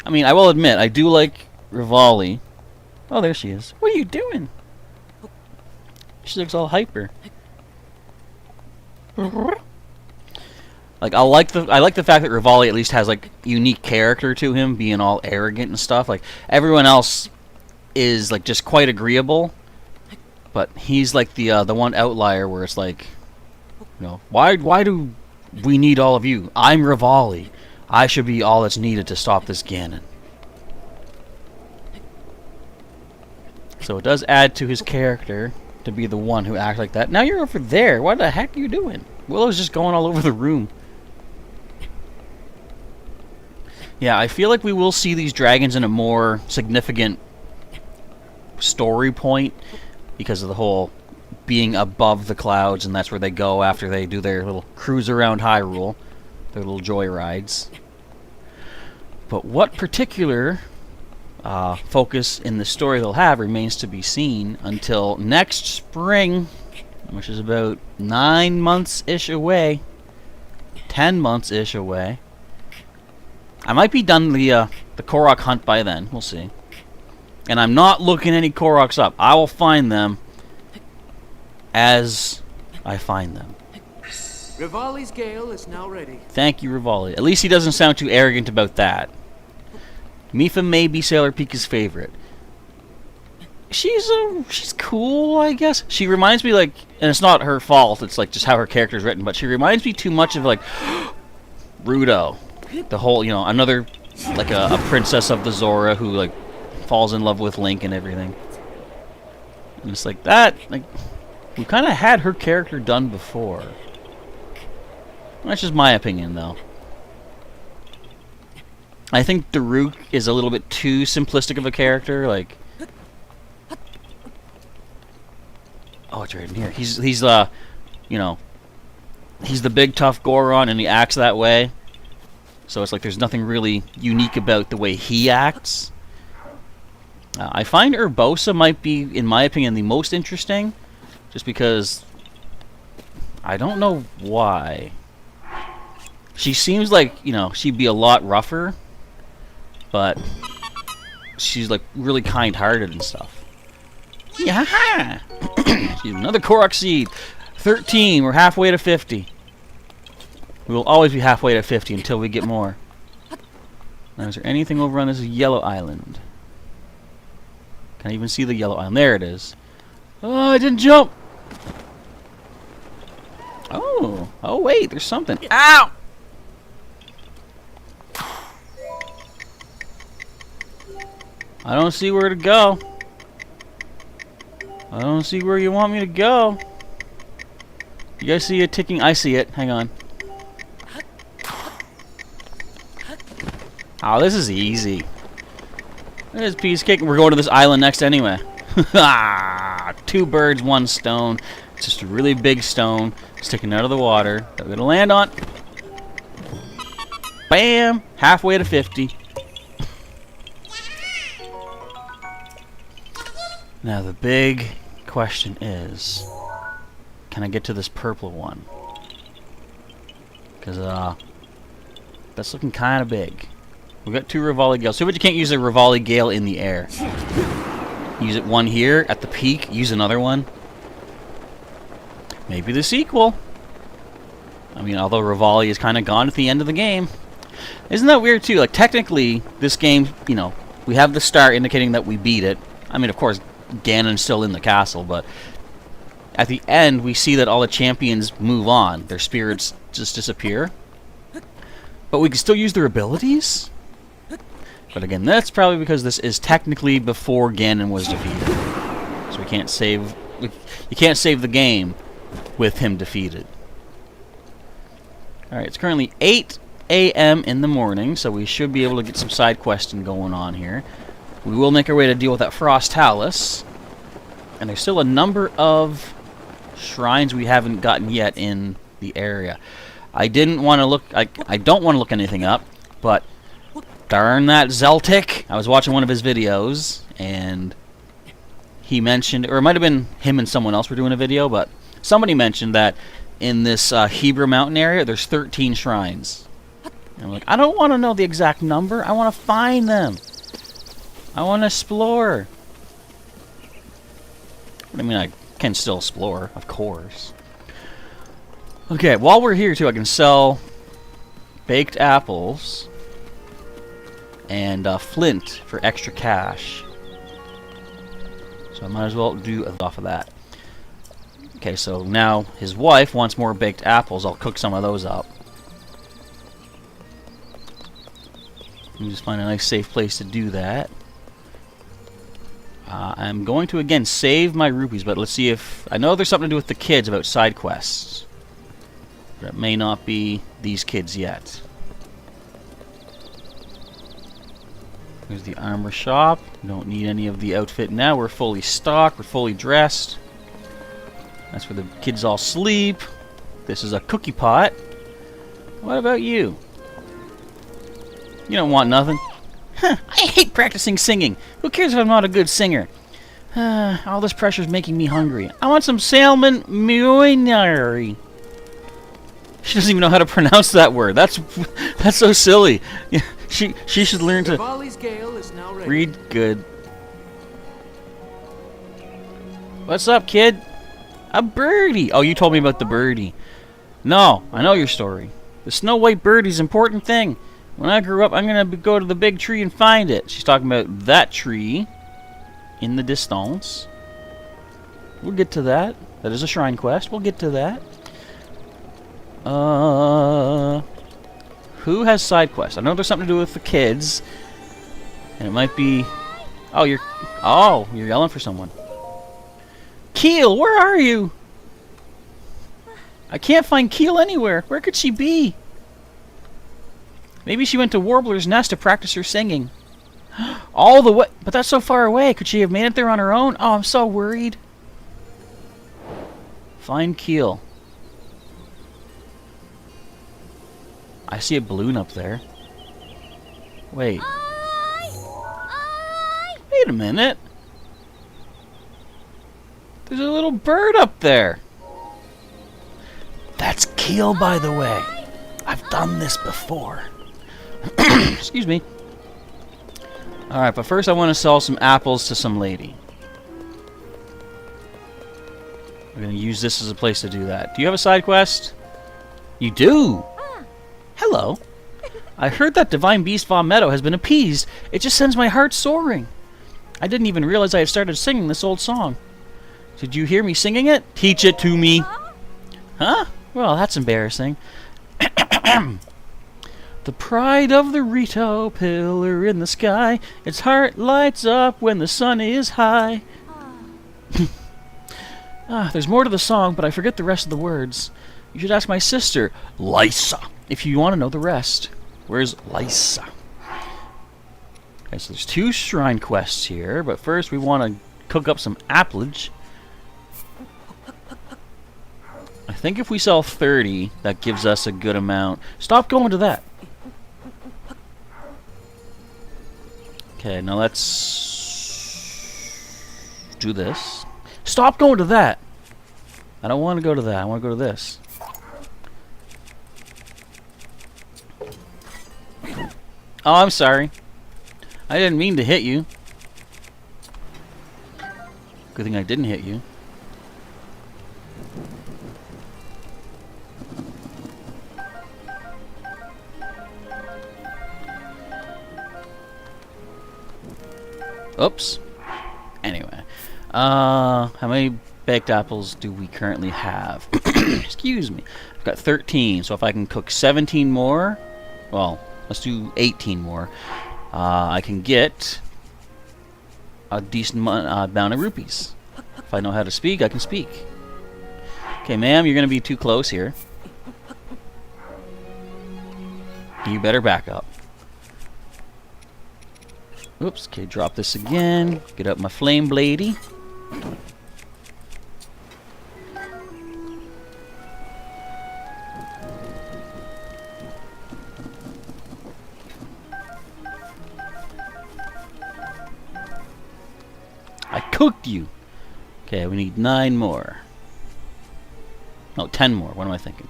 I mean, I will admit, I do like Rivali. Oh, there she is. What are you doing? She looks all hyper. Like I like the fact that Rivali at least has like unique character to him, being all arrogant and stuff. Like everyone else is like just quite agreeable, but he's like the one outlier where it's like, you know, why do we need all of you? I'm Rivali. I should be all that's needed to stop this Ganon. So it does add to his character to be the one who acts like that. Now you're over there. What the heck are you doing? Willow's just going all over the room. Yeah, I feel like we will see these dragons in a more significant story point because of the whole being above the clouds, and that's where they go after they do their little cruise around Hyrule, their little joy rides. But what particular focus in the story they'll have remains to be seen until next spring, which is about 9 months-ish away. 10 months-ish away. I might be done the Korok hunt by then. We'll see. And I'm not looking any Koroks up. I will find them as I find them. Rivali's Gale is now ready. Thank you, Rivali. At least he doesn't sound too arrogant about that. Mifa may be Sailor Pika's favorite. She's cool, I guess. She reminds me, like, and it's not her fault, it's like just how her character's written, but she reminds me too much of like Rudo. The whole, you know, another like a princess of the Zora who like falls in love with Link and everything. And it's like that, like we kind of had her character done before. That's just my opinion, though. I think Daruk is a little bit too simplistic of a character. Like, oh, it's right in here. He's you know, he's the big tough Goron, and he acts that way. So it's like there's nothing really unique about the way he acts. I find Urbosa might be, in my opinion, the most interesting, just because I don't know why. She seems like, you know, she'd be a lot rougher, but she's like really kind-hearted and stuff. Yeah. Another Koroks seed. 13. We're halfway to 50. We will always be halfway to 50 until we get more. Now, is there anything over on this yellow island? Can I even see the yellow island? There it is. Oh, I didn't jump. Oh. Oh, wait. There's something. Ow! I don't see where to go. I don't see where you want me to go. You guys see it ticking? I see it. Hang on. Oh, this is easy. This is piece of cake. We're going to this island next anyway. 2 birds, 1 stone. It's just a really big stone sticking out of the water that we're going to land on. Bam! Halfway to 50. Now the big question is, can I get to this purple one? Because that's looking kind of big. We've got 2 Rivali Gales. See, but you can't use a Rivali Gale in the air. Use it one here at the peak. Use another one. Maybe the sequel. I mean, although Rivali is kind of gone at the end of the game. Isn't that weird too? Like, technically, this game, you know, we have the star indicating that we beat it. I mean, of course, Ganon's still in the castle, but at the end, we see that all the champions move on. Their spirits just disappear. But we can still use their abilities? But again, that's probably because this is technically before Ganon was defeated. So we can't save... You can't save the game with him defeated. Alright, it's currently 8 a.m. in the morning, so we should be able to get some side questing going on here. We will make our way to deal with that Frost Talus. And there's still a number of shrines we haven't gotten yet in the area. I didn't want to look... I don't want to look anything up, but darn that Zeltic. I was watching one of his videos, and he mentioned... Or it might have been him and someone else were doing a video, but somebody mentioned that in this Hebrew Mountain area, there's 13 shrines. And I'm like, I don't want to know the exact number. I want to find them. I want to explore. I mean, I can still explore, of course. Okay, while we're here, too, I can sell baked apples and flint for extra cash. So I might as well do off of that. Okay, so now his wife wants more baked apples. I'll cook some of those up. Let me just find a nice safe place to do that. I'm going to, again, save my rupees, but let's see if... I know there's something to do with the kids about side quests. But it may not be these kids yet. There's the armor shop. We don't need any of the outfit now. We're fully stocked. We're fully dressed. That's where the kids all sleep. This is a cookie pot. What about you? You don't want nothing? Huh, I hate practicing singing. Who cares if I'm not a good singer? All this pressure's making me hungry. I want some salmon muinari. She doesn't even know how to pronounce that word. That's so silly. Yeah, she should learn to Gale is now ready. read good. What's up, kid? A birdie. Oh, you told me about the birdie. No, I know your story. The snow white birdie's an important thing. When I grew up, I'm going to go to the big tree and find it. She's talking about that tree in the distance. We'll get to that. That is a shrine quest. We'll get to that. Who has side quests? I know there's something to do with the kids. And it might be... Oh, you're yelling for someone. Keel, where are you? I can't find Keel anywhere. Where could she be? Maybe she went to Warbler's Nest to practice her singing. All the way, but that's so far away. Could she have made it there on her own? Oh, I'm so worried. Find Keel. I see a balloon up there. Wait. Wait a minute. There's a little bird up there. That's Keel, by the way. I've done this before. Excuse me. Alright, but first I want to sell some apples to some lady. We're going to use this as a place to do that. Do you have a side quest? You do? Hello. I heard that Divine Beast Von Meadow has been appeased. It just sends my heart soaring. I didn't even realize I had started singing this old song. Did you hear me singing it? Teach it to me. Huh? Well, that's embarrassing. The pride of the Rito, pillar in the sky. Its heart lights up when the sun is high. There's more to the song, but I forget the rest of the words. You should ask my sister, Lysa, if you want to know the rest. Where's Lysa? Okay, so there's 2 shrine quests here, but first we want to cook up some applage. I think if we sell 30, that gives us a good amount. Stop going to that. Okay, now let's do this. Stop going to that. I don't want to go to that. I want to go to this. Oh, I'm sorry. I didn't mean to hit you. Good thing I didn't hit you. Oops. Anyway. How many baked apples do we currently have? Excuse me. I've got 13, so if I can cook 17 more, well, let's do 18 more, I can get a decent amount of rupees. If I know how to speak, I can speak. Okay, ma'am, you're going to be too close here. You better back up. Oops, okay, drop this again. Get up my flame bladey. I cooked you. Okay, we need 9 more. No, 10 more. What am I thinking?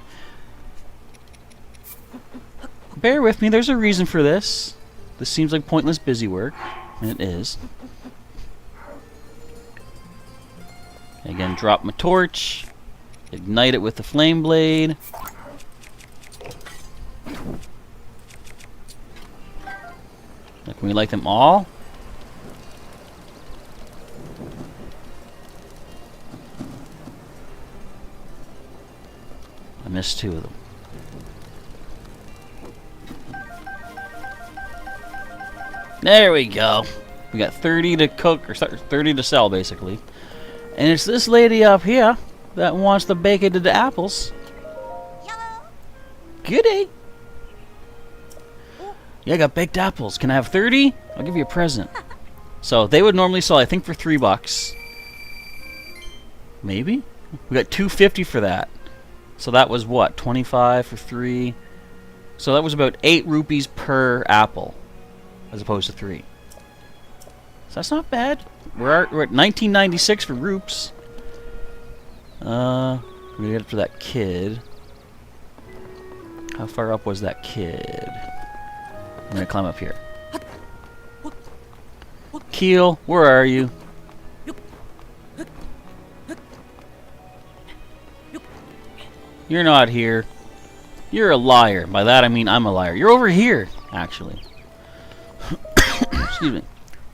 Bear with me, there's a reason for this. This seems like pointless busy work, and it is. Again, drop my torch. Ignite it with the flame blade. Now, can we light them all? I missed 2 of them. There we go. We got 30 to cook, or 30 to sell, basically. And it's this lady up here that wants the baked apples. Goody. Yeah, I got baked apples. Can I have 30? I'll give you a present. So they would normally sell, I think, for $3. Maybe? We got $2.50 for that. So that was what? 25 for 3. So that was about 8 rupees per apple, as opposed to 3. So that's not bad. We're at 1996 for roops. We get up to that kid. How far up was that kid? I'm gonna climb up here. Keel, where are you? You're not here. You're a liar. By that I mean I'm a liar. You're over here, actually. Excuse me.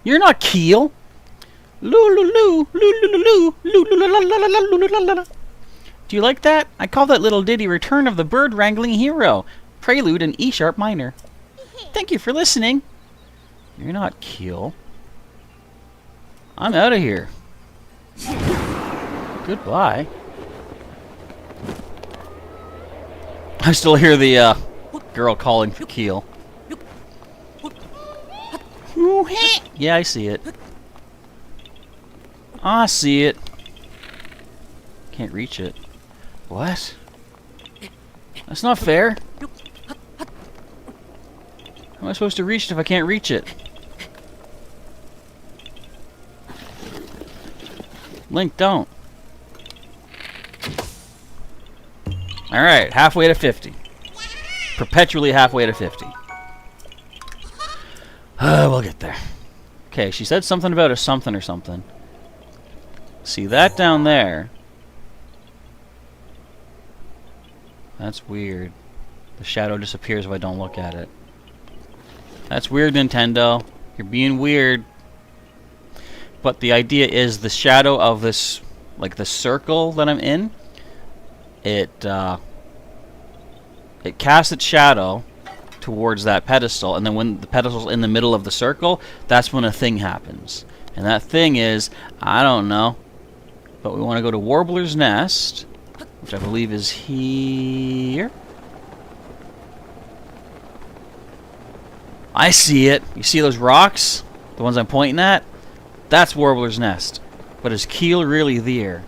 You're not Keel. Do you like that? I call that little ditty Return of the Bird Wrangling Hero. Prelude in E sharp minor. Thank you for listening. You're not Keel. I'm out of here. Goodbye. I still hear the girl calling for Keel. Yeah, I see it. I see it. Can't reach it. What? That's not fair. How am I supposed to reach it if I can't reach it? Link, don't. Alright, halfway to 50. Perpetually halfway to 50. We'll get there. Okay, she said something about a something or something. See that down there? That's weird. The shadow disappears if I don't look at it. That's weird, Nintendo. You're being weird. But the idea is the shadow of this, like the circle that I'm in, it casts its shadow towards that pedestal, and then when the pedestal's in the middle of the circle, that's when a thing happens. And that thing is, I don't know, but we want to go to Warbler's Nest, which I believe is here. I see it. You see those rocks? The ones I'm pointing at? That's Warbler's Nest. But is Keel really there?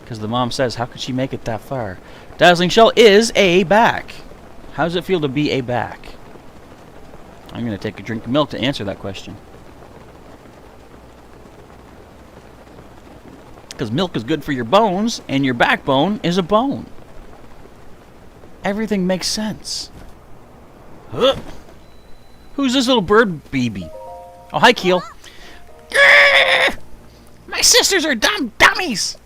Because the mom says, how could she make it that far? Dazzling Shell is a back. How does it feel to be a back? I'm going to take a drink of milk to answer that question. Because milk is good for your bones, and your backbone is a bone. Everything makes sense. Huh. Who's this little bird baby? Oh, hi, Keel. My sisters are dummies.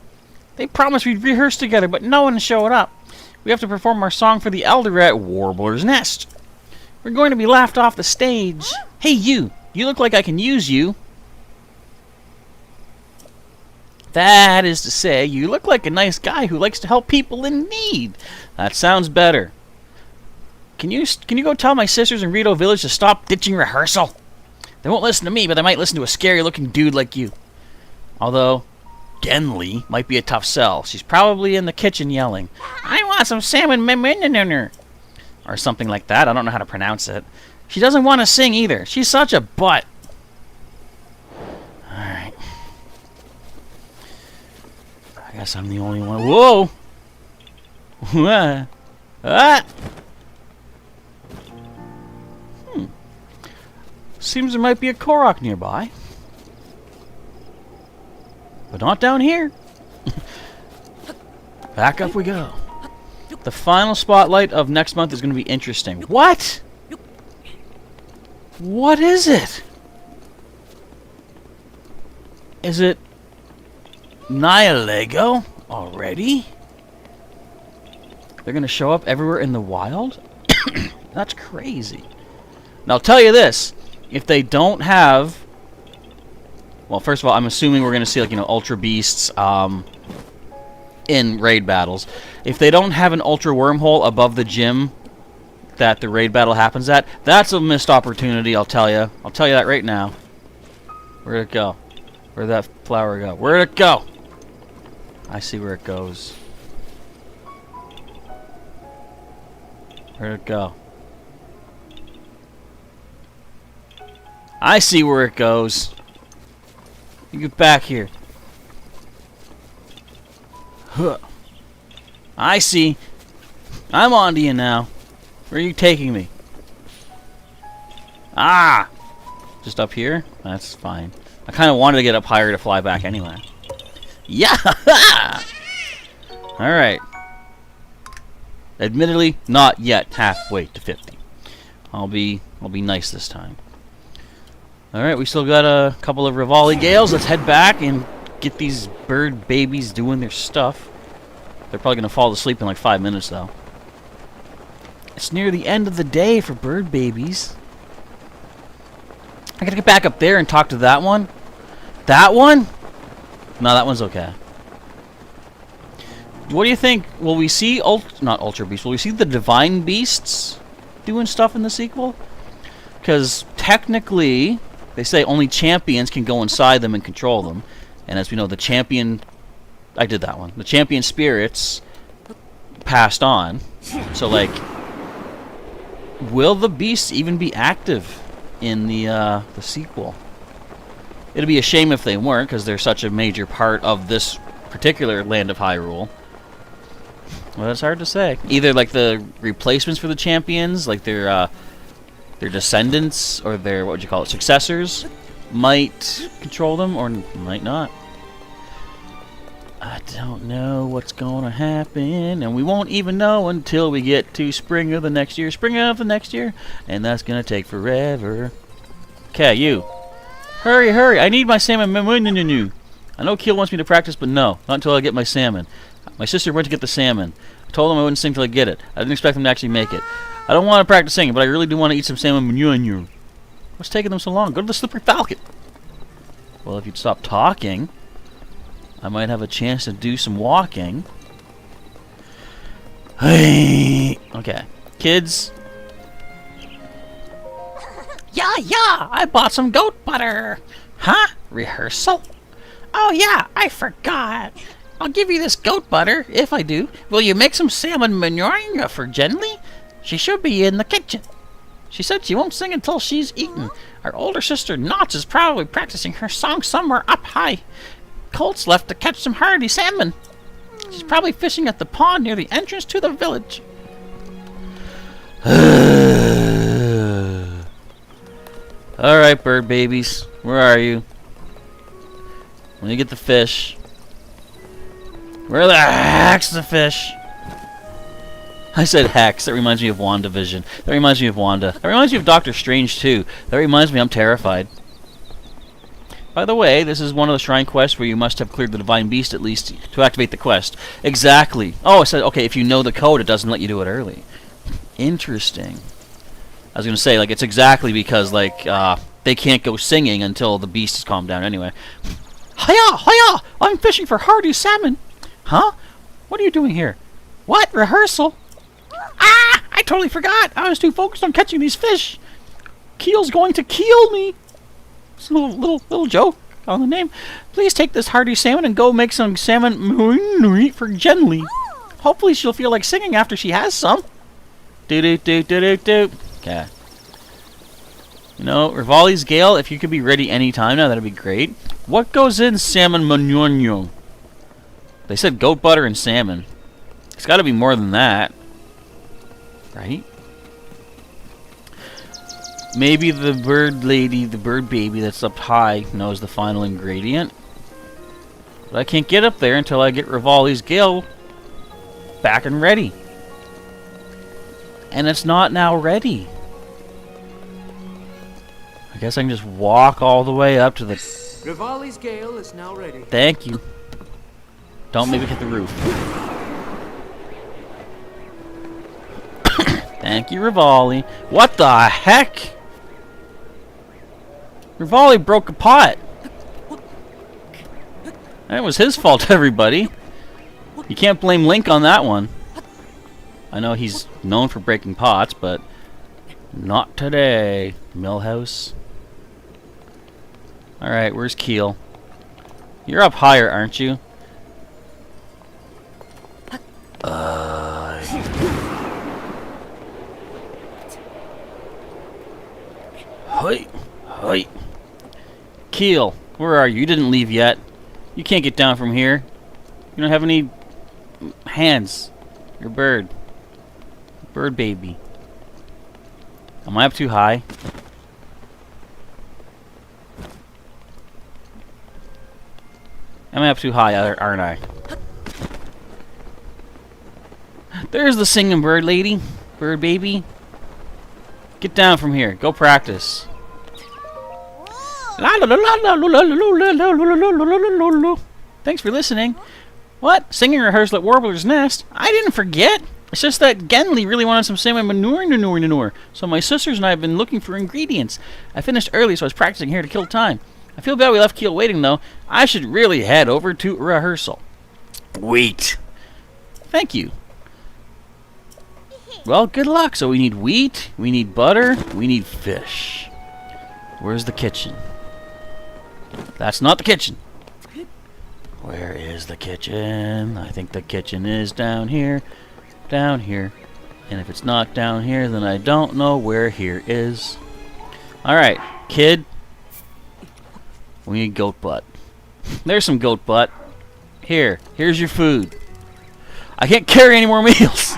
They promised we'd rehearse together, but no one showed up. We have to perform our song for the Elder at Warbler's Nest. We're going to be laughed off the stage. Hey, you. You look like I can use you. That is to say, you look like a nice guy who likes to help people in need. That sounds better. Can you go tell my sisters in Rito Village to stop ditching rehearsal? They won't listen to me, but they might listen to a scary-looking dude like you. Although, Genli might be a tough sell. She's probably in the kitchen yelling, I want some salmon or something like that. I don't know how to pronounce it. She doesn't want to sing either. She's such a butt. Alright. I guess I'm the only one. Whoa! Ah! Seems there might be a Korok nearby. But not down here. Back up we go. The final spotlight of next month is going to be interesting. What? What is it? Is it Nihilego already? They're going to show up everywhere in the wild? That's crazy. Now I'll tell you this. If they don't have... Well, first of all, I'm assuming we're going to see, like, Ultra Beasts in raid battles. If they don't have an Ultra Wormhole above the gym that the raid battle happens at, that's a missed opportunity, I'll tell you. I'll tell you that right now. Where'd it go? Where'd that flower go? Where'd it go? I see where it goes. Where'd it go? I see where it goes. You get back here. Huh. I see. I'm on to you now. Where are you taking me? Ah! Just up here? That's fine. I kind of wanted to get up higher to fly back anyway. Yeah! Alright. Admittedly, not yet halfway to 50. I'll be nice this time. Alright, we still got a couple of Rivali Gales. Let's head back and get these bird babies doing their stuff. They're probably going to fall asleep in like 5 minutes, though. It's near the end of the day for bird babies. I gotta get back up there and talk to that one. That one? No, that one's okay. What do you think? Will we see not Ultra Beasts? Will we see the Divine Beasts doing stuff in the sequel? Because technically, they say only champions can go inside them and control them. And as we know, the champion... I did that one. The champion spirits passed on. So, like... will the beasts even be active in the sequel? It'd be a shame if they weren't, because they're such a major part of this particular Land of Hyrule. Well, it's hard to say. Either like the replacements for the champions, like their descendants or their, what would you call it, successors, might control them or might not. I don't know what's going to happen, and we won't even know until we get to spring of the next year. Spring of the next year, and that's going to take forever. Okay, you. Hurry, hurry, I need my salmon. I know Keel wants me to practice, but no, not until I get my salmon. My sister went to get the salmon. I told him I wouldn't sing till I get it. I didn't expect him to actually make it. I don't want to practice singing, but I really do want to eat some salmon. What's taking them so long? Go to the Slippery Falcon. Well, if you'd stop talking, I might have a chance to do some walking. Hey. Okay. Kids. Yeah, I bought some goat butter. Huh? Rehearsal? Oh yeah, I forgot. I'll give you this goat butter, if I do. Will you make some salmon manure for Jenly? She should be in the kitchen. She said she won't sing until she's eaten. Our older sister Knots is probably practicing her song somewhere up high. Colt's left to catch some hardy salmon. She's probably fishing at the pond near the entrance to the village. Alright, bird babies. Where are you? When you get the fish. Where the heck's the fish? I said hex. That reminds me of WandaVision. That reminds me of Wanda. That reminds me of Doctor Strange, too. That reminds me I'm terrified. By the way, this is one of the shrine quests where you must have cleared the Divine Beast at least to activate the quest. Exactly. Oh, I said, okay, if you know the code, it doesn't let you do it early. Interesting. I was going to say, like, it's exactly because, like, they can't go singing until the beast is calmed down anyway. Hiya! Hiya! I'm fishing for hardy salmon. Huh? What are you doing here? What? Rehearsal? Ah! I totally forgot! I was too focused on catching these fish. Keel's going to keel me. It's a little joke on the name. Please take this hardy salmon and go make some salmon for Jenly. Hopefully she'll feel like singing after she has some. Do. Okay. You know, Rivali's Gale, if you could be ready anytime now, that'd be great. What goes in salmon manure? They said goat butter and salmon. It's got to be more than that. Right? Maybe the bird lady, the bird baby that's up high knows the final ingredient. But I can't get up there until I get Rivali's Gale back and ready. And it's not now ready. I guess I can just walk all the way up to the... Rivali's Gale is now ready. Thank you. Don't maybe hit the roof. Thank you, Rivali. What the heck? Rivali broke a pot. That was his fault, everybody. You can't blame Link on that one. I know he's known for breaking pots, but not today, Millhouse. Alright, where's Keel? You're up higher, aren't you? Hoi. Keel, where are you? You didn't leave yet. You can't get down from here. You don't have any hands. You're a bird. Bird baby. Am I up too high? Am I up too high, aren't I? There's the singing bird lady. Bird baby. Get down from here. Go practice. Thanks for listening. What? Singing rehearsal at Warbler's Nest? I didn't forget. It's just that Genly really wanted some salmon manure. So my sisters and I have been looking for ingredients. I finished early, so I was practicing here to kill time. I feel bad we left Keel waiting, though. I should really head over to rehearsal. Wheat. Thank you. Well, good luck. So we need wheat, we need butter, we need fish. Where's the kitchen? That's not the kitchen. Where is the kitchen? I think the kitchen is down here. Down here. And if it's not down here, then I don't know where here is. Alright, kid. We need goat butt. There's some goat butt. Here's your food. I can't carry any more meals.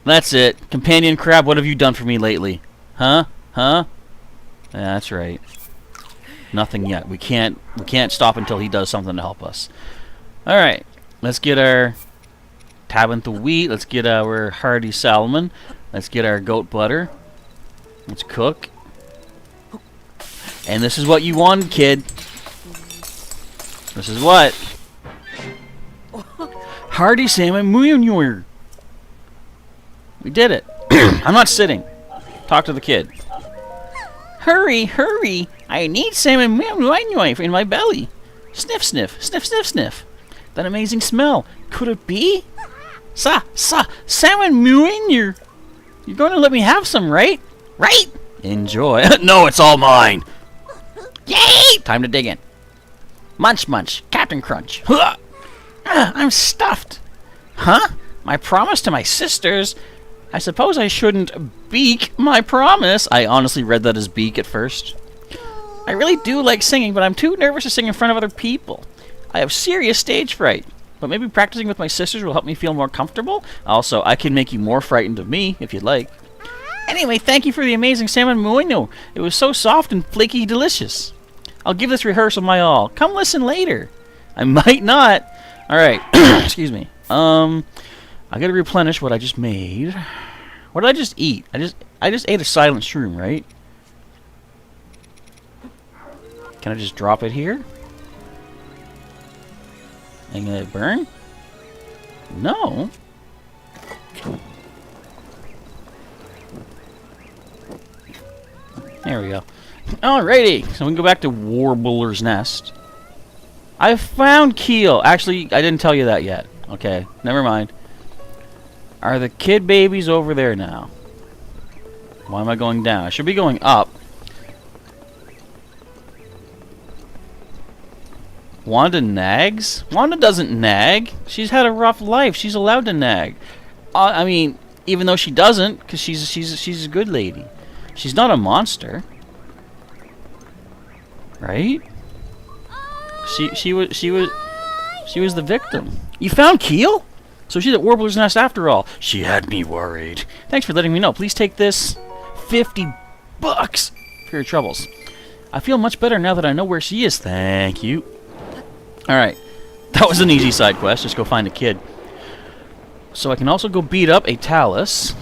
That's it. Companion crab, what have you done for me lately? Huh? Huh? Yeah, that's right. Nothing yet. We can't stop until he does something to help us. Alright. Let's get our Tabantha wheat. Let's get our hearty salmon. Let's get our goat butter. Let's cook. And this is what you wanted, kid. This is what? Hearty salmon muir. We did it. I'm not sitting. Talk to the kid. Hurry, hurry. I need salmon muir in my belly. Sniff, sniff, sniff, sniff, sniff. That amazing smell. Could it be? Salmon muir. You're going to let me have some, right? Right? Enjoy. No, it's all mine. Yay! Time to dig in. Munch, munch. Captain Crunch. I'm stuffed. Huh? My promise to my sisters? I suppose I shouldn't beak my promise. I honestly read that as beak at first. I really do like singing, but I'm too nervous to sing in front of other people. I have serious stage fright. But maybe practicing with my sisters will help me feel more comfortable. Also, I can make you more frightened of me, if you'd like. Anyway, thank you for the amazing salmon muino. It was so soft and flaky delicious. I'll give this rehearsal my all. Come listen later. I might not. Alright. Excuse me. I gotta replenish what I just made. What did I just eat? I just ate a silent shroom, right? Can I just drop it here? And can it burn? No. There we go. Alrighty, so we can go back to Warbler's Nest. I found Keel. Actually, I didn't tell you that yet. Okay, never mind. Are the kid babies over there now? Why am I going down? I should be going up. Wanda nags? Wanda doesn't nag. She's had a rough life. She's allowed to nag. I mean, even though she doesn't, because she's a good lady. She's not a monster, right? She was the victim. You found Keel? So she's at Warbler's Nest after all. She had me worried. Thanks for letting me know. Please take this $50 for your troubles. I feel much better now that I know where she is. Thank you. Alright. That was an easy side quest. Just go find a kid. So I can also go beat up a Talus.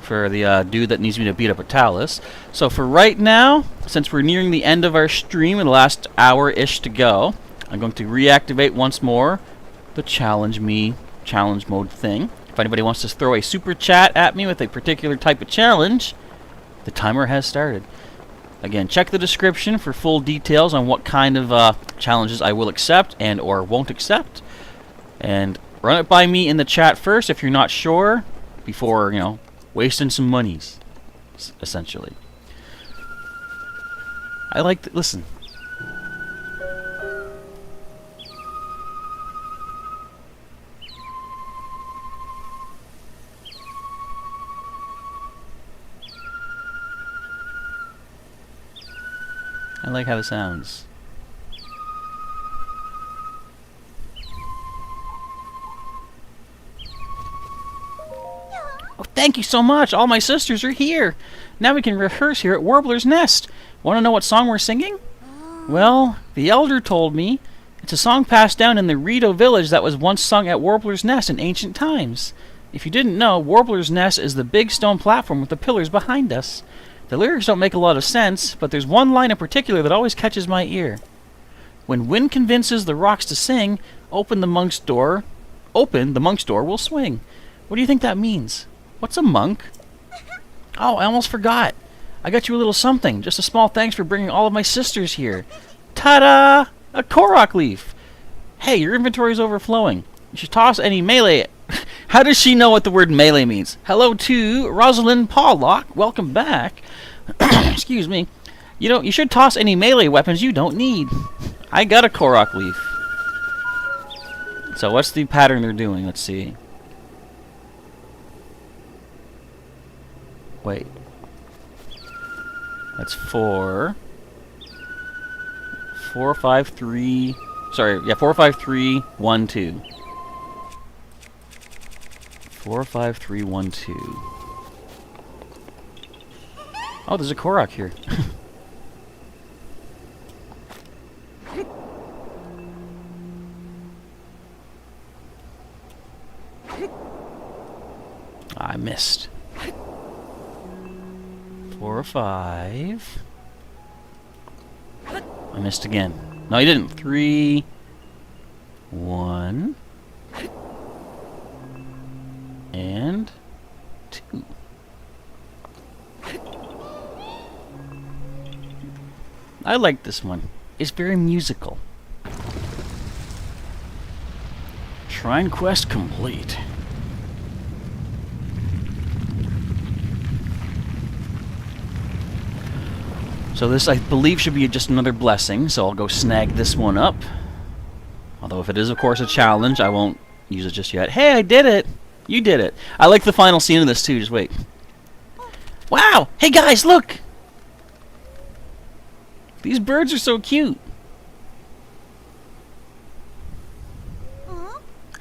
For the dude that needs me to beat up a Talus. So for right now, since we're nearing the end of our stream and the last hour-ish to go, I'm going to reactivate once more the challenge mode thing. If anybody wants to throw a super chat at me with a particular type of challenge, the timer has started. Again, check the description for full details on what kind of challenges I will accept and or won't accept. And run it by me in the chat first if you're not sure, before, you know, wasting some monies, essentially. I like to listen. I like how it sounds. Oh, thank you so much. All my sisters are here. Now we can rehearse here at Warbler's Nest. Want to know what song we're singing? Well, the elder told me. It's a song passed down in the Rito village that was once sung at Warbler's Nest in ancient times. If you didn't know, Warbler's Nest is the big stone platform with the pillars behind us. The lyrics don't make a lot of sense, but there's one line in particular that always catches my ear. When wind convinces the rocks to sing, open, the monk's door will swing. What do you think that means? What's a monk? Oh, I almost forgot. I got you a little something. Just a small thanks for bringing all of my sisters here. Ta-da! A Korok leaf. Hey, your inventory's overflowing. You should toss any melee. How does she know what the word melee means? Hello to Rosalind Pollock. Welcome back. Excuse me. You should toss any melee weapons you don't need. I got a Korok leaf. So what's the pattern they're doing? Let's see. Wait. That's 4. 4, 5, 3. Sorry, yeah, 4, 5, 3, 1, 2. 4, 5, 3, 1, 2. Oh, there's a Korok here. I missed. 4, 5. I missed again. No, you didn't. 3, 1, and 2. I like this one. It's very musical. Shrine quest complete. So this, I believe, should be just another blessing, so I'll go snag this one up. Although if it is, of course, a challenge, I won't use it just yet. Hey, I did it! You did it. I like the final scene of this, too. Just wait. Wow! Hey, guys, look! These birds are so cute.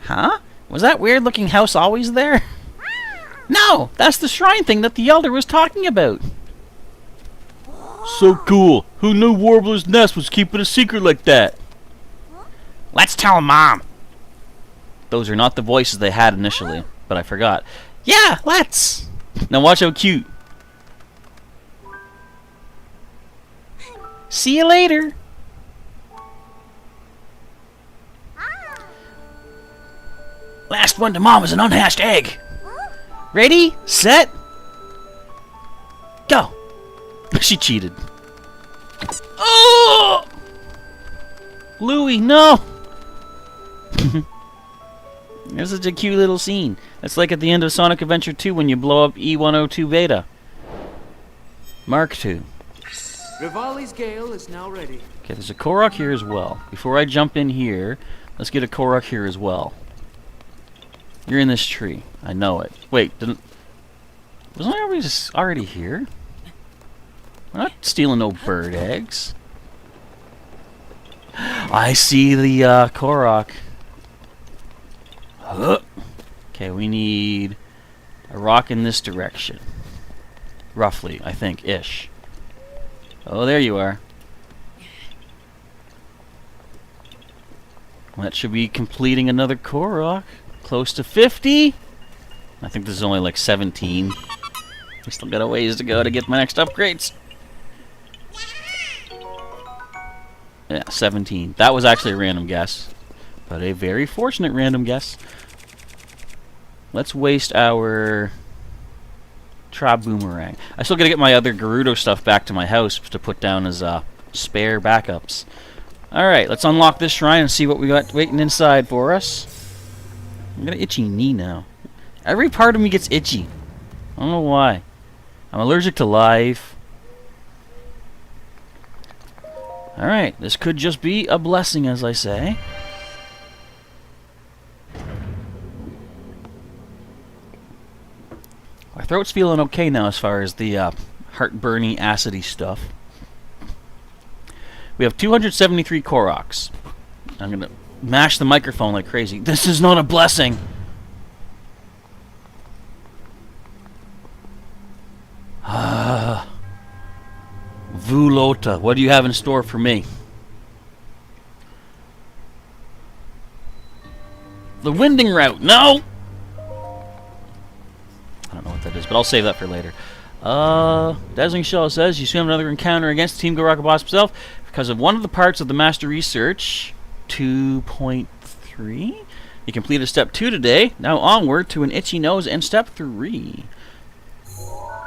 Huh? Was that weird-looking house always there? No! That's the shrine thing that the Elder was talking about. So cool. Who knew Warbler's nest was keeping a secret like that? Let's tell Mom. Those are not the voices they had initially, but I forgot. Yeah, let's. Now watch how cute. See you later. Last one to Mom is an unhatched egg. Ready, set, go. She cheated. Oh! Louie, no! There's such a cute little scene. It's like at the end of Sonic Adventure 2 when you blow up E102 Beta. Mark II. Rivali's Gale is now ready. Okay, there's a Korok here as well. Before I jump in here, let's get a Korok here as well. You're in this tree. I know it. Wait, wasn't I already here? We're not stealing no bird eggs. I see the Korok. Okay, we need a rock in this direction. Roughly, I think, ish. Oh, there you are. That should be completing another Korok. Close to 50. I think this is only like 17. We still got a ways to go to get my next upgrades. Yeah, 17. That was actually a random guess. But a very fortunate random guess. Let's waste our Trap Boomerang. I still gotta get my other Gerudo stuff back to my house to put down as spare backups. Alright, let's unlock this shrine and see what we got waiting inside for us. I got an itchy knee now. Every part of me gets itchy. I don't know why. I'm allergic to live. Alright, this could just be a blessing, as I say. My throat's feeling okay now as far as the heartburny, acidy stuff. We have 273 Koroks. I'm going to mash the microphone like crazy. This is not a blessing! Vulota, what do you have in store for me? The winding route, no! I don't know what that is, but I'll save that for later. Dazzling Shell says, you swim another encounter against Team Goraka Boss himself because of one of the parts of the Master Research 2.3. You completed Step 2 today. Now onward to an itchy nose and Step 3.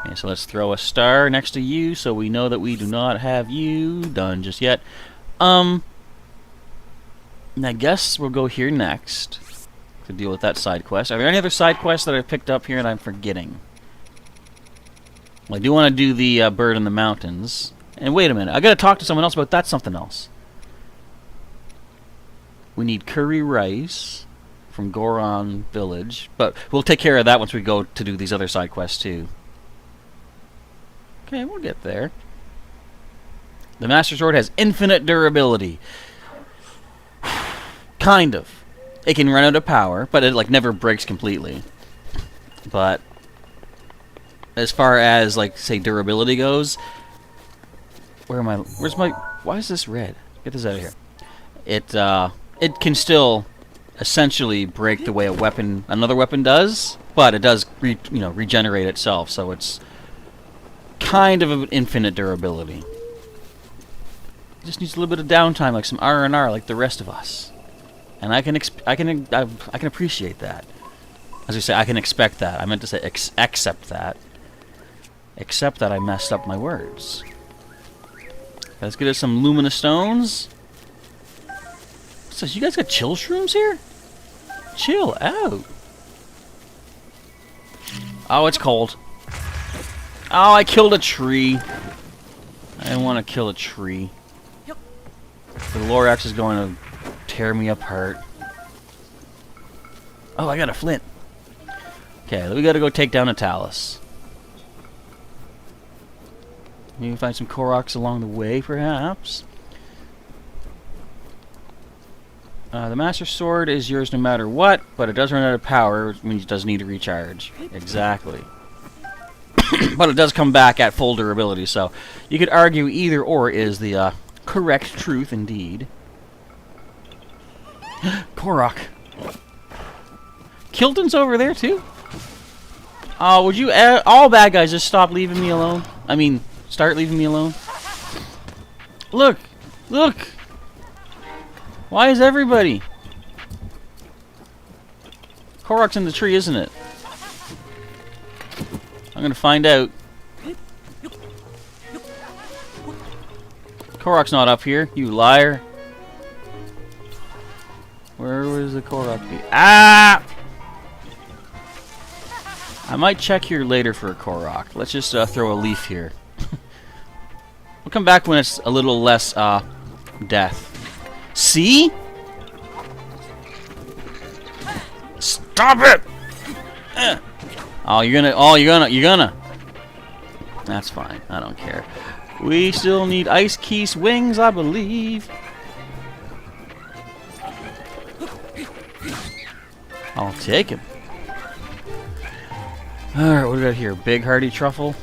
Okay, so let's throw a star next to you so we know that we do not have you done just yet. I guess we'll go here next to deal with that side quest. Are there any other side quests that I've picked up here and I'm forgetting? Well, I do want to do the bird in the mountains. And wait a minute, I gotta talk to someone else about that something else. We need curry rice from Goron Village, but we'll take care of that once we go to do these other side quests too. Okay, we'll get there. The Master Sword has infinite durability. Kind of. It can run out of power, but it like never breaks completely. But as far as like say durability goes, where's my why is this red? Get this out of here. It can still essentially break the way another weapon does, but it does regenerate itself, so it's kind of an infinite durability. It just needs a little bit of downtime, like some R&R, like the rest of us. And I can appreciate that. As we say, I can expect that. I meant to say accept that. Except that I messed up my words. Let's get us some luminous stones. So you guys got chill shrooms here? Chill out. Oh, it's cold. Oh, I killed a tree. I didn't want to kill a tree. The Lorax is going to tear me apart. Oh, I got a flint. Okay, we gotta go take down a Talus. You can find some Koroks along the way, perhaps. The Master Sword is yours no matter what, but it does run out of power, which means it does need to recharge. Exactly. But it does come back at full durability, so you could argue either or is the correct truth indeed. Korok. Kilton's over there too? Oh, would you all bad guys just stop leaving me alone? I mean, start leaving me alone. Look! Look! Why is everybody? Korok's in the tree, isn't it? I'm gonna find out. Korok's not up here, you liar. Where was the Korok be? Ah! I might check here later for a Korok. Let's just throw a leaf here. We'll come back when it's a little less death. See? Stop it! Oh, you're gonna. That's fine. I don't care. We still need Ice Keese wings, I believe. I'll take him. Alright, what do we got here? Big Hardy Truffle?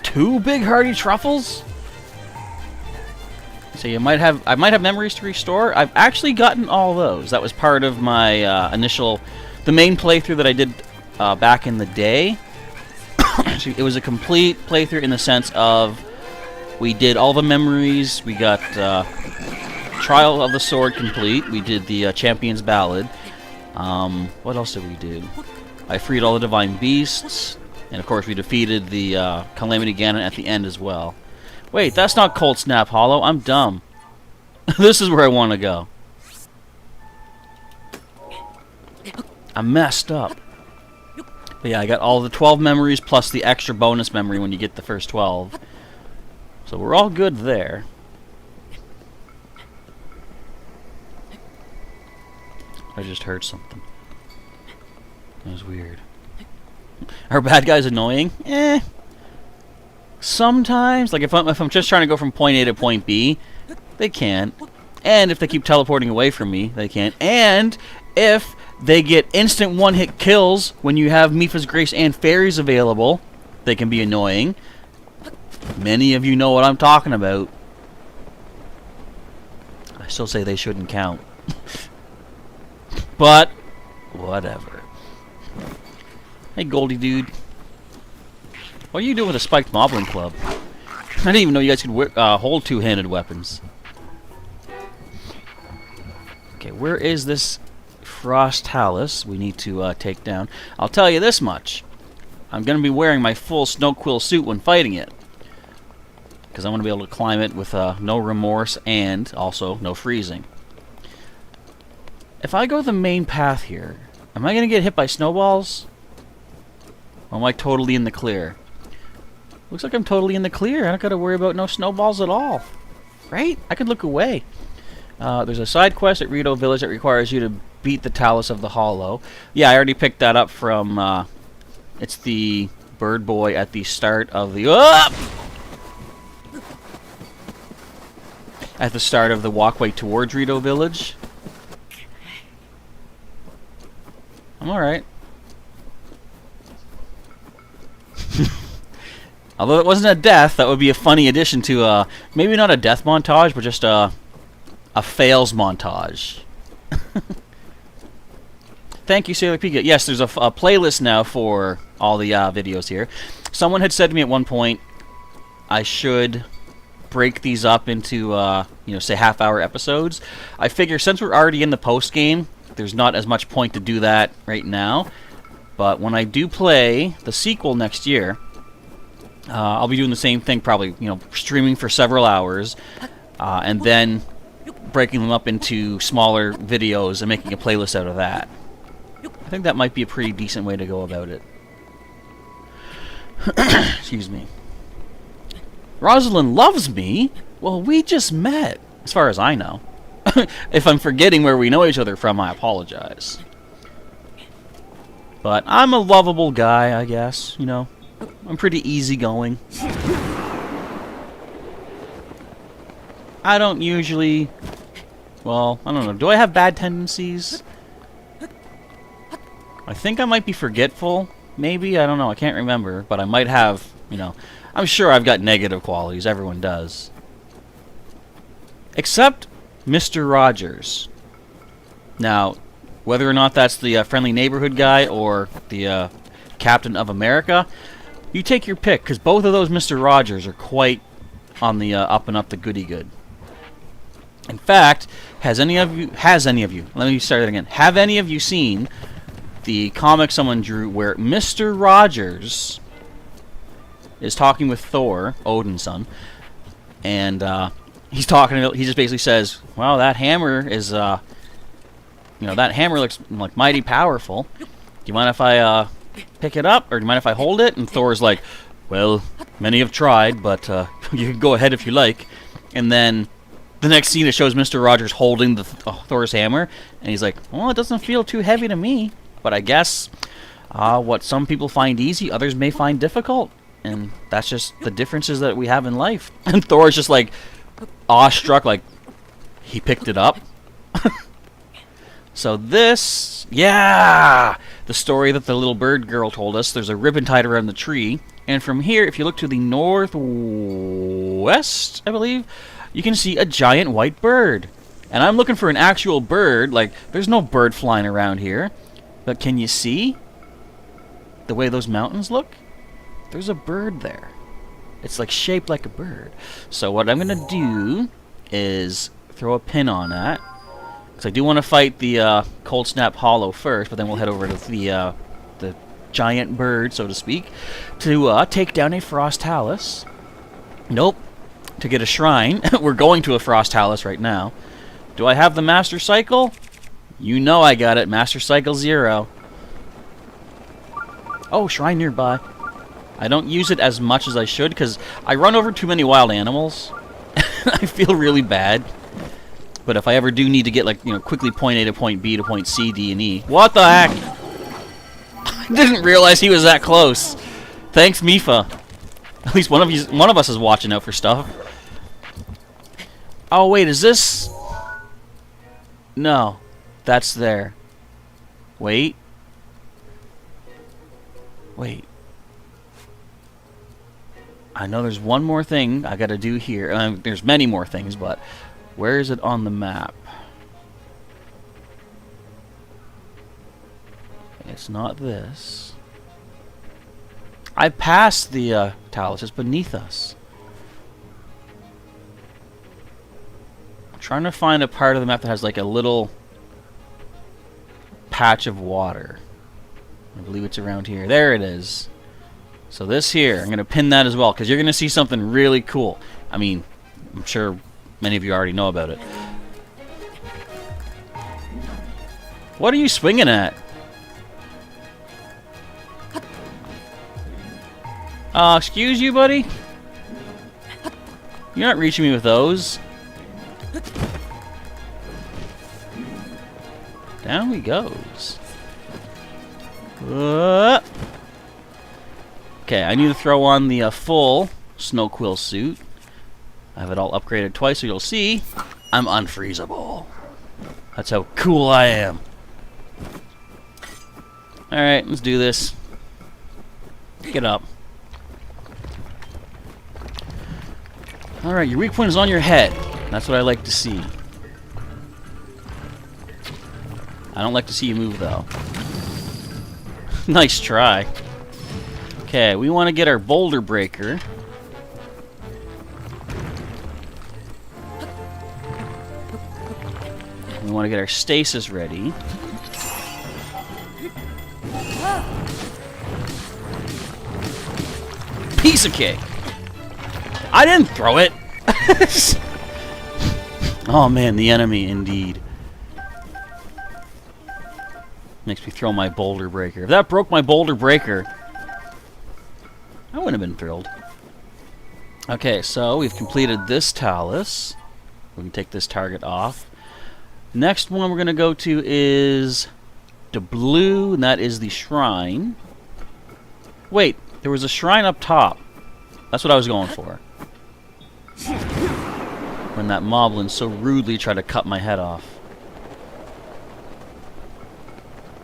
2 Big Hardy Truffles? So I might have memories to restore. I've actually gotten all those. That was part of my the main playthrough that I did back in the day. It was a complete playthrough in the sense of we did all the memories. We got Trial of the Sword complete. We did the Champions Ballad. What else did we do? I freed all the Divine Beasts. And of course we defeated the Calamity Ganon at the end as well. Wait, that's not Cold Snap Hollow. I'm dumb. This is where I want to go. I messed up. But yeah, I got all the 12 memories plus the extra bonus memory when you get the first 12. So we're all good there. I just heard something. That was weird. Are bad guys annoying? Eh. Sometimes, like if I'm just trying to go from point A to point B, they can. And if they keep teleporting away from me, they can. And if they get instant one-hit kills when you have Mipha's Grace and Fairies available, they can be annoying. Many of you know what I'm talking about. I still say they shouldn't count. But, whatever. Hey, Goldie dude. What are you doing with a spiked Moblin Club? I didn't even know you guys could hold two-handed weapons. Okay, where is this Frost Talus we need to take down? I'll tell you this much. I'm going to be wearing my full Snow Quill suit when fighting it. Because I want to be able to climb it with no remorse and also no freezing. If I go the main path here, am I going to get hit by snowballs? Or am I totally in the clear? Looks like I'm totally in the clear. I don't got to worry about no snowballs at all. Right? I could look away. There's a side quest at Rito Village that requires you to beat the Talus of the Hollow. Yeah, I already picked that up from... it's the bird boy at the start of the walkway towards Rito Village. I'm alright. Although it wasn't a death, that would be a funny addition to maybe not a death montage, but just a fails montage. Thank you, Sailor Pika. Yes, there's a playlist now for all the videos here. Someone had said to me at one point I should break these up into, you know, say half-hour episodes. I figure since we're already in the post-game, there's not as much point to do that right now. But when I do play the sequel next year, I'll be doing the same thing, probably, you know, streaming for several hours, and then breaking them up into smaller videos and making a playlist out of that. I think that might be a pretty decent way to go about it. Excuse me. Rosalind loves me? Well, we just met, as far as I know. If I'm forgetting where we know each other from, I apologize. But I'm a lovable guy, I guess, you know. I'm pretty easygoing. I don't usually... Well, I don't know. Do I have bad tendencies? I think I might be forgetful. Maybe? I don't know. I can't remember. But I might have, you know... I'm sure I've got negative qualities. Everyone does. Except Mr. Rogers. Now, whether or not that's the friendly neighborhood guy or the Captain of America, you take your pick, because both of those Mr. Rogers are quite on the up and up the goody good. In fact, has any of you, let me start it again. Have any of you seen the comic someone drew where Mr. Rogers is talking with Thor, Odin's son, and he just basically says, well, that hammer is, you know, that hammer looks like mighty powerful. Do you mind if I pick it up, or do you mind if I hold it? And Thor's like, well, many have tried, but you can go ahead if you like. And then the next scene, it shows Mr. Rogers holding the Thor's hammer, and he's like, well, it doesn't feel too heavy to me, but I guess what some people find easy, others may find difficult, and that's just the differences that we have in life. And Thor's just like awestruck, like he picked it up. So this, yeah, the story that the little bird girl told us, there's a ribbon tied around the tree, and from here, if you look to the northwest, I believe, you can see a giant white bird. And I'm looking for an actual bird. Like, there's no bird flying around here. But can you see the way those mountains look? There's a bird there. It's like shaped like a bird. So what I'm going to do is throw a pin on that. Because I do want to fight the Cold Snap Hollow first, but then we'll head over to the giant bird, so to speak, to take down a Frost Talus. Nope. To get a shrine. We're going to a Frost Talus right now. Do I have the Master Cycle? You know I got it. Master Cycle 0. Oh, shrine nearby. I don't use it as much as I should because I run over too many wild animals. I feel really bad. But if I ever do need to get, like, you know, quickly point A to point B to point C, D, and E. What the heck? I didn't realize he was that close. Thanks, Mifa. At least one of us is watching out for stuff. Oh, wait, is this... No. That's there. Wait. Wait. I know there's one more thing I gotta do here. There's many more things, but where is it on the map? It's not this. I passed the Talus. It's beneath us. I'm trying to find a part of the map that has like a little patch of water. I believe it's around here. There it is. So this here, I'm going to pin that as well, because you're going to see something really cool. I mean, I'm sure many of you already know about it. What are you swinging at? Excuse you, buddy? You're not reaching me with those. Down he goes. Okay, I need to throw on the full snow quill suit. I have it all upgraded twice, so you'll see I'm unfreezable. That's how cool I am. Alright, let's do this. Get up. Alright, your weak point is on your head. That's what I like to see. I don't like to see you move, though. Nice try. Okay, we want to get our boulder breaker. We want to get our stasis ready. Piece of cake! I didn't throw it! Oh man, the enemy indeed. Makes me throw my boulder breaker. If that broke my boulder breaker, I wouldn't have been thrilled. Okay, so we've completed this talus. We can take this target off. Next one we're going to go to is the blue, and that is the shrine. Wait, there was a shrine up top. That's what I was going for. When that moblin so rudely tried to cut my head off.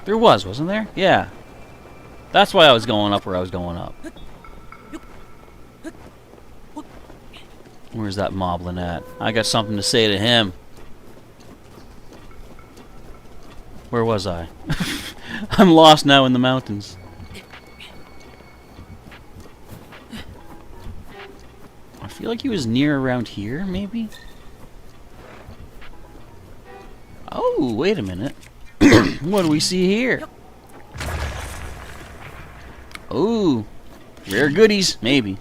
There wasn't there? Yeah. That's why I was going up where I was going up. Where's that moblin at? I got something to say to him. Where was I? I'm lost now in the mountains. I feel like he was near around here, maybe? Oh, wait a minute. What do we see here? Oh, rare goodies, maybe.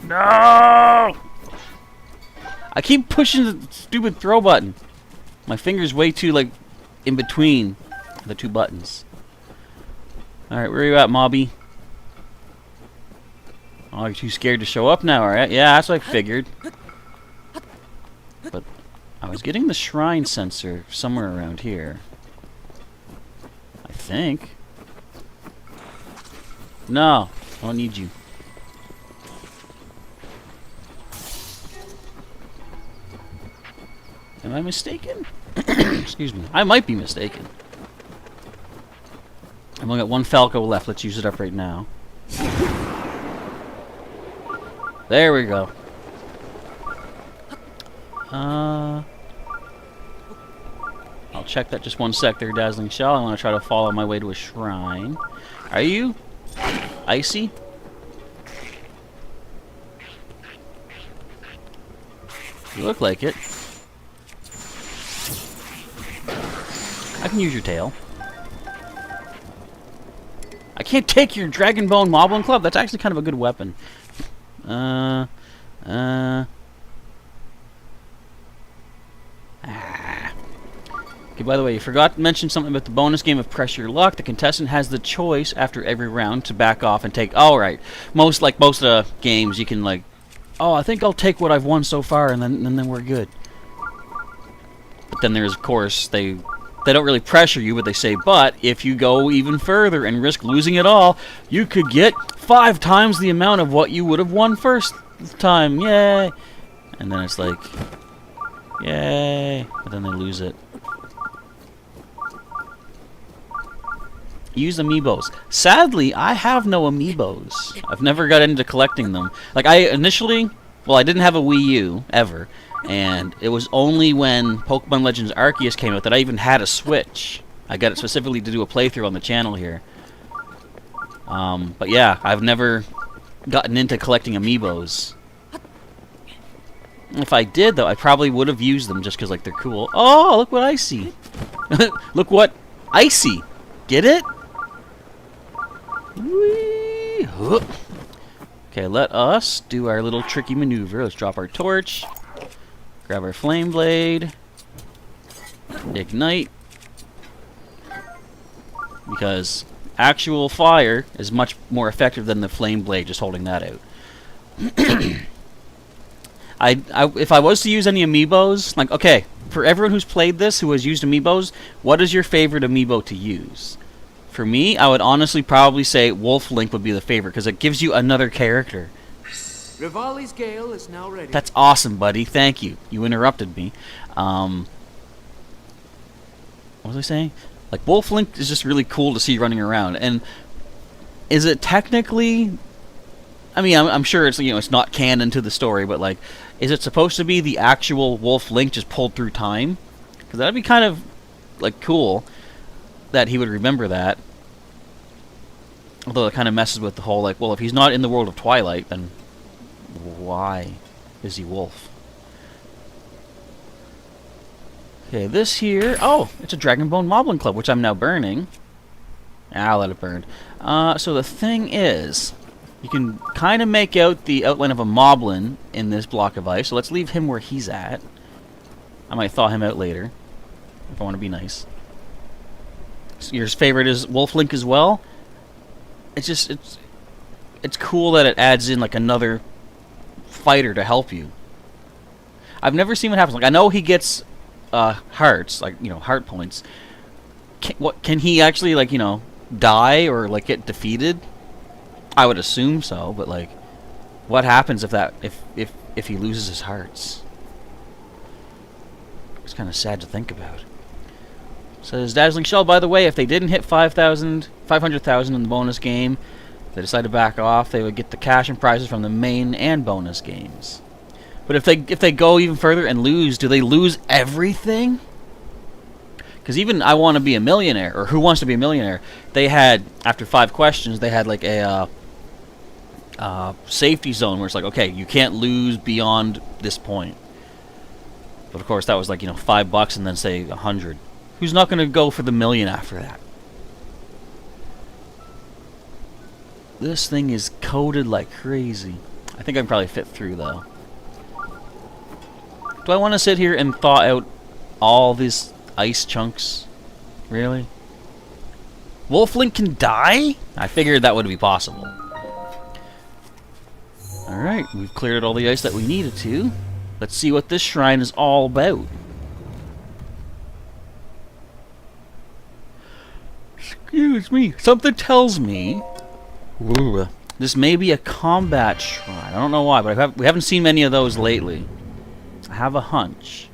No! I keep pushing the stupid throw button. My finger's way too, like, in between the two buttons. Alright, where are you at, Mobby? Oh, you're too scared to show up now, alright? Yeah, that's what I figured. But I was getting the shrine sensor somewhere around here. I think. No, I don't need you. Am I mistaken? Excuse me. I might be mistaken. I've only got one Falco left. Let's use it up right now. There we go. I'll check that just one sec there, Dazzling Shell. I want to try to follow my way to a shrine. Are you icy? You look like it. I can use your tail. I can't take your Dragon Bone Moblin Club. That's actually kind of a good weapon. Okay, by the way, you forgot to mention something about the bonus game of Press Your Luck. The contestant has the choice after every round to back off and take... Oh, right. Most of the games, you can, like... Oh, I think I'll take what I've won so far, and then we're good. But then there's, of course, they don't really pressure you, but they say, but if you go even further and risk losing it all, you could get 5 times the amount of what you would have won first time. Yay! And then it's like, yay! But then they lose it. Use amiibos. Sadly, I have no amiibos. I've never got into collecting them. Like, I initially... Well, I didn't have a Wii U, ever. And it was only when Pokemon Legends Arceus came out that I even had a Switch. I got it specifically to do a playthrough on the channel here. But yeah, I've never gotten into collecting amiibos. If I did, though, I probably would have used them just because, like, they're cool. Oh, look what I see. Look what I see. Get it? Whee! Okay, let us do our little tricky maneuver. Let's drop our torch. Grab our flame blade. Ignite. Because actual fire is much more effective than the flame blade, just holding that out. If I was to use any amiibos, like, okay, for everyone who's played this, who has used amiibos, what is your favorite amiibo to use? For me, I would honestly probably say Wolf Link would be the favorite because it gives you another character. Rivali's Gale is now ready. That's awesome, buddy. Thank you. You interrupted me. What was I saying? Like, Wolf Link is just really cool to see running around. And is it technically... I mean, I'm sure it's, you know, it's not canon to the story, but, like, is it supposed to be the actual Wolf Link just pulled through time? Because that'd be kind of, like, cool that he would remember that. Although it kind of messes with the whole, like, well, if he's not in the world of Twilight, then why is he Wolf? Okay, this here... Oh, it's a Dragonbone Moblin Club, which I'm now burning. I'll let it burn. So the thing is... You can kind of make out the outline of a Moblin in this block of ice. So let's leave him where he's at. I might thaw him out later, if I want to be nice. So your favorite is Wolf Link as well. It's just... It's cool that it adds in, like, another fighter to help you. I've never seen what happens. Like, I know he gets hearts, like, you know, heart points. Can he actually, like, you know, die or, like, get defeated? I would assume so, but, like, what happens if he loses his hearts? It's kind of sad to think about. Says Dazzling Shell, by the way, if they didn't hit 500,000 in the bonus game, they decide to back off, they would get the cash and prizes from the main and bonus games. But if they go even further and lose, do they lose everything? Because even I Want to Be a Millionaire, or Who Wants to Be a Millionaire, they had, after 5 questions, they had like a safety zone where it's like, okay, you can't lose beyond this point. But of course, that was like, you know, $5 and then say 100. Who's not going to go for the million after that? This thing is coated like crazy. I think I can probably fit through, though. Do I want to sit here and thaw out all these ice chunks? Really? Wolf Link can die? I figured that would be possible. Alright, we've cleared all the ice that we needed to. Let's see what this shrine is all about. Excuse me. Something tells me... Ooh, this may be a combat shrine. I don't know why, but we haven't seen many of those lately. I have a hunch.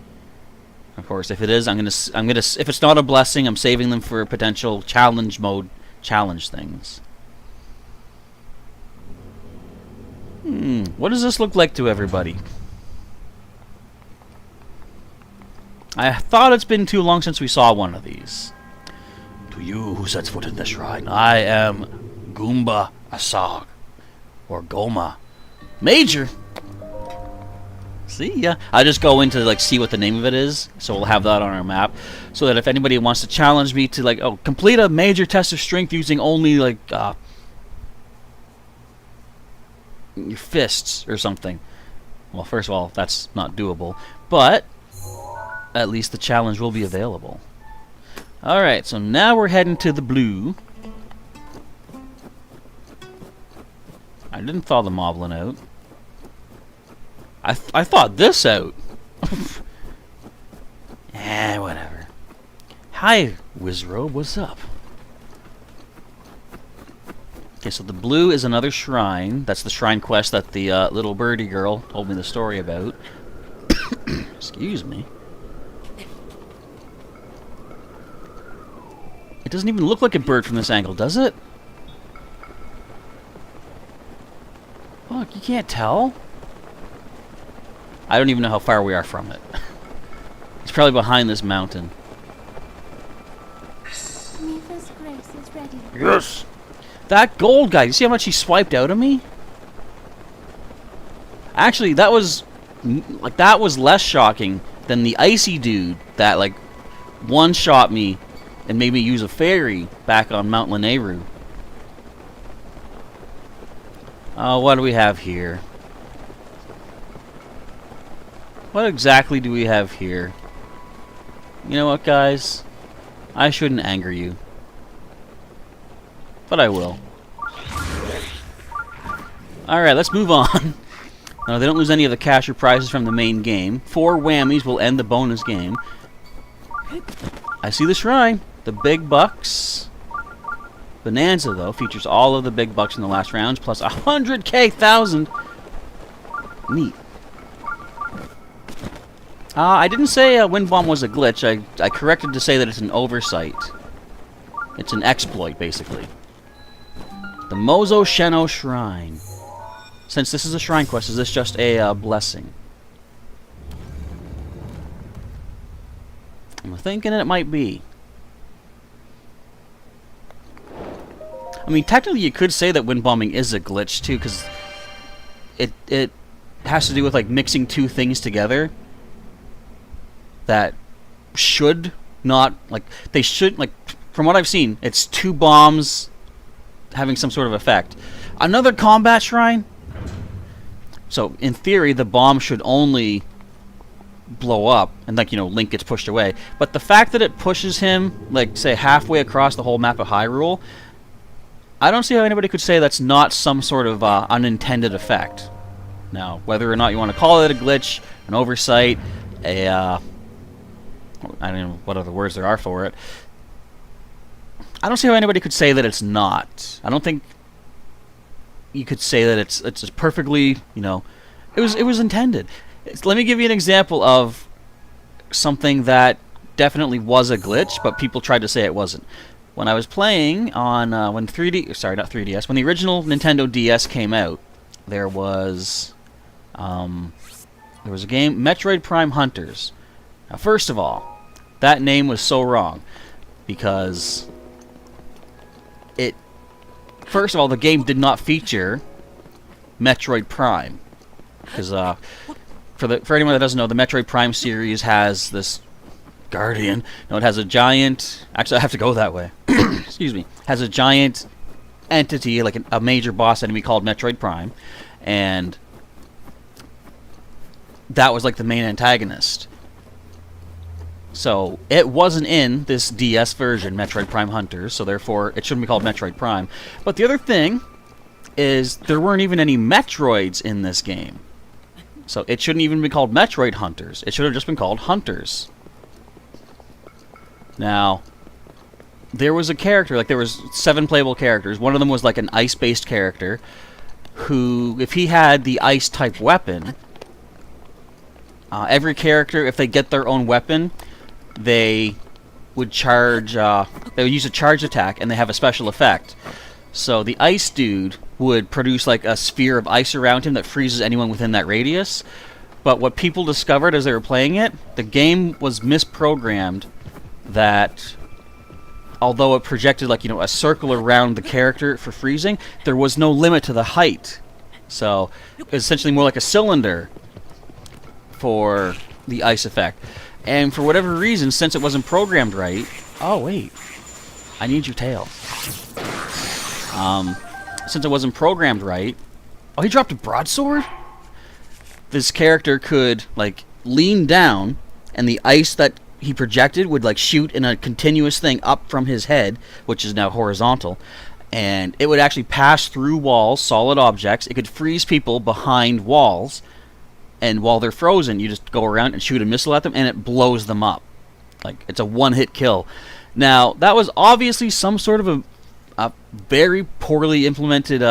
Of course, if it is, I'm gonna. If it's not a blessing, I'm saving them for potential challenge mode challenge things. What does this look like to everybody? I thought it's been too long since we saw one of these. To you who sets foot in the shrine, I am Goomba Asag, or Goma. Major! See ya. I just go into, like, see what the name of it is, so we'll have that on our map, so that if anybody wants to challenge me to, like, oh, complete a major test of strength using only, like, your fists or something. Well, first of all, that's not doable, but at least the challenge will be available. Alright, so now we're heading to the blue. I didn't thaw the Moblin out. I thought this out. Whatever. Hi, Wizrobe. What's up? Okay, so the blue is another shrine. That's the shrine quest that the little birdie girl told me the story about. Excuse me. It doesn't even look like a bird from this angle, does it? Look, you can't tell. I don't even know how far we are from it. It's probably behind this mountain. Mifa's grace is ready. Yes! That gold guy, you see how much he swiped out of me? Actually, that was less shocking than the icy dude that, like, one-shot me and made me use a fairy back on Mount Lanayru. What do we have here? What exactly do we have here? You know what, guys? I shouldn't anger you. But I will. Alright, let's move on. No, they don't lose any of the cash or prizes from the main game. 4 whammies will end the bonus game. I see the shrine. The big bucks. Bonanza, though, features all of the big bucks in the last rounds, plus 100,000. Neat. I didn't say Wind Bomb was a glitch. I corrected to say that it's an oversight. It's an exploit, basically. The Mozo Sheno Shrine. Since this is a shrine quest, is this just a blessing? I'm thinking it might be. I mean, technically you could say that wind bombing is a glitch, too, because it has to do with, like, mixing two things together that should not, like, they should, like, from what I've seen, it's two bombs having some sort of effect. Another combat shrine? So, in theory, the bomb should only blow up, and, like, you know, Link gets pushed away. But the fact that it pushes him, like, say, halfway across the whole map of Hyrule, I don't see how anybody could say that's not some sort of unintended effect. Now, whether or not you want to call it a glitch, an oversight, I don't know what other words there are for it. I don't see how anybody could say that it's not. I don't think you could say that it's perfectly, you know, it was intended. Let me give you an example of something that definitely was a glitch, but people tried to say it wasn't. When I was playing on when the original Nintendo DS came out, there was a game, Metroid Prime Hunters. Now, first of all, that name was so wrong because first of all, the game did not feature Metroid Prime, because for anyone that doesn't know, the Metroid Prime series has this Guardian. No, it has a giant. Actually, I have to go that way. Excuse me. Has a giant entity, like a major boss enemy called Metroid Prime, and that was like the main antagonist. So it wasn't in this DS version, Metroid Prime Hunters, so therefore it shouldn't be called Metroid Prime. But the other thing is there weren't even any Metroids in this game. So it shouldn't even be called Metroid Hunters. It should have just been called Hunters. Now, there was a character, like there was 7 playable characters. One of them was like an ice-based character who, if he had the ice-type weapon, every character, if they get their own weapon, they would charge, they would use a charge attack, and they have a special effect. So the ice dude would produce like a sphere of ice around him that freezes anyone within that radius. But what people discovered as they were playing it, the game was misprogrammed that although it projected like, you know, a circle around the character for freezing, there was no limit to the height. So it was essentially more like a cylinder for the ice effect. And for whatever reason, since it wasn't programmed right... Oh, wait. I need your tail. Since it wasn't programmed right... Oh, he dropped a broadsword? This character could, like, lean down, and the ice that he projected would, like, shoot in a continuous thing up from his head, which is now horizontal. And it would actually pass through walls, solid objects. It could freeze people behind walls. And while they're frozen, you just go around and shoot a missile at them, and it blows them up. Like, it's a one-hit kill. Now, that was obviously some sort of a very poorly implemented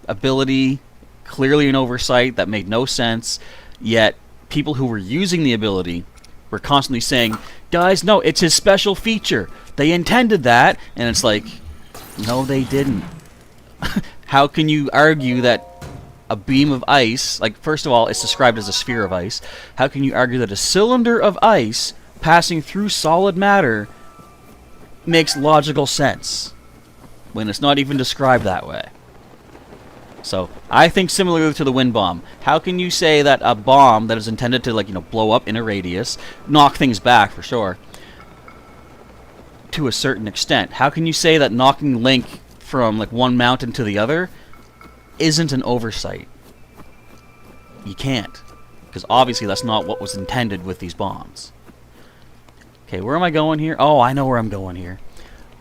ability, clearly an oversight that made no sense, yet people who were using the ability were constantly saying, guys, no, it's his special feature. They intended that, and it's like, no, they didn't. How can you argue that a beam of ice, like, first of all, it's described as a sphere of ice. How can you argue that a cylinder of ice passing through solid matter makes logical sense when it's not even described that way? So, I think similarly to the wind bomb. How can you say that a bomb that is intended to, like, you know, blow up in a radius, knock things back for sure, to a certain extent, how can you say that knocking Link from, like, one mountain to the other isn't an oversight? You can't, because obviously that's not what was intended with these bombs. Okay, where am I going here? Oh, I know where I'm going here.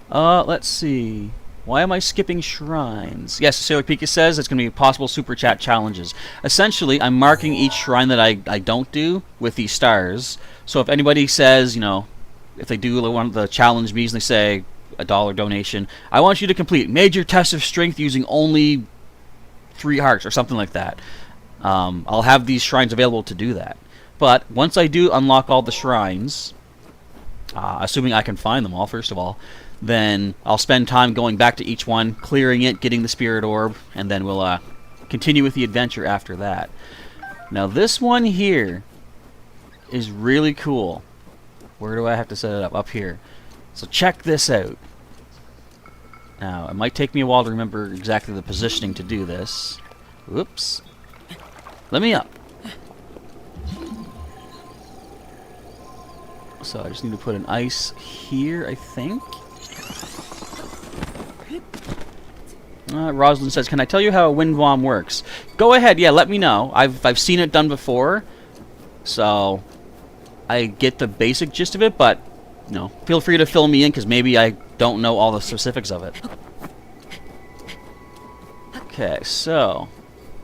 Let's see. Why am I skipping shrines? Yes, Sailor Pika says it's going to be possible super chat challenges. Essentially, I'm marking each shrine that I don't do with these stars. So if anybody says, you know, if they do one of the challenge me's and they say, a $1 donation. I want you to complete major test of strength using only 3 hearts or something like that. I'll have these shrines available to do that. But once I do unlock all the shrines, assuming I can find them all, first of all, then I'll spend time going back to each one, clearing it, getting the spirit orb, and then we'll continue with the adventure after that. Now this one here is really cool. Where do I have to set it up? Up here. So check this out. Now, it might take me a while to remember exactly the positioning to do this. Whoops. Let me up. So I just need to put an ice here, I think. Rosalind says, "Can I tell you how a wind bomb works?" Go ahead, yeah, let me know. I've seen it done before, so I get the basic gist of it, but you know, feel free to fill me in because maybe I don't know all the specifics of it. Okay, so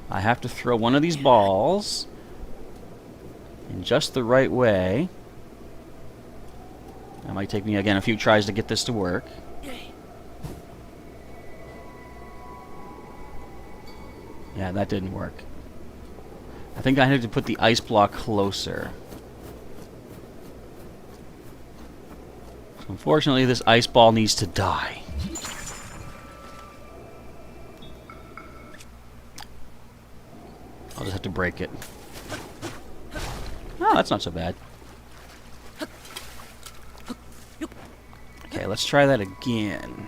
I have to throw one of these balls in just the right way. It might take me again a few tries to get this to work. Yeah, that didn't work. I think I had to put the ice block closer. So unfortunately, this ice ball needs to die. I'll just have to break it. Oh, that's not so bad. Okay, let's try that again.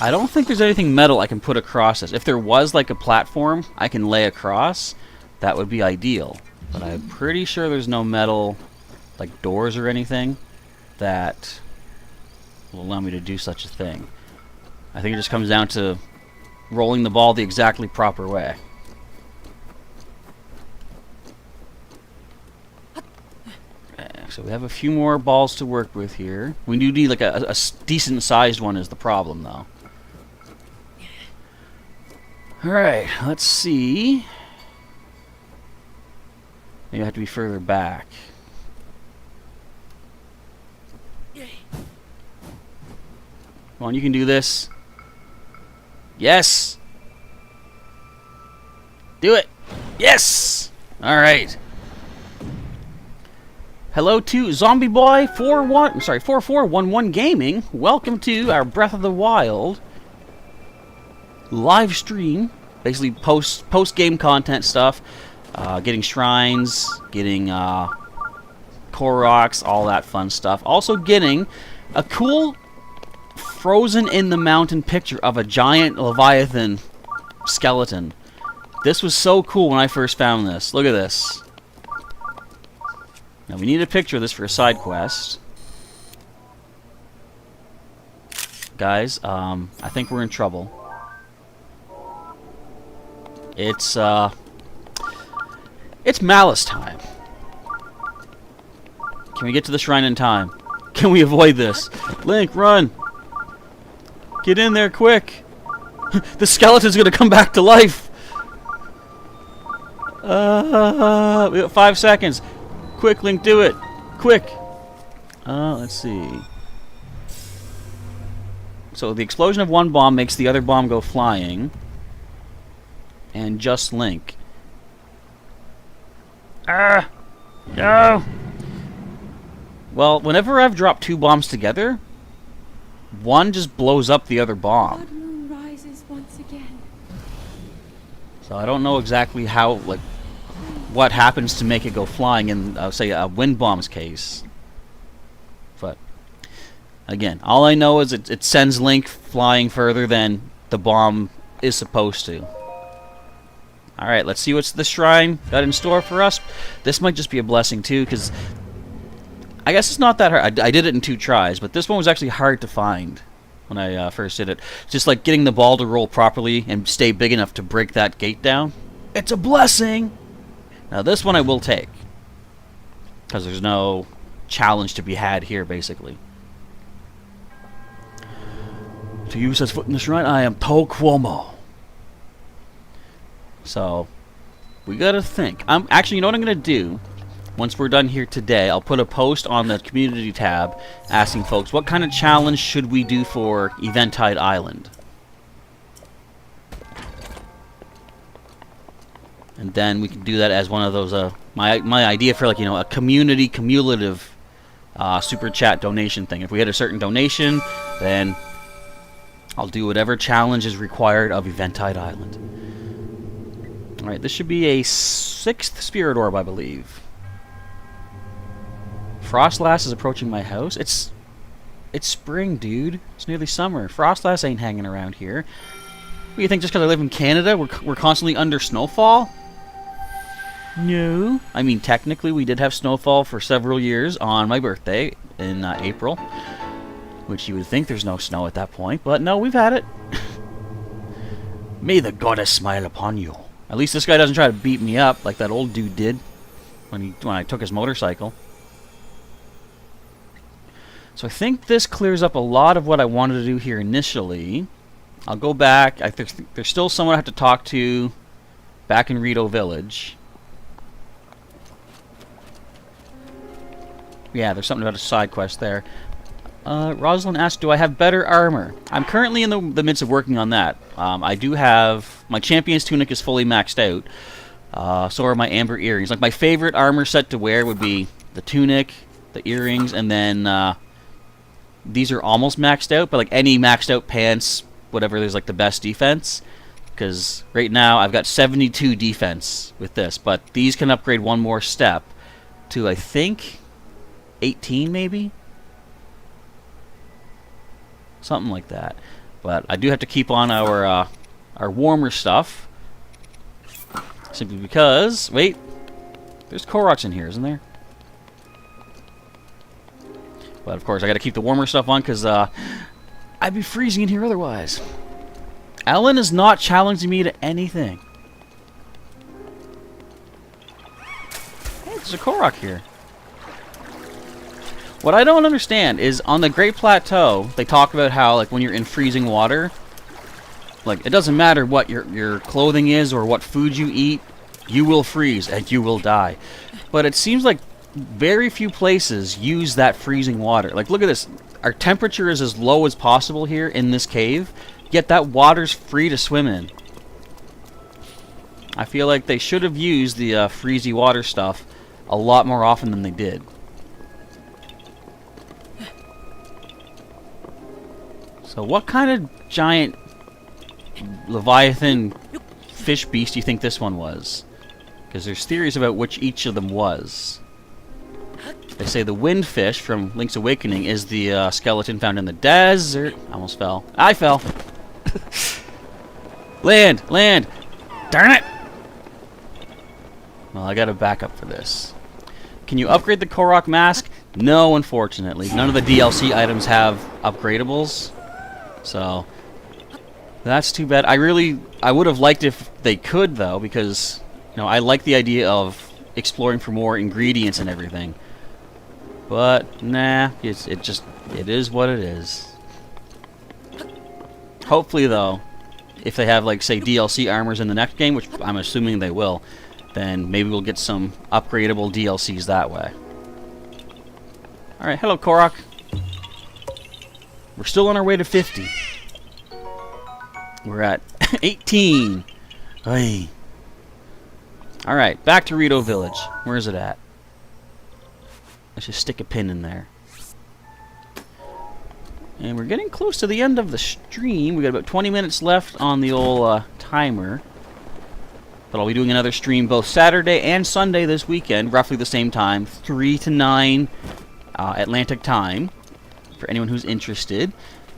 I don't think there's anything metal I can put across this. If there was like a platform I can lay across, that would be ideal. But I'm pretty sure there's no metal, like doors or anything, that will allow me to do such a thing. I think it just comes down to rolling the ball the exactly proper way. Okay, so we have a few more balls to work with here. We do need like a decent sized one is the problem though. Alright, let's see. Maybe I have to be further back. Come on, you can do this. Yes! Do it! Yes! Alright. Hello to Zombie Boy 4411 Gaming. Welcome to our Breath of the Wild live stream. Basically post game content stuff. Getting shrines, getting Koroks, all that fun stuff. Also getting a cool frozen in the mountain picture of a giant Leviathan skeleton. This was so cool when I first found this. Look at this. Now we need a picture of this for a side quest. Guys, I think we're in trouble. It's Malice time. Can we get to the shrine in time? Can we avoid this? Link, run! Get in there, quick! The skeleton's gonna come back to life! We got 5 seconds. Quick, Link, do it! Quick! Let's see. So the explosion of one bomb makes the other bomb go flying. And just Link. No! Well, whenever I've dropped 2 bombs together, one just blows up the other bomb. Blood moon rises once again. So I don't know exactly how, like, what happens to make it go flying in, say, a wind bomb's case. But, again, all I know is it sends Link flying further than the bomb is supposed to. Alright, let's see what's the shrine got in store for us. This might just be a blessing, too, because I guess it's not that hard. I did it in 2 tries, but this one was actually hard to find when I first did it. Just like getting the ball to roll properly and stay big enough to break that gate down. It's a blessing! Now this one I will take, because there's no challenge to be had here, basically. To you who sets foot in the shrine, I am To Cuomo. So, we gotta think. Actually, you know what I'm gonna do? Once we're done here today, I'll put a post on the community tab asking folks, what kind of challenge should we do for Eventide Island? And then we can do that as one of those, my idea for, like, you know, a community cumulative super chat donation thing. If we hit a certain donation, then I'll do whatever challenge is required of Eventide Island. Alright, this should be a 6th Spirit Orb, I believe. Frostlass is approaching my house. It's spring, dude. It's nearly summer. Frostlass ain't hanging around here. What do you think, just because I live in Canada, we're constantly under snowfall? No. I mean, technically, we did have snowfall for several years on my birthday in April. Which you would think there's no snow at that point, but no, we've had it. May the goddess smile upon you. At least this guy doesn't try to beat me up like that old dude did when I took his motorcycle. So I think this clears up a lot of what I wanted to do here initially. I'll go back. There's still someone I have to talk to back in Rito Village. Yeah, there's something about a side quest there. Rosalind asked, do I have better armor? I'm currently in the midst of working on that. I do have... My Champions Tunic is fully maxed out. So are my Amber Earrings. Like, my favorite armor set to wear would be the Tunic, the Earrings, and then... these are almost maxed out, but like any maxed out pants, whatever, there's like the best defense. Because right now I've got 72 defense with this, but these can upgrade one more step to, I think, 18 maybe? Something like that. But I do have to keep on our warmer stuff. Simply because... Wait. There's Koroks in here, isn't there? But of course, I got to keep the warmer stuff on because I'd be freezing in here otherwise. Ellen is not challenging me to anything. Hey, there's a Korok here. What I don't understand is on the Great Plateau, they talk about how, like, when you're in freezing water, like, it doesn't matter what your clothing is or what food you eat, you will freeze and you will die. But it seems like very few places use that freezing water. Like, look at this. Our temperature is as low as possible here in this cave, yet that water's free to swim in. I feel like they should have used the freezy water stuff a lot more often than they did. So what kind of giant Leviathan fish beast do you think this one was? Because there's theories about which each of them was. They say the wind fish from Link's Awakening is the skeleton found in the desert. I almost fell. I fell. Land! Land! Darn it! Well, I got a backup for this. Can you upgrade the Korok mask? No, unfortunately. None of the DLC items have upgradables. So, that's too bad. I would have liked if they could, though, because, you know, I like the idea of exploring for more ingredients and everything. But, nah, it is what it is. Hopefully, though, if they have, like, say, DLC armors in the next game, which I'm assuming they will, then maybe we'll get some upgradable DLCs that way. Alright, hello, Korok. We're still on our way to 50. We're at 18. Ay. Alright, back to Rito Village. Where is it at? Let's just stick a pin in there. And we're getting close to the end of the stream. We got about 20 minutes left on the old timer. But I'll be doing another stream both Saturday and Sunday this weekend, roughly the same time, 3 to 9 Atlantic time. For anyone who's interested,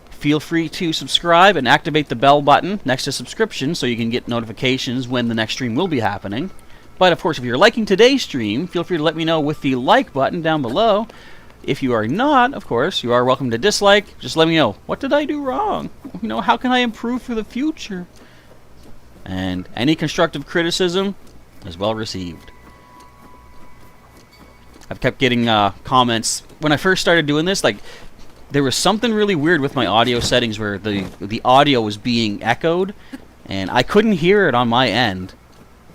feel free to subscribe and activate the bell button next to subscription so you can get notifications when the next stream will be happening. But of course, if you're liking today's stream, feel free to let me know with the like button down below. If you are not, of course, you are welcome to dislike. Just let me know, what did I do wrong? You know, how can I improve for the future? And any constructive criticism is well received. I've kept getting comments. When I first started doing this, like, there was something really weird with my audio settings where the audio was being echoed, and I couldn't hear it on my end.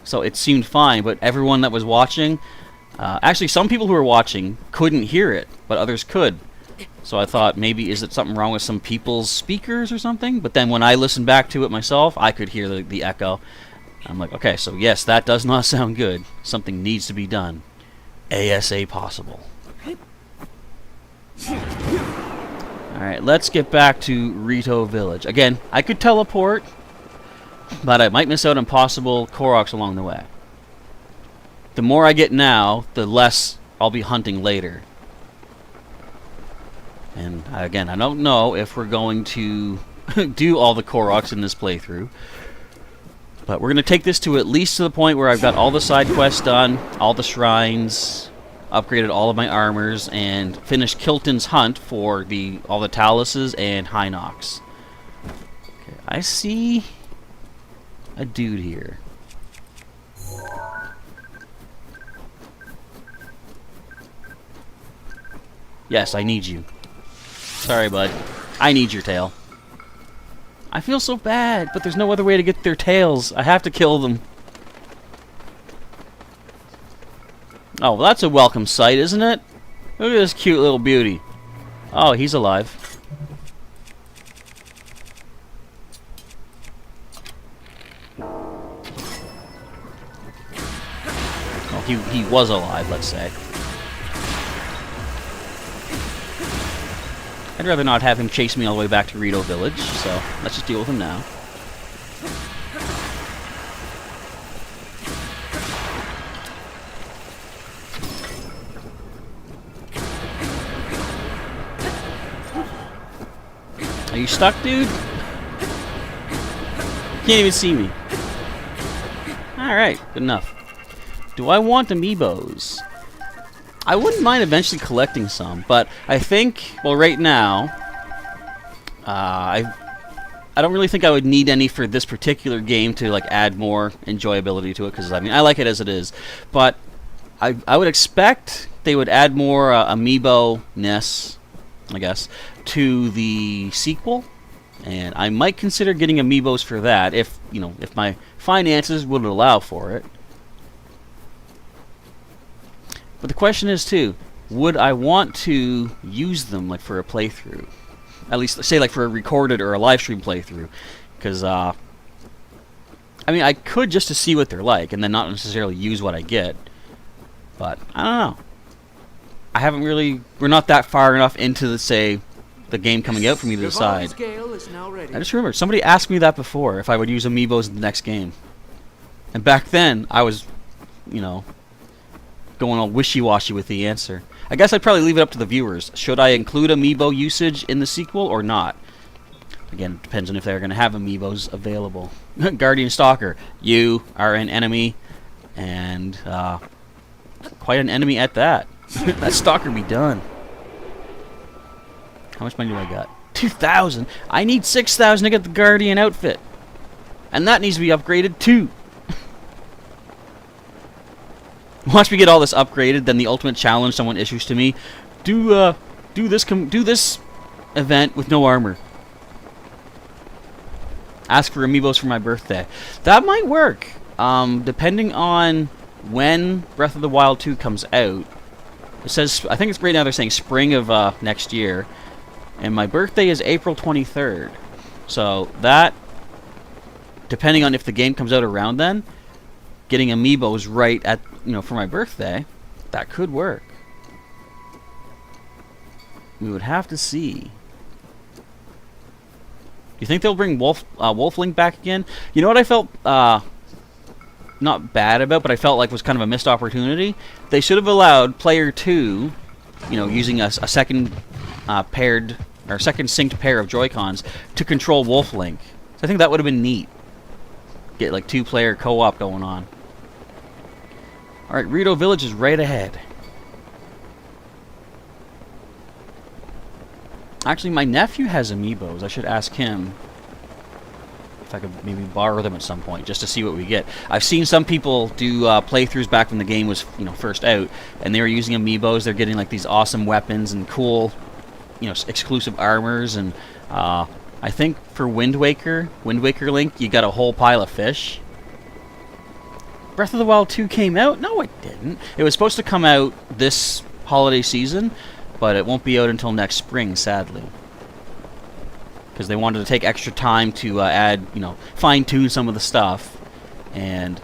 so it seemed fine, but everyone that was watching, actually some people who were watching couldn't hear it, but others could. So I thought, maybe is it something wrong with some people's speakers or something? But then when I listened back to it myself, I could hear the echo. I'm like, okay, so yes, that does not sound good. Something needs to be done. ASA possible. Alright, let's get back to Rito Village. Again, I could teleport, but I might miss out on possible Koroks along the way. The more I get now, the less I'll be hunting later. And again, I don't know if we're going to do all the Koroks in this playthrough. But we're going to take this to at least to the point where I've got all the side quests done, all the shrines, upgraded all of my armors, and finished Kilton's hunt for all the Taluses and Hinox. Okay, I see a dude here. Yes, I need you. Sorry, bud. I need your tail. I feel so bad, but there's no other way to get their tails. I have to kill them. Oh, well, that's a welcome sight, isn't it? Look at this cute little beauty. Oh, he's alive. Well, he was alive, let's say. I'd rather not have him chase me all the way back to Rito Village, so let's just deal with him now. Are you stuck, dude? Can't even see me. Alright, good enough. Do I want amiibos? I wouldn't mind eventually collecting some, but I think, well, right now, I don't really think I would need any for this particular game to like add more enjoyability to it, because I mean I like it as it is, but I would expect they would add more amiibo-ness, I guess, to the sequel, and I might consider getting amiibos for that if if my finances would allow for it. But the question is, too, would I want to use them like for a playthrough? At least, say, like for a recorded or a live stream playthrough. Because, I mean, I could just to see what they're like and then not necessarily use what I get. But, I don't know. I haven't really... We're not that far enough into, the game coming out for me to decide. I just remembered, somebody asked me that before, if I would use amiibos in the next game. And back then, I was, going all wishy-washy with the answer. I guess I'd probably leave it up to the viewers. Should I include amiibo usage in the sequel or not? Again, it depends on if they're going to have amiibos available. Guardian Stalker, you are an enemy, and quite an enemy at that. That Stalker be done. How much money do I got? 2,000. I need 6,000 to get the Guardian outfit, and that needs to be upgraded too. Once we get all this upgraded, then the ultimate challenge someone issues to me: do this event with no armor. Ask for amiibos for my birthday. That might work, depending on when Breath of the Wild 2 comes out. It says, I think it's right now they're saying spring of next year, and my birthday is April 23rd. So that, depending on if the game comes out around then, getting amiibos right at for my birthday, that could work. We would have to see. Do you think they'll bring Wolflink back again? You know what I felt not bad about, but I felt like was kind of a missed opportunity? They should have allowed player 2, using a second paired or second synced pair of Joy-Cons to control Wolflink. So I think that would have been neat. Get like 2-player co-op going on. Alright, Rito Village is right ahead. Actually, my nephew has amiibos. I should ask him if I could maybe borrow them at some point, just to see what we get. I've seen some people do playthroughs back when the game was, first out, and they were using amiibos. They're getting like these awesome weapons and cool, exclusive armors, and I think for Wind Waker Link, you got a whole pile of fish. Breath of the Wild 2 came out? No, it didn't. It was supposed to come out this holiday season, but it won't be out until next spring, sadly. Because they wanted to take extra time to add, you know, fine-tune some of the stuff. And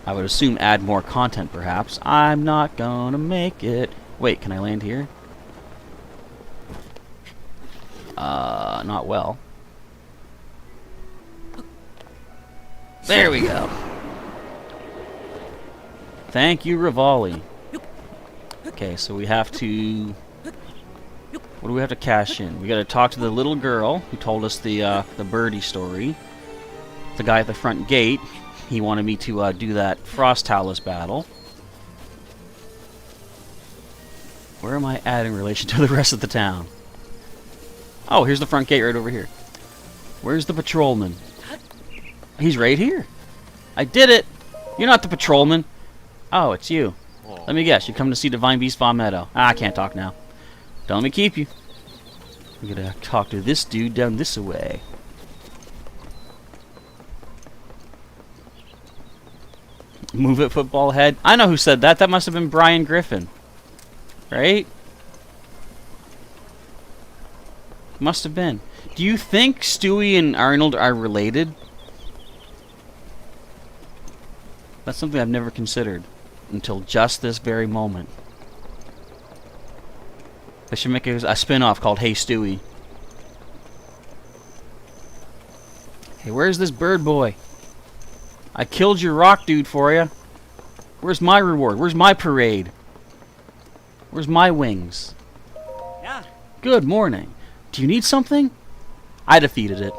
I would assume add more content, perhaps. I'm not gonna make it. Wait, can I land here? Not well. There we go. Thank you, Rivali. Okay, so we have to... What do we have to cash in? We gotta talk to the little girl who told us the birdie story. The guy at the front gate. He wanted me to do that Frost Talus battle. Where am I at in relation to the rest of the town? Oh, here's the front gate right over here. Where's the patrolman? He's right here. I did it! You're not the patrolman. Oh, it's you. Let me guess, you come to see Divine Beast Von Meadow. Ah, I can't talk now. Don't let me keep you. I'm gonna talk to this dude down this way. Move it, football head. I know who said that. That must have been Brian Griffin. Right? Must have been. Do you think Stewie and Arnold are related? That's something I've never considered until just this very moment. They should make a spin-off called Hey Stewie. Hey, where's this bird boy? I killed your rock dude for you. Where's my reward? Where's my parade? Where's my wings? Yeah. Good morning. Do you need something? I defeated it.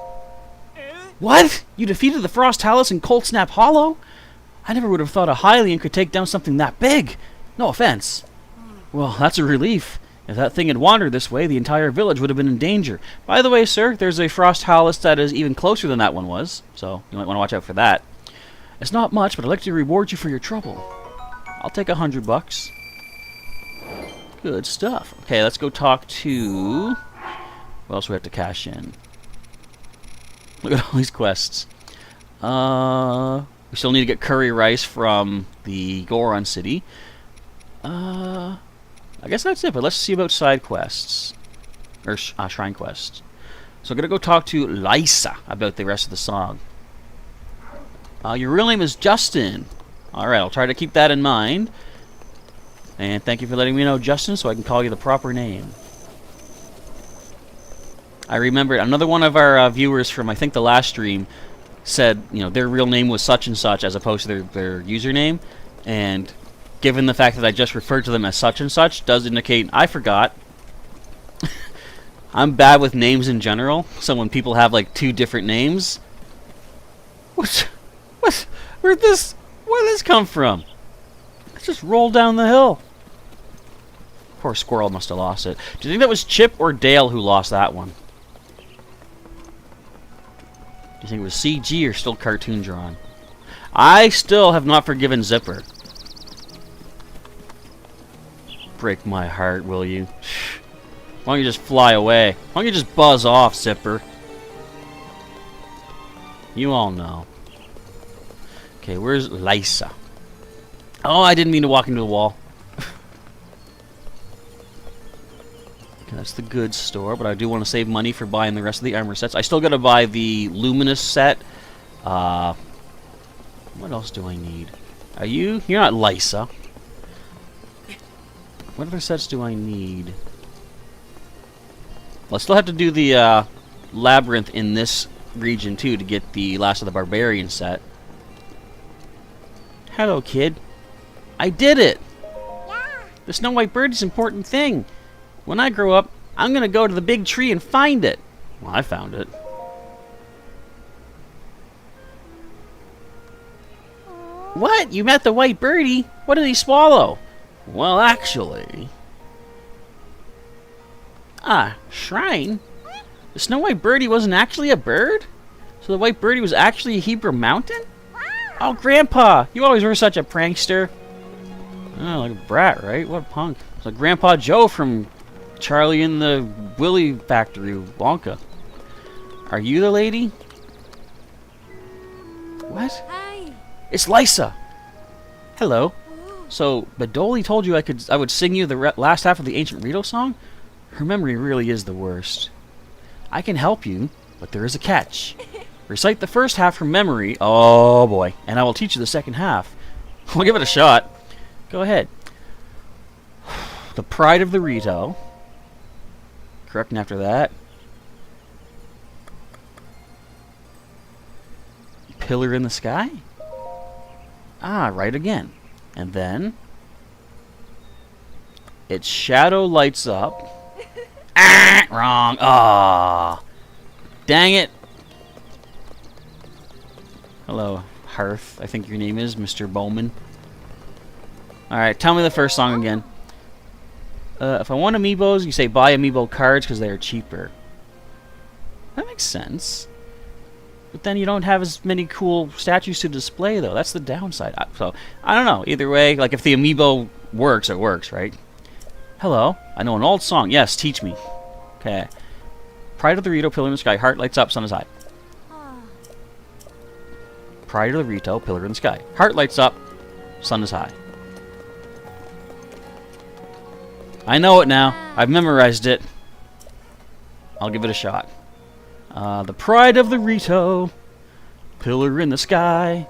What? You defeated the Frost Talus in Cold Snap Hollow? I never would have thought a Hylian could take down something that big. No offense. Well, that's a relief. If that thing had wandered this way, the entire village would have been in danger. By the way, sir, there's a Frost Talus that is even closer than that one was, so you might want to watch out for that. It's not much, but I'd like to reward you for your trouble. I'll take $100. Good stuff. Okay, let's go talk to... What else do we have to cash in? Look at all these quests. We still need to get curry rice from the Goron city. I guess that's it, but let's see about side quests. Or shrine quests. So I'm going to go talk to Lysa about the rest of the song. Your real name is Justin. Alright, I'll try to keep that in mind. And thank you for letting me know, Justin, so I can call you the proper name. I remember another one of our viewers from, I think, the last stream said, you know, their real name was such and such as opposed to their username. And given the fact that I just referred to them as such and such, does indicate I forgot. I'm bad with names in general, so when people have like two different names... Where'd this come from? Let's just roll down the hill. Poor squirrel must have lost it. Do you think that was Chip or Dale who lost that one? Do you think it was CG or still cartoon drawn? I still have not forgiven Zipper. Break my heart, will you? Why don't you just fly away? Why don't you just buzz off, Zipper? You all know. Okay, where's Lysa? Oh, I didn't mean to walk into the wall. Okay, that's the goods store, but I do want to save money for buying the rest of the armor sets. I still got to buy the Luminous set. What else do I need? Are you? You're not Lysa. What other sets do I need? Well, I still have to do the Labyrinth in this region, too, to get the Last of the Barbarian set. Hello, kid. I did it! Yeah. The Snow White Bird is an important thing. When I grow up, I'm going to go to the big tree and find it. Well, I found it. What? You met the white birdie? What did he swallow? Well, actually... shrine? The Snow White Birdie wasn't actually a bird? So the White Birdie was actually a Hebrew mountain? Oh, Grandpa! You always were such a prankster. Oh, like a brat, right? What a punk. It's like Grandpa Joe from Charlie and the Willy Factory, Wonka. Are you the lady? What? Hi. It's Lysa! Hello. So, Bedoli told you I would sing you the last half of the Ancient Rito song? Her memory really is the worst. I can help you, but there is a catch. Recite the first half from memory, oh boy, and I will teach you the second half. We'll give it a shot. Go ahead. The Pride of the Rito. Correct, and after that, Pillar in the Sky? Ah, right again. And then, its shadow lights up. Ah, wrong. Ah, dang it. Hello, Hearth. I think your name is Mr. Bowman. Alright, tell me the first song again. If I want amiibos, you say buy amiibo cards because they are cheaper. That makes sense. But then you don't have as many cool statues to display, though. That's the downside. So, I don't know. Either way, like, if the amiibo works, it works, right? Hello. I know an old song. Yes, teach me. Okay. Pride of the Rito, Pillar in the Sky. Heart lights up, sun is high. Pride of the Rito, Pillar in the Sky. Heart lights up, sun is high. I know it now. I've memorized it. I'll give it a shot. The Pride of the Rito, Pillar in the Sky.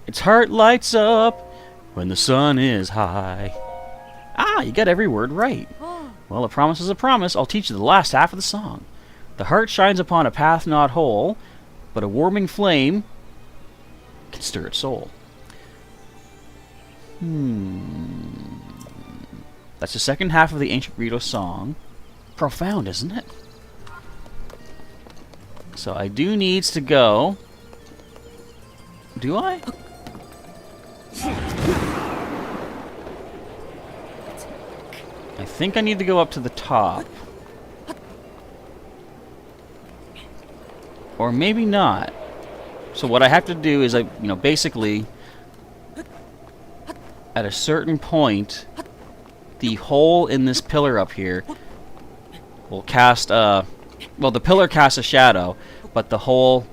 Its heart lights up when the sun is high. Ah, you got every word right. Well, a promise is a promise. I'll teach you the last half of the song. The heart shines upon a path not whole, but a warming flame can stir its soul. That's the second half of the Ancient Rito song. Profound, isn't it? So I do needs to go. Do I? I think I need to go up to the top. Or maybe not. So what I have to do is basically at a certain point the hole in this pillar up here will cast well, the pillar casts a shadow, but the hole,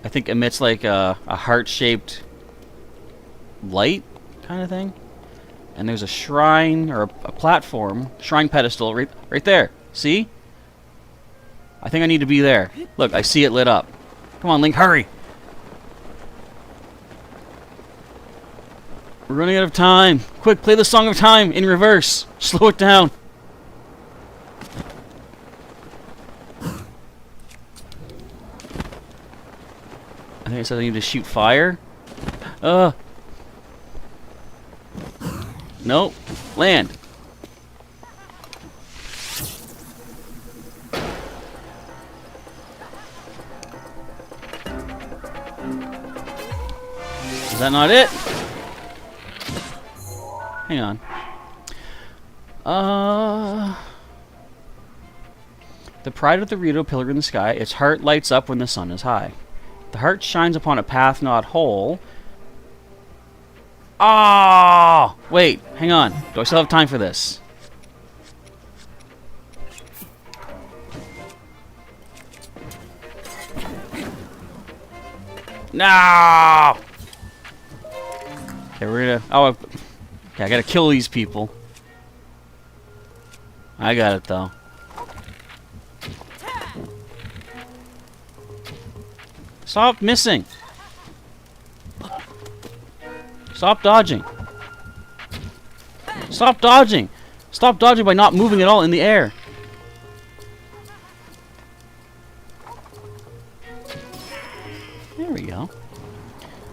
I think, emits like a heart-shaped light kind of thing. And there's a shrine, or a platform, shrine pedestal, right there. See? I think I need to be there. Look, I see it lit up. Come on, Link, hurry! We're running out of time. Quick, play the Song of Time in reverse. Slow it down. I think it says I need to shoot fire. Nope. Land. Is that not it? Hang on. The Pride of the Rito, Pillar in the Sky. Its heart lights up when the sun is high. The heart shines upon a path not whole. Ah! Wait, hang on. Do I still have time for this? No! Okay, we're gonna... Oh, okay, I gotta kill these people. I got it, though. Stop missing! Stop dodging! Stop dodging! Stop dodging by not moving at all in the air! There we go.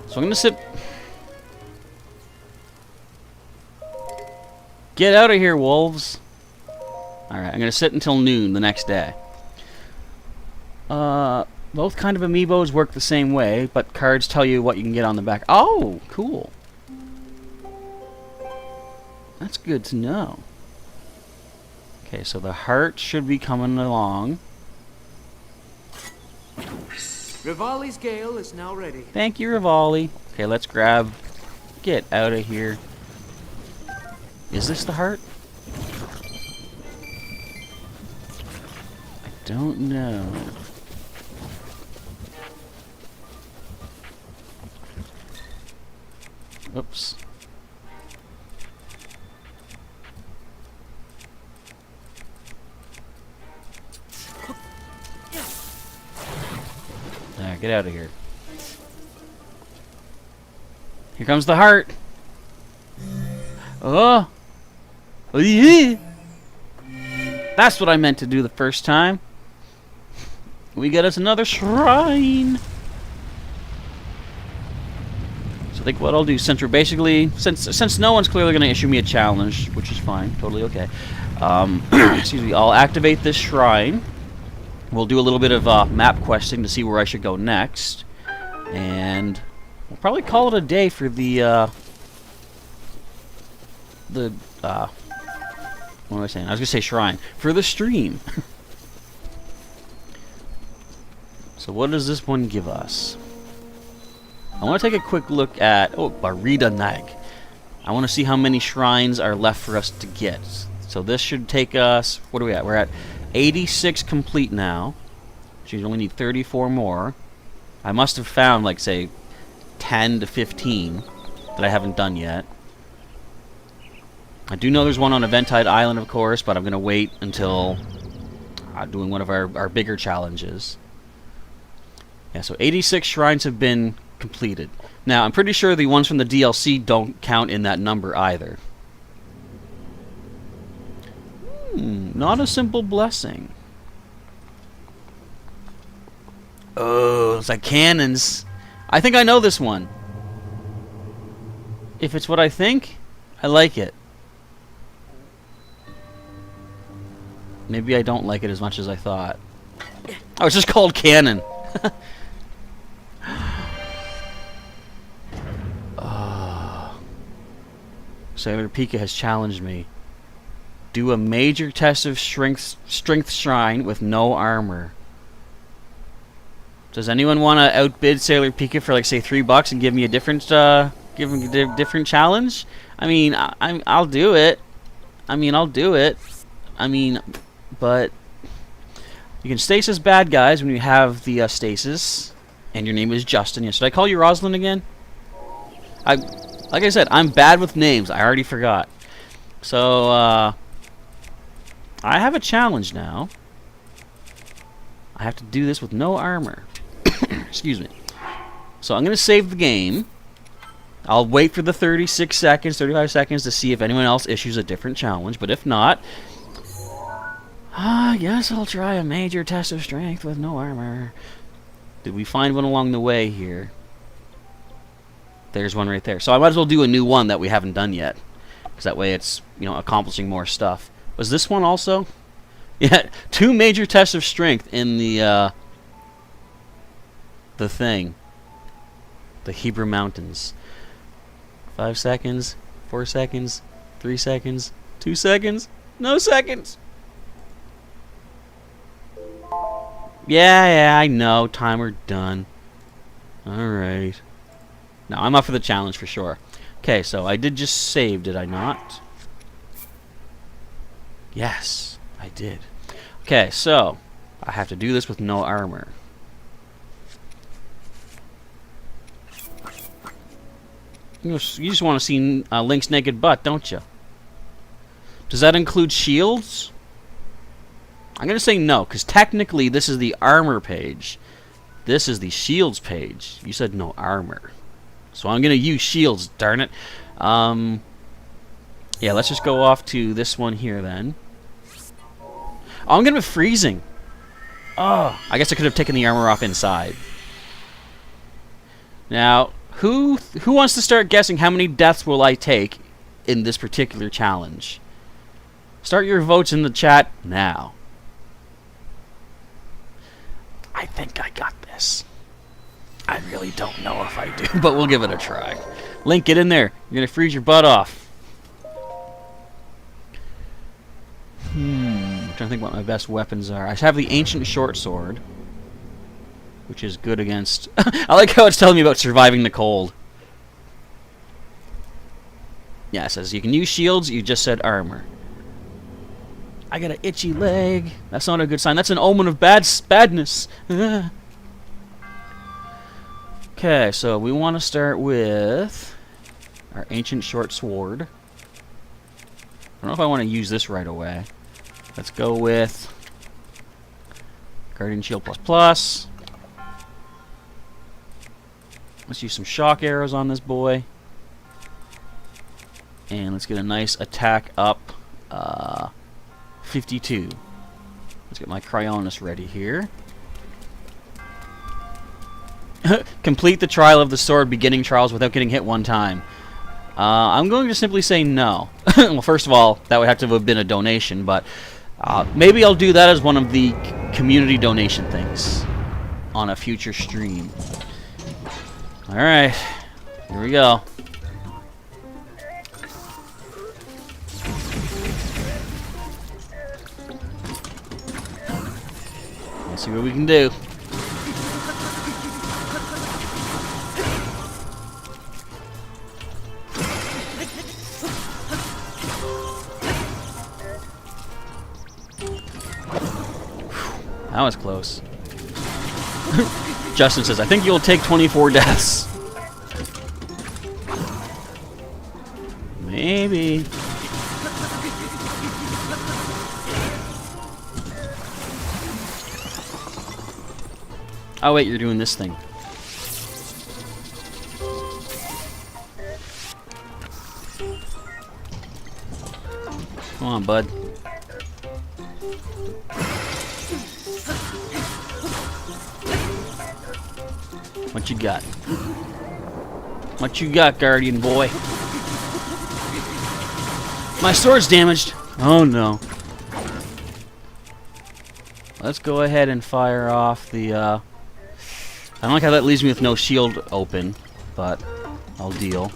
So I'm gonna sit... Get out of here, wolves! Alright, I'm gonna sit until noon the next day. Both kind of amiibos work the same way, but cards tell you what you can get on the back. Oh, cool. That's good to know. Okay, so the heart should be coming along. Rivali's Gale is now ready. Thank you, Rivali. Okay, let's grab... Get out of here. Is this the heart? I don't know. Oops. There, get out of here. Here comes the heart. Oh. Oh, yeah. That's what I meant to do the first time. We get us another shrine. So I think what I'll do, since we're basically, since no one's clearly going to issue me a challenge, which is fine, totally okay. Excuse me, I'll activate this shrine. We'll do a little bit of map questing to see where I should go next, and we'll probably call it a day for the what am I saying? I was gonna say shrine for the stream. So what does this one give us? I want to take a quick look at Barida Nag. I want to see how many shrines are left for us to get. So this should take us. What are we at? We're at 86 complete now. So you only need 34 more. I must have found, like, say, 10 to 15 that I haven't done yet. I do know there's one on Eventide Island, of course, but I'm going to wait until doing one of our bigger challenges. Yeah, so 86 shrines have been completed. Now, I'm pretty sure the ones from the DLC don't count in that number either. Not a simple blessing. Oh, it's like cannons. I think I know this one. If it's what I think, I like it. Maybe I don't like it as much as I thought. Oh, it's just called cannon. Sailor Pika has challenged me. Do a major test of strength shrine with no armor. Does anyone want to outbid Sailor Pika for, like, say, $3 and give me a different different challenge? I mean, I'll do it. I'll do it. But you can stasis bad guys when you have the stasis, and your name is Justin. Yes, should I call you Rosalind again? Like I said, I'm bad with names. I already forgot. So I have a challenge now. I have to do this with no armor. Excuse me. So I'm going to save the game. I'll wait for the 36 seconds, 35 seconds to see if anyone else issues a different challenge. But if not, I guess I'll try a major test of strength with no armor. Did we find one along the way here? There's one right there. So I might as well do a new one that we haven't done yet, because that way it's, you know, accomplishing more stuff. Was this one also? Yeah, 2 major tests of strength in the thing. The Hebrew Mountains. 5 seconds, 4 seconds, 3 seconds, 2 seconds, no seconds. Yeah, I know. Timer done. Alright. Now, I'm up for the challenge for sure. Okay, so I did just save, did I not? Yes, I did. Okay, so I have to do this with no armor. You just want to see Link's naked butt, don't you? Does that include shields? I'm going to say no, because technically this is the armor page. This is the shields page. You said no armor. So I'm going to use shields, darn it. Yeah, let's just go off to this one here then. Oh, I'm going to be freezing. Oh, I guess I could have taken the armor off inside. Now, who wants to start guessing how many deaths will I take in this particular challenge? Start your votes in the chat now. I think I got this. I really don't know if I do, but we'll give it a try. Link, get in there. You're going to freeze your butt off. I'm trying to think what my best weapons are. I have the ancient short sword, which is good against... I like how it's telling me about surviving the cold. Yeah, it says you can use shields, you just said armor. I got an itchy leg. That's not a good sign. That's an omen of badness. Okay, so we want to start with our ancient short sword. I don't know if I want to use this right away. Let's go with Guardian Shield plus plus. Let's use some shock arrows on this boy. And let's get a nice attack up. 52. Let's get my Cryonis ready here. Complete the trial of the sword beginning trials without getting hit one time. I'm going to simply say no. Well, first of all, that would have to have been a donation, but maybe I'll do that as one of the community donation things on a future stream. Alright, here we go. Let's see what we can do. That was close. Justin says, I think you'll take 24 deaths. Maybe. Oh wait, you're doing this thing. Come on, bud. What you got? What you got, Guardian boy? My sword's damaged. Oh no. Let's go ahead and fire off the, I don't like how that leaves me with no shield open, but I'll deal.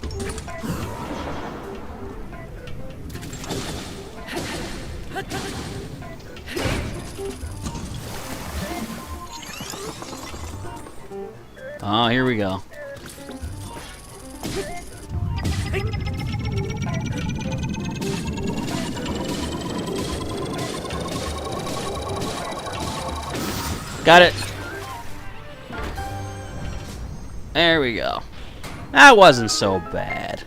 Oh, here we go. Got it. There we go. That wasn't so bad.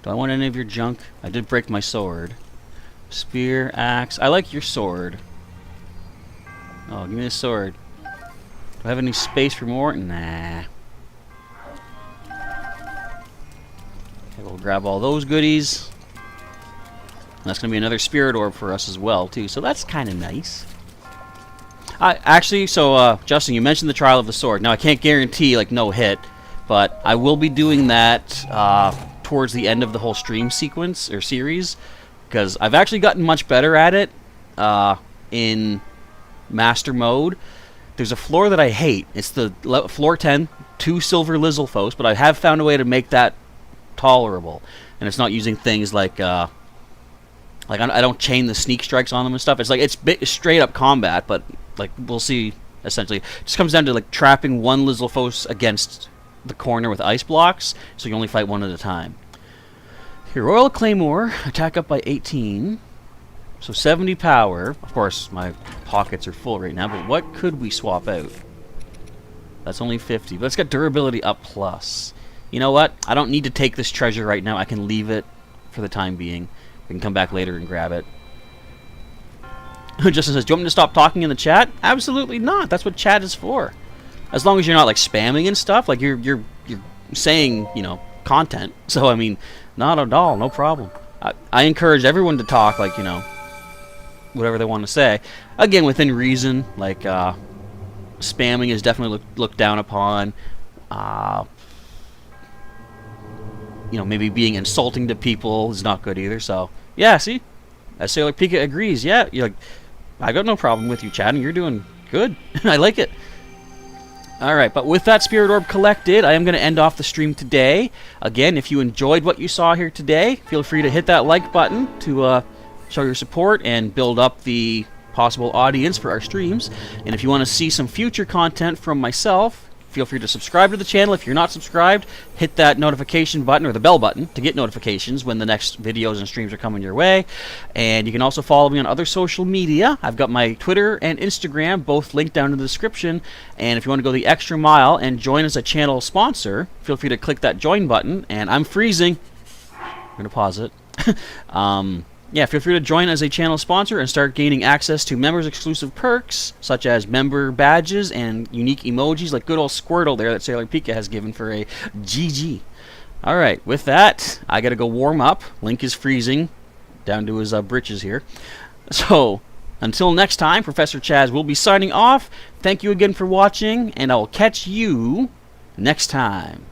Do I want any of your junk? I did break my sword. Spear, axe. I like your sword. Oh, give me the sword. Do I have any space for more? Nah. Okay, we'll grab all those goodies. That's going to be another spirit orb for us as well, too. So that's kind of nice. Actually, so, Justin, you mentioned the trial of the sword. Now, I can't guarantee, like, no hit, but I will be doing that towards the end of the whole stream sequence, or series, because I've actually gotten much better at it in Master Mode. There's a floor that I hate. It's the floor 10, 2 silver Lizalfos, but I have found a way to make that tolerable. And it's not using things like I don't chain the sneak strikes on them and stuff. It's like, it's straight up combat, but like we'll see essentially. It just comes down to like trapping one Lizalfos against the corner with ice blocks, so you only fight one at a time. Here, Royal Claymore, attack up by 18. So 70 power. Of course, my pockets are full right now, but what could we swap out? That's only 50, but it's got durability up plus. You know what? I don't need to take this treasure right now. I can leave it for the time being. We can come back later and grab it. Justin says, do you want me to stop talking in the chat? Absolutely not. That's what chat is for. As long as you're not like spamming and stuff, like you're saying, you know, content. So I mean, not at all, no problem. I encourage everyone to talk, like, you know, whatever they want to say. Again, within reason. Like spamming is definitely looked down upon. You know, maybe being insulting to people is not good either. So yeah, see, Sailor Pika agrees. Yeah, you're like, I got no problem with you, Chad, and you're doing good. I like it. Alright, but with that Spirit Orb collected, I am going to end off the stream today. Again, if you enjoyed what you saw here today, feel free to hit that like button to show your support and build up the possible audience for our streams. And if you want to see some future content from myself, Feel free to subscribe to the channel. If you're not subscribed, hit that notification button or the bell button to get notifications when the next videos and streams are coming your way. And you can also follow me on other social media. I've got my Twitter and Instagram, both linked down in the description. And if you want to go the extra mile and join as a channel sponsor, feel free to click that join button. And I'm freezing. I'm going to pause it. Yeah, feel free to join as a channel sponsor and start gaining access to members-exclusive perks, such as member badges and unique emojis like good old Squirtle there that Sailor Pika has given for a GG. Alright, with that, I gotta go warm up. Link is freezing down to his britches here. So, until next time, Professor Chaz will be signing off. Thank you again for watching, and I will catch you next time.